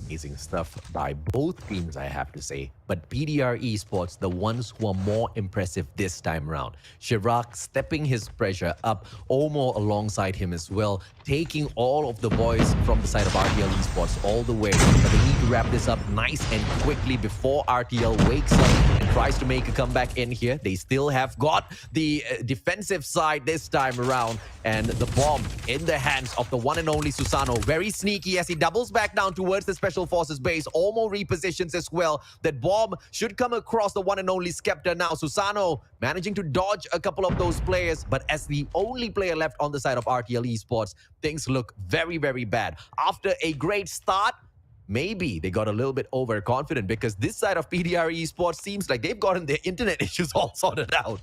Amazing stuff by both teams, I have to say. But PDR Esports, the ones who are more impressive this time around. Chirac stepping his pressure up, Omo alongside him as well, taking all of the boys from the side of RTL Esports all the way. But they need to wrap this up nice and quickly before RTL wakes up and tries to make a comeback in here. They still have got the defensive side this time around, and the bomb in the hands of the one and only Susano. Very sneaky as he doubles back down towards the Special Forces base. Omo repositions as well. That bomb should come across the one and only Skepta now. Susano managing to dodge a couple of those players, but as the only player left on the side of RTL Esports, things look very, very bad. After a great start, maybe they got a little bit overconfident because this side of PDR Esports seems like they've gotten their internet issues all sorted out.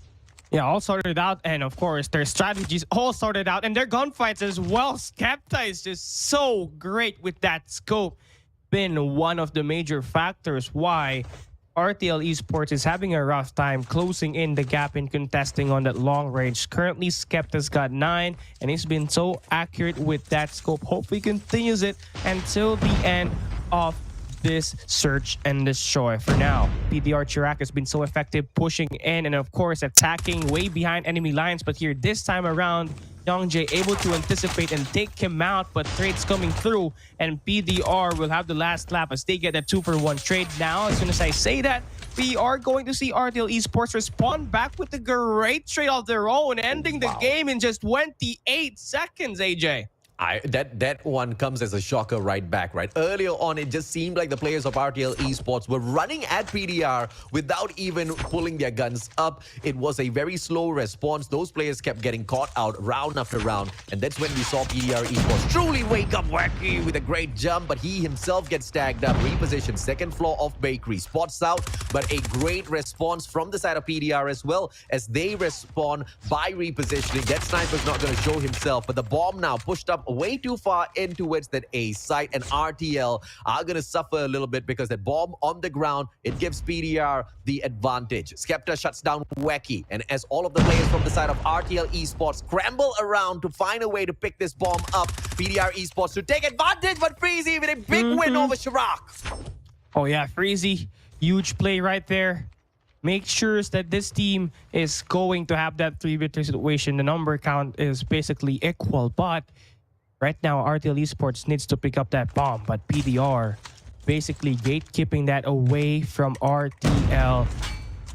Yeah, all sorted out, and of course their strategies all sorted out, and their gunfights as well. Skepta is just so great with that scope. Been one of the major factors why RTL Esports is having a rough time closing in the gap in contesting on that long range. Currently, Skepta's got 9, and he's been so accurate with that scope. Hopefully continues it until the end of this search and destroy. For now, PDR Chirac has been so effective pushing in and of course attacking way behind enemy lines, but here this time around, Youngjae able to anticipate and take him out, but trades coming through, and PDR will have the last lap as they get a 2-for-1 trade. Now, as soon as I say that, we are going to see RTL Esports respond back with a great trade of their own, ending the game in just 28 seconds, AJ. That one comes as a shocker right back, right? Earlier on, it just seemed like the players of RTL Esports were running at PDR without even pulling their guns up. It was a very slow response. Those players kept getting caught out round after round. And that's when we saw PDR Esports truly wake up Wacky with a great jump, but he himself gets tagged up, repositioned second floor of Bakery, spots out, but a great response from the side of PDR as well as they respond by repositioning. That sniper's not going to show himself, but the bomb now pushed up way too far in towards that A site, and RTL are going to suffer a little bit because that bomb on the ground, it gives PDR the advantage. Skepta shuts down Wacky, and as all of the players from the side of RTL Esports scramble around to find a way to pick this bomb up, PDR Esports to take advantage, but Freezy with a big win over Chirac. Oh yeah, Freezy, huge play right there. Make sure that this team is going to have that 3v3 situation. The number count is basically equal, but right now, RTL Esports needs to pick up that bomb, but PDR basically gatekeeping that away from RTL.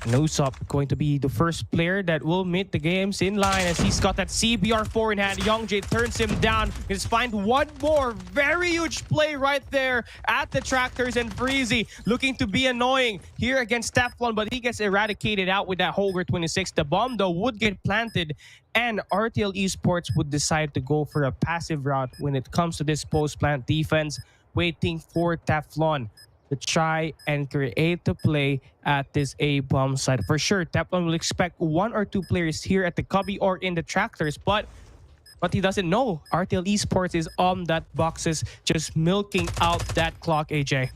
Nosop going to be the first player that will meet the games in line as he's got that CBR4 in hand. Youngjae turns him down. He's find one more very huge play right there at the tractors, and Freezy looking to be annoying here against Teflon, but he gets eradicated out with that Holger 26. The bomb though would get planted, and RTL Esports would decide to go for a passive route when it comes to this post-plant defense, waiting for Teflon to try and create the play at this A-bomb site. For sure, Teflon will expect 1 or 2 players here at the cubby or in the tractors, but what he doesn't know, RTL Esports is on that boxes, just milking out that clock, AJ.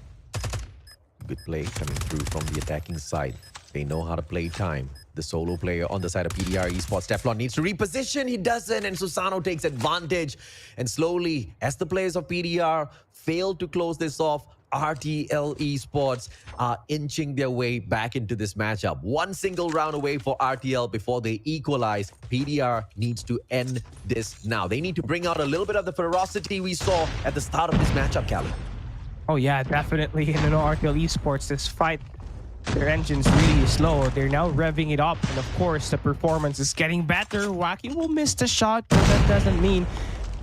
Good play coming through from the attacking side. They know how to play time. The solo player on the side of PDR Esports, Teflon, needs to reposition. He doesn't, and Susano takes advantage. And slowly, as the players of PDR fail to close this off, RTL Esports are inching their way back into this matchup. One single round away for RTL before they equalize. PDR needs to end this now. They need to bring out a little bit of the ferocity we saw at the start of this matchup, Callie. Oh yeah, definitely. And RTL Esports, this fight, their engine's really slow. They're now revving it up, and of course, the performance is getting better. Wacky will miss the shot, but that doesn't mean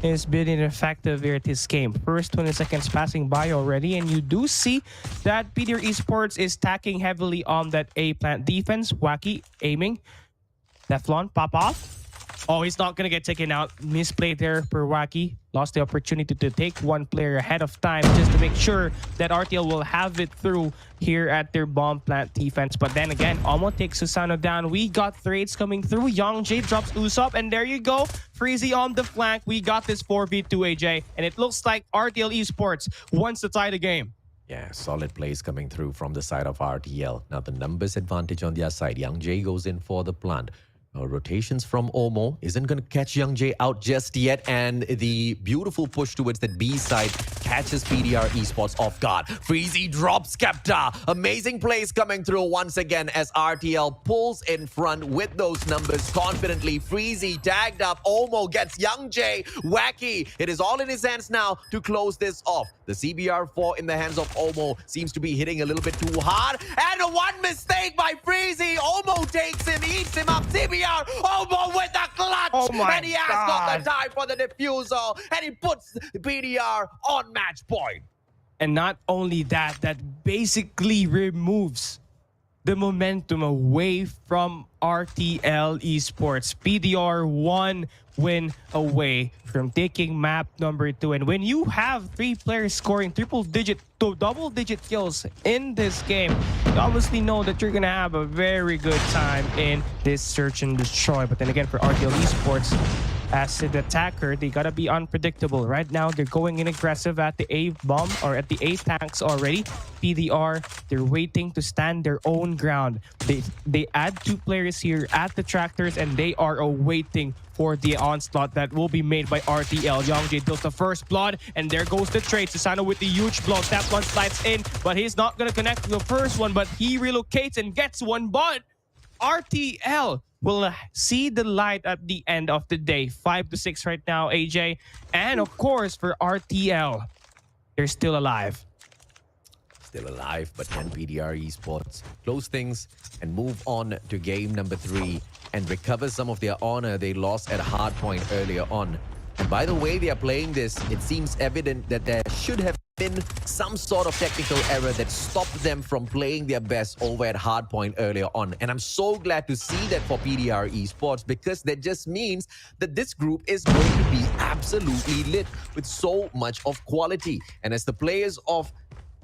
it's been ineffective here at this game. First 20 seconds passing by already, and you do see that PDR Esports is tacking heavily on that A-plant defense. Wacky aiming. Teflon, pop off. Oh, he's not going to get taken out. Misplayed there for Wacky. Lost the opportunity to take one player ahead of time just to make sure that RTL will have it through here at their bomb plant defense. But then again, Omo takes Susano down. We got trades coming through. Youngjae drops Usopp, and there you go. Freezy on the flank. We got this 4v2, AJ. And it looks like RTL Esports wants to tie the game. Yeah, solid plays coming through from the side of RTL. Now the numbers advantage on their side. Youngjae goes in for the plant. Rotations from Omo isn't going to catch Youngjae out just yet, and the beautiful push towards that B side catches PDR Esports off guard. Freezy drops Skepta. Amazing plays coming through once again as RTL pulls in front with those numbers confidently. Freezy tagged up. Omo gets Youngjae. Wacky. It is all in his hands now to close this off. The CBR4 in the hands of Omo seems to be hitting a little bit too hard, and one mistake by Freezy. Omo takes him, eats him up. CBR Omo with the clutch, and he has got the time for the defusal, and he puts PDR on match point. And not only that, that basically removes the momentum away from RTL Esports. PDR 1 win away from taking map number 2. And when you have 3 players scoring triple-digit to double-digit kills in this game, you obviously know that you're going to have a very good time in this search and destroy. But then again, for RTL Esports, as an attacker, they gotta be unpredictable. Right now, they're going in aggressive at the A bomb or at the A tanks already. PDR, they're waiting to stand their own ground. They add 2 players here at the tractors, and they are awaiting for the onslaught that will be made by RTL. Youngjae deals the first blood, and there goes the trade. Susano with the huge blow. That one slides in, but he's not gonna connect to the first one, but he relocates and gets one. But RTL will see the light at the end of the day. 5-6 right now, AJ. And of course, for RTL, they're still alive. Still alive, but can PDR Esports close things and move on to game number 3 and recover some of their honor they lost at Hardpoint earlier on. And by the way they are playing this, it seems evident that there should have been some sort of technical error that stopped them from playing their best over at Hardpoint earlier on. And I'm so glad to see that for PDR Esports, because that just means that this group is going to be absolutely lit with so much of quality. And as the players of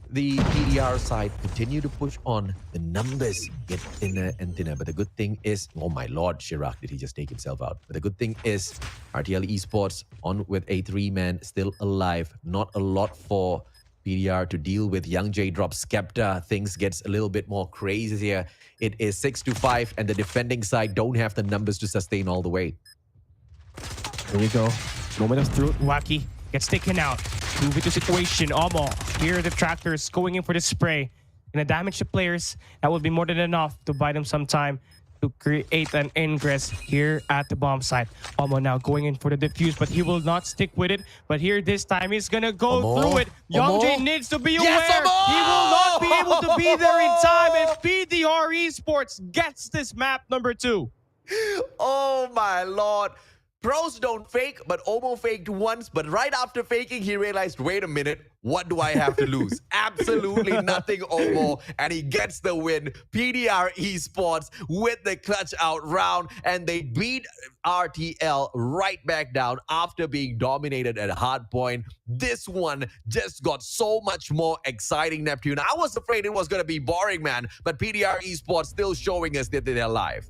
the PDR side continue to push on, the numbers get thinner and thinner. But the good thing is, oh my lord, Chirac, did he just take himself out? But the good thing is, RTL Esports on with a 3-man, still alive. Not a lot for PDR to deal with. Youngjae drops Skepta. Things gets a little bit more crazy here. It is 6-5, and the defending side don't have the numbers to sustain all the way. Here we go. Moment of truth. Wacky gets taken out. 2v2 situation. Omo. Here are the tractors going in for the spray. Gonna damage the players. That will be more than enough to buy them some time to create an ingress here at the bomb site. Omo now going in for the defuse, but he will not stick with it. But here this time, he's gonna go Omo? through it. Youngjae Omo? needs to be Yes, aware. Omo! He will not be able to be there in time. And PDR Esports gets this map number 2. Oh my lord. Pros don't fake, but Omo faked once. But right after faking, he realized, wait a minute, what do I have to lose? Absolutely nothing, Omo. And he gets the win. PDR Esports with the clutch out round. And they beat RTL right back down after being dominated at Hardpoint. This one just got so much more exciting, Neptune. I was afraid it was going to be boring, man. But PDR Esports still showing us that they're alive.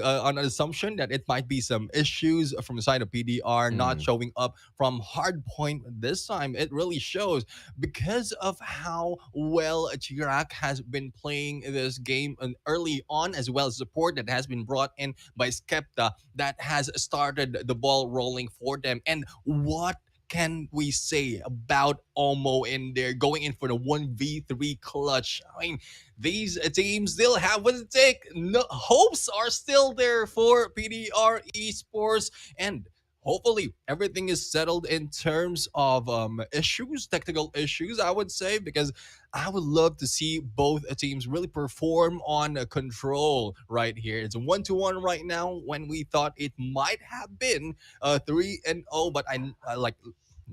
On an assumption that it might be some issues from the side of PDR not showing up from Hardpoint this time. It really shows because of how well Chirac has been playing this game early on, as well as support that has been brought in by Skepta that has started the ball rolling for them. And what can we say about Omo in there going in for the 1v3 clutch? I mean, these teams still have what it takes. No, hopes are still there for PDR Esports, and hopefully everything is settled in terms of issues, technical issues, I would say, because I would love to see both teams really perform on control right here. It's a 1-1 right now when we thought it might have been 3-0, but I like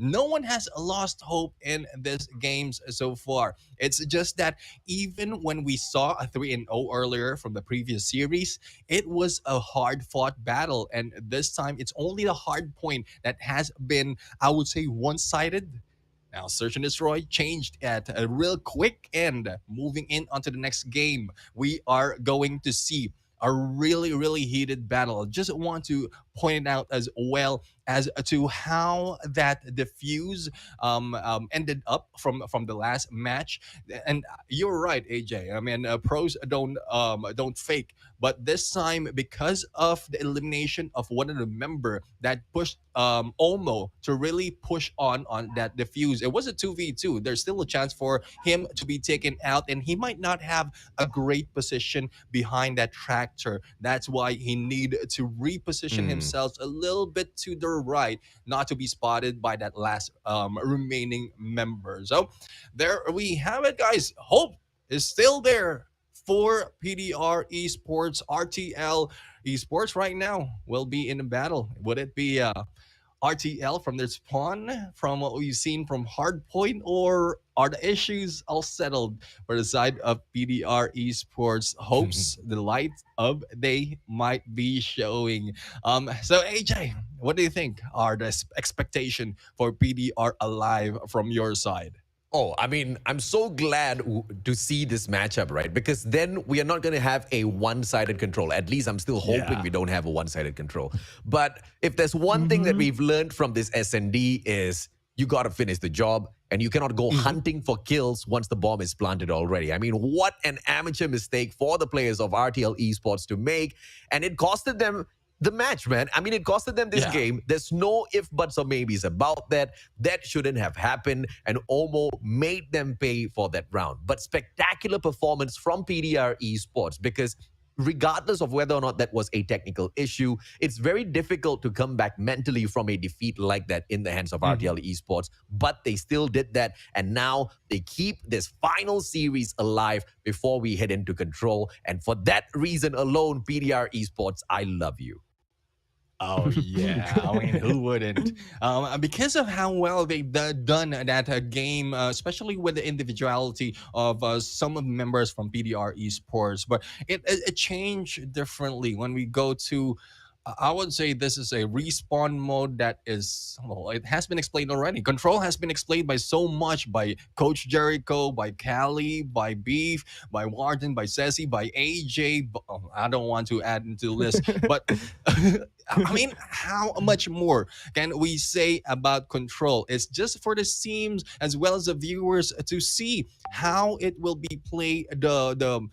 no one has lost hope in this games so far. It's just that even when we saw a 3-0 earlier from the previous series, it was a hard fought battle. And this time, it's only the hard point that has been, I would say, one-sided. Now, Search and Destroy changed at a real quick end. Moving in onto the next game, we are going to see a really, really heated battle. Just want to point it out as well as to how that diffuse ended up from the last match. And you're right, AJ. I mean, pros don't fake, but this time because of the elimination of one of the member that pushed Olmo to really push on that diffuse. It was a 2v2. There's still a chance for him to be taken out, and he might not have a great position behind that tractor. That's why he needed to reposition himself a little bit to the right, not to be spotted by that last remaining member. So there we have it, guys. Hope is still there for PDR Esports. RTL Esports right now will be in a battle. Would it be RTL from their spawn, from what we've seen from Hardpoint, or are the issues all settled for the side of PDR Esports? Hopes the light of day might be showing. So AJ, what do you think are the expectation for PDR Alive from your side? Oh, I mean, I'm so glad to see this matchup, right? Because then we are not going to have a one-sided control. At least I'm still hoping we don't have a one-sided control. But if there's one thing that we've learned from this SND is you got to finish the job and you cannot go hunting for kills once the bomb is planted already. I mean, what an amateur mistake for the players of RTL Esports to make. And it costed them the match, man. I mean, it costed them this game. There's no if, buts, or maybes about that. That shouldn't have happened. And Omo made them pay for that round. But spectacular performance from PDR Esports, because regardless of whether or not that was a technical issue, it's very difficult to come back mentally from a defeat like that in the hands of RTL Esports. But they still did that. And now they keep this final series alive before we head into control. And for that reason alone, PDR Esports, I love you. Oh yeah, I mean, who wouldn't? Because of how well they've done that game, especially with the individuality of some of the members from PDR Esports. But it changed differently when we go to. I would say this is a respawn mode that is, well, it has been explained already. Control has been explained by so much, by Coach Jericho, by Callie, by Beef, by Warden, by Ceci, by AJ. I don't want to add into the list, but I mean, how much more can we say about Control? It's just for the teams as well as the viewers to see how it will be played. The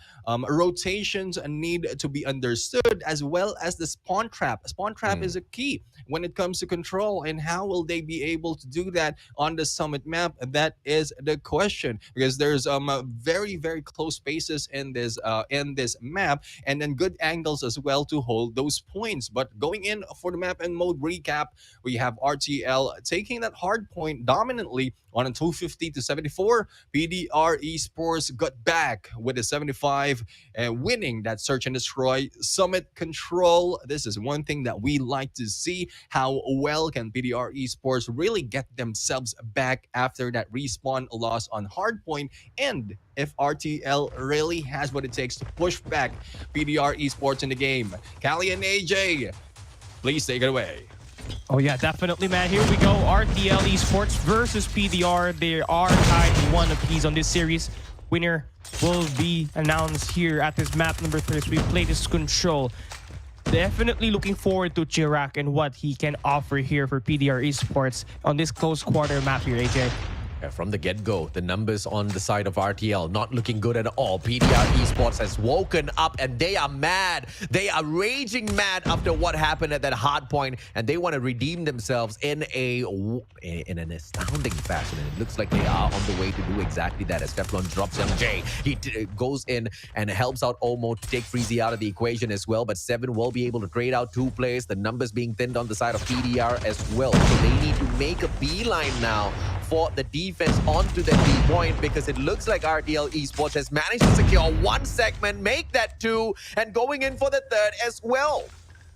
rotations need to be understood, as well as the spawn trap. Spawn trap is a key when it comes to Control, and how will they be able to do that on the Summit map? That is the question, because there's very close spaces in this map, and then good angles as well to hold those points. But going in for the map and mode recap, we have RTL taking that hard point dominantly on a 250-74. PDR Esports got back with a 75 and winning that search and destroy Summit Control. This is one thing that we like to see. How well can PDR Esports really get themselves back after that respawn loss on hardpoint, and if RTL really has what it takes to push back PDR Esports in the game. Callie and AJ, please take it away. Oh yeah, definitely, man. Here we go. RTL Esports versus PDR. They are tied 1 apiece on this series. Winner will be announced here at this map number 3 as we play this Control. Definitely looking forward to Chirac and what he can offer here for PDR Esports on this close quarter map here, AJ. From the get-go, the numbers on the side of RTL not looking good at all. PDR Esports has woken up and they are mad. They are raging mad after what happened at that hard point, and they want to redeem themselves in an astounding fashion. And it looks like they are on the way to do exactly that as Teflon drops MJ. He goes in and helps out Omo to take Freezy out of the equation as well, but Seven will be able to trade out 2 players. The numbers being thinned on the side of PDR as well. So they need to make a beeline now for the defense onto the B point, because it looks like RTL Esports has managed to secure 1 segment, make that 2, and going in for the 3rd as well.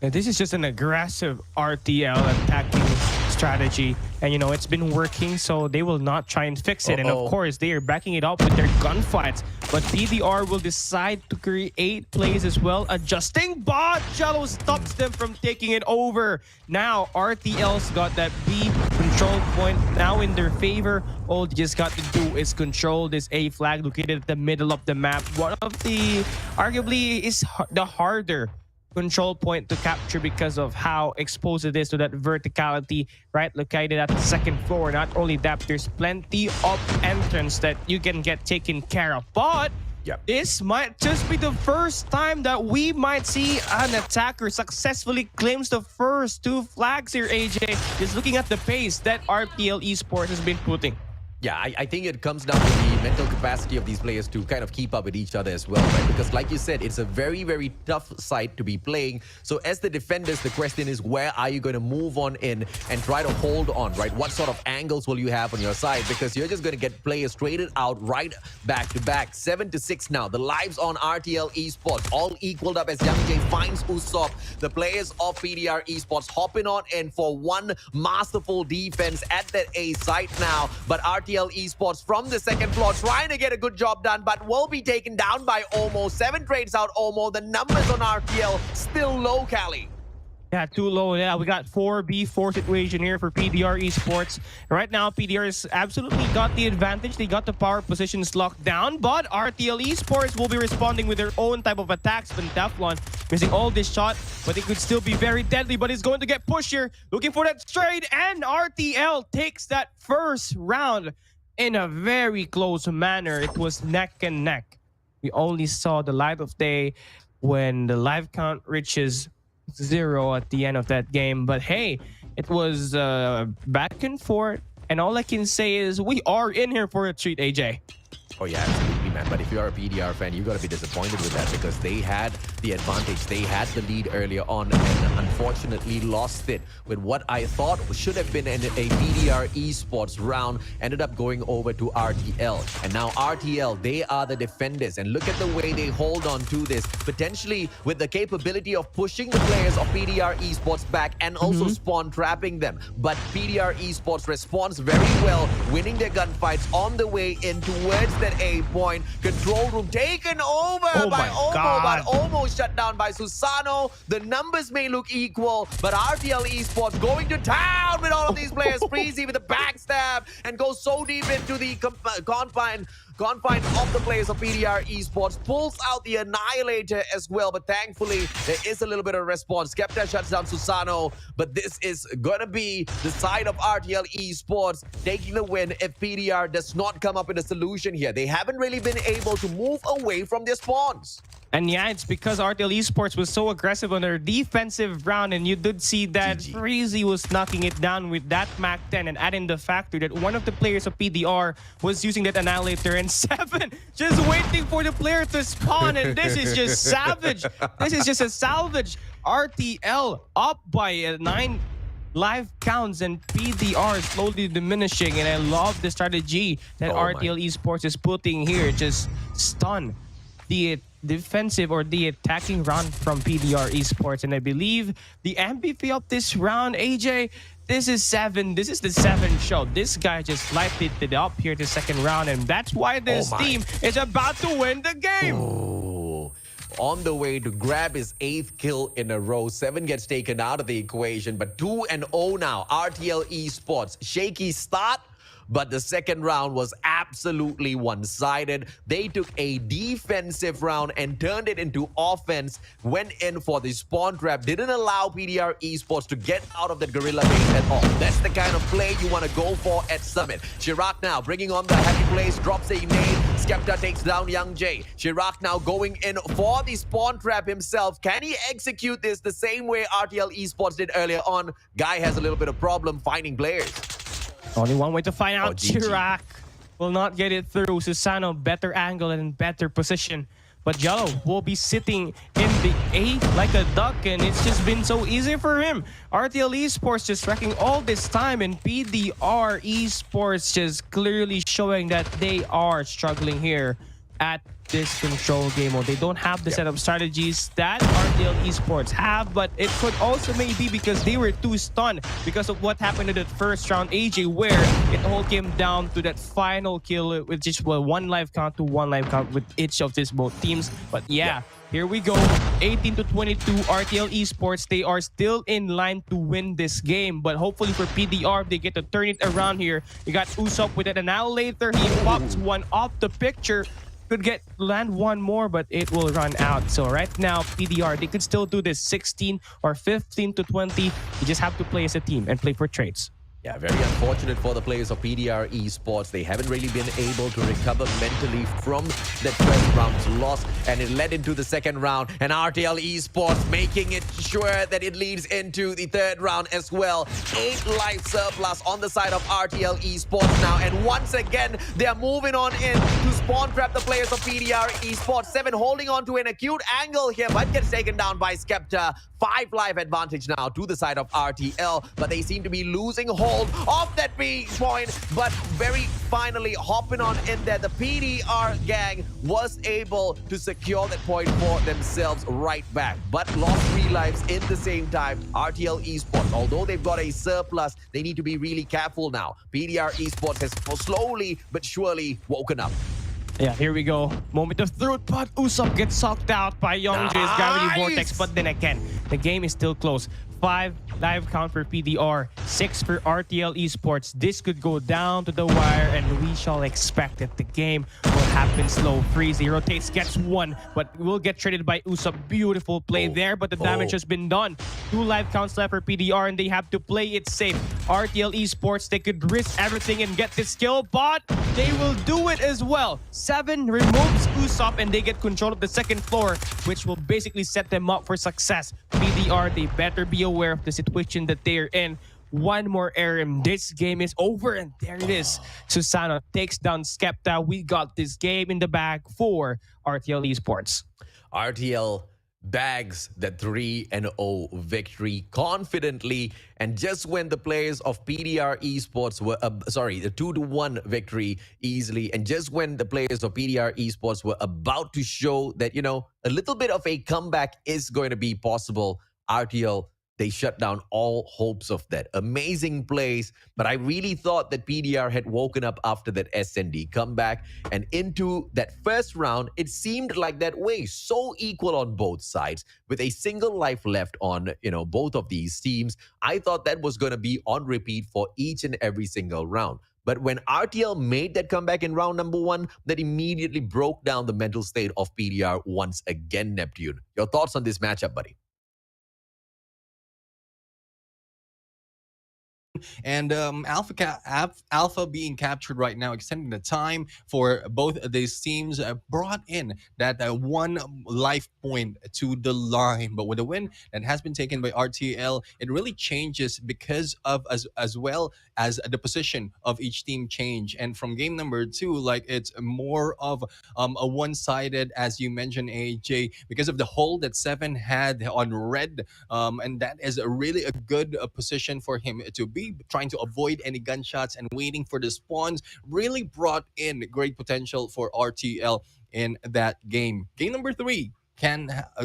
Yeah, this is just an aggressive RTL attacking strategy, and you know it's been working, so they will not try and fix it. And of course they are backing it up with their gunfights, but PDR will decide to create plays as well, adjusting, but Jello stops them from taking it over. Now RTL's got that B control point now in their favor. All they just got to do is control this A flag located at the middle of the map. One of the arguably is the harder control point to capture because of how exposed it is to that verticality, right, located at the 2nd floor. Not only that, there's plenty of entrance that you can get taken care of, but this might just be the first time that we might see an attacker successfully claims the first 2 flags here, AJ. Just looking at the pace that RTL Esports has been putting. Yeah, I think it comes down to the mental capacity of these players to kind of keep up with each other as well, right? Because like you said, it's a very, very tough side to be playing. So as the defenders, the question is, where are you going to move on in and try to hold on, right? What sort of angles will you have on your side? Because you're just going to get players traded out right back to back. 7-6 now. The lives on RTL Esports all equaled up as Young J finds Usopp. The players of PDR Esports hopping on in for one masterful defense at that A site now. But RTL Esports from the second floor trying to get a good job done, but will be taken down by Omo. 7 trades out Omo. The numbers on RTL still low, Cali. Yeah, too low. Yeah, we got 4v4 situation here for PDR Esports. Right now, PDR has absolutely got the advantage. They got the power positions locked down, but RTL Esports will be responding with their own type of attacks. But Teflon missing all this shot, but it could still be very deadly, but it's going to get pushed here. Looking for that trade, and RTL takes that first round in a very close manner. It was neck and neck. We only saw the light of day when the live count reaches 0 at the end of that game. But hey, it was back and forth, and all I can say is we are in here for a treat, AJ. Oh yeah, absolutely, man. But if you are a PDR fan, you got to be disappointed with that because they had the advantage. They had the lead earlier on and unfortunately lost it with what I thought should have been a PDR Esports round. Ended up going over to RTL. And now RTL, they are the defenders. And look at the way they hold on to this. Potentially with the capability of pushing the players of PDR Esports back and also spawn trapping them. But PDR Esports responds very well, winning their gunfights on the way in towards that A point. Control room taken over by Omo, but almost shut down by Susano. The numbers may look equal, but RTL Esports going to town with all of these players. Freezy with a backstab and goes so deep into the confine of the players of PDR Esports. Pulls out the Annihilator as well, but thankfully there is a little bit of response. Skepta shuts down Susano, but this is gonna be the side of RTL Esports taking the win if PDR does not come up with a solution here. They haven't really been able to move away from their spawns. And yeah, it's because RTL Esports was so aggressive on their defensive round, and you did see that Freezy was knocking it down with that Mac 10 and adding the factor that one of the players of PDR was using that Annihilator, and 7 just waiting for the player to spawn, and this is just savage. This is just a salvage. RTL up by 9 live counts and PDR slowly diminishing, and I love the strategy that RTL Esports is putting here. Just stun the defensive or the attacking round from PDR Esports, and I believe the MVP of this round, AJ, this is 7. This is the 7 show. This guy just lighted it up here the second round, and that's why this team is about to win the game. On the way to grab his 8th kill in a row. 7 gets taken out of the equation, but 2-0 now. RTL Esports, shaky start, but the second round was absolutely one-sided. They took a defensive round and turned it into offense, went in for the spawn trap, didn't allow PDR Esports to get out of the gorilla base at all. That's the kind of play you want to go for at Summit. Chirac now bringing on the heavy plays, drops a nade. Skepta takes down Young J. Chirac now going in for the spawn trap himself. Can he execute this the same way RTL Esports did earlier on? Guy has a little bit of problem finding players. Only one way to find out. Chirac will not get it through. Susano, better angle and better position. But Yellow will be sitting in the A like a duck, and it's just been so easy for him. RTL Esports just wrecking all this time, and PDR Esports just clearly showing that they are struggling here at this control game mode. They don't have the setup strategies that RTL Esports have, but it could also maybe because they were too stunned because of what happened in that first round, AJ, where it all came down to that final kill with just 1 life count to 1 life count with each of these both teams. But yeah, here we go. 18-22 RTL Esports. They are still in line to win this game, but hopefully for PDR, they get to turn it around here. You got Usopp with it, and now later he pops one off the picture. Could land one more, but it will run out. So right now, PDR, they could still do this 16 or 15-20. You just have to play as a team and play for trades. Yeah, very unfortunate for the players of PDR Esports. They haven't really been able to recover mentally from that first round's loss, and it led into the second round. And RTL Esports making it sure that it leads into the third round as well. 8 life surplus on the side of RTL Esports now, and once again they are moving on in to spawn trap the players of PDR Esports. 7 holding on to an acute angle here, but gets taken down by Skepta. 5 life advantage now to the side of RTL, but they seem to be losing hold of that B point. But very finally hopping on in there, the PDR gang was able to secure that point for themselves right back, but lost 3 lives in the same time. RTL Esports, although they've got a surplus, they need to be really careful now. PDR Esports has slowly but surely woken up. Yeah, here we go. Moment of truth, but Usopp gets sucked out by Youngjae's Gravity Vortex. But then again, the game is still close. 5 live count for PDR, 6 for RTL Esports. This could go down to the wire, and we shall expect it. The game will happen slow. Freezy rotates, gets 1, but will get traded by Usopp. Beautiful play there, but the damage has been done. 2 live counts left for PDR, and they have to play it safe. RTL Esports, they could risk everything and get this kill, but they will do it as well. 7 removes Usopp, and they get control of the second floor, which will basically set them up for success. PDR, they better be aware of the situation that they're in. 1 more error and this game is over, and there it is. Susano takes down Skepta. We got this game in the bag for RTL Esports. RTL bags that 3-0 victory confidently, and just when the players of PDR Esports were the 2-1 victory easily, and just when the players of PDR Esports were about to show that, you know, a little bit of a comeback is going to be possible, RTL, they shut down all hopes of that. Amazing plays, but I really thought that PDR had woken up after that SND comeback, and into that first round, it seemed like that way. So equal on both sides, with a single life left on, you know, both of these teams. I thought that was going to be on repeat for each and every single round. But when RTL made that comeback in round number 1, that immediately broke down the mental state of PDR once again, Neptune. Your thoughts on this matchup, buddy? And Alpha being captured right now, extending the time for both of these teams, brought in that 1 life point to the line. But with a win that has been taken by RTL, it really changes because of as well as the position of each team change. And from game number 2, like, it's more of a one-sided, as you mentioned, AJ, because of the hold that 7 had on red, and that is really a good position for him to be, trying to avoid any gunshots and waiting for the spawns. Really brought in great potential for RTL in that game. Game number 3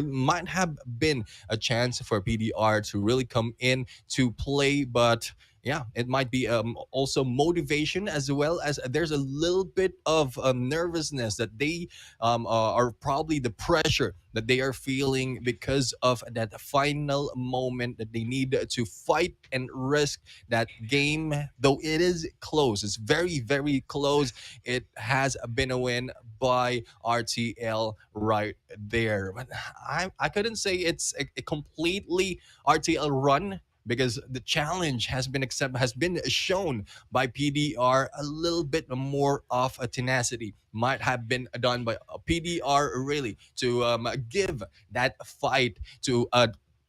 might have been a chance for PDR to really come in to play, but yeah, it might be also motivation, as well as there's a little bit of nervousness that they are probably the pressure that they are feeling because of that final moment that they need to fight and risk that game. Though it is close, it's very, very close. It has been a win by RTL right there. But I couldn't say it's a completely RTL run, because the challenge has been shown by PDR. A little bit more of a tenacity might have been done by PDR, really, to give that fight to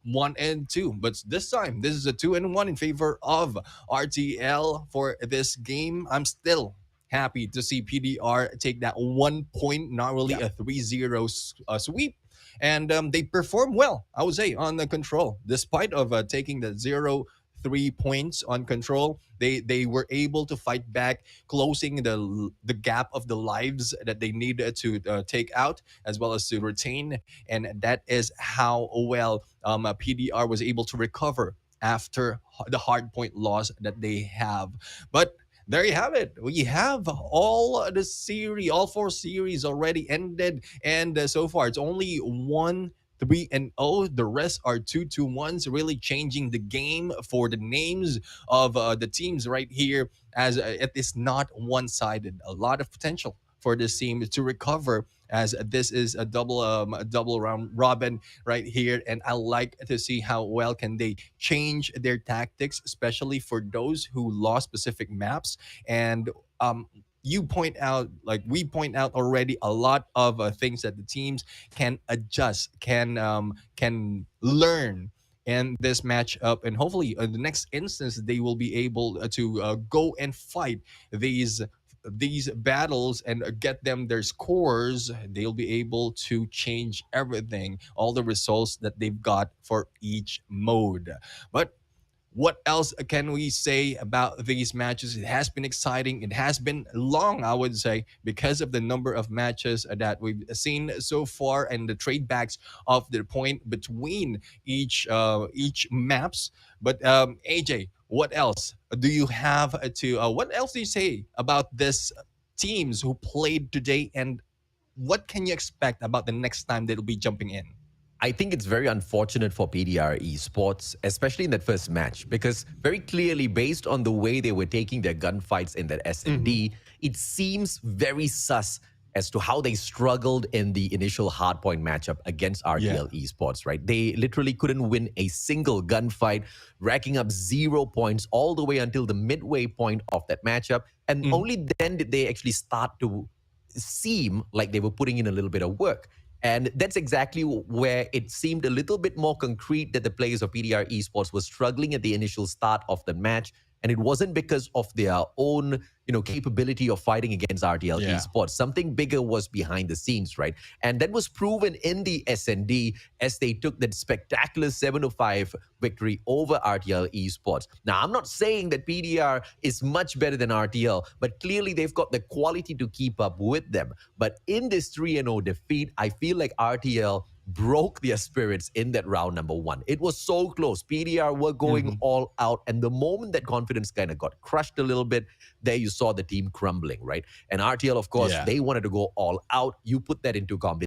1 and 2. But this time, this is a 2 and 1 in favor of RTL for this game. I'm still happy to see PDR take that 1 point, not really a 3-0 sweep. And they perform well, I would say, on the control. Despite of taking the 0-3 points on control, they were able to fight back, closing the gap of the lives that they needed to take out, as well as to retain. And that is how well PDR was able to recover after the hard point loss that they have. But there you have it. We have all 4 series already ended, and so far it's only 1-3-0. The rest are 2-1s, really changing the game for the names of the teams right here, as it is not one-sided. A lot of potential for this team to recover as this is a double round robin right here, and I like to see how well can they change their tactics, especially for those who lost specific maps. And you point out, like we point out already, a lot of things that the teams can adjust, can learn in this matchup, and hopefully in the next instance they will be able to go and fight these battles and get them their scores. They'll be able to change everything, all the results that they've got for each mode. But what else can we say about these matches? It has been exciting. It has been long, I would say, because of the number of matches that we've seen so far and the trade backs of the point between each maps. But AJ, what else do you have to? What else do you say about this teams who played today, and what can you expect about the next time they'll be jumping in? I think it's very unfortunate for PDR Esports, especially in that first match, because very clearly, based on the way they were taking their gunfights in that S&D, it seems very sus as to how they struggled in the initial hardpoint matchup against RTL Esports, right? They literally couldn't win a single gunfight, racking up 0 points all the way until the midway point of that matchup. And only then did they actually start to seem like they were putting in a little bit of work. And that's exactly where it seemed a little bit more concrete that the players of PDR Esports were struggling at the initial start of the match. And it wasn't because of their own, capability of fighting against RTL Esports. Something bigger was behind the scenes, right? And that was proven in the S&D as they took that spectacular 7-5 victory over RTL Esports. Now, I'm not saying that PDR is much better than RTL, but clearly they've got the quality to keep up with them. But in this 3-0 defeat, I feel like RTL broke their spirits in that round number 1. It was so close. PDR were going all out. And the moment that confidence kind of got crushed a little bit, there you saw the team crumbling, right? And RTL, of course, they wanted to go all out. You put that into combination